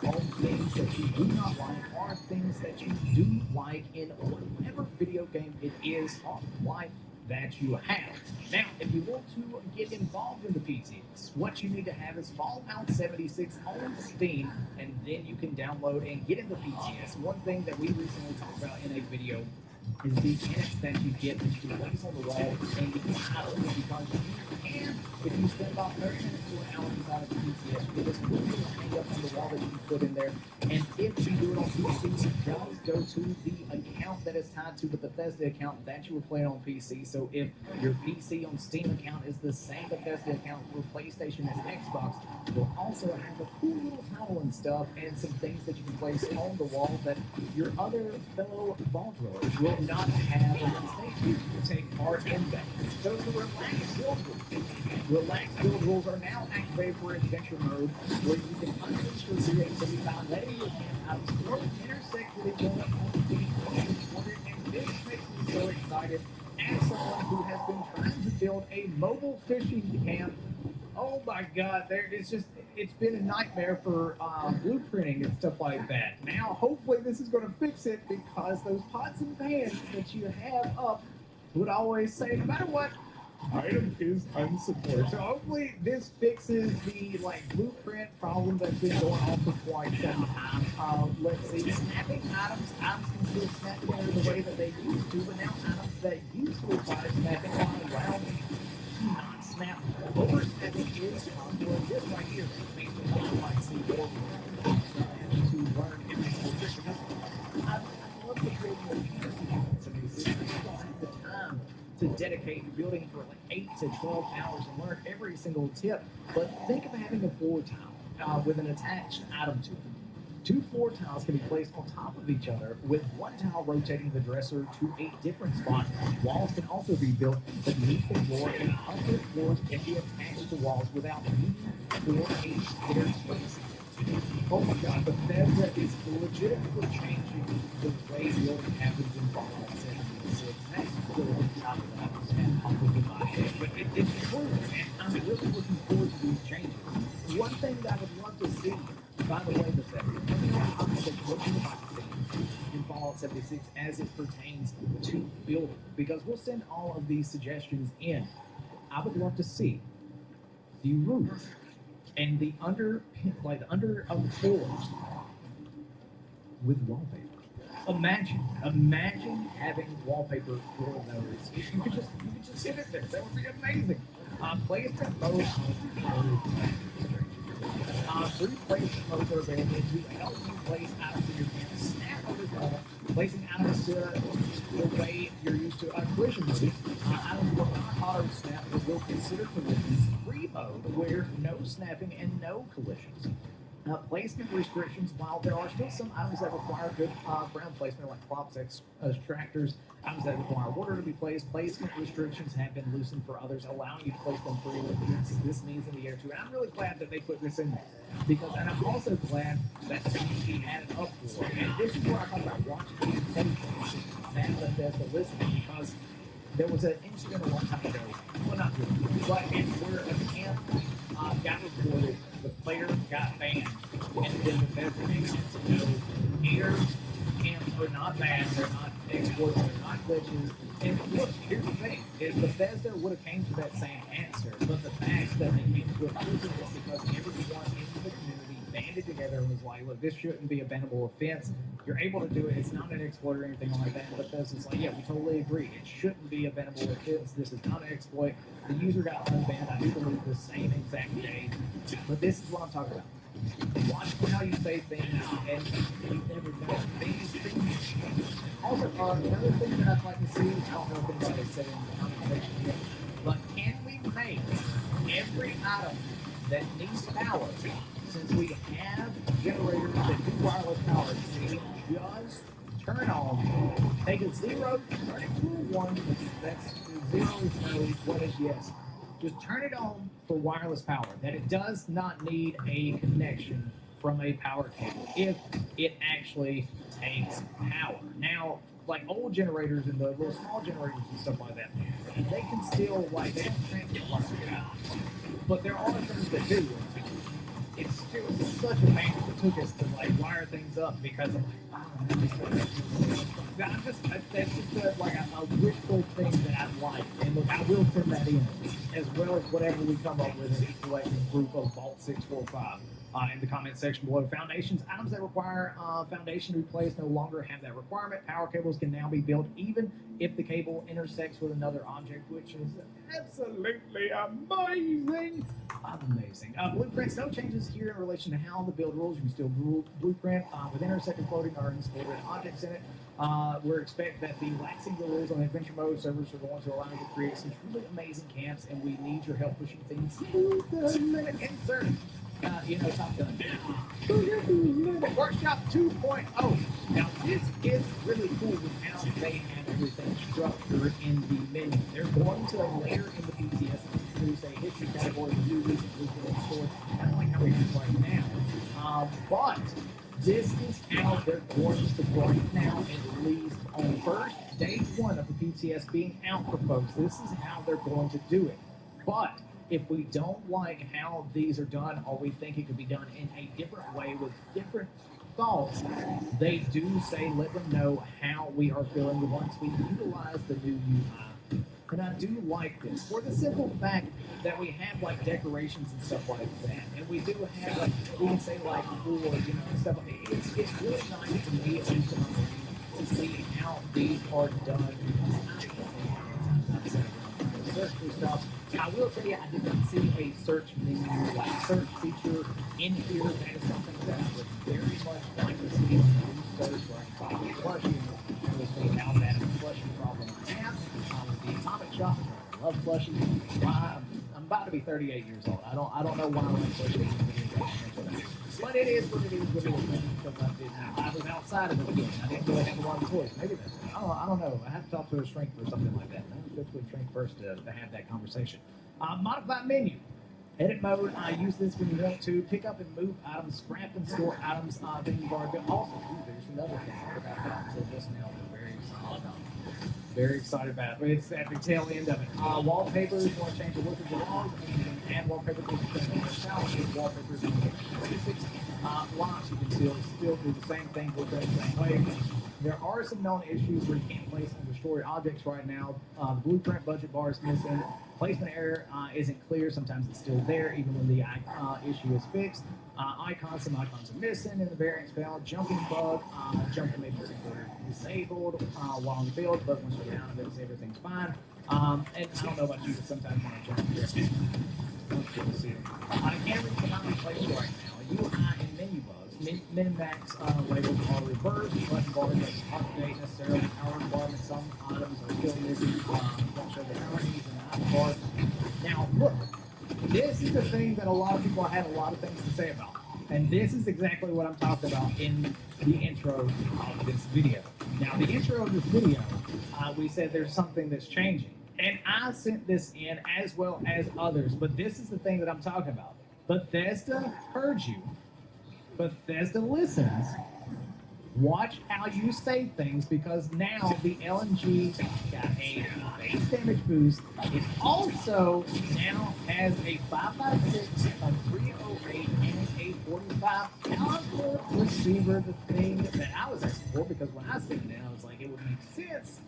on things that you do not like or things that you do like in whatever video game it is on life that you have. Now, if you want to get involved in the PTS, what you need to have is Fallout 76 on Steam, and then you can download and get in the PTS. One thing that we recently talked about in a video is the hints that you get that you can place on the wall and the titles, because you can, if you spend about 30 minutes to an hour inside of the PTS, you get this cool little hang up on the wall that you can put in there. And if you do it on PC, just go to the account that is tied to the Bethesda account that you were playing on PC. So if your PC on Steam account is the same Bethesda account for PlayStation as Xbox, you'll also have a cool little title and stuff and some things that you can place on the wall that your other fellow vault dwellers will not have unless they take part in that. So the relaxed build rules. Relaxed build rules are now activated for adventure mode, where you can unleash your creativity by letting your campouts intersect with each other on the beat. And this makes me so excited as someone who has been trying to build a mobile fishing camp. Oh my God, it's been a nightmare for blueprinting and stuff like that. Now, hopefully this is going to fix it, because those pots and pans that you have up would always say, no matter what, item is unsupported. So hopefully this fixes the blueprint problem that's been going on for quite some time. Let's see, snapping items can still snap there the way that they used to, but now items that used to require snapping are allowed to not snap. Oversnapping is possible. This right here makes me want to see more to learn every single trick, because I love the creating of pieces. I don't have the time to dedicate to building for 8 to 12 hours and learn every single tip. But think of having a floor tile with an attached item to it. 2 floor tiles can be placed on top of each other, with one tile rotating the dresser to a different spot. Walls can also be built beneath the floor, and other floors can be attached to walls without needing for a shared space. Oh my God, Bethesda is legitimately changing the way building happens in Fallout 76. That's still on top of that, and humble in my head. But it's true, and I'm really looking forward to these changes. One thing that I would love to see, by the way, Bethesda, let me know in the comments what you would like to see in Fallout 76 as it pertains to building, because we'll send all of these suggestions in. I would love to see the roof and the under of the floors with wallpaper. Imagine having wallpaper for those. You could just sit it there. That would be amazing. Placement modes. Three placement modes are available to help you place items in your camp. Snap over the wall, placing items the way you're used to. Collision mode. Items will not auto snap, but will consider collisions. Free mode, where no snapping and no collisions. Placement restrictions, while there are still some items that require good ground placement, like props, extractors, items that require water to be placed, placement restrictions have been loosened for others, allowing you to place them freely. This means in the air too. And I'm really glad that they put this in there. And I'm also glad that CG added up for it. And this is where I talk about watching the intentions that Bethesda listening, because there was an incident a long time ago, well, not really, but where a camp got reported, the player got banned, and then Bethesda makes it to know air camps are not bad, they're not exploits, they're not glitches. And look, here's the thing, is Bethesda would have came to that same answer, but the fact that they came to a conclusion is because everyone in the community banded together and was like, look, this shouldn't be a bannable offense. You're able to do it. It's not an exploit or anything like that. But Bethesda's like, yeah, we totally agree. It shouldn't be a bannable offense. This is not an exploit. The user got unbanned, I do believe, the same exact day. But this is what I'm talking about. Watch how you say things, and you never know. Things. Also, another thing that I'd like to see, I don't know if anybody said in the conversation yet, but can we make every item that needs power, since we have generators that do wireless power, just turn on, take a 0, turn it to a 1, that's 0 is no, 1 is yes. Just turn it on for wireless power, that it does not need a connection from a power cable if it actually takes power. Now, like old generators and the little small generators and stuff like that, they can still, like, they don't transfer wireless power. But there are things that do. It's still such a pain it took us to like wire things up because I'm like, that's just like a wishful thing that I like. And look, I will send that in as well as whatever we come up with in the collective group of Vault 645. In the comment section below. Foundations, items that require foundation to be placed no longer have that requirement. Power cables can now be built even if the cable intersects with another object, which is absolutely amazing. Blueprints, no changes here in relation to how the build rules. You can still blueprint with intersected floating or installed objects in it. We expect that the laxing the rules on adventure mode servers are going to allow you to create some truly amazing camps, and we need your help pushing things through the minute insert. Top Gun. Workshop 2.0. Now, this is really cool with how they have everything structured in the menu. They're going to layer in the BTS and introduce a history category with new recent blueprint stores, kind of like how we have right now. But this is how they're going to right now, at least on first day 1 of the BTS being out for folks. This is how they're going to do it. But if we don't like how these are done, or we think it could be done in a different way with different thoughts, they do say let them know how we are feeling once we utilize the new UI. And I do like this for the simple fact that we have like decorations and stuff like that, and we do have like we can say like cool, stuff. It's really nice to me at least to see how these are done. Search for stuff. I will tell you, I did not see a search menu, like search feature in here. That is something that I would very much like to see in search where I can find flushing. We'll see how bad of a flushing problem I have. The Atomic Shop, I love flushing. I'm about to be 38 years old. I don't know why I like flushing. But it is what it is. I was outside of it again. I didn't really have a lot of toys. Maybe that's it. I don't know. I have to talk to a shrink or something like that. I have to go to a shrink first to have that conversation. Modified menu. Edit mode. Use this when you want to. Pick up and move items. Scrap and store items. Then you've already got. Also, there's another thing I forgot about until just now. I'm very excited about. Very excited about it. It's at the tail end of it. Wallpapers. You want to change the look of the walls. You can add wallpapers. You can change wallpapers. Locks. You can still do the same thing with the same way. There are some known issues where you can't place and destroy objects right now. The blueprint budget bar is missing. Placement error isn't clear. Sometimes it's still there, even when the issue is fixed. Some icons are missing in the variance panel. Jumping bug. Jumping may be disabled while on the build, but once you're out of it, everything's fine. And I don't know about you, but sometimes when I jump here, I can't reach the mountain place right now. UI and menu bugs. Min-max labels are reversed. Button bars don't update necessarily. Power bar, some items are still missing. Don't show the penalties and the bar. Now, look, this is the thing that a lot of people had a lot of things to say about. And this is exactly what I'm talking about in the intro of this video. Now, the intro of this video, we said there's something that's changing. And I sent this in as well as others, but this is the thing that I'm talking about. Bethesda heard you. Bethesda listens. Watch how you say things, because now the LMG got a base damage boost. It also now has a 5.56, a 308, and a 45 caliber receiver. The thing that I was asking for, because when I said it, I was like, it would make sense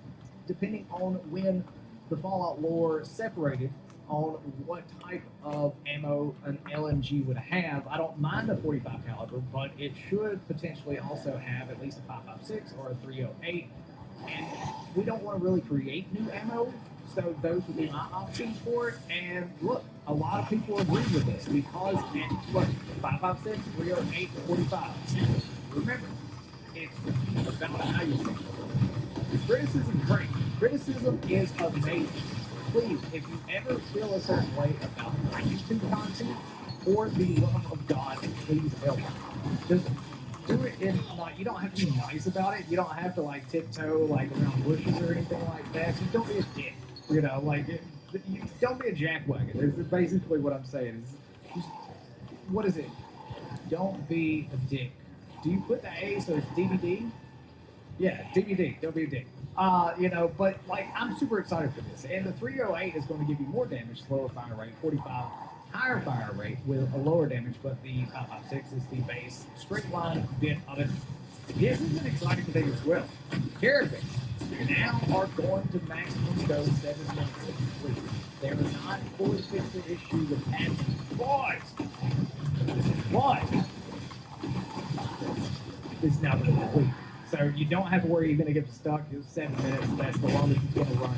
depending on when the Fallout lore separated on what type of ammo an LMG would have. I don't mind a 45 caliber, but it should potentially also have at least a 5.56 or a 308. And we don't want to really create new ammo, so those would be my options for it. And look, a lot of people agree with this, because at what, 5.56, 308, 45. Remember, it's about how you think. Criticism is great. Criticism is amazing. Please, if you ever feel a certain way about YouTube content or the love of God, please help. Just do it in, like, you don't have to be nice about it. You don't have to, like, tiptoe, like, around bushes or anything like that. Just don't be a dick. You know, like, don't be a jackwagon. That's basically what I'm saying. Just, what is it? Don't be a dick. Do you put the A so it's DVD? Yeah, DVD. Don't be a dick. You know, but like, I'm super excited for this. And the 308 is going to give you more damage, slower fire rate, 45 higher fire rate with a lower damage, but the 5.56 is the base straight line bit of it. This is an exciting thing as well. Caravans now are going to maximum go 7 minutes to complete. They are not going to fix the issue with admin. But it's now going to complete. So you don't have to worry you're going to get stuck. It's 7 minutes. That's the longest it's going to run.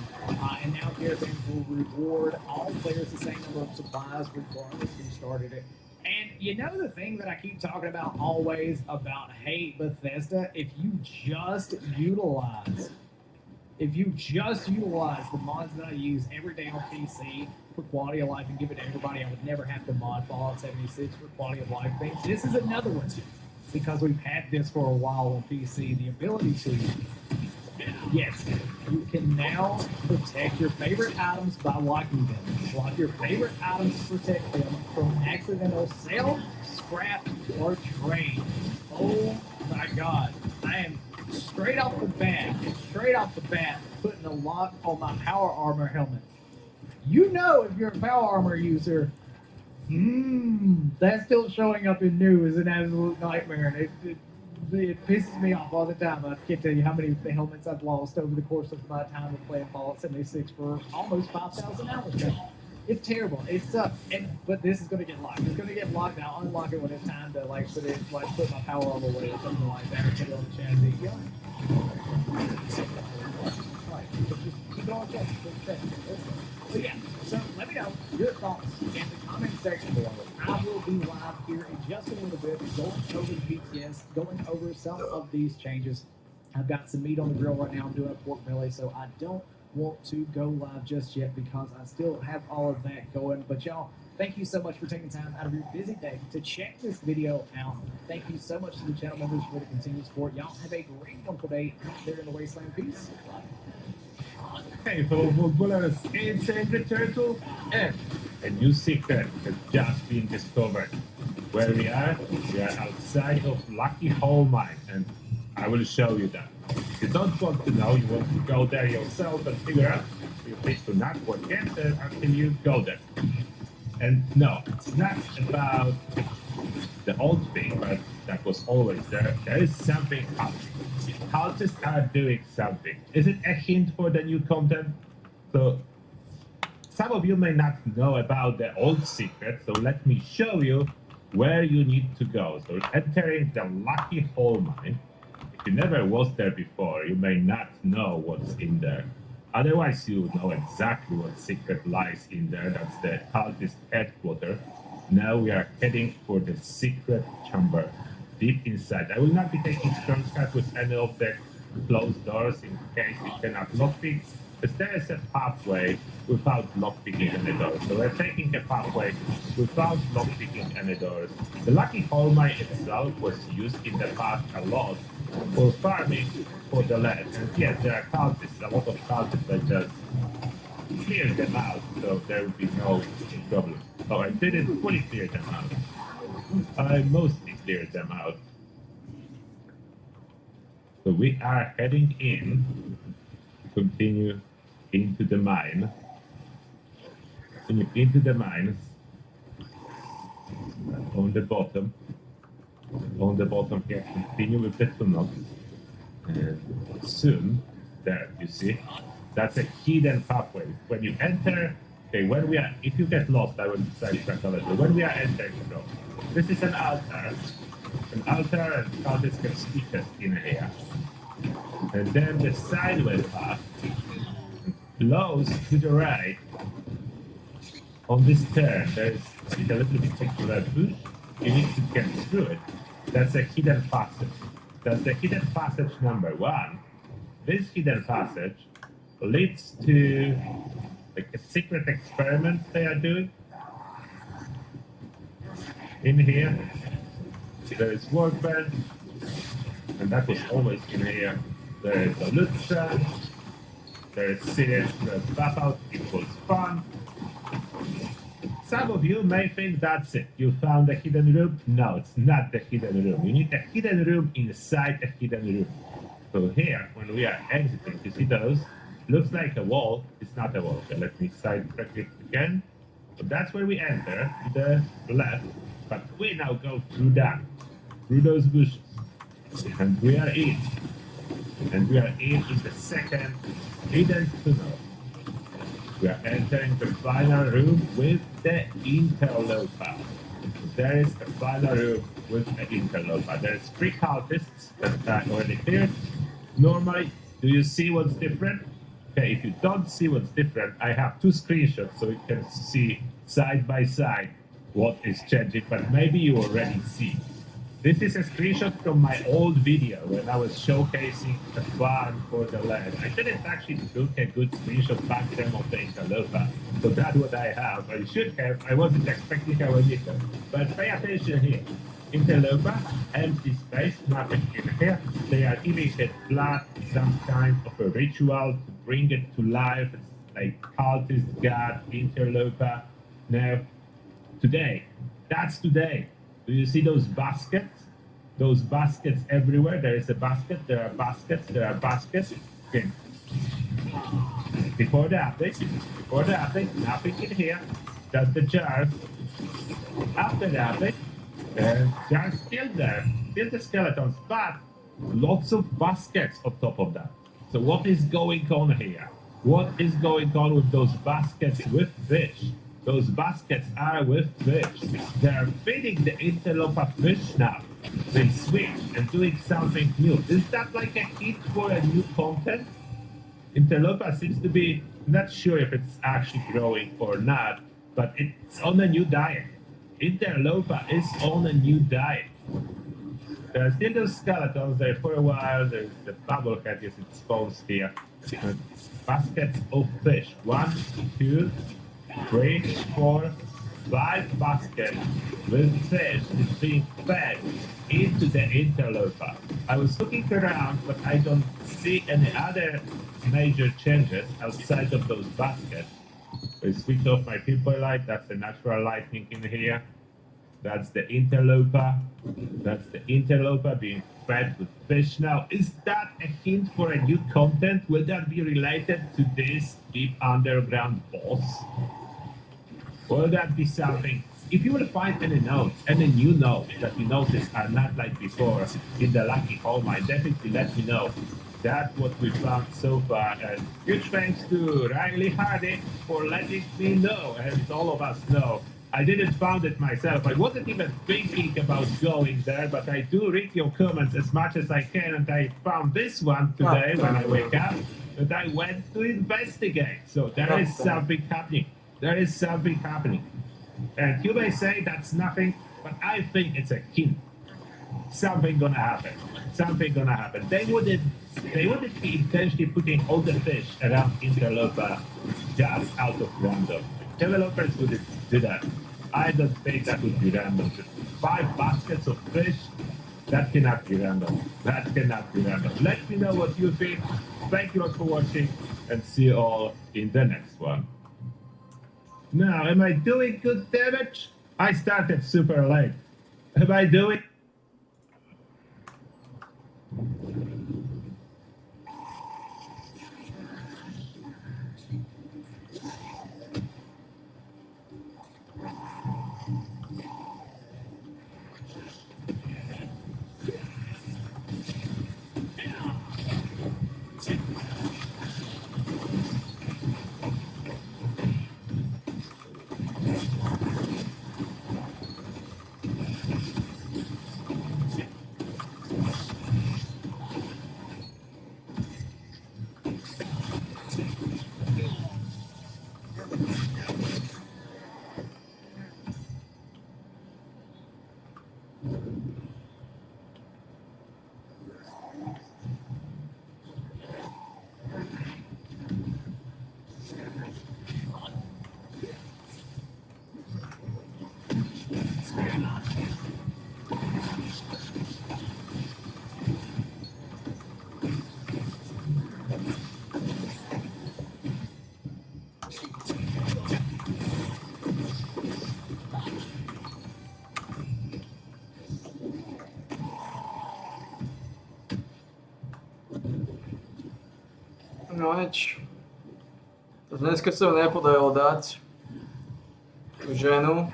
And now Caravans will reward all players the same number of supplies regardless who started it. And you know the thing that I keep talking about always about, hey, Bethesda, if you just utilize the mods that I use every day on PC for quality of life and give it to everybody, I would never have to mod Fallout 76 for quality of life things. This is another one, because we've had this for a while on PC, the ability to, yes, you can now protect your favorite items by locking them. Lock your favorite items to protect them from accidental sale, scrap, or trade. Oh my god. I am straight off the bat, putting a lock on my power armor helmet. You know, if you're a power armor user, that's still showing up in new is an absolute nightmare, and it pisses me off all the time. I can't tell you how many helmets I've lost over the course of my time of playing Fallout 76 for almost 5,000 hours now. It's terrible. It sucks. But this is going to get locked. It's going to get locked. I'll unlock it when it's time to put my power armor away or something like that, or put it on the chassis. Yeah. Right. Just keep it on the chassis. But yeah, so let me know your thoughts in the comment section below. I will be live here in just a little bit, going over the BTS, going over some of these changes. I've got some meat on the grill right now. I'm doing a pork belly, so I don't want to go live just yet because I still have all of that going. But y'all, thank you so much for taking time out of your busy day to check this video out. Thank you so much to the channel members for the continued support. Y'all have a great wonderful day out there in the wasteland. Peace. Hey, fellow footballers, inside the turtle, and a new secret has just been discovered. Where we are outside of Lucky Hole Mine, and I will show you that. If you don't want to know, you want to go there yourself and figure out, you need to not forget that until you go there. And no, it's not about the old thing, but that was always there. There is something happening. Cultists are doing something. Is it a hint for the new content? So, some of you may not know about the old secret, so let me show you where you need to go. So, entering the Lucky Hole Mine. If you never was there before, you may not know what's in there. Otherwise, you know exactly what secret lies in there. That's the cultist headquarters. Now we are heading for the secret chamber deep inside. I will not be taking shortcuts with any of the closed doors in case you cannot lockpick. But there is a pathway without lockpicking any doors. So we're taking a pathway without lockpicking any doors. The Lucky Hole Mine itself was used in the past a lot for farming for the land. And yes, there are cultists, a lot of cultists that just clear them out, so there will be no problem. Oh, I didn't fully clear them out. I mostly cleared them out. So we are heading in, continue into the mine. Continue into the mines on the bottom. On the bottom here, continue with the tunnel. And soon, there, you see, that's a hidden pathway. When you enter, okay, when we are, if you get lost, I will sidetrack a little. When we are entering, though, this is an altar, and cultists can speak us in here. And then the sideway path flows to the right. On this turn, there's a little bit circular bush. You need to get through it. That's a hidden passage. That's the hidden passage number 1. This hidden passage leads to like a secret experiment they are doing. In here, there is workbench, and that was always in here. There is a loot trap, there is serious stuff out equals fun. Some of you may think that's it. You found a hidden room. No, it's not the hidden room. You need a hidden room inside a hidden room. So here, when we are exiting, you see those? Looks like a wall. It's not a wall. Okay, let me sidetrack it again. So that's where we enter, to the left. But we now go through that, through those bushes. And we are in. And we are in the second hidden tunnel. We are entering the final room with the interloper. There is the final room with the interloper. There's 3 cultists that are already cleared. Normally, do you see what's different? Okay, if you don't see what's different, I have 2 screenshots so you can see side by side what is changing, but maybe you already see. This is a screenshot from my old video when I was showcasing the farm for the land. I didn't actually took a good screenshot back then of the interloper, so that's what I have. I should have. I wasn't expecting I would need them. But pay attention here. Interloper, empty space, nothing in here. They are giving it blood, some kind of a ritual to bring it to life. It's like cultist god, interloper. Now, today, that's today. Do you see those baskets? Those baskets everywhere. There is a basket, there are baskets, there are baskets. Okay. Before the update, nothing in here. Just the jars. After the update, jars still there, still the skeletons, but lots of baskets on top of that. So what is going on here? What is going on with those baskets with fish? Those baskets are with fish. They are feeding the interloper fish now. They switch and doing something new. Is that like a hint for a new content? Interloper seems to be, not sure if it's actually growing or not, but it's on a new diet. Interloper is on a new diet. There are still those skeletons there for a while. There's the bubblehead, yes, it spawns here. Baskets of fish. 1, 2, 3, 4, 5 baskets with fish is being fed into the interloper. I was looking around, but I don't see any other major changes outside of those baskets. I switch off my people light. That's the natural lighting in here. That's the interloper. That's the interloper being fed with fish. Now, is that a hint for a new content? Will that be related to this deep underground boss? Will that be something? If you will find any notes, any new notes that you notice are not like before in the Lucky Hole Mine, definitely let me know. That's what we found so far. And huge thanks to Riley Hardy for letting me know, and all of us know. I didn't found it myself. I wasn't even thinking about going there, but I do read your comments as much as I can, and I found this one today when I wake up, and I went to investigate. So there is something happening. There is something happening. And you may say that's nothing, but I think it's a hint. something gonna happen. Something gonna happen. They wouldn't be intentionally putting all the fish around Interloper just out of random. Developers wouldn't do that. I don't think that would be random. 5 baskets of fish, that cannot be random. That cannot be random. Let me know what you think. Thank you all for watching, and see you all in the next one. Now, am I doing good damage? I started super late. Am I doing... No nič. Dneska sa mi nepodarilo dať tú ženu.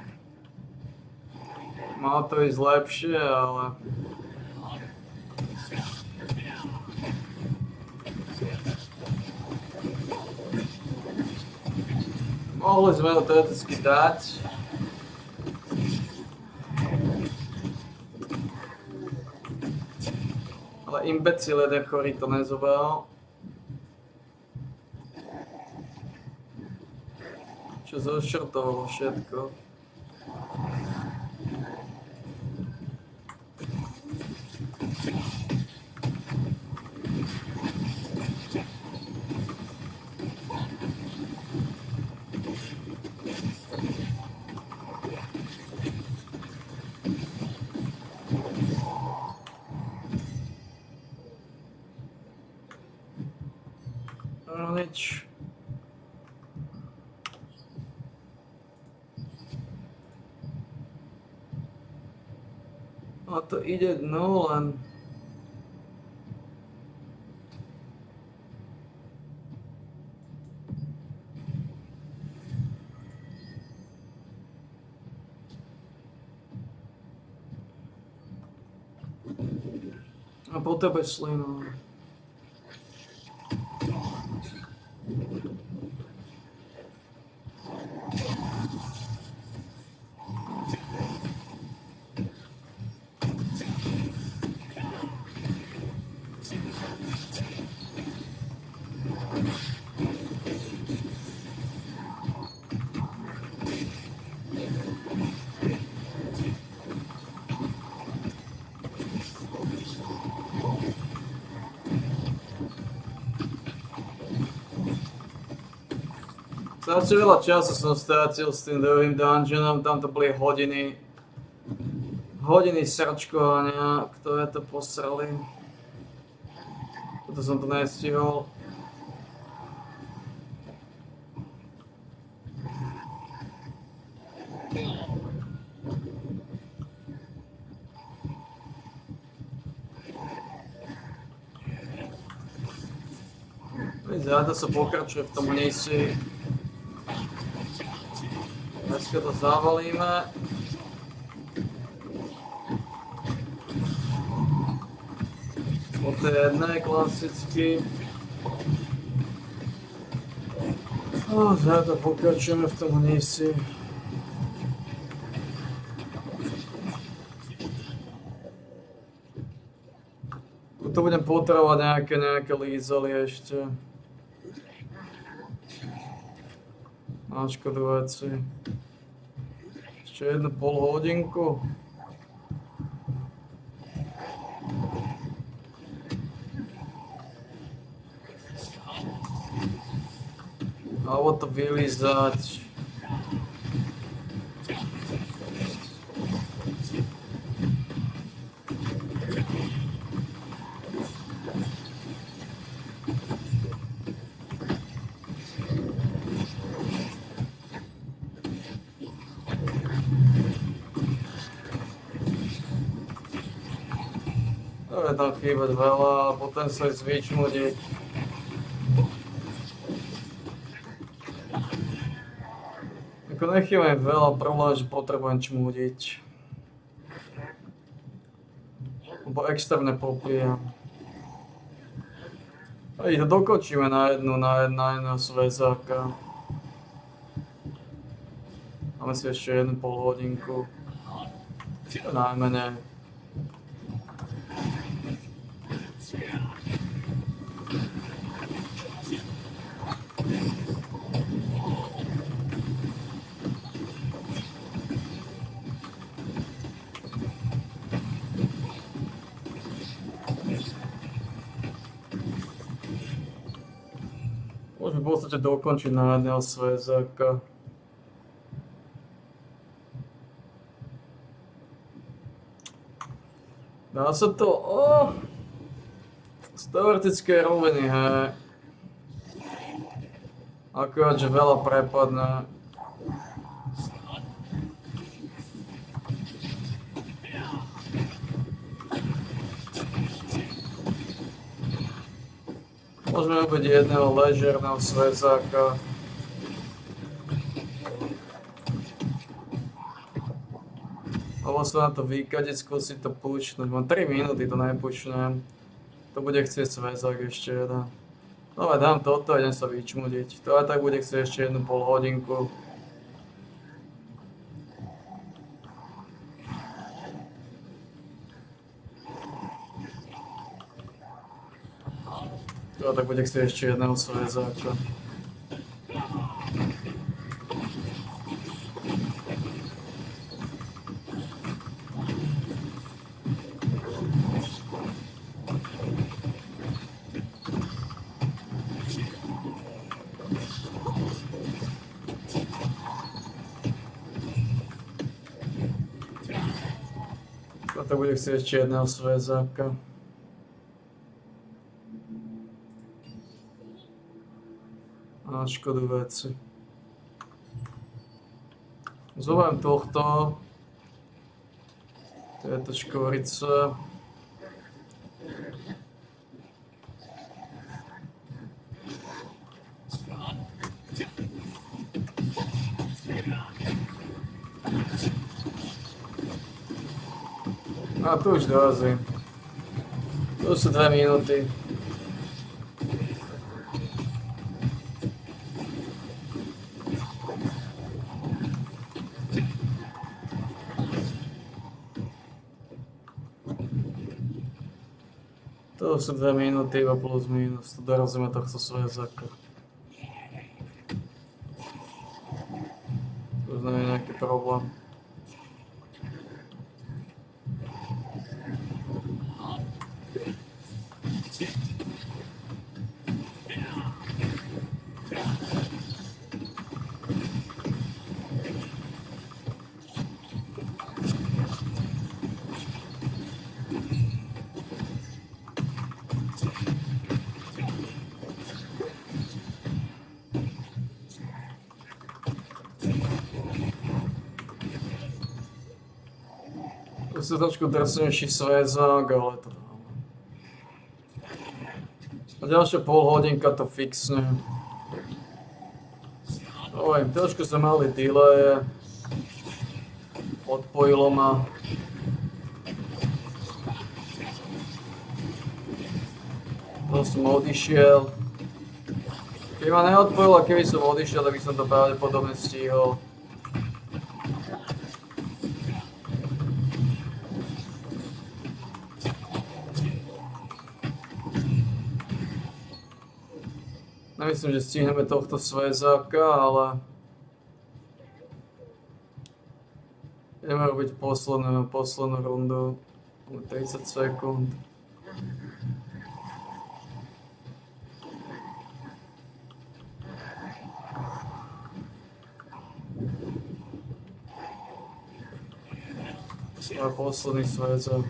Malo to ísť lepšie, ale... Mohli sme to teoreticky dať. Ale imbecil jeden chorý to nezobral. Čo zošrtovalo všetko. No nič. A to ide dnu len... A po tebe šli, no. Strašne veľa času som strátil s tým druhým dungeonom, tam to boli hodiny srčkovania, ktoré to posrali. Preto som to nestihol. Záda sa pokračuje v tom mnisi. Dneska to zavalíme. Po tej jednej klasicky. Záda pokračujeme v tom mnisi. Tu budem potrebovať nejaké lízaly ešte. Naškodovať si. Ešte jednu pol hodinku. Alebo to vylízať. Bude tam chýbať veľa a potom sa aj zvyčmudiť. Ako nechýba mi veľa, problém, že potrebujem čmudiť. Lebo extrémne popíjam. A ich to dokončíme na jedného sväzáka. Máme si ešte jednu polhodinku. Najmenej. Môžeme v podstate dokončiť na jedného sväzáka. Dá sa to z teoretickej roviny, hej. Akurát, že veľa prepadne. Môžeme ubiť jedného ležerného sväzáka. Alebo sa na to vykadiť, skúsiť to pučnúť. Mám 3 minúty, to nepučnem. To bude chcieť sväzák ešte jeden. Dobre, dám toto a idem sa vyčmudiť. To aj tak bude chcieť ešte jednu polhodinku. To tak bude chcieť ešte jedného sväzáka. To bude chcieť ešte jedného sväzáka. A škodu veci. Zoberiem tohto. Tieto škorice. A tu už dorazím. Tu sú 2 minúty. Tu sú 2 minúty, iba plus minus. Tu dorazíme tohto sväzáka. Tu už nie je nejaký problém. To sú trošku drsnejší sväzák, ale to dáme. A ďalšia polhodinka to fixne. Oj, trošku sme mali delay. Odpojilo ma. To som odišiel. Keby ma neodpojilo, keby som odišiel, tak by som to pravdepodobne stihol. Nemyslím, že stihneme tohto sväzáka, ale ideme robiť poslednú rundu. 30 sekúnd. A posledný sväzok.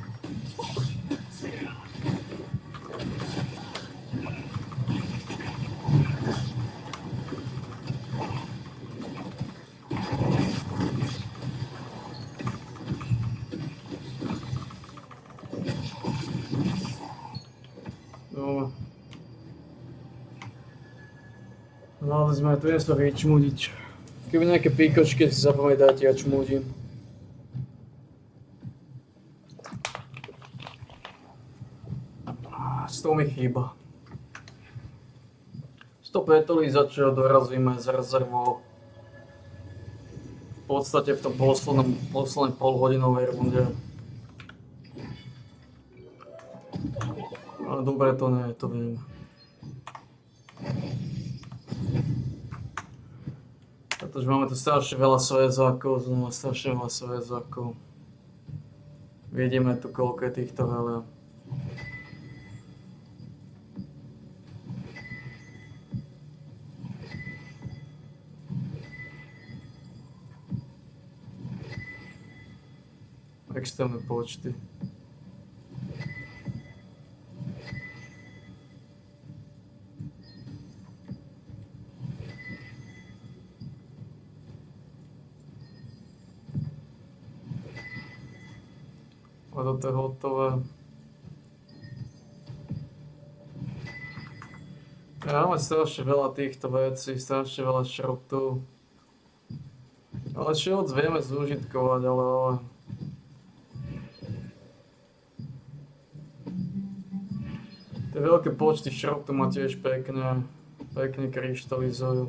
No. Mali sme tu jen sa vyčmudiť. Keby nejaké píkočky si zapamätajte, ja čmudím. Z toho mi chýba. 105 za čo dorazíme z rezervou. V podstate v tom poslednej polhodinovej runde. Ale dobre to nie, to viem. Pretože máme tu strašne veľa svezákov, znova strašne veľa svezákov. Vidíme tu koľko je týchto veľa. Extrémne počty. A toto je hotové. Máme strašne veľa týchto vecí, strašne veľa šrotov. Ale šrot vieme zúžitkovať, ale tie veľké počty šrotu ma tiež pekne kryštalizujú.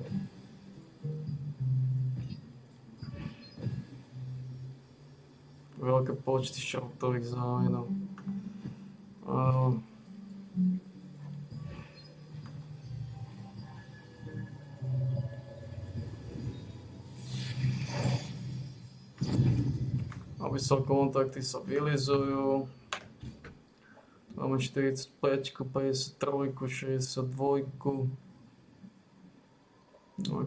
Veľké počty šrotových zámenov. Áno. Aby sa kontakty sa vylizujú. Máme 45, 53, 62,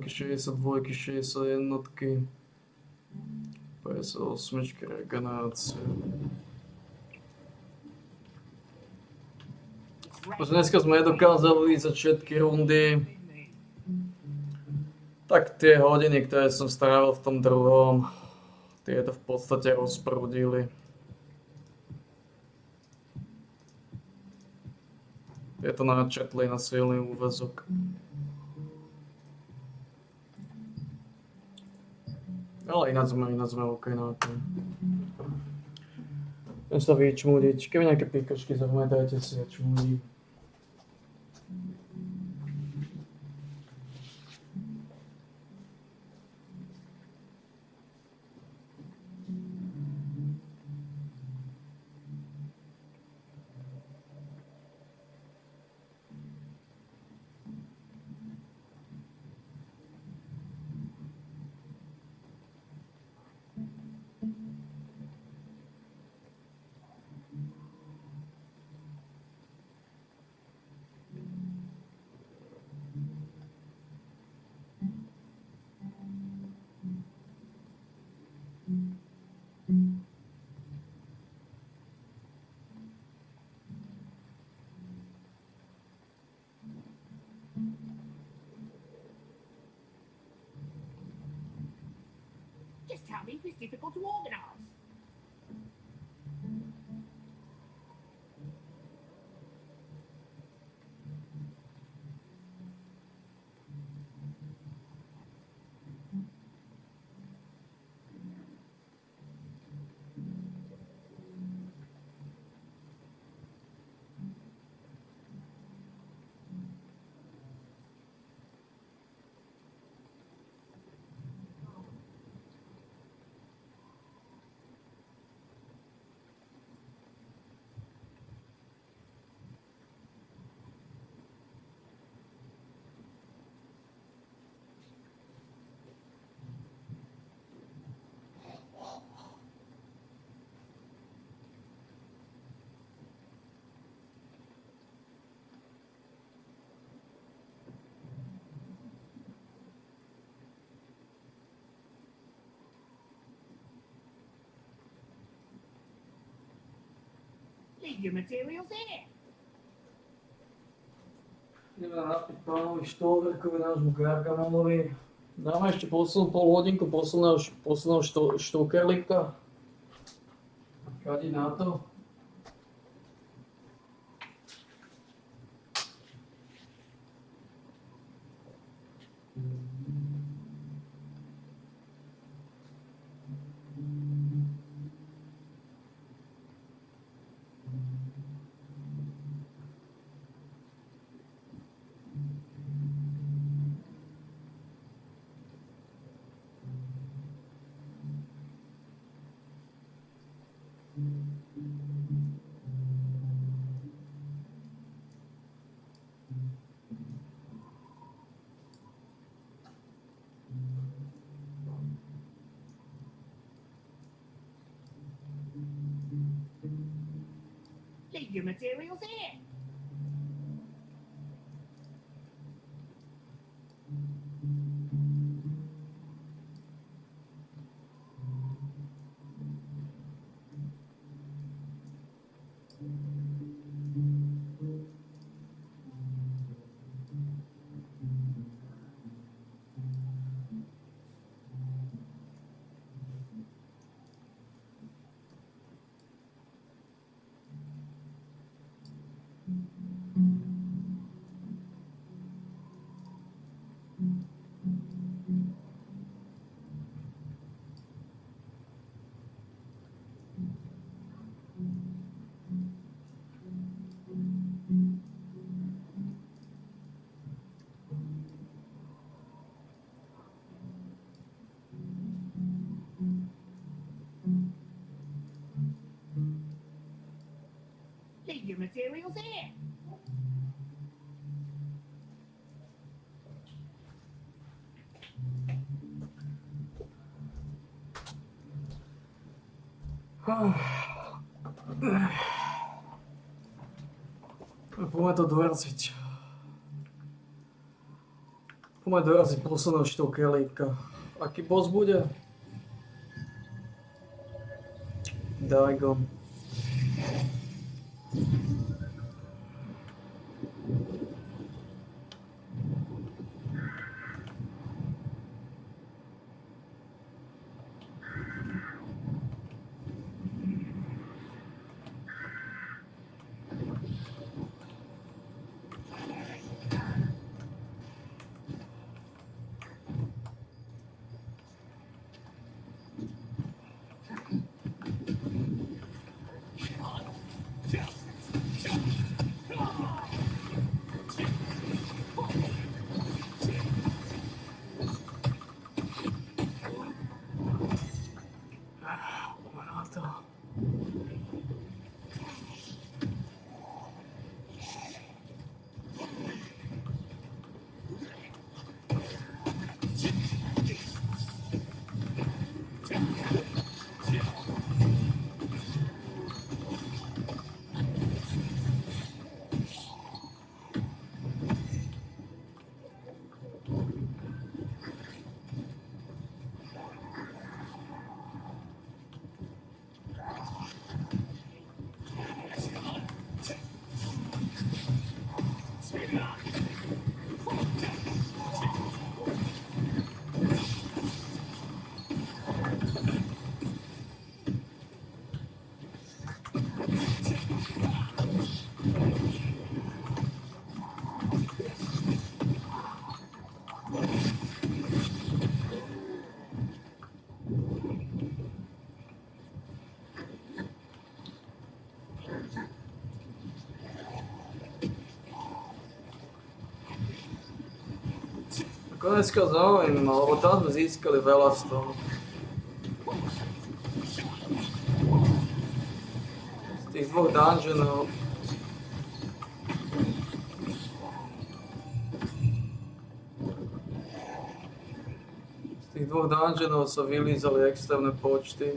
62, 61, 58 regenerácie. Dneska sme nedokázali ísť všetky rundy. Tak tie hodiny, ktoré som strávil v tom druhom, tie to v podstate rozprúdili. Je to načetli na silný úväzok. Ale ináč sme OK na to. Chcem sa vyčmudiť. Keby nejaké píkočky zapamätajte si, ja čmudím. Just tell me if it's difficult to organise. Leave your materials here. Ideme napiť pánovi Štolberkovi, nášmu Gargamelovi. Dáme ešte pol hodinku posledného Štokerlíka. Kadi na to. Leave your materials here. Leave your materials here. Poďme to doraziť. Poďme doraziť posledného Štokerlíka. Aký boss bude? Daj go. Konecka zaujíma, lebo tam sme získali veľa z toho. Z tých dvoch dungeonov. Z tých dvoch dungeonov sa vylízali extrémne počty.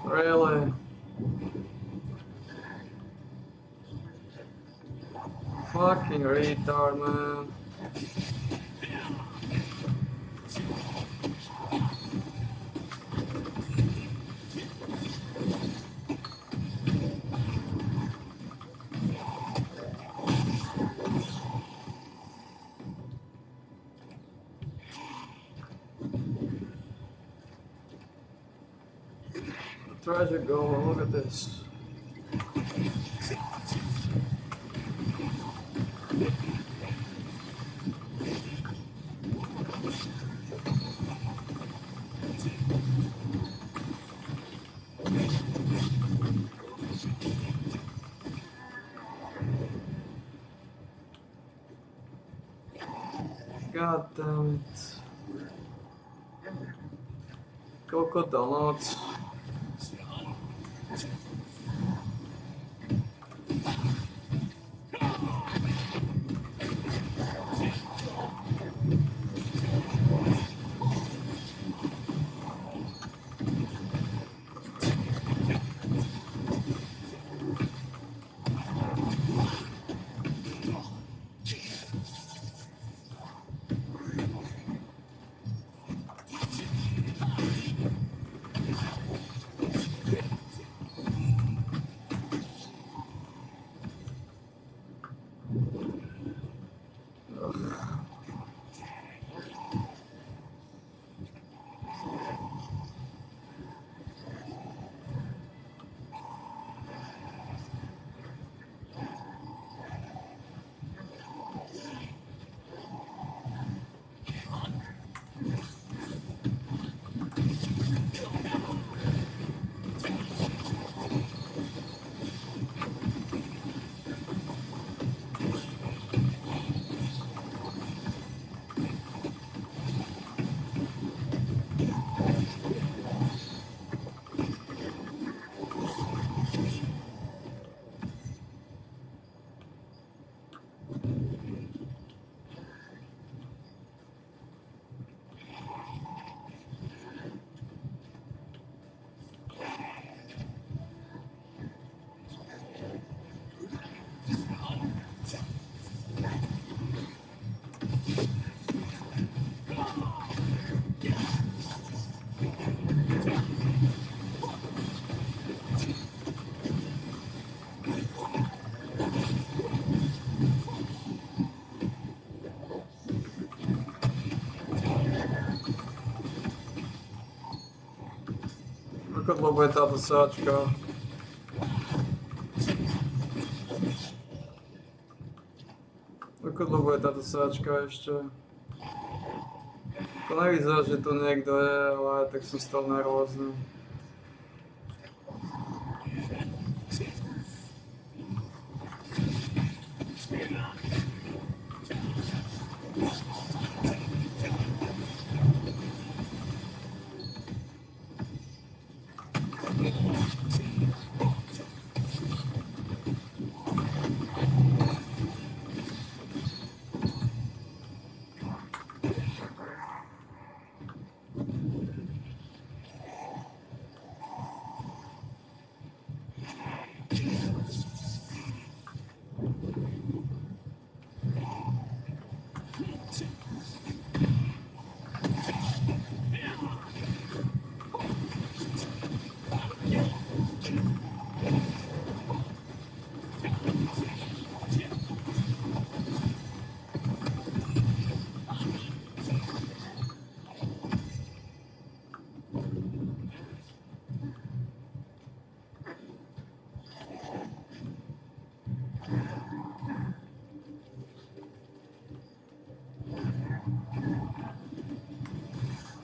Really? Fucking retard, man. Treasure go, look at this. God damn it. Coco Donuts. Ako dlho bude táto sáčka? Ako dlho bude táto sáčka ešte? To nevyzerá, že tu niekto je, ale tak som stal nervózny.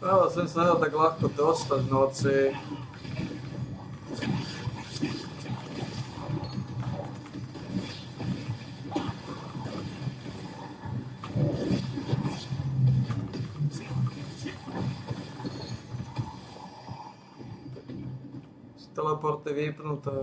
Ale som sa nedal tak ľahko dostať v noci. Teleporty vypnuté.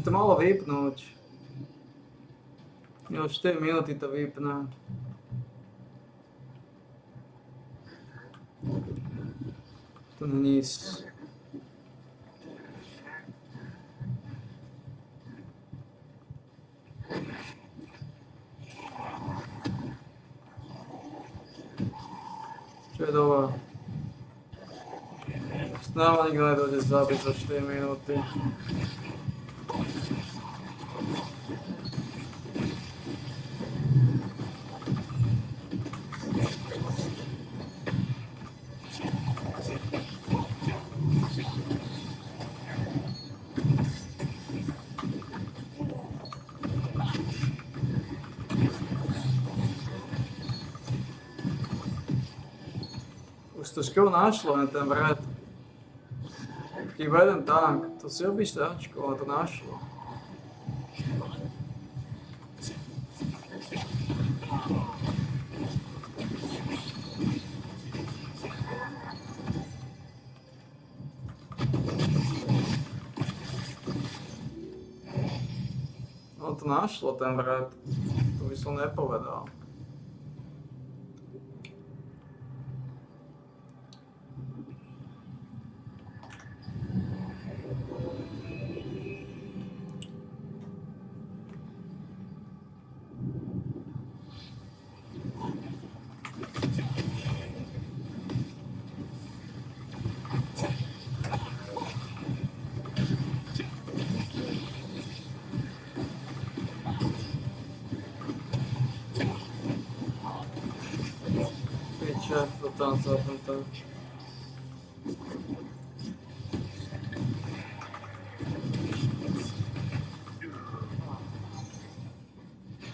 to malo vypnúť. Jo, 4 minúty to vypne. To není nic. Čo je dole? Snáva nikto nedojde zabiť za 4 minúty. Už to skoro našlo, len ten vred. Chýba jeden tank, to si robíš táčko, ale to našlo. No to našlo ten vred, to by som nepovedal. Piče, to tam zapnuté.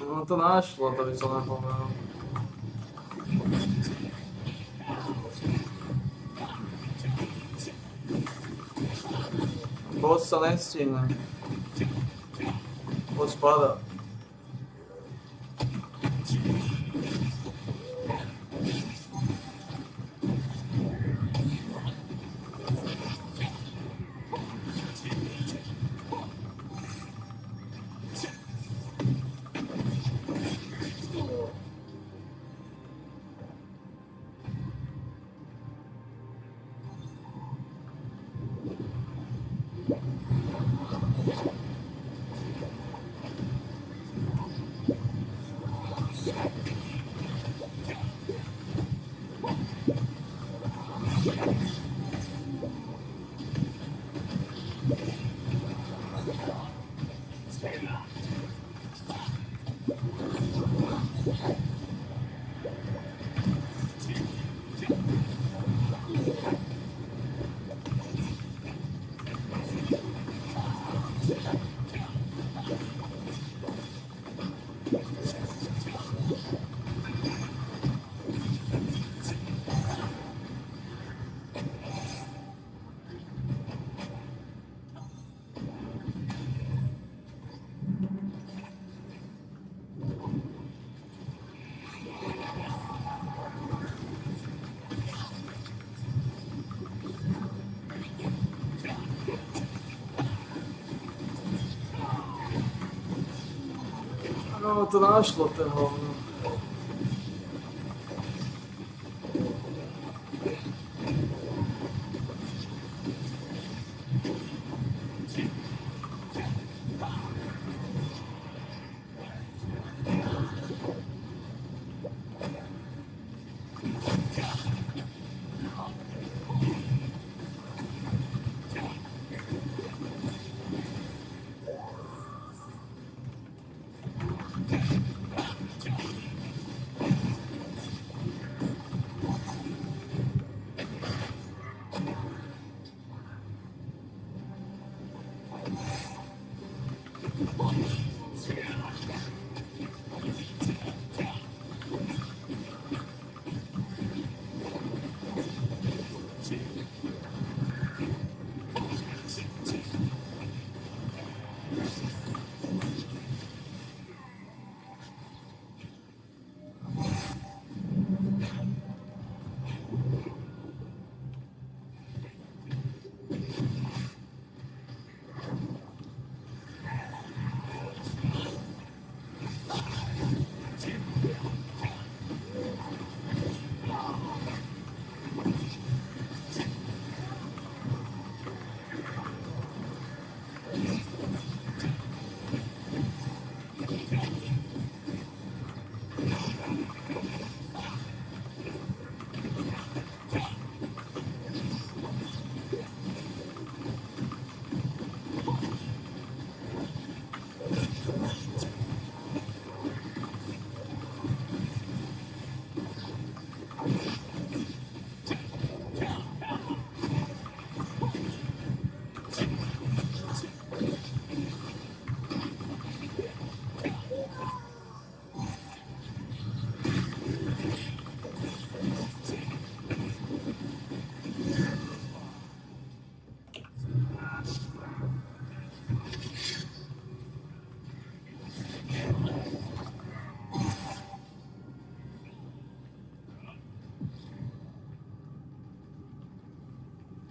No to našlo, to by som nepovedal. Boss sa nestíne. Boss spada. No to našlo ten hovno.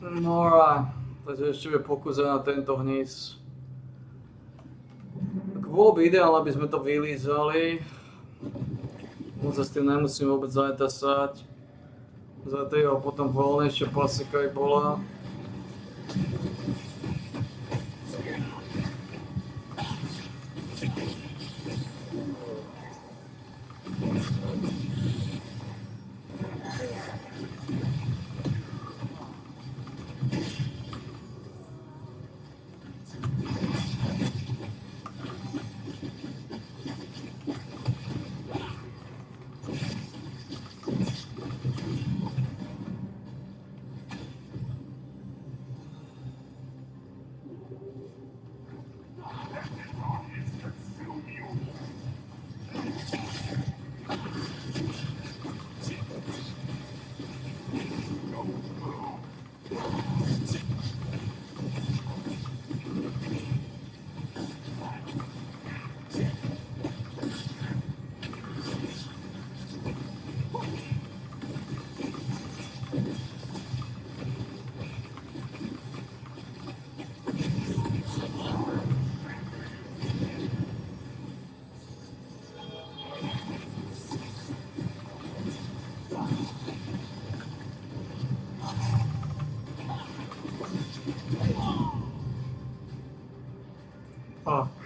No a takže ešte je pokus na tento hníz. Tak bolo by ideálne, aby sme to vylízali. Moc sa s tým nemusím vôbec zatasať. Za toho potom voľnejšia pasika aj bola. Fuck.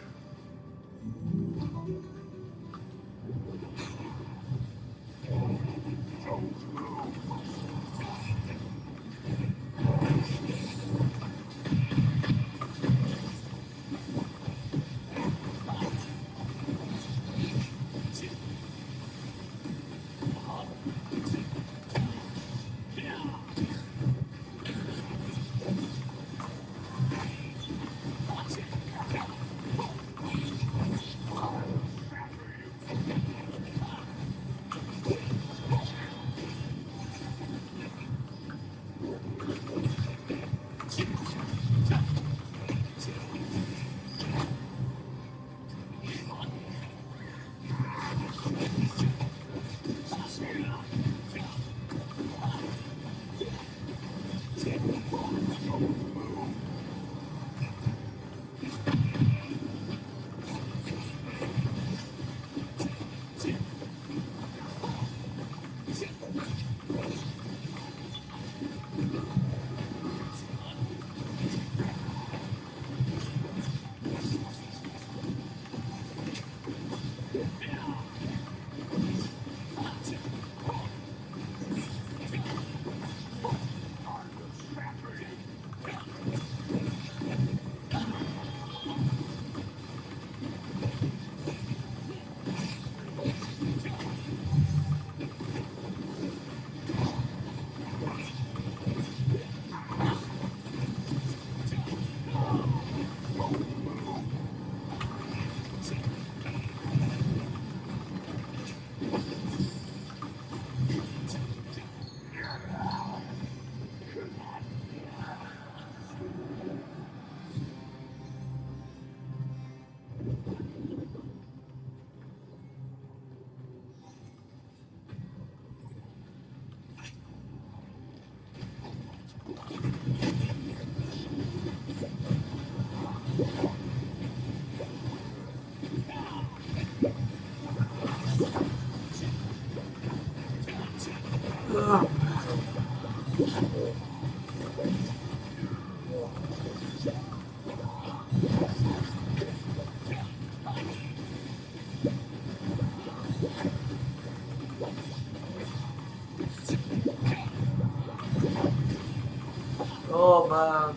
Oh man.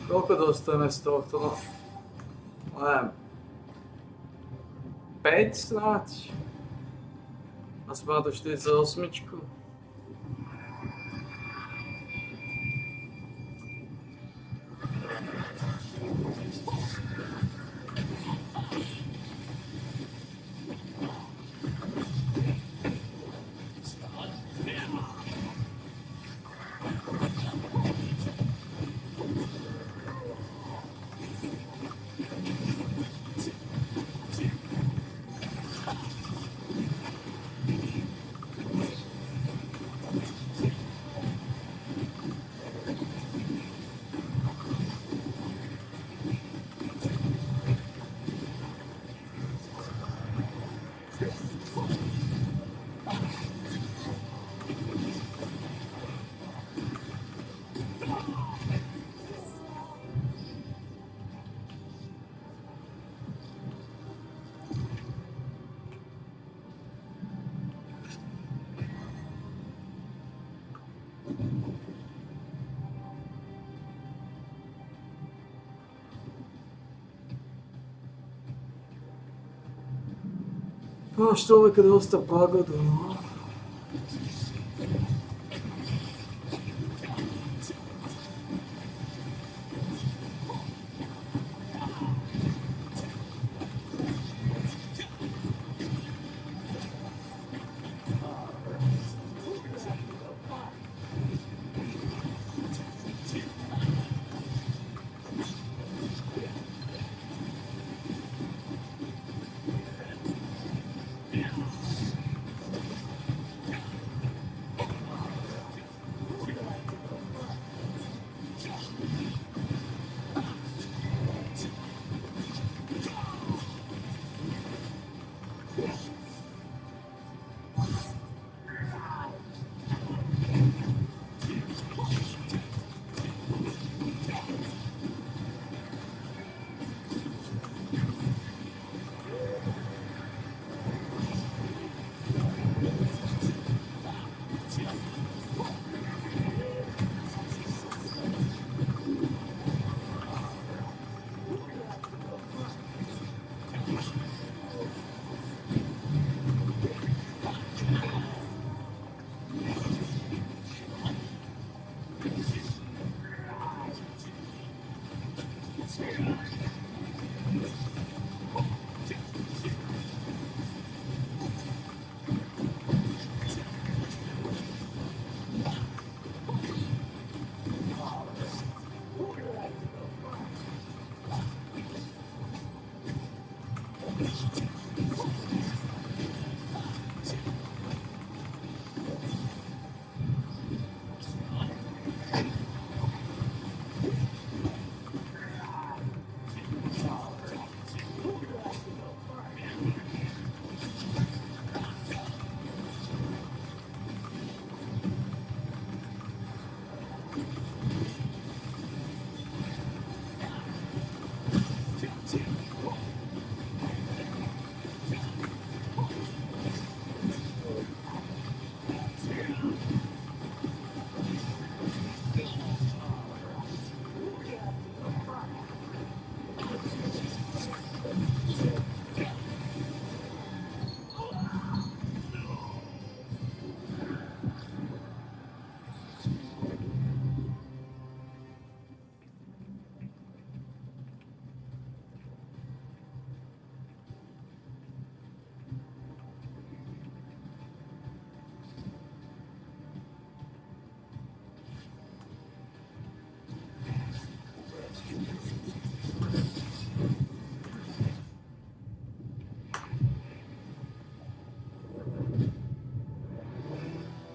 Koľko dostaneme z tohto? No, neviem. 5 snáď? Aspoň na to 48. Что вы когда погоду, ну?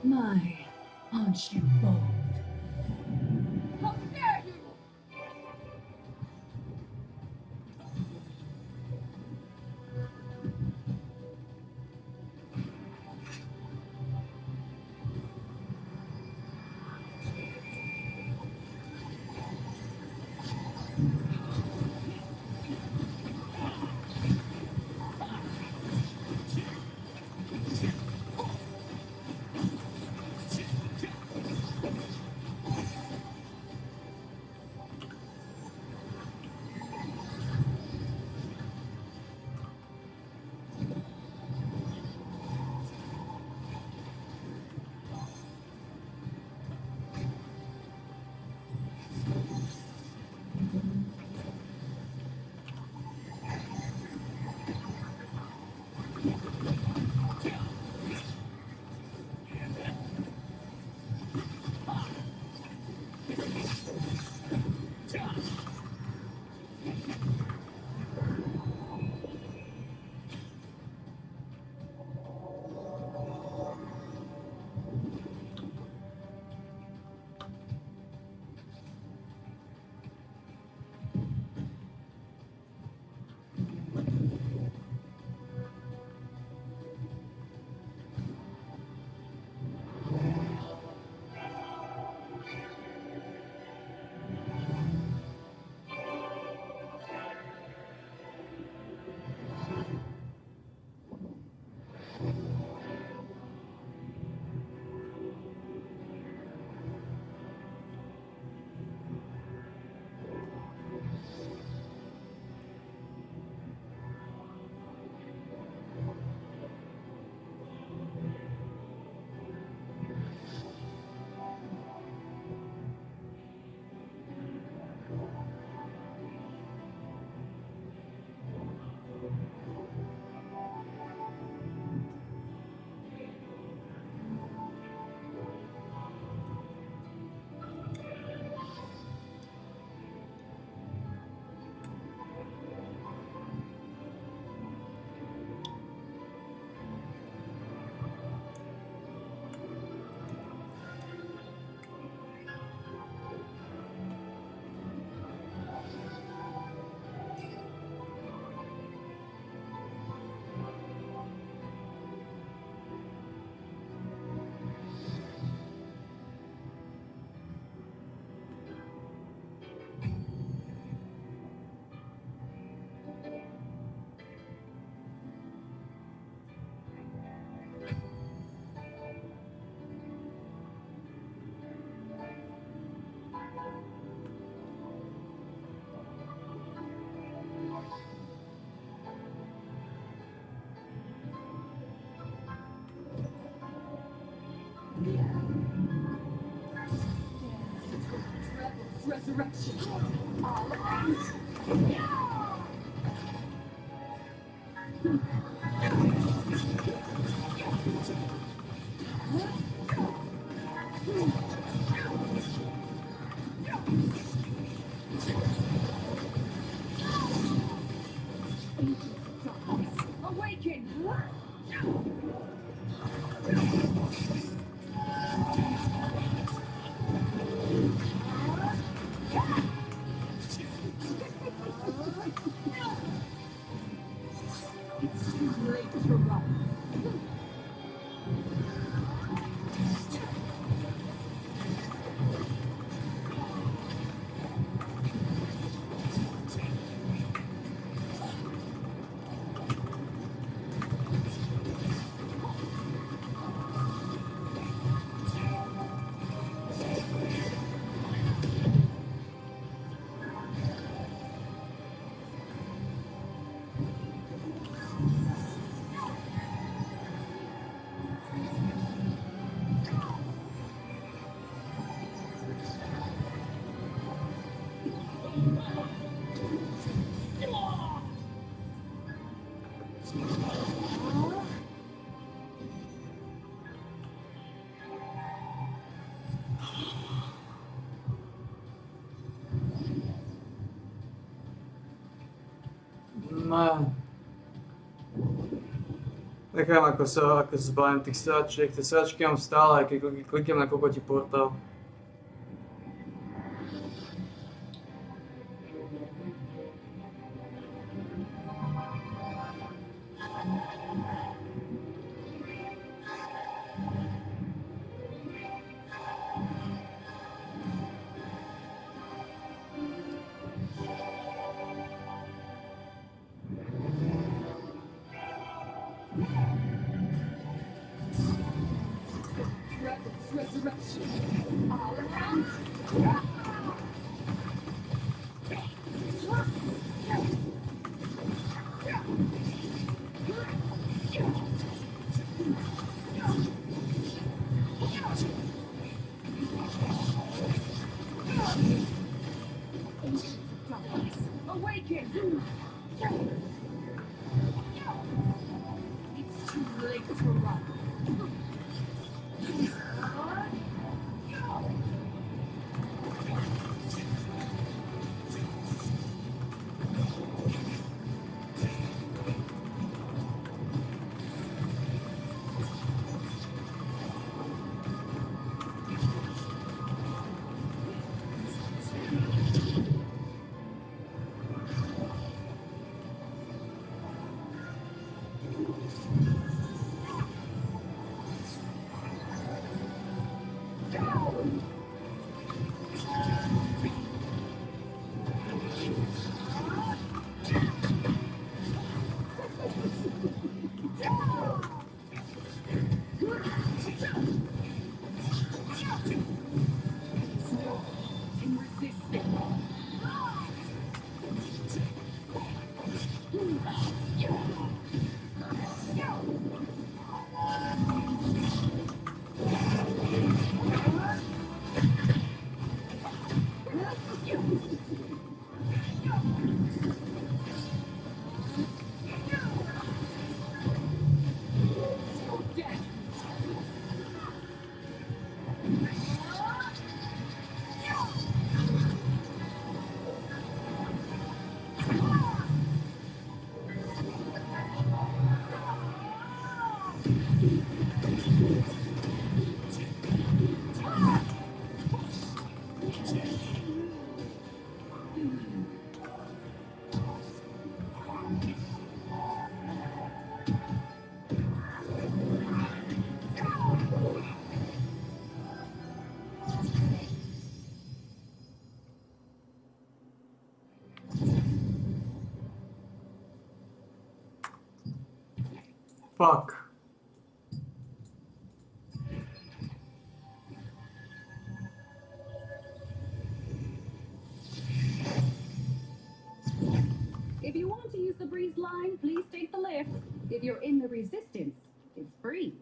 My, aren't you bold? How dare you! resurrection. All around. Awaken! It's too late to run. No. Nechám ako sa zbavím tých sračiek. Tie sračky mám stále, aj keď kliknem na kokoti portál. Resurrection. All around. Awaken! It's too late to run. Fuck. If you want to use the breeze line, please take the lift. If you're in the resistance, it's free.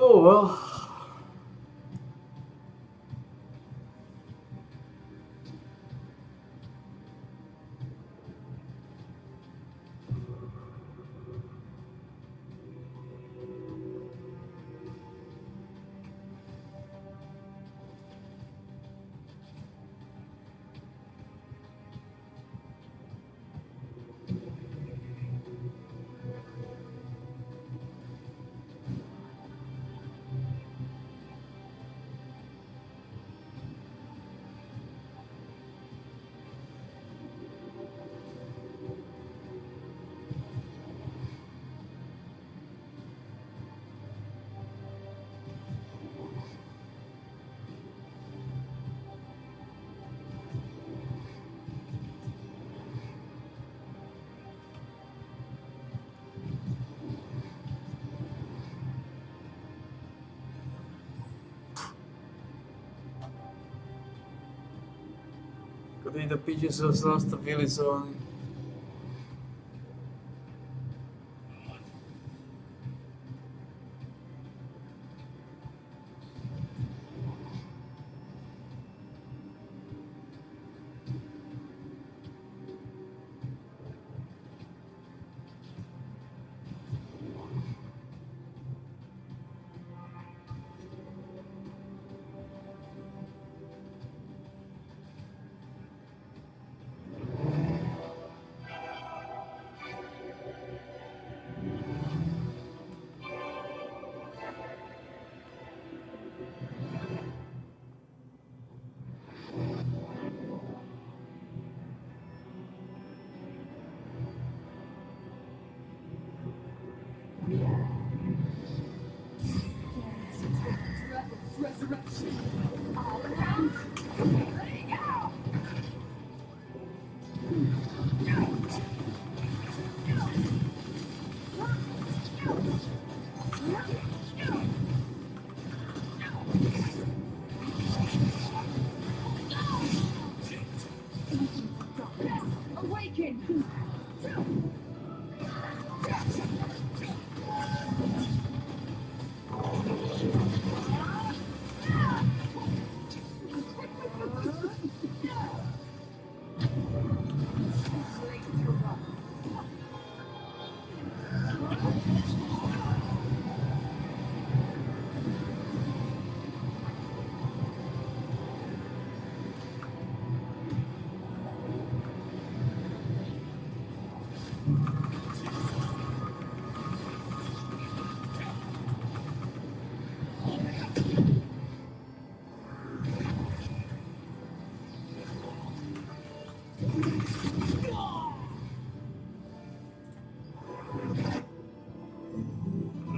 Oh well. Kdy do piči sa nastavili zóny. Awaken!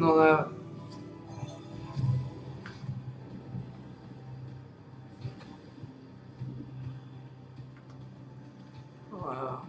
No ne. Wow.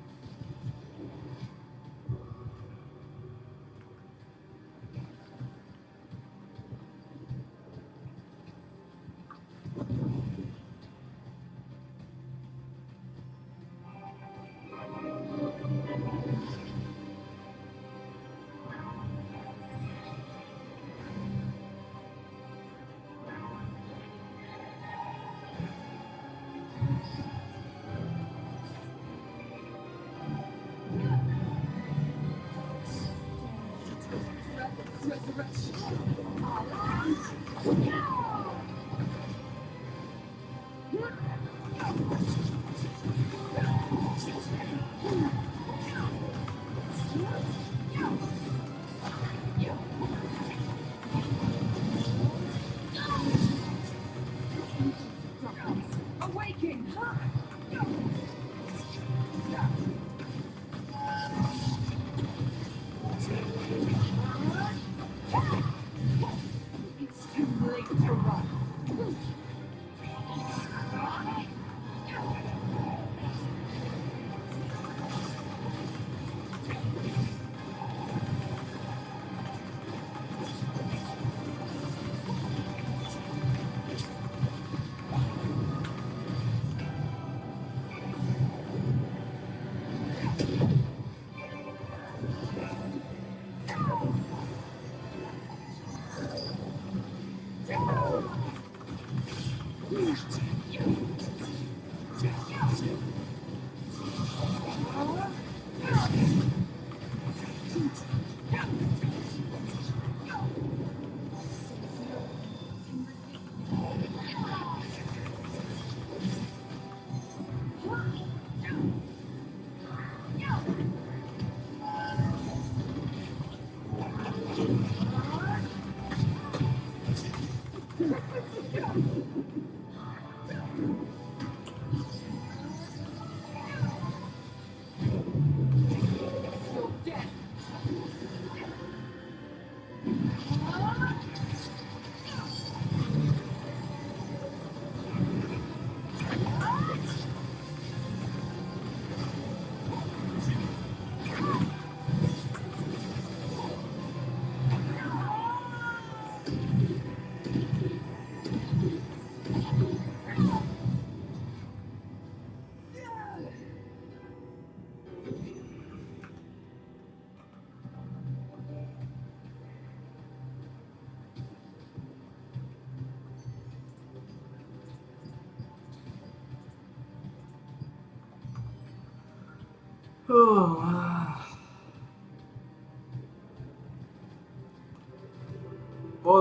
What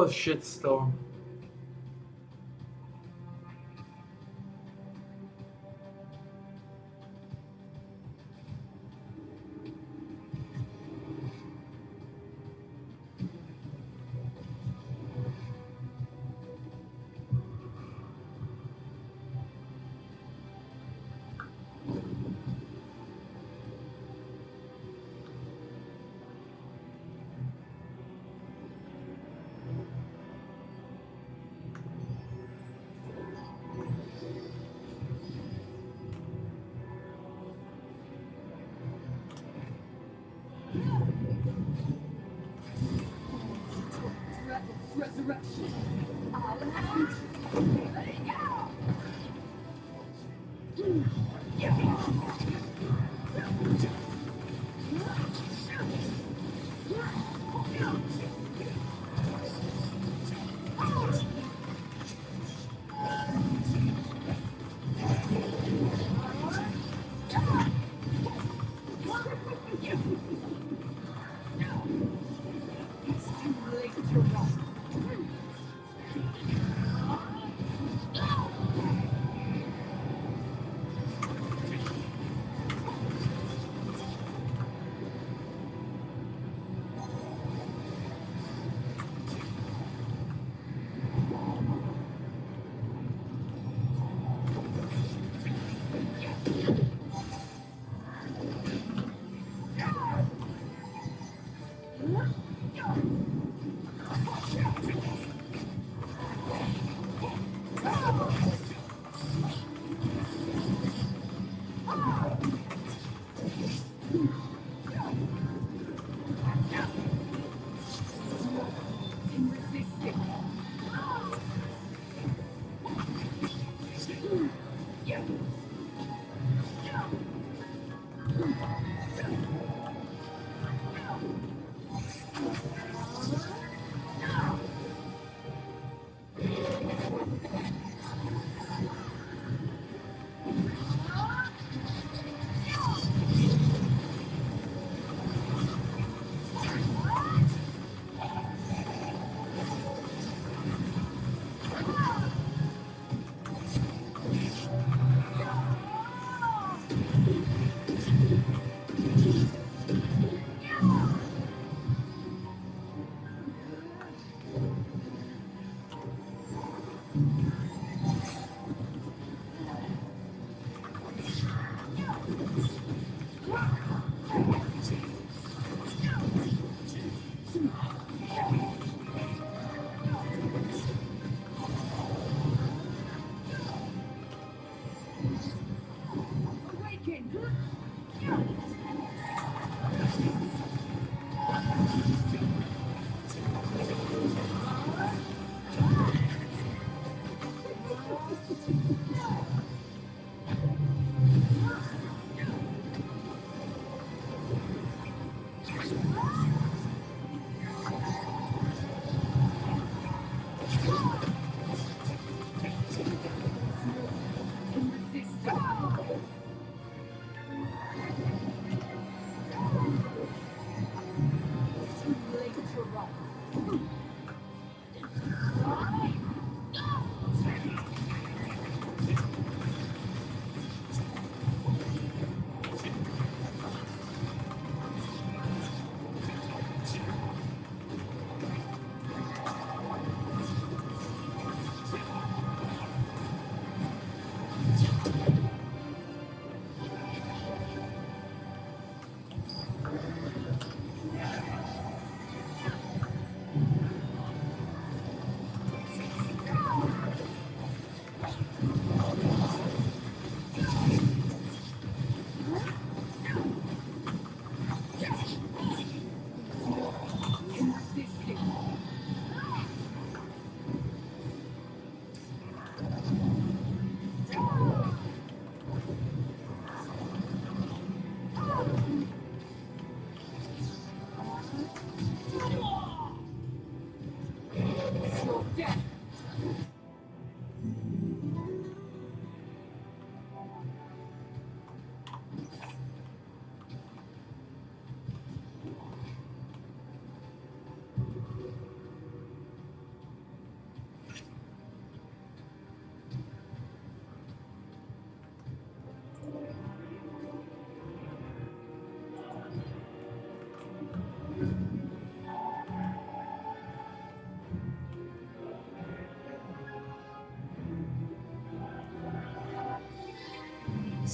a shitstorm. Resurrection.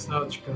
sračka.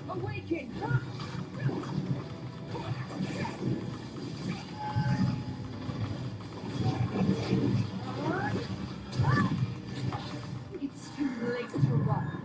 Awaken! It's too late to run.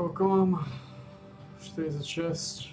Koľko mám? 46.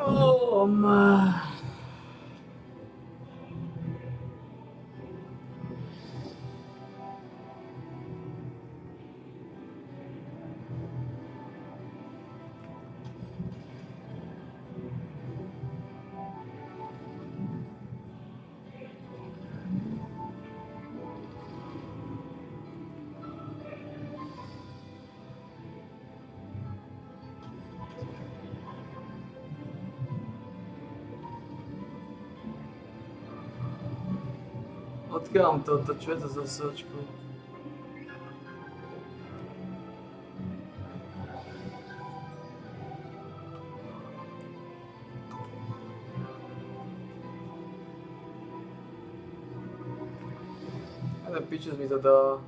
Oh man. Odkiaľ toto? Čo je to za sračku? Ale pičus mi to dá.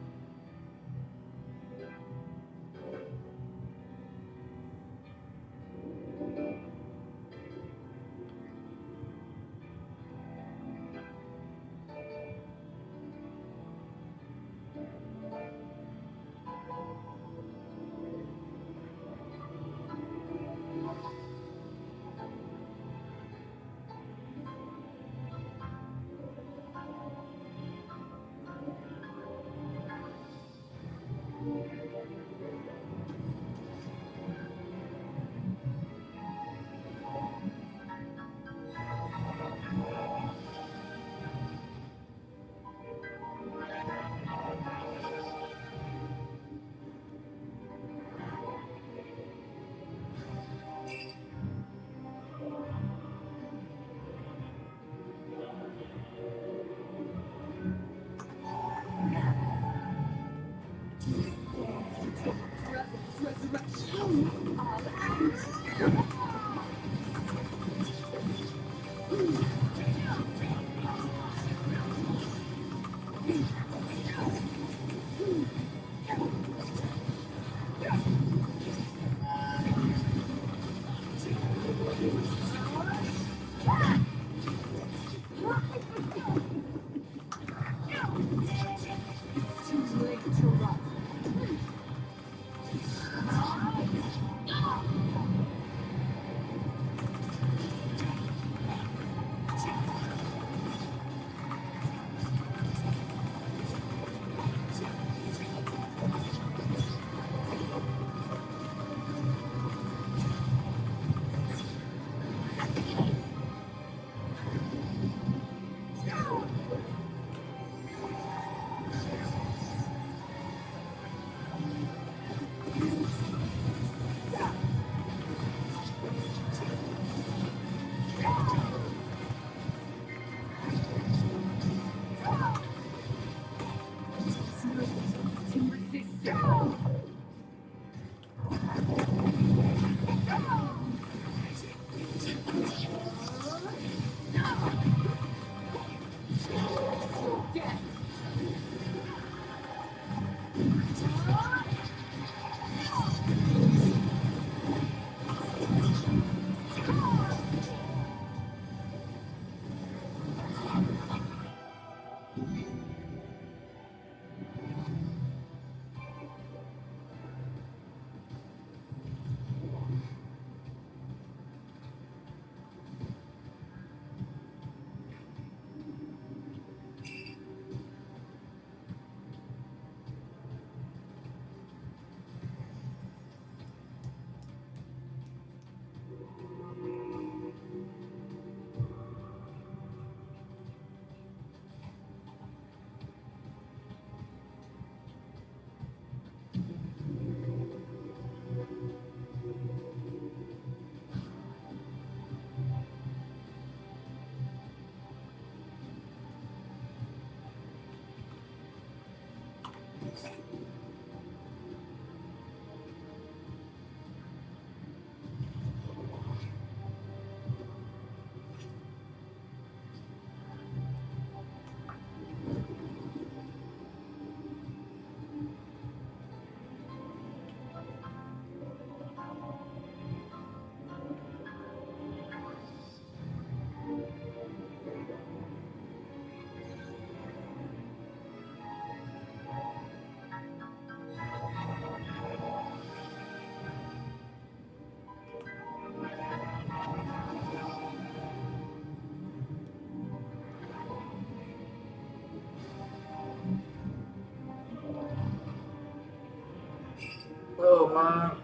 Oh man.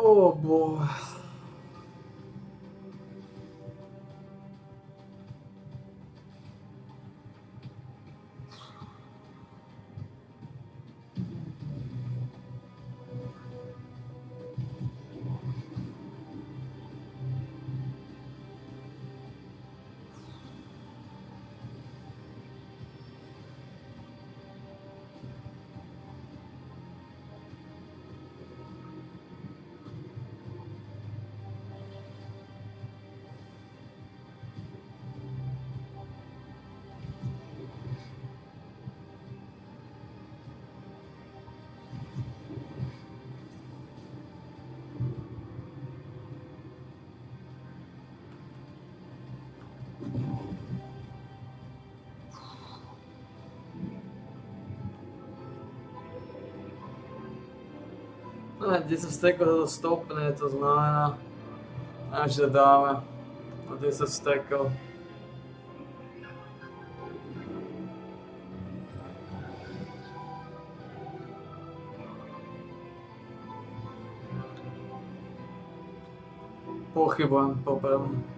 Oh boy. No, 10 stekov to stopne, to znamená, až to dáme na 10 stekov. Pochybujem, popravde.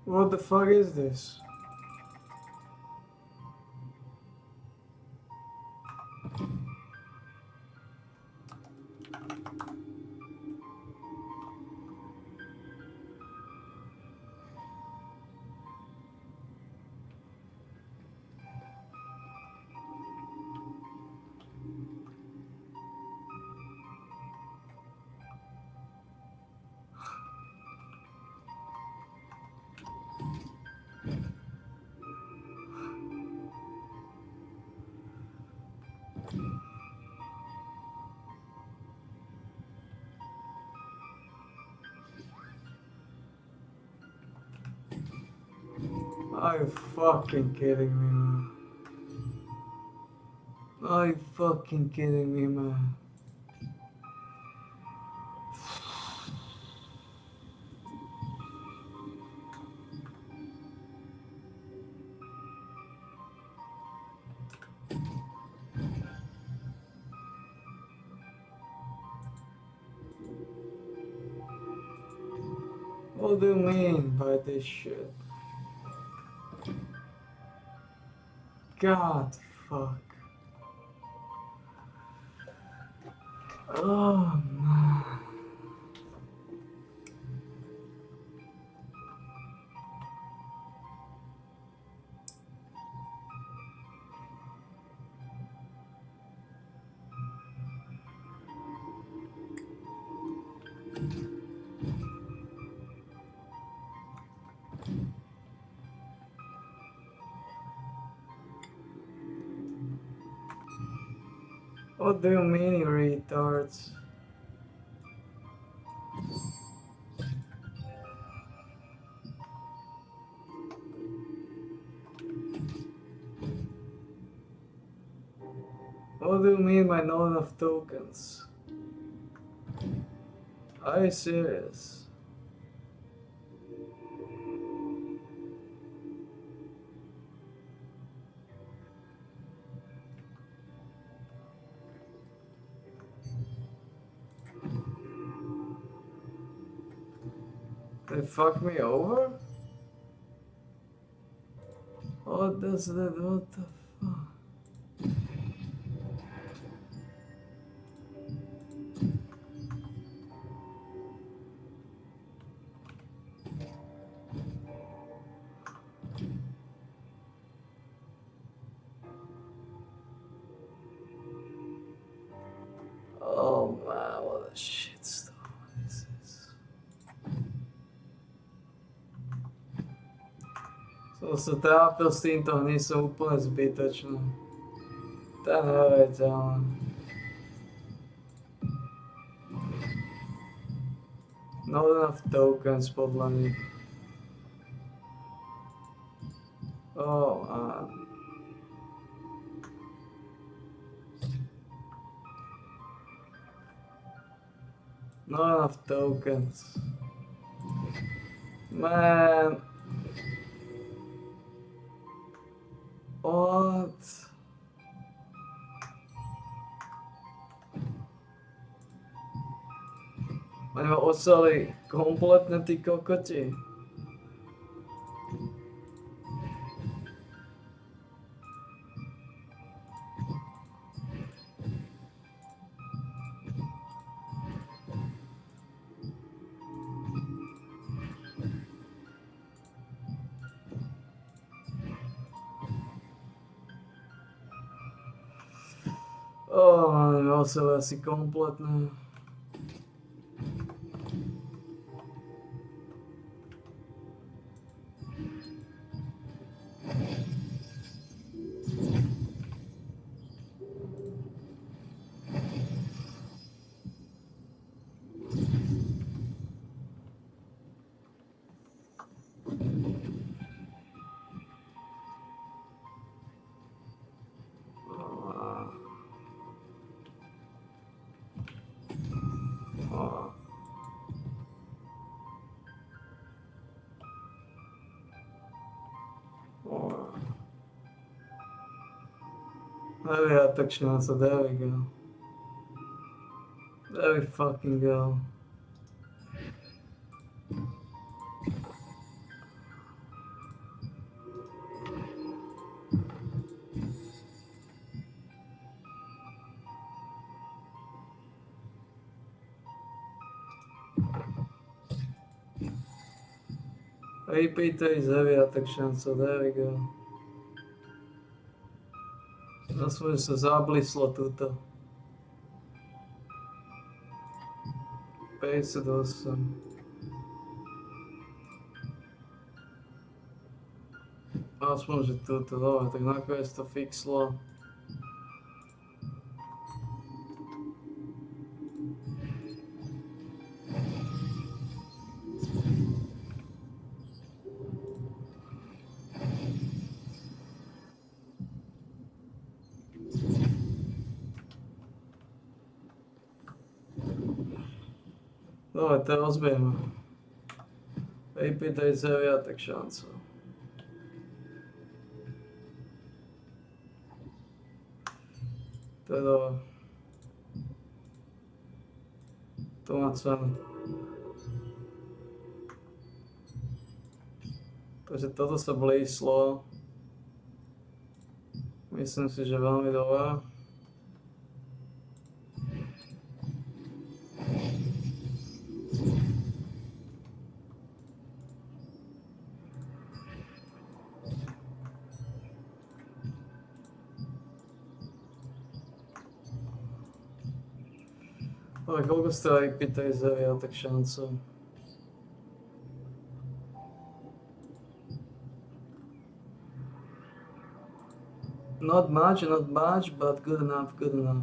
What the fuck is this? Are you fucking kidding me, man? Are you fucking kidding me, man? What do you mean by this shit? God, fuck. Oh, man. What do you mean, you retards? What do you mean by not enough tokens? Are you serious? They fuck me over? What does that, what the fuck? Oh man, what a shitstorm this is. Som sa trápil s týmto hneď som úplne zbytočný. To je neuveriteľné. Not enough tokens podľa nich. Oh, man. Not enough tokens. Man. What? Oni ma osali kompletne tí kokoti. Oni ma osali asi kompletne. Maybe I took shots, so there we go. There we fucking go. APT is heavy attack chance, so there we go. Zase sa zablislo tuto. 58. Aspoň, že tuto, dobre, tak nakoniec to fixlo. Dobre, to rozbijeme. APT is heavy attack chance. To je dobré. To má cenu. Takže toto sa blíslo. Myslím si, že veľmi dobré. Ale koľko stojí APT is heavy attack chance? Not much, but good enough, good enough.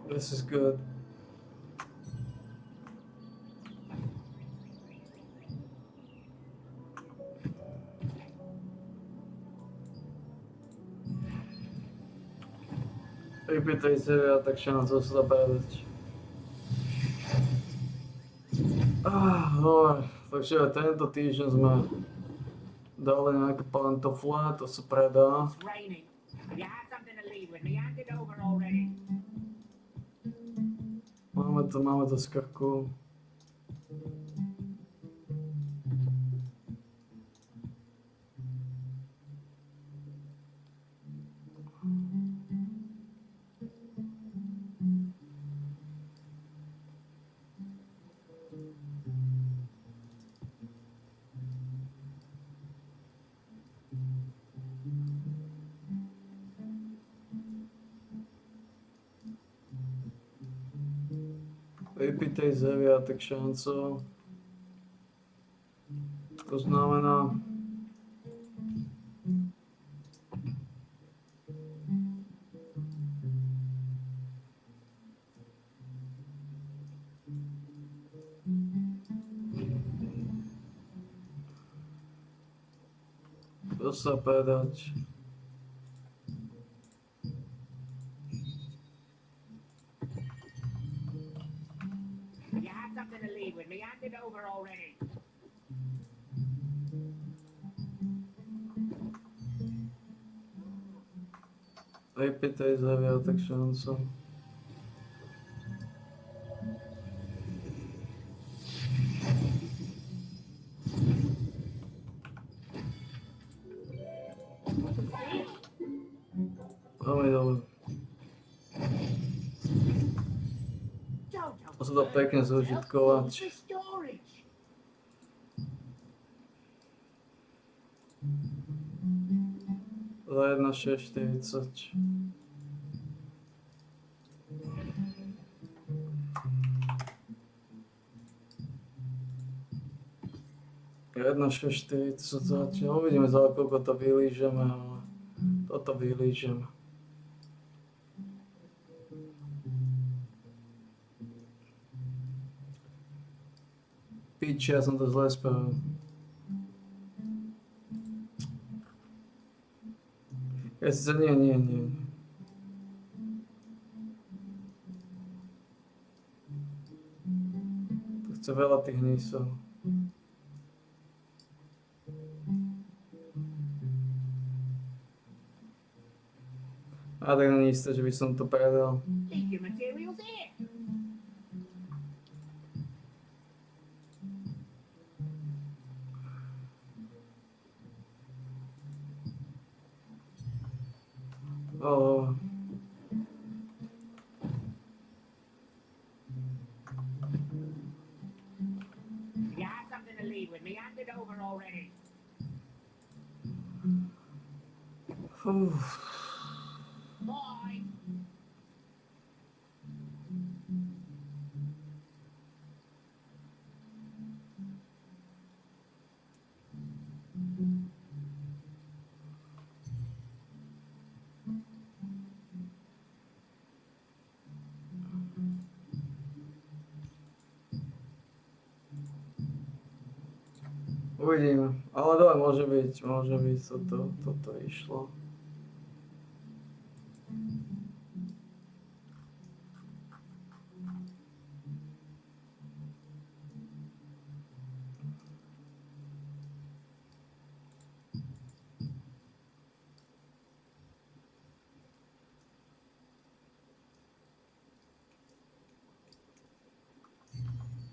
This is good. Pripýtaj si viac, tak šancu sa zabádať. Takže tento týždeň sme dali nejaké pantofle, to sa predá. It's raining. You have something to leave with me. Hand it over already. Máme to z krku. Vypitej z heviatek šancov. To znamená... To sa predať. You had something to leave with me. Hand it over already. Vypitej z heviatek šancov. Veľmi dobre. To sa dá pekne zúžitkovať. Za 1,640. Jedna 6,40 zatiaľ. Uvidíme za koľko to vylížeme, ale toto vylížeme. Piči, ja som to zle spravil. Ja sice nie. To chce veľa tých hnísov. A tak není isté, že by som to predal. Leave your materials here. Oh. You had something to leave with me. Hand it over already. Bye. Uvidíme. Ale dole môže byť toto išlo.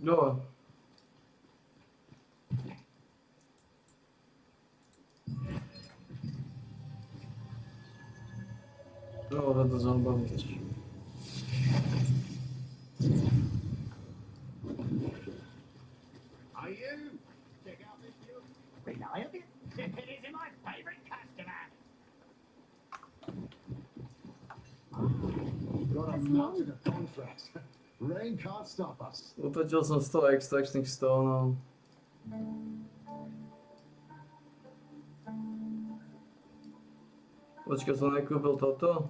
Dole. Dole to zabaviť. Are you? Check out this view. Reliable? It is my favorite customer. Got a mountain of contracts. Rain can't stop us. Utočil som 100 extrakčných stónov. Počkaj, som nekúpil toto?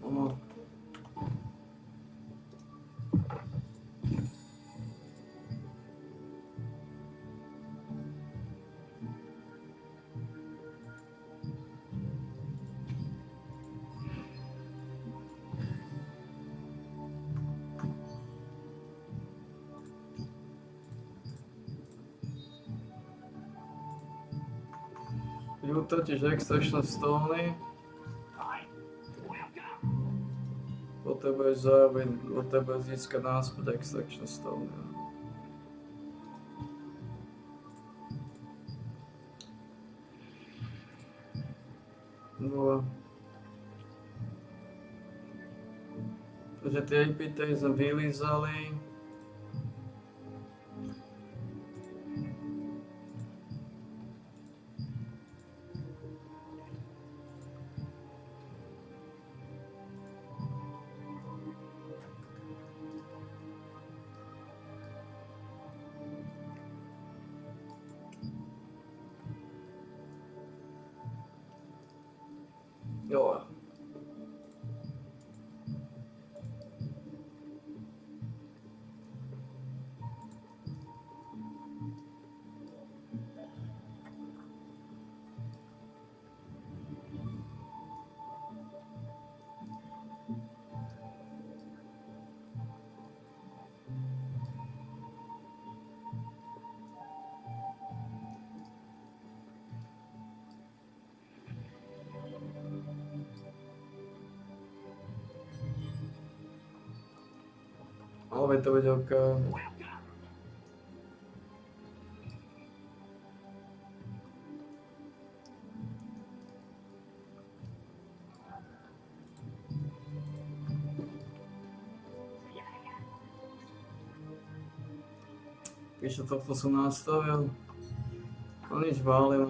No. Ju totiž extračné stóny. Potrebuješ získať náspäť extračné stóny. No. Takže tie APT sme vylízali. Malo by to byť OK. Píše, tohto som nastavil. No nič, balím.